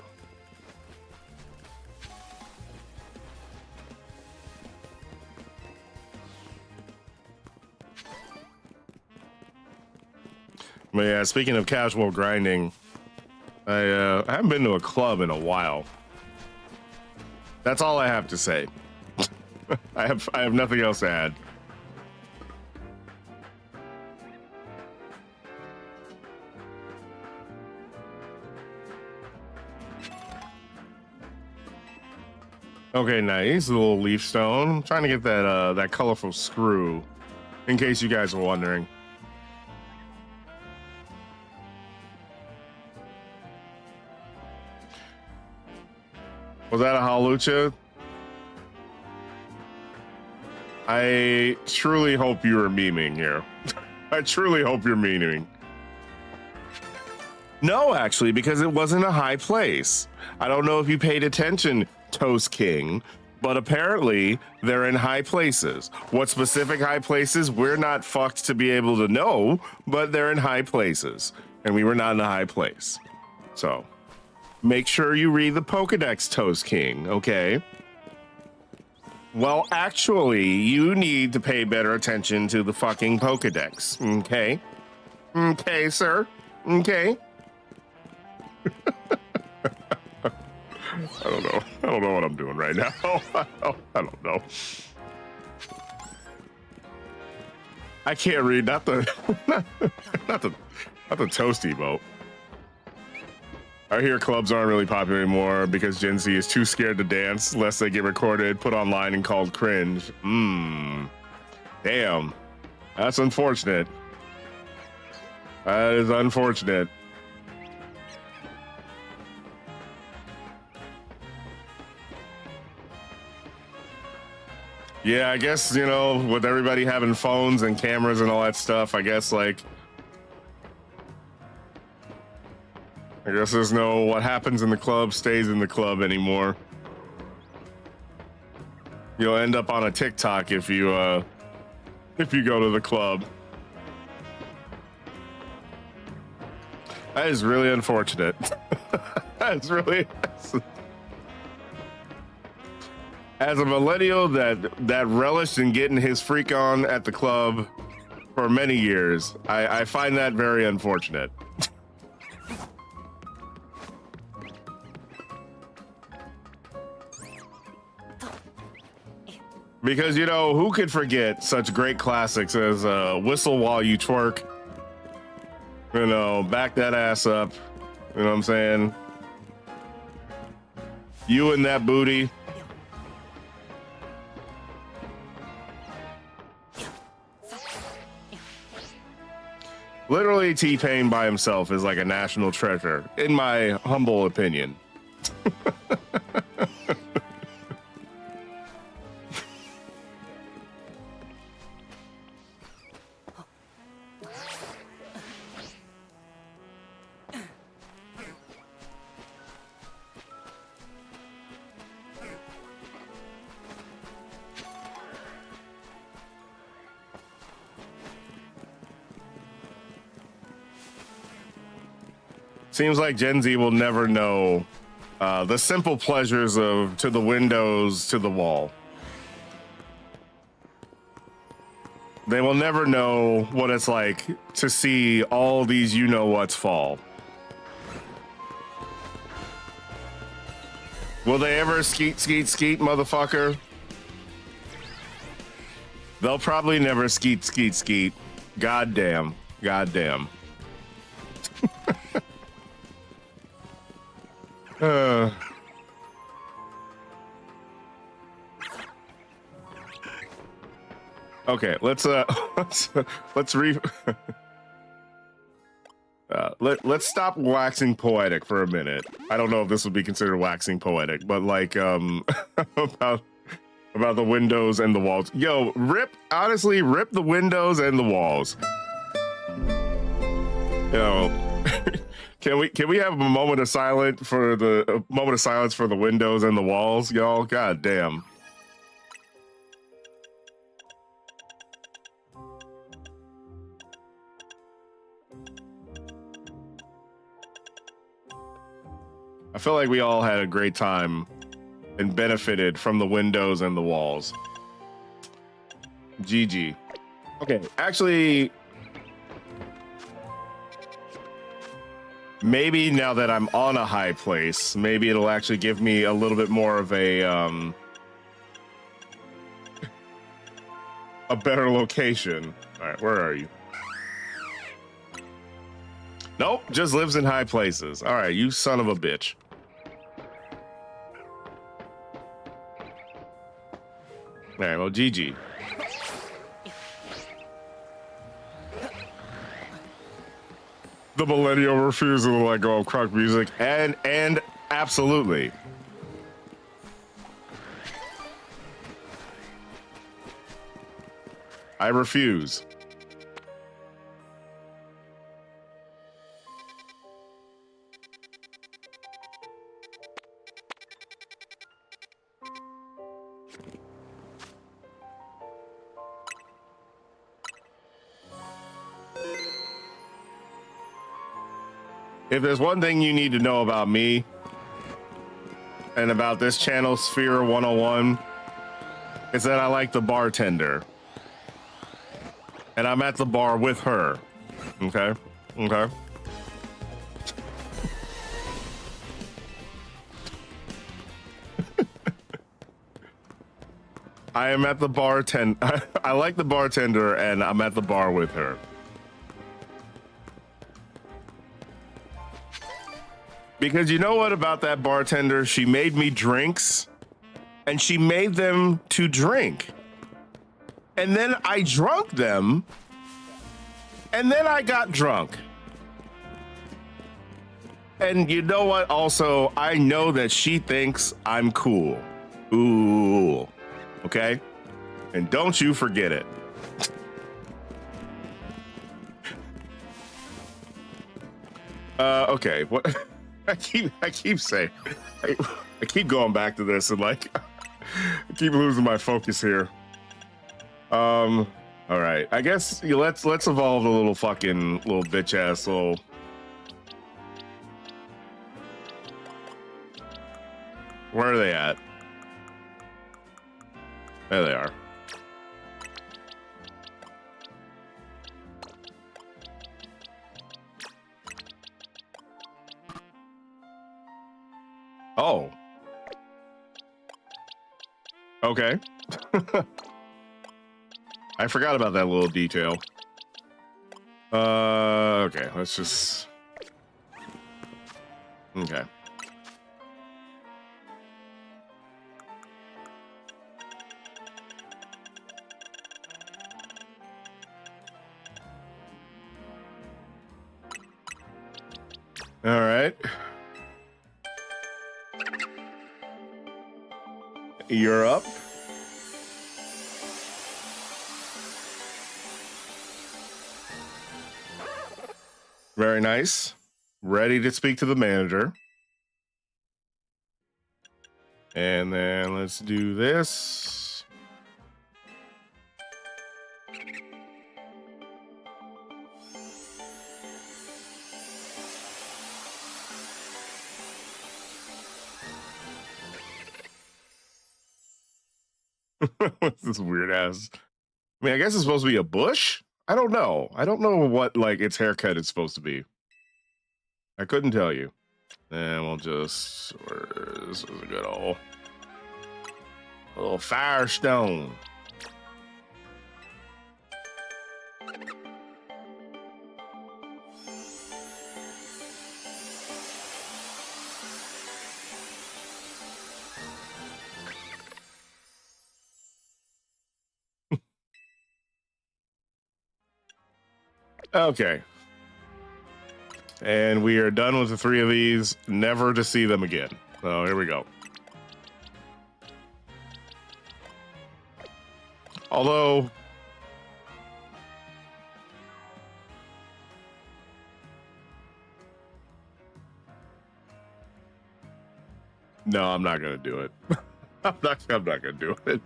But yeah, speaking of casual grinding, I haven't been to a club in a while. That's all I have to say. I have nothing else to add. Okay, nice little leaf stone. I'm trying to get that colorful screw, in case you guys are wondering. Was that a halucha? I truly hope you were memeing here. I truly hope you're memeing. No, actually, because it wasn't a high place. I don't know if you paid attention, Toast King, but apparently they're in high places. What specific high places, we're not fucked to be able to know, but they're in high places, and we were not in a high place. So make sure you read the Pokedex, Toast King, okay? Well, actually, you need to pay better attention to the fucking Pokedex, okay? Okay, sir? Okay? I don't know. I don't know what I'm doing right now. I don't know. I can't read. Not the toasty boat. I hear clubs aren't really popular anymore because Gen Z is too scared to dance lest they get recorded, put online, and called cringe. Damn. That's unfortunate. That is unfortunate. Yeah, I guess, you know, with everybody having phones and cameras and all that stuff, I guess, like, I guess there's no what happens in the club stays in the club anymore. You'll end up on a TikTok if you go to the club. That is really unfortunate. That's really... As a millennial that relished in getting his freak on at the club for many years, I find that very unfortunate. Because, you know, who could forget such great classics as Whistle While You Twerk? You know, Back That Ass Up. You know what I'm saying? You and That Booty. Literally, T-Pain by himself is like a national treasure, in my humble opinion. Seems like Gen Z will never know the simple pleasures of to the windows, to the wall. They will never know what it's like to see all these you-know-whats fall. Will they ever skeet, motherfucker? They'll probably never skeet. Goddamn. Okay, let's stop waxing poetic for a minute. I don't know if this would be considered waxing poetic, but like about the windows and the walls. Yo, honestly, rip the windows and the walls. You know, can we have a moment of silence for the windows and the walls, y'all? God damn. I feel like we all had a great time and benefited from the windows and the walls. GG. Okay, actually, maybe now that I'm on a high place, maybe it'll actually give me a little bit more of a better location. All right, where are you? Nope, just lives in high places. All right, you son of a bitch. All right, well, GG. The millennial refusal to let go of crunk music, and absolutely. I refuse. If there's one thing you need to know about me and about this channel, Sphere 101, it's that I like the bartender. And I'm at the bar with her. Okay? Okay. I am at the bartender. I like the bartender, and I'm at the bar with her. Because you know what about that bartender? She made me drinks, and she made them to drink. And then I drunk them, and then I got drunk. And you know what? Also, I know that she thinks I'm cool. Ooh. Okay? And don't you forget it. Okay. What? I keep saying, I keep going back to this and like, I keep losing my focus here. All right. I guess let's evolve the little fucking little bitch ass little. Where are they at? There they are. Oh. Okay. I forgot about that little detail. Okay, let's just... Okay. All right. You're up. Very nice. Ready to speak to the manager. And then let's do this. What's this weird ass? I mean, I guess it's supposed to be a bush? I don't know. I don't know what like its haircut is supposed to be. I couldn't tell you. And we'll just this is a good old a little firestone. Okay. And we are done with the 3 of these, never to see them again. So here we go. Although, no, I'm not going to do it. I'm not going to do it.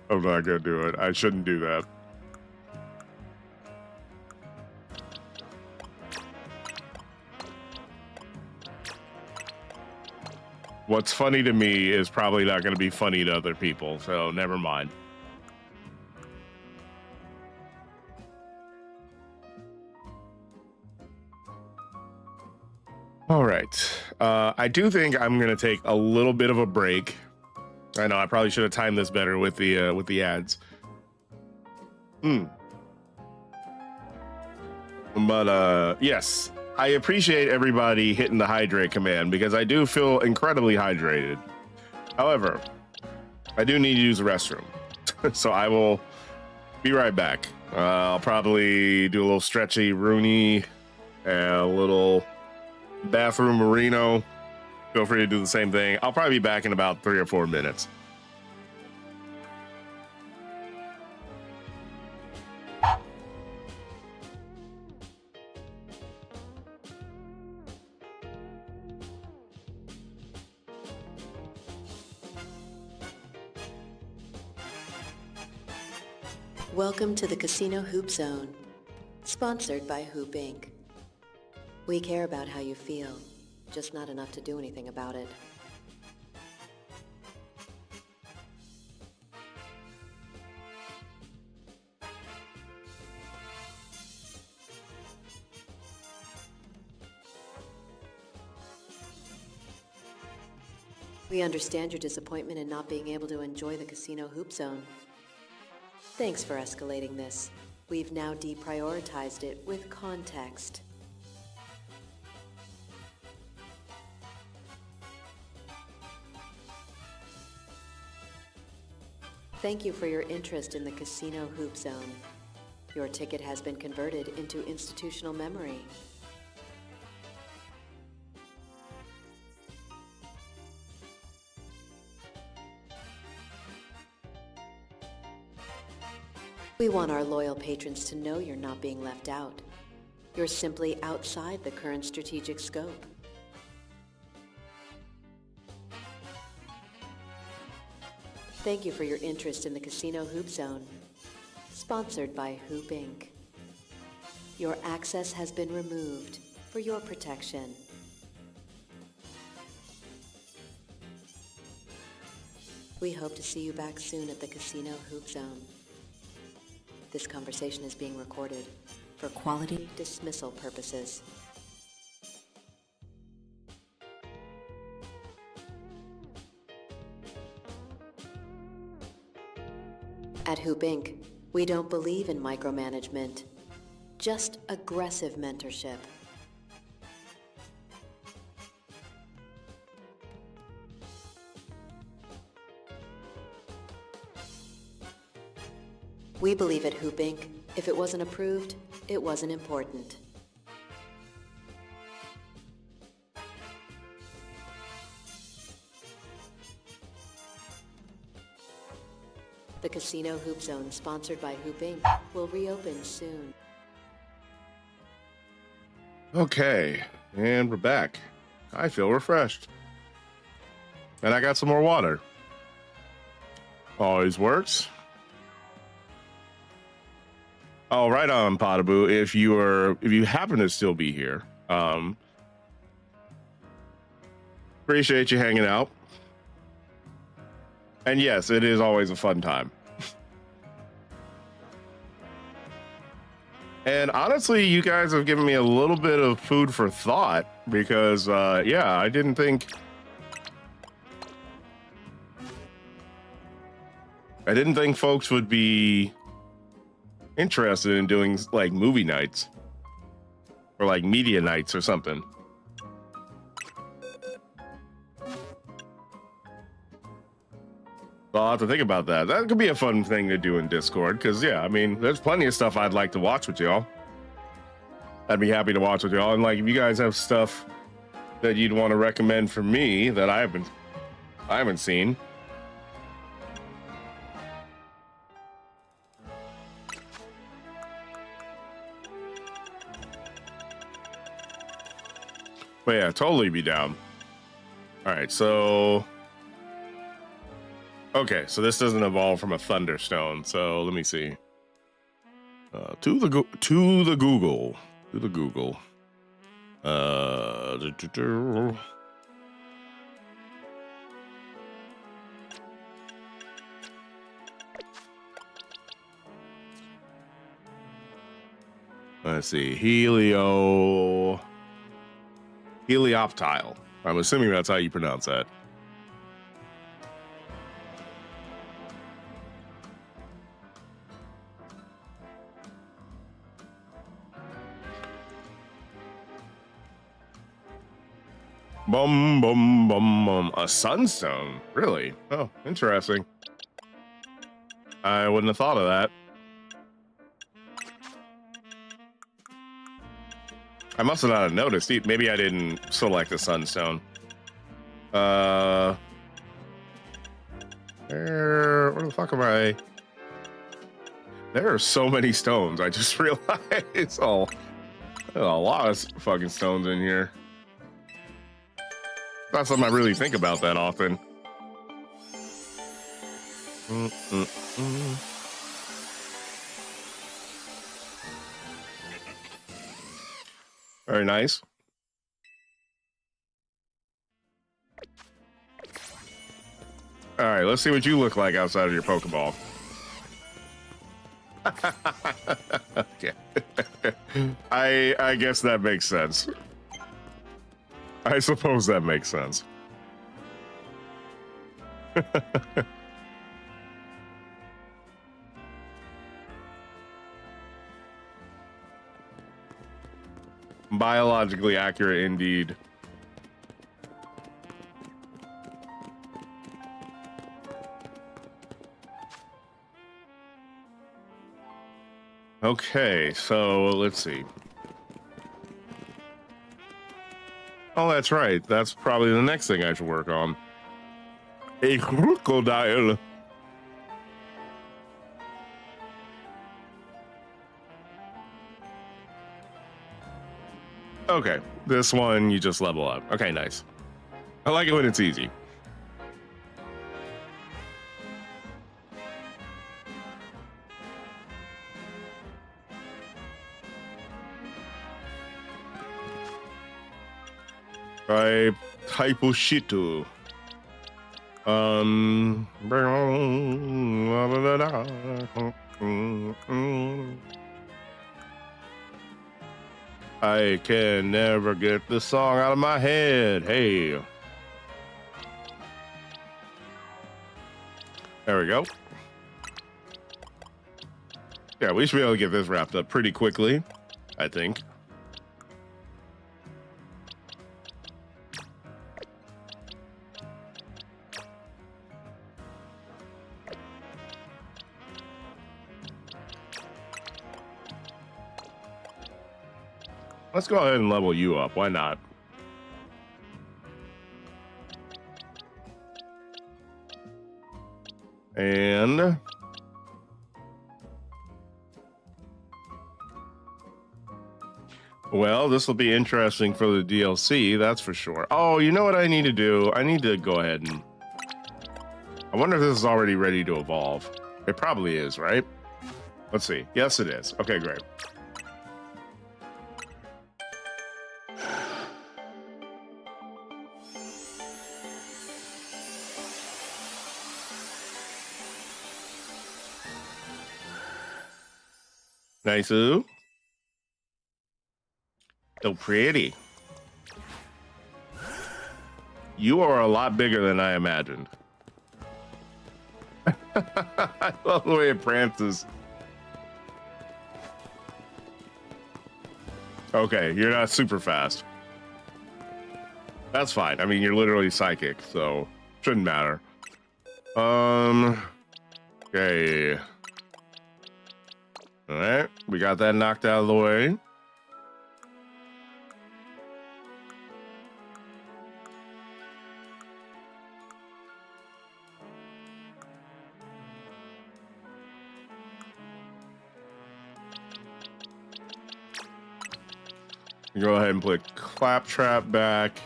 I'm not going to do it. I shouldn't do that. what's funny to me is probably not going to be funny to other people, so never mind. All right. I do think I'm going to take a little bit of a break. I know I probably should have timed this better with the ads. But yes, I appreciate everybody hitting the hydrate command because I do feel incredibly hydrated. However, I do need to use the restroom. So I will be right back. I'll probably do a little stretchy Rooney and a little bathroom merino. Feel free to do the same thing. I'll probably be back in about 3 or 4 minutes. Welcome to the Casino Hoop Zone, sponsored by Hupe Inc. We care about how you feel, just not enough to do anything about it. We understand your disappointment in not being able to enjoy the Casino Hoop Zone. Thanks for escalating this. We've now deprioritized it with context. Thank you for your interest in the Casino Hoop Zone. Your ticket has been converted into institutional memory. We want our loyal patrons to know you're not being left out. You're simply outside the current strategic scope. Thank you for your interest in the Casino Hoop Zone, sponsored by Hupe Inc. Your access has been removed for your protection. We hope to see you back soon at the Casino Hoop Zone. This conversation is being recorded for quality dismissal purposes. At Hupe Inc., we don't believe in micromanagement, just aggressive mentorship. We believe at Hupe Inc., if it wasn't approved, it wasn't important. The Casino Hoop Zone, sponsored by Hupe Inc., will reopen soon. Okay, and we're back. I feel refreshed. And I got some more water. Always works. Oh, right on, Potaboo. If you happen to still be here, appreciate you hanging out. And yes, it is always a fun time. And honestly, you guys have given me a little bit of food for thought because, yeah, I didn't think folks would be interested in doing like movie nights or like media nights or something. So I'll have to think about that. That could be a fun thing to do in Discord because, yeah, I mean, there's plenty of stuff I'd like to watch with y'all. I'd be happy to watch with y'all. And like, if you guys have stuff that you'd want to recommend for me that I haven't seen. But yeah, totally be down. All right, so okay, so this doesn't evolve from a Thunderstone. So let me see. To the Google. Let's see. Helioptile. I'm assuming that's how you pronounce that. Bum, bum, bum, bum. A sunstone? Really? Oh, interesting. I wouldn't have thought of that. I must have not noticed. Maybe I didn't select a sunstone. Where the fuck am I? There are so many stones. I just realized there's a lot of fucking stones in here. Not something I really think about that often. Very nice. All right, let's see what you look like outside of your Pokeball. Okay. I guess that makes sense. I suppose that makes sense. Biologically accurate indeed. Okay, so let's see. Oh, that's right. That's probably the next thing I should work on. A crocodile. Okay, this one you just level up. Okay, nice. I like it when it's easy. Type of shit. I can never get the song out of my head. Hey. There we go. Yeah, we should be able to get this wrapped up pretty quickly, I think. Let's go ahead and level you up. Why not? And well, this will be interesting for the DLC, that's for sure. Oh, you know what I need to do? I need to go ahead and I wonder if this is already ready to evolve. It probably is, right? Let's see. Yes, it is. Okay, great. Nice. So pretty. You are a lot bigger than I imagined. I love the way it prances. Okay, you're not super fast. That's fine. I mean, you're literally psychic, so shouldn't matter. Okay. All right, we got that knocked out of the way. Go ahead and put Claptrap back.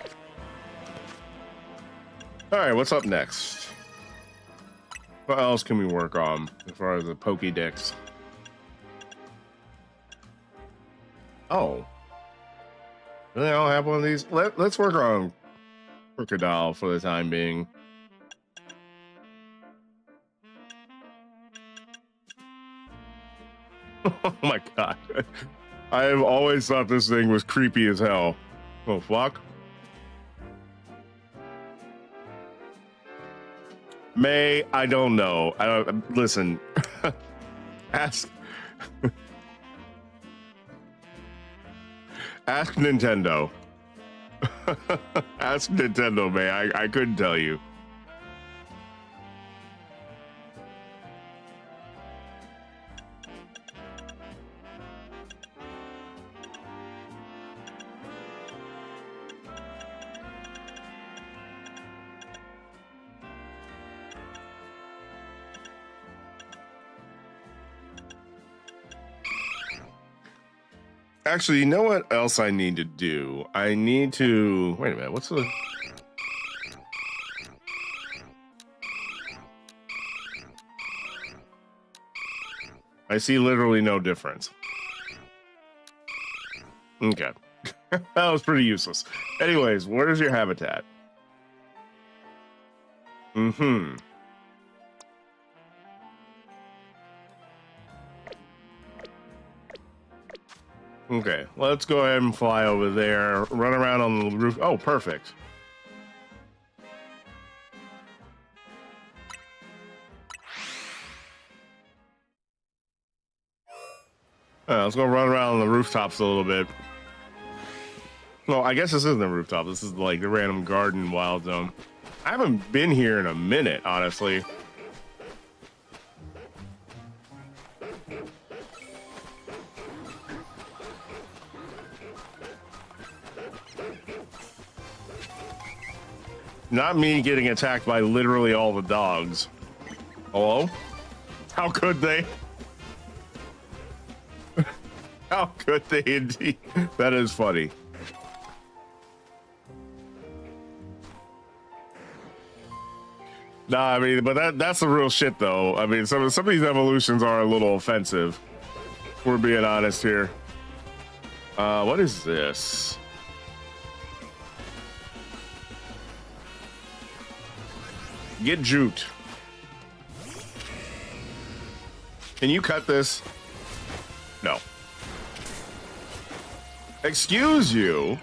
All right, what's up next? What else can we work on as far as the Pokédex? Oh, really? I don't have one of these. Let's work on Crocodile for the time being. Oh my god. I've always thought this thing was creepy as hell. Oh, fuck. May, I don't know. I don't listen. Ask Nintendo. Ask Nintendo, May. I couldn't tell you. Actually, you know what else I need to do? I need to... Wait a minute, what's the... I see literally no difference. Okay. That was pretty useless. Anyways, where's your habitat? Mm-hmm. Okay, let's go ahead and fly over there, run around on the roof. Oh, perfect. Let's go run around on the rooftops a little bit. Well, I guess this isn't the rooftop. This is like the random garden wild zone. I haven't been here in a minute, honestly. Not me getting attacked by literally all the dogs. Hello? How could they? How could they indeed? That is funny. Nah, I mean, but that's the real shit, though. I mean, some of these evolutions are a little offensive. We're being honest here. What is this? Get juked. Can you cut this? No. Excuse you.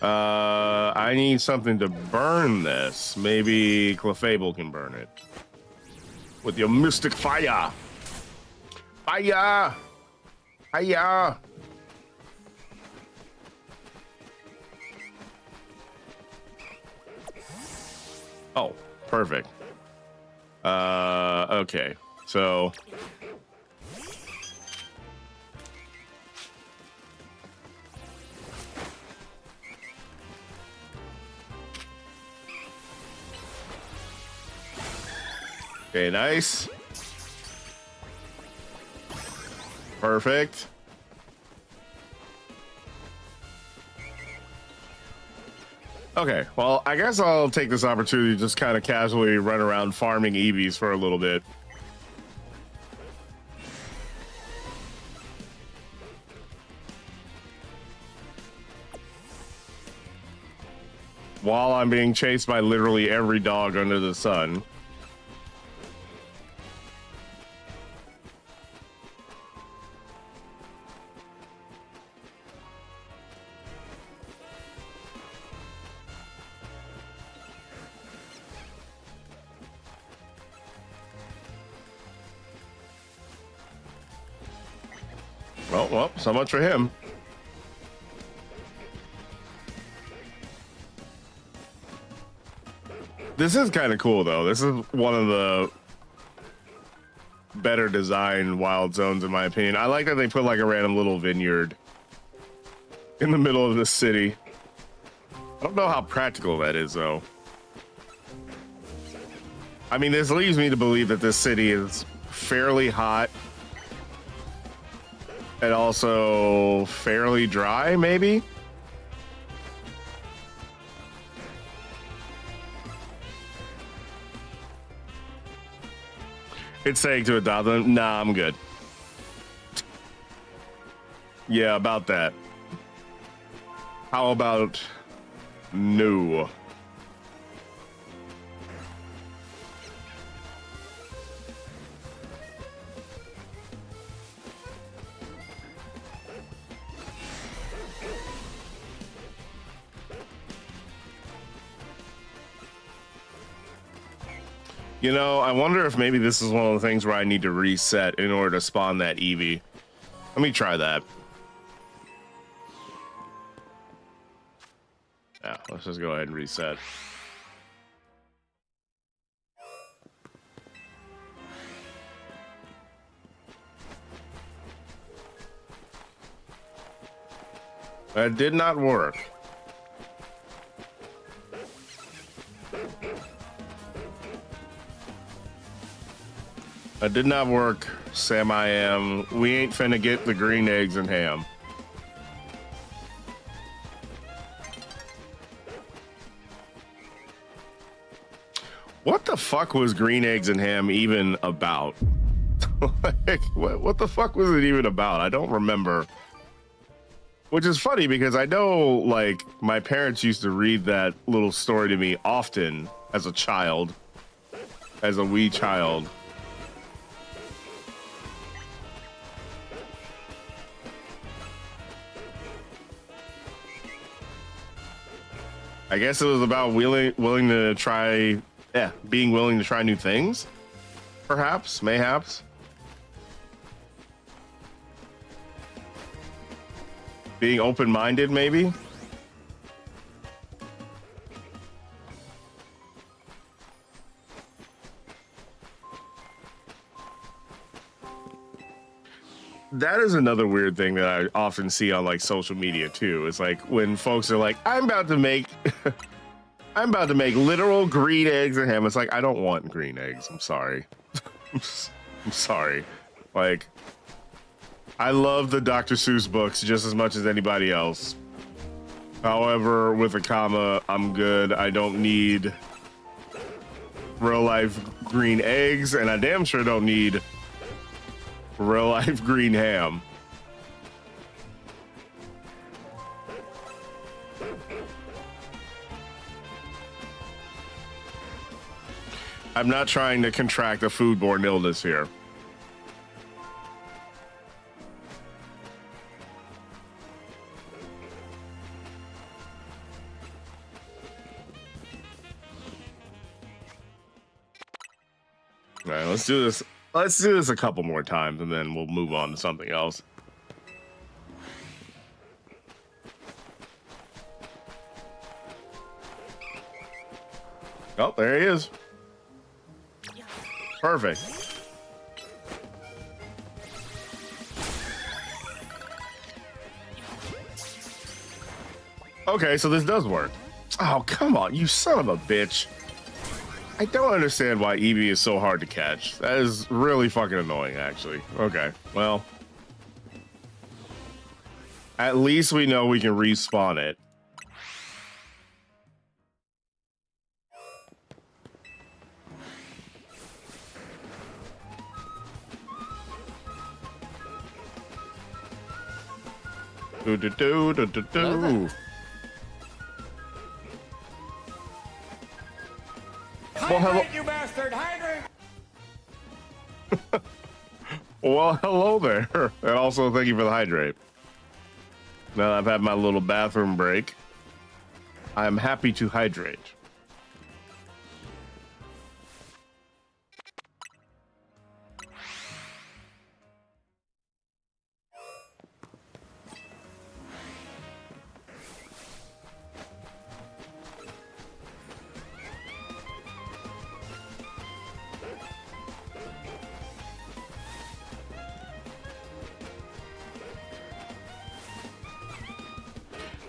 I need something to burn this. Maybe Clefable can burn it. With your mystic fire. Fire! Fire! Oh, perfect. Okay. So... Okay, nice. Perfect. Okay, well, I guess I'll take this opportunity to just kind of casually run around farming Eevees for a little bit. While I'm being chased by literally every dog under the sun. Well, so much for him. This is kind of cool, though. This is one of the better designed wild zones, in my opinion. I like that they put like a random little vineyard in the middle of the city. I don't know how practical that is, though. I mean, this leads me to believe that this city is fairly hot. And also fairly dry, maybe? It's saying to adopt them. Nah, I'm good. Yeah, about that. How about no? You know, I wonder if maybe this is one of the things where I need to reset in order to spawn that Eevee. Let me try that. Yeah, let's just go ahead and reset. That did not work. That did not work, Sam. I am. We ain't finna get the green eggs and ham. What the fuck was green eggs and ham even about? Like, what the fuck was it even about? I don't remember. Which is funny because I know, like, my parents used to read that little story to me often as a child, as a wee child. I guess it was about willing to try, being willing to try new things, perhaps, mayhaps. Being open-minded, maybe. That is another weird thing that I often see on like social media too. It's like when folks are like, I'm about to make literal green eggs and ham. It's like, I don't want green eggs. I'm sorry. I'm sorry. Like, I love the Dr. Seuss books just as much as anybody else. However, with a comma, I'm good. I don't need real life green eggs, and I damn sure don't need real life green ham. I'm not trying to contract a foodborne illness here. All right, let's do this. Let's do this a couple more times, and then we'll move on to something else. Oh, there he is. Perfect. Okay, so this does work. Oh, come on, you son of a bitch. I don't understand why Eevee is so hard to catch. That is really fucking annoying, actually. Okay, well. At least we know we can respawn it. Do-do-do-do-do-do. Well, Hydrate, you bastard! Hydrate! Well, hello there. And also, thank you for the hydrate. Now that I've had my little bathroom break, I'm happy to hydrate.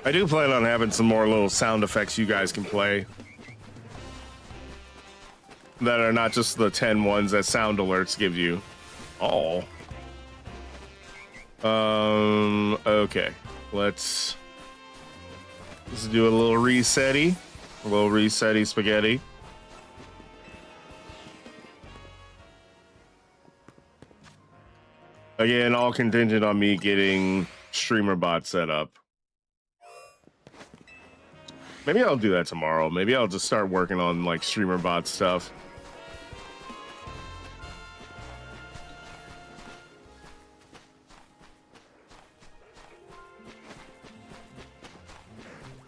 I do plan on having some more little sound effects you guys can play that are not just the 10 ones that sound alerts give you. Oh. Okay. Let's do a little resetty. A little resetty spaghetti. Again, all contingent on me getting streamer bot set up. Maybe I'll do that tomorrow. Maybe I'll just start working on like streamer bot stuff.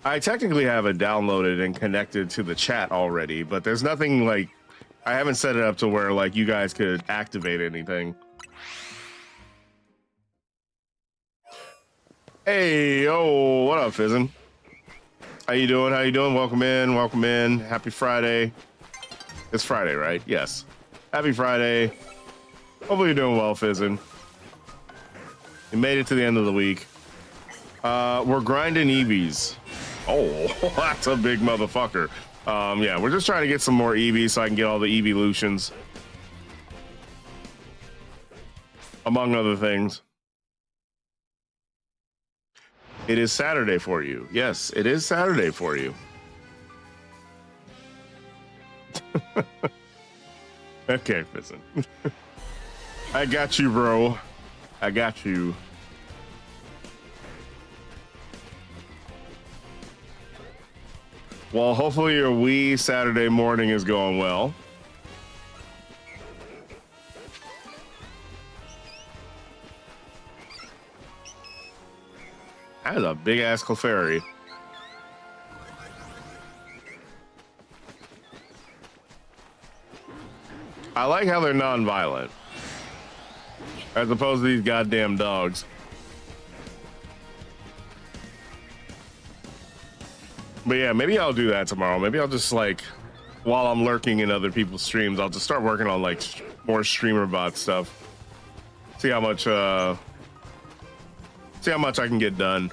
I technically have it downloaded and connected to the chat already, but there's nothing like, I haven't set it up to where like you guys could activate anything. Hey, yo, what up, Fizzin? How you doing? How you doing? Welcome in. Welcome in. Happy Friday. It's Friday, right? Yes. Happy Friday. Hopefully you're doing well, Fizzin. You made it to the end of the week. We're grinding EVs. Oh, that's a big motherfucker. Yeah, we're just trying to get some more EVs so I can get all the evolutions, among other things. It is Saturday for you. Yes, it is Saturday for you. Okay, listen. I got you, bro. I got you. Well, hopefully your wee Saturday morning is going well. That is a big ass Clefairy. I like how they're non-violent, as opposed to these goddamn dogs. But yeah, maybe I'll do that tomorrow. Maybe I'll just like, while I'm lurking in other people's streams, I'll just start working on like more streamer bot stuff. See how much I can get done.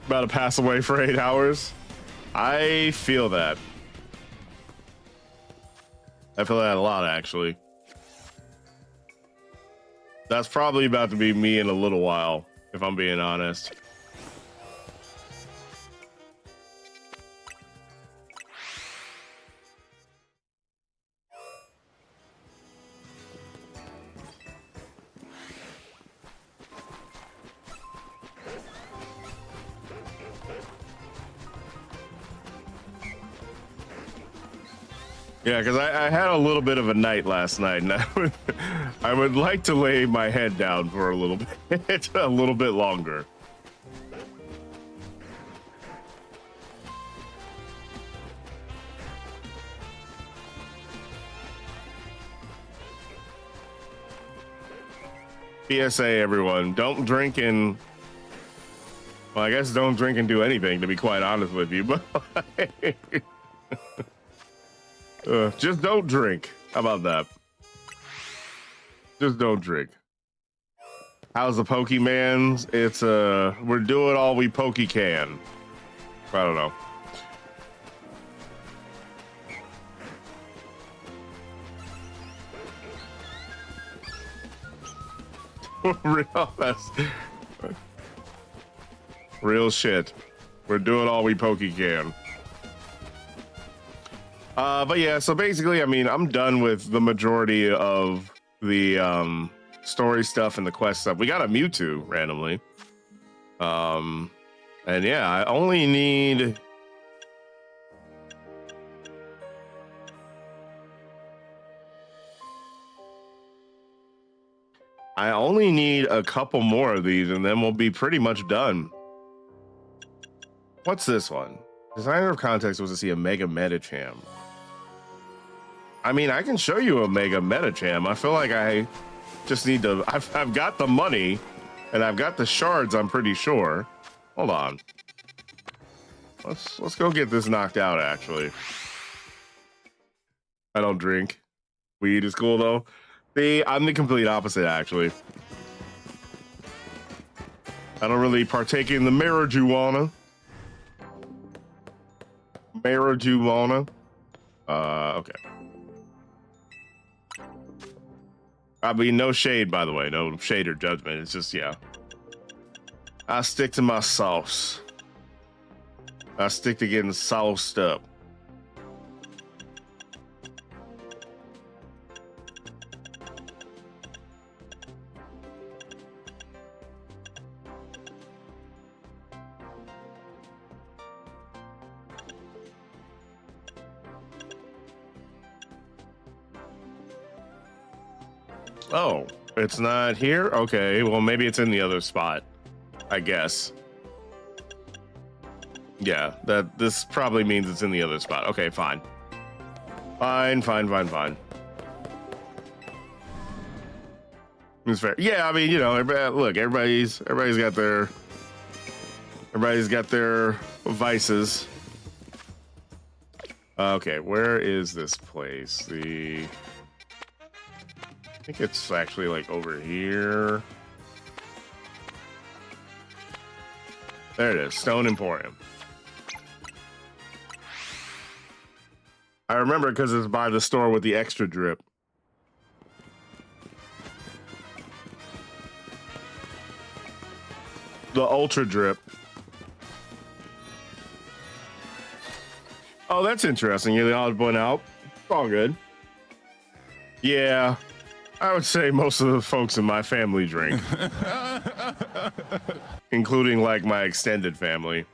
About to pass away for 8 hours. I feel that. I feel that a lot, actually. That's probably about to be me in a little while, if I'm being honest. Yeah, because I had a little bit of a night last night, and I would like to lay my head down for a little bit, a little bit longer. PSA, everyone, don't drink and, well, I guess don't drink and do anything, to be quite honest with you, but just don't drink. How about that? Just don't drink. How's the Pokemans? It's we're doing all we pokey can. I don't know. Real shit. We're doing all we pokey can. But yeah, so basically, I mean, I'm done with the majority of the story stuff and the quest stuff. We got a Mewtwo randomly. And yeah, I only need a couple more of these, and then we'll be pretty much done. What's this one? Designer of context was to see a Mega Medicham. I mean, I can show you a Mega Medicham. I feel like I just need to. I've got the money, and I've got the shards. I'm pretty sure. Hold on. Let's go get this knocked out. Actually, I don't drink. Weed is cool though. See, I'm the complete opposite. Actually, I don't really partake in the marijuana. Marijuana. Okay. I mean, no shade, by the way. No shade or judgment. It's just, yeah. I stick to my sauce. I stick to getting sauced up. Oh, it's not here? Okay, well, maybe it's in the other spot, I guess. Yeah, this probably means it's in the other spot. Okay, fine. Fine. It's fair. Yeah, I mean, you know, look, everybody's got their vices. Okay, where is this place? I think it's actually like over here. There it is, Stone Emporium. I remember because it's by the store with the extra drip. The ultra drip. Oh, that's interesting. You're the odd one out. It's all good. Yeah, I would say most of the folks in my family drink, including like my extended family.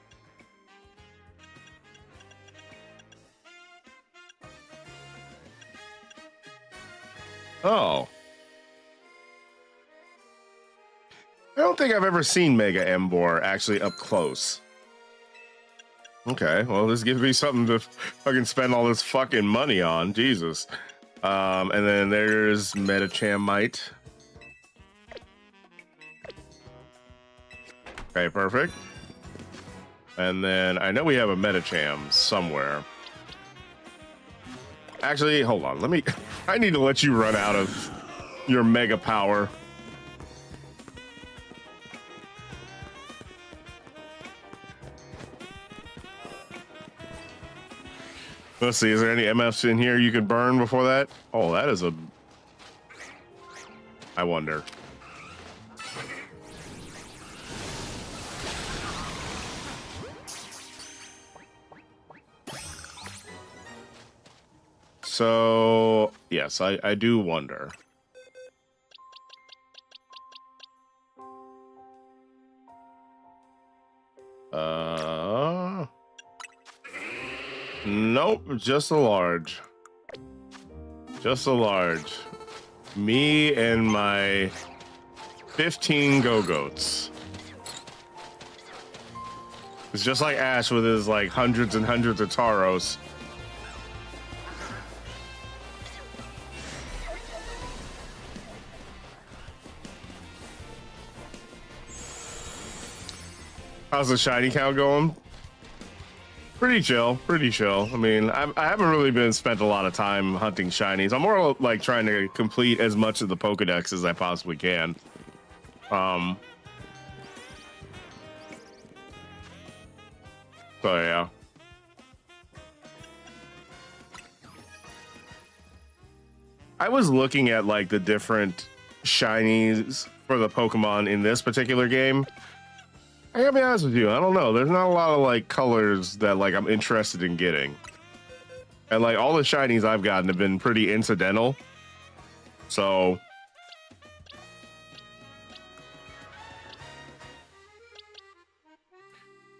Oh. I don't think I've ever seen Mega Embor actually up close. Okay, well, this gives me something to fucking spend all this fucking money on. Jesus. And then there's Metachamite. Okay, perfect. And then I know we have a Metacham somewhere. Actually, hold on. I need to let you run out of your mega power. Let's see, is there any MFs in here you could burn before that? Oh, that is I wonder. So, yes, I do wonder. Nope, just a large. Just a large. Me and my 15 go-goats. It's just like Ash with his like hundreds and hundreds of Taros. How's the shiny count going? Pretty chill, pretty chill. I mean, I haven't really spent a lot of time hunting shinies. I'm more like trying to complete as much of the Pokedex as I possibly can. So yeah. I was looking at like the different shinies for the Pokemon in this particular game. I gotta be honest with you, I don't know. There's not a lot of like colors that like I'm interested in getting. And like all the shinies I've gotten have been pretty incidental. So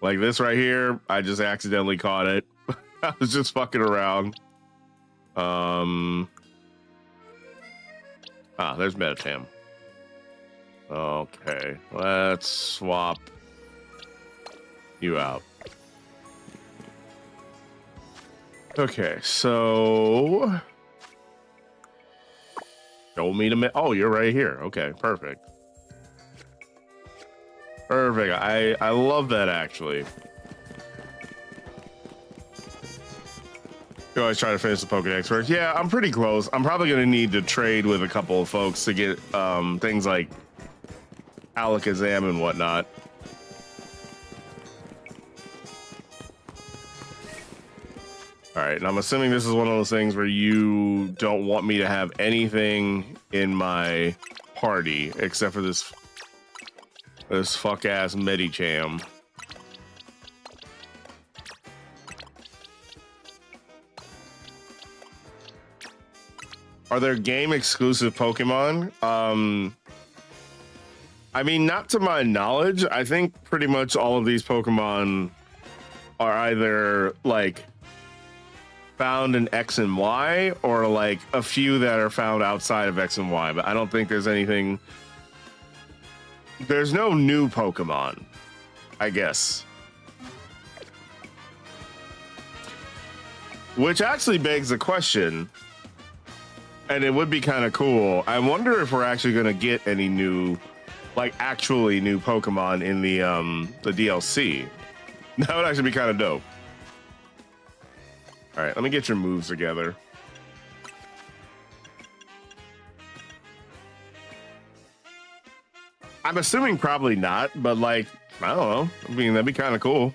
like this right here, I just accidentally caught it. I was just fucking around. There's Metacham. Okay, let's swap you out. Okay, so show me the oh, you're right here. Okay, perfect. Perfect. I love that actually. You always try to finish the Pokedex first. Yeah, I'm pretty close. I'm probably gonna need to trade with a couple of folks to get things like Alakazam and whatnot. All right, and I'm assuming this is one of those things where you don't want me to have anything in my party except for this fuck ass Medicham. Are there game exclusive Pokemon? I mean, not to my knowledge. I think pretty much all of these Pokemon are either like found in X and Y or like a few that are found outside of X and Y, but I don't think there's anything. There's no new Pokemon, I guess. Which actually begs the question, and it would be kind of cool. I wonder if we're actually going to get any new, like actually new Pokemon in the DLC. That would actually be kind of dope. All right, let me get your moves together. I'm assuming probably not, but like, I don't know. I mean, that'd be kind of cool,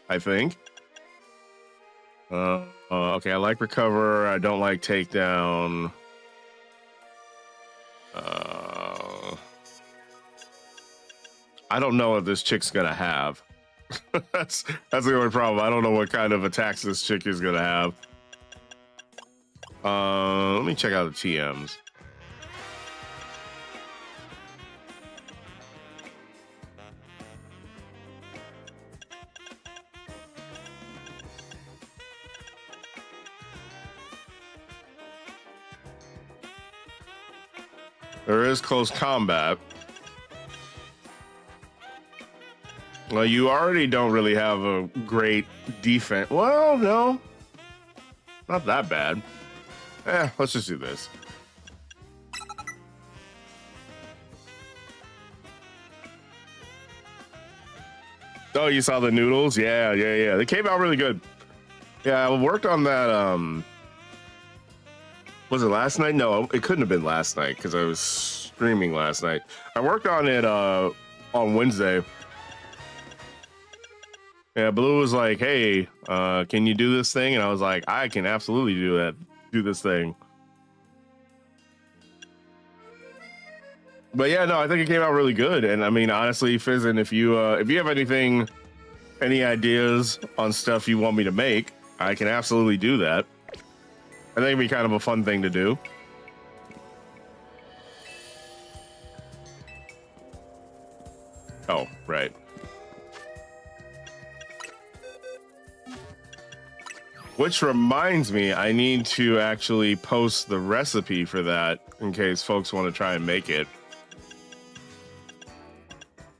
I think. Okay, I like recover. I don't like takedown. I don't know what this chick's gonna have. that's the only problem. I don't know what kind of attacks this chick is gonna have. Let me check out the TMs. There is close combat. Well, you already don't really have a great defense. Well, no. Not that bad. Let's just do this. Oh, you saw the noodles? Yeah. They came out really good. Yeah, I worked on that, was it last night? No, it couldn't have been last night because I was streaming last night. I worked on it on Wednesday. Yeah, Blue was like, hey, can you do this thing? And I was like, I can absolutely do this thing. But yeah, no, I think it came out really good. And I mean, honestly, Fizzin, if you have any ideas on stuff you want me to make, I can absolutely do that. I think it'd be kind of a fun thing to do. Oh, right. Which reminds me, I need to actually post the recipe for that in case folks want to try and make it.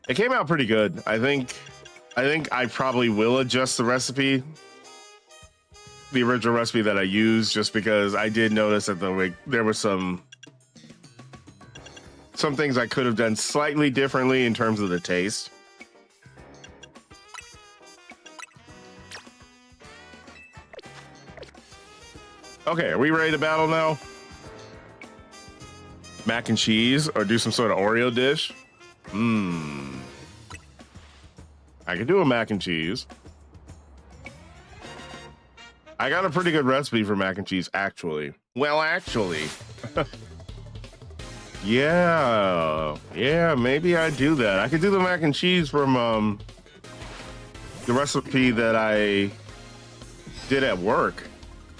It came out pretty good. I think I probably will adjust the recipe, the original recipe that I used, just because I did notice that there were some things I could have done slightly differently in terms of the taste. Okay, are we ready to battle now? Mac and cheese or do some sort of Oreo dish? I could do a mac and cheese. I got a pretty good recipe for mac and cheese, actually. Well, actually. Yeah, maybe I do that. I could do the mac and cheese from the recipe that I did at work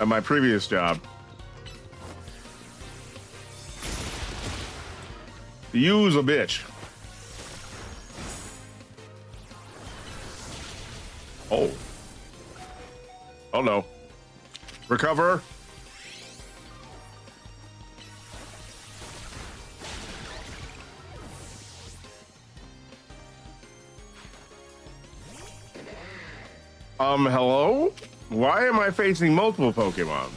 at my previous job. Use a bitch. Oh no. Recover. Hello? Why am I facing multiple Pokemon?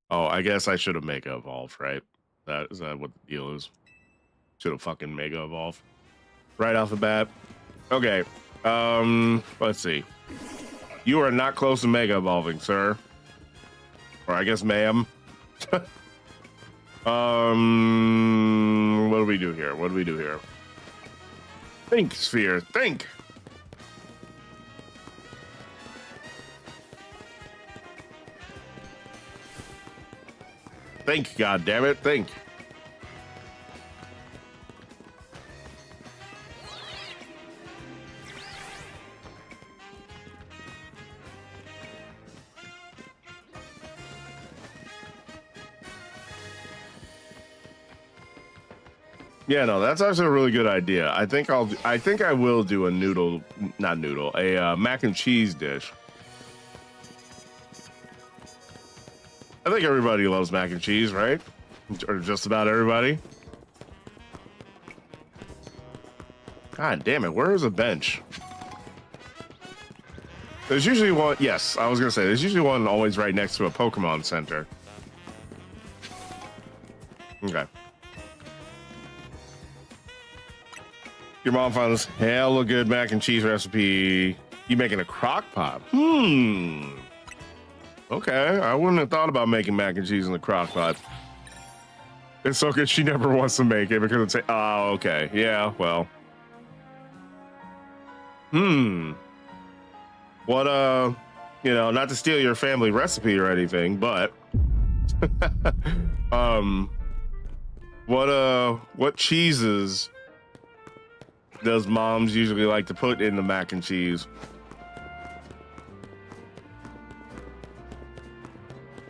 Oh, I guess I should have Mega Evolved, right? Is that what the deal is? Should have fucking Mega Evolved right off the bat. Okay. Let's see. You are not close to Mega Evolving, sir. Or I guess ma'am. What do we do here? Think, Sphere, think! Think, goddammit, think. Yeah, no, that's actually a really good idea. I think I will do a mac and cheese dish. I think everybody loves mac and cheese, right? Or just about everybody. God damn it, where is a bench? There's usually one. Yes, I was gonna say there's usually one always right next to a Pokemon Center. Okay. Your mom found this hella good mac and cheese recipe. You making a crock pot? Okay, I wouldn't have thought about making mac and cheese in the crock pot. It's so good she never wants to make it because it's oh, okay. Yeah, well. What you know, not to steal your family recipe or anything, but what cheeses does moms usually like to put in the mac and cheese?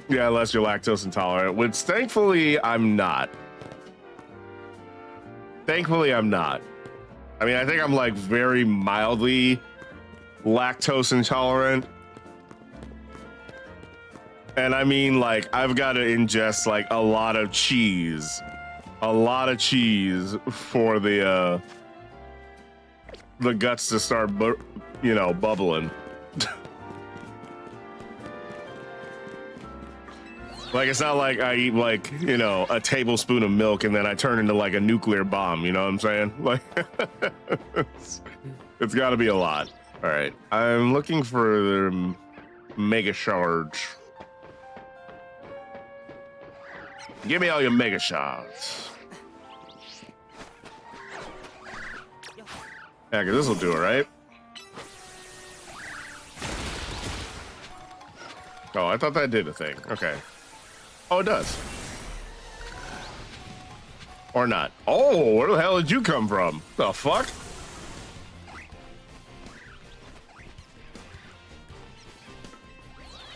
Yeah, unless you're lactose intolerant, which thankfully I'm not. Thankfully I'm not. I mean, I think I'm like very mildly lactose intolerant. And I mean, like, I've got to ingest like a lot of cheese for the guts to start, you know, bubbling. Like, it's not like I eat like, you know, a tablespoon of milk and then I turn into like a nuclear bomb. You know what I'm saying? Like, it's got to be a lot. All right, I'm looking for the mega charge. Give me all your mega shards. Yeah, cause this will do it, right? Oh, I thought that did a thing. Okay. Oh, it does. Or not. Oh, where the hell did you come from? The fuck?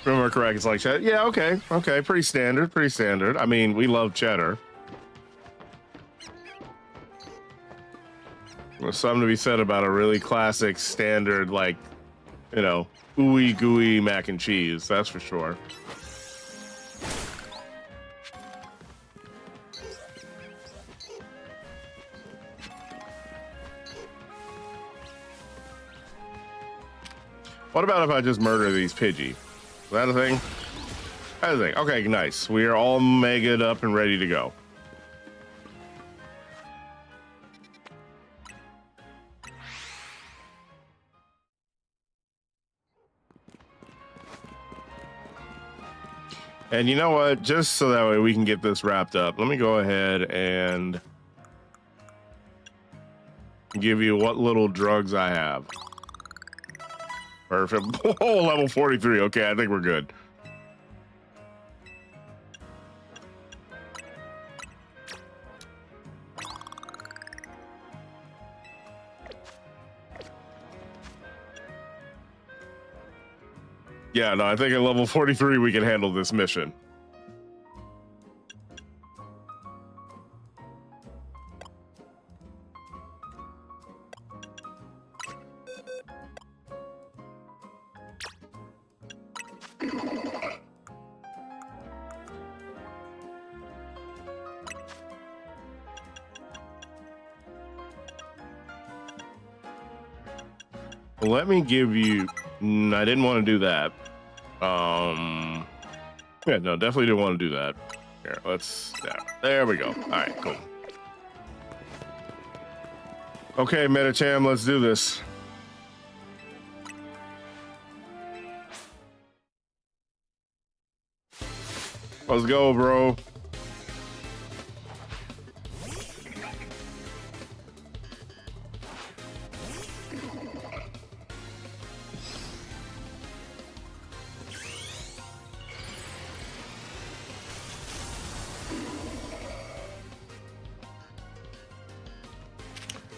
Remember correct, it's like cheddar. Yeah, okay. Okay, pretty standard, pretty standard. I mean, we love cheddar. There's something to be said about a really classic, standard, like, you know, ooey gooey mac and cheese, that's for sure. What about if I just murder these Pidgey? Is that a thing? That's a thing. Okay, nice. We are all mega'd up and ready to go. And you know what? Just so that way we can get this wrapped up, let me go ahead and give you what little drugs I have. Perfect. Oh, level 43. Okay, I think we're good. Yeah, no, I think at level 43 we can handle this mission. Let me give you. I didn't want to do that. Yeah, no, definitely didn't want to do that. Here, let's. Yeah, there we go. All right, cool. Okay, Metacham, let's do this. Let's go, bro.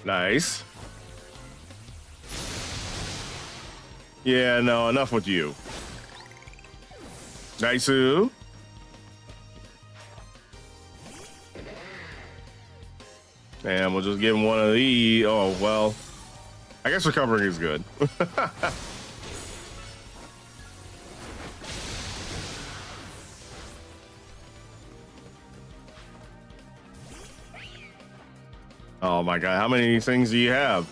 Nice. Yeah, no, enough with you. Nice. And we'll just give him one of these. Oh, well. I guess recovering is good. Oh my god, how many things do you have?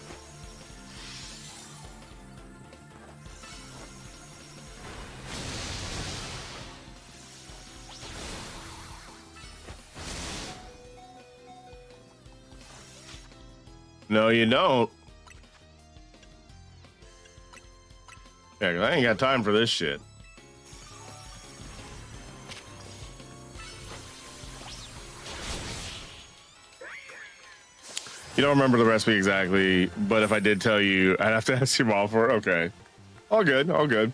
No, you don't. Yeah, 'cause I ain't got time for this shit. You don't remember the recipe exactly, but if I did tell you, I'd have to ask your mom for it. Okay. All good, all good.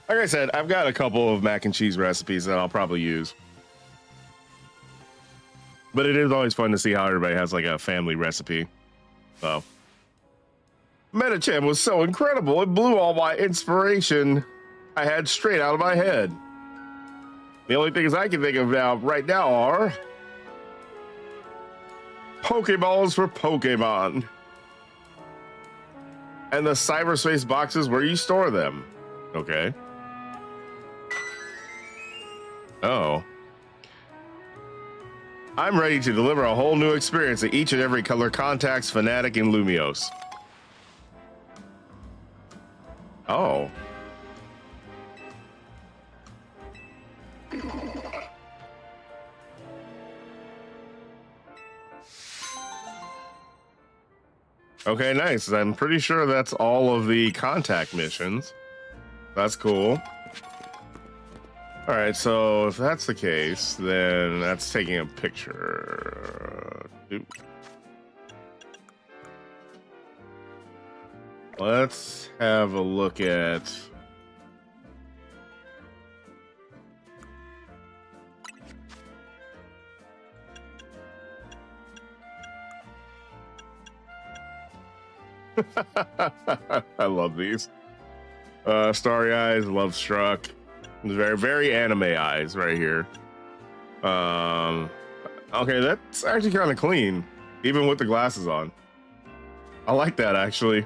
Like I said, I've got a couple of mac and cheese recipes that I'll probably use. But it is always fun to see how everybody has like a family recipe. So. Metachamp was so incredible, it blew all my inspiration I had straight out of my head. The only things I can think of now, right now are Pokeballs for Pokemon. And the cyberspace boxes where you store them. Okay. Oh. I'm ready to deliver a whole new experience to each and every color contacts, Fanatic, and Lumiose. Oh. Okay, nice. I'm pretty sure that's all of the contact missions. That's cool. All right, so if that's the case, then that's taking a picture. Let's have a look at... I love these. Starry eyes, love struck. Very, very anime eyes right here. Okay, that's actually kind of clean, even with the glasses on. I like that actually.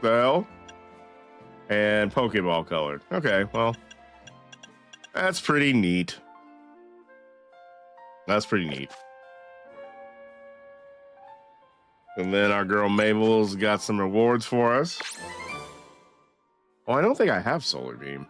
The hell? And Pokeball colored. Okay, well, that's pretty neat. That's pretty neat. And then our girl Mabel's got some rewards for us. Oh, I don't think I have Solar Beam.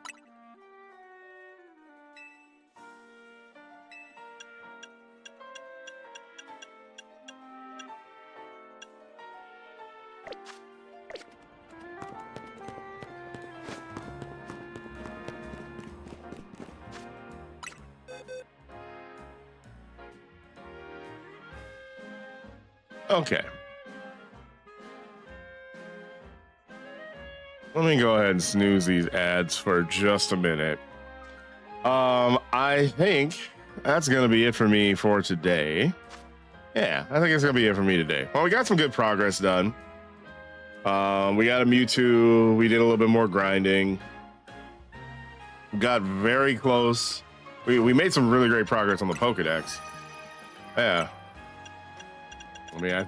Okay. Let me go ahead and snooze these ads for just a minute. I think that's going to be it for me for today. Yeah, I think it's going to be it for me today. Well, we got some good progress done. We got a Mewtwo. We did a little bit more grinding. Got very close. We made some really great progress on the Pokedex. Yeah. I mean, I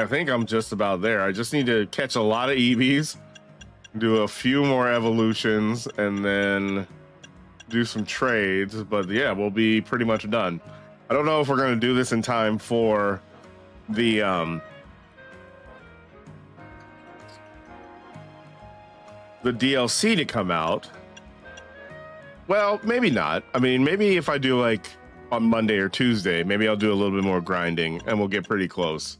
think I'm just about there. I just need to catch a lot of EVs, do a few more evolutions, and then do some trades. But yeah, we'll be pretty much done. I don't know if we're going to do this in time for the DLC to come out. Well, maybe not. I mean, maybe if I do like on Monday or Tuesday, maybe I'll do a little bit more grinding and we'll get pretty close.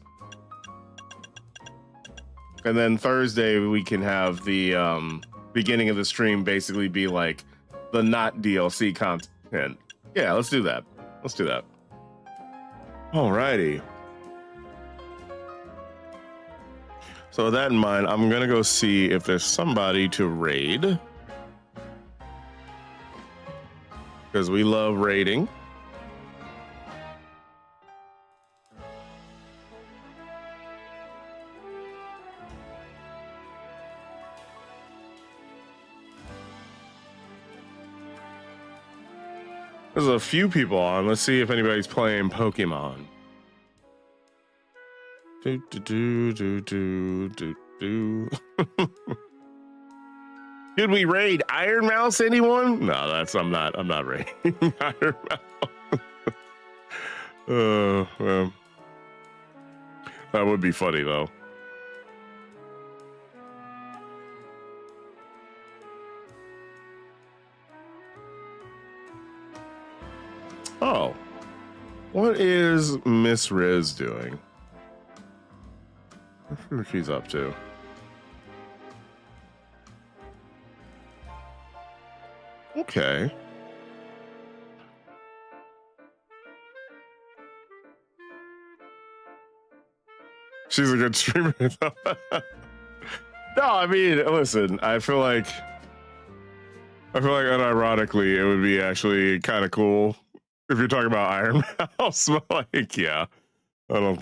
And then Thursday we can have the beginning of the stream basically be like the not DLC content. Yeah, let's do that. Let's do that. Alrighty. So with that in mind, I'm gonna go see if there's somebody to raid. Because we love raiding. There's a few people on. Let's see if anybody's playing Pokemon. Do do do do do do do. Did we raid Iron Mouse? Anyone? No, I'm not raiding Iron Mouse. Well, that would be funny though. Oh, what is Miss Riz doing? what she's up to. Okay. She's a good streamer. No, I mean, listen, I feel like unironically it would be actually kind of cool if you're talking about Iron Mouse. Like, yeah, I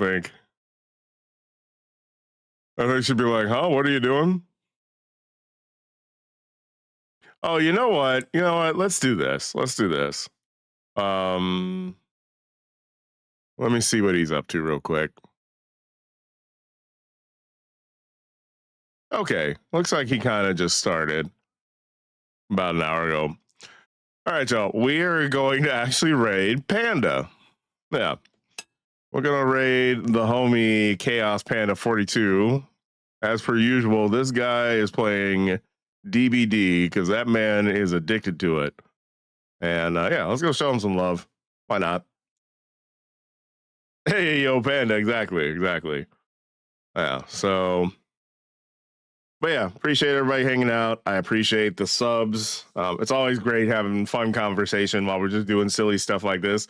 think she'd be like, huh, what are you doing? Oh, you know what? Let's do this. Let me see what he's up to real quick. Okay, looks like he kind of just started about an hour ago. All right, y'all. We are going to actually raid Panda. Yeah. We're going to raid the homie Chaos Panda 42. As per usual, this guy is playing DBD because that man is addicted to it. And yeah, let's go show him some love. Why not? Hey, yo, Panda. Exactly. Yeah, so... But yeah, appreciate everybody hanging out. I appreciate the subs. It's always great having fun conversation while we're just doing silly stuff like this.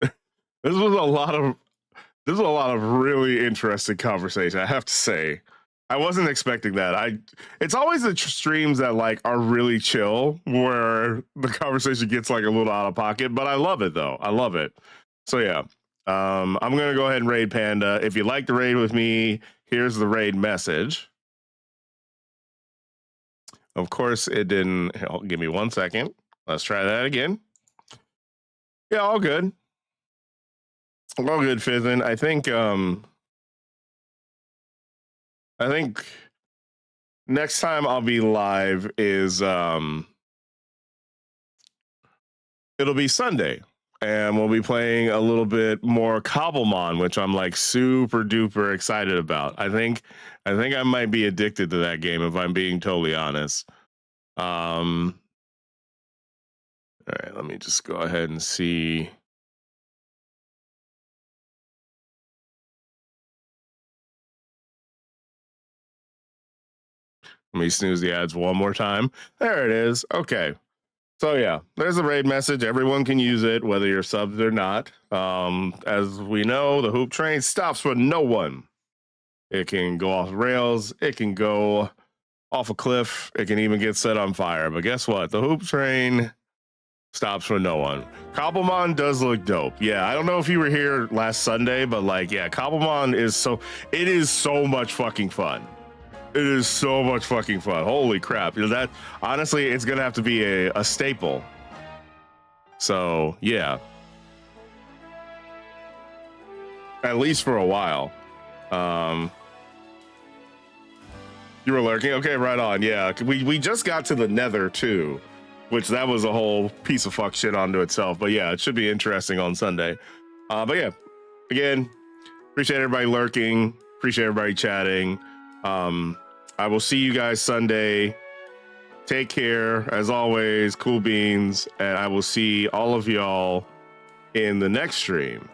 This was a lot of really interesting conversation, I have to say. I wasn't expecting that. It's always the streams that like are really chill where the conversation gets like a little out of pocket, but I love it though. I love it. So yeah, I'm gonna go ahead and raid Panda. If you'd like to raid with me, here's the raid message. Of course, it didn't. Give me 1 second. Let's try that again. Yeah, all good. All good, Fizzin. I think next time I'll be live is it'll be Sunday, and we'll be playing a little bit more Cobblemon, which I'm like super duper excited about. I think I might be addicted to that game if I'm being totally honest. All right, let me just go ahead and see. Let me snooze the ads one more time. There it is. Okay. So yeah, there's a raid message. Everyone can use it, whether you're subs or not. As we know, the Hupe Train stops for no one. It can go off rails. It can go off a cliff. It can even get set on fire. But guess what? The Hupe Train stops for no one. Cobblemon does look dope. Yeah, I don't know if you were here last Sunday, but like, yeah, Cobblemon is so much fucking fun. It is so much fucking fun. Holy crap. That honestly, it's gonna have to be a staple. So yeah. At least for a while. You were lurking? Okay, right on. Yeah. We just got to the Nether too, which that was a whole piece of fuck shit onto itself. But yeah, it should be interesting on Sunday. But yeah, again, appreciate everybody lurking, appreciate everybody chatting. I will see you guys Sunday. Take care, as always, cool beans, and I will see all of y'all in the next stream.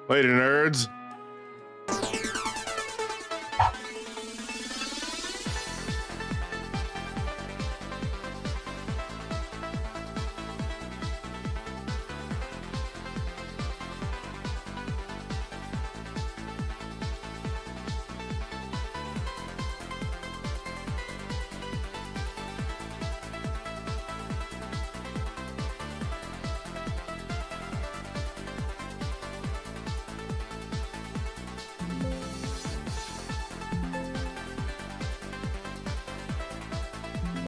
Later, nerds.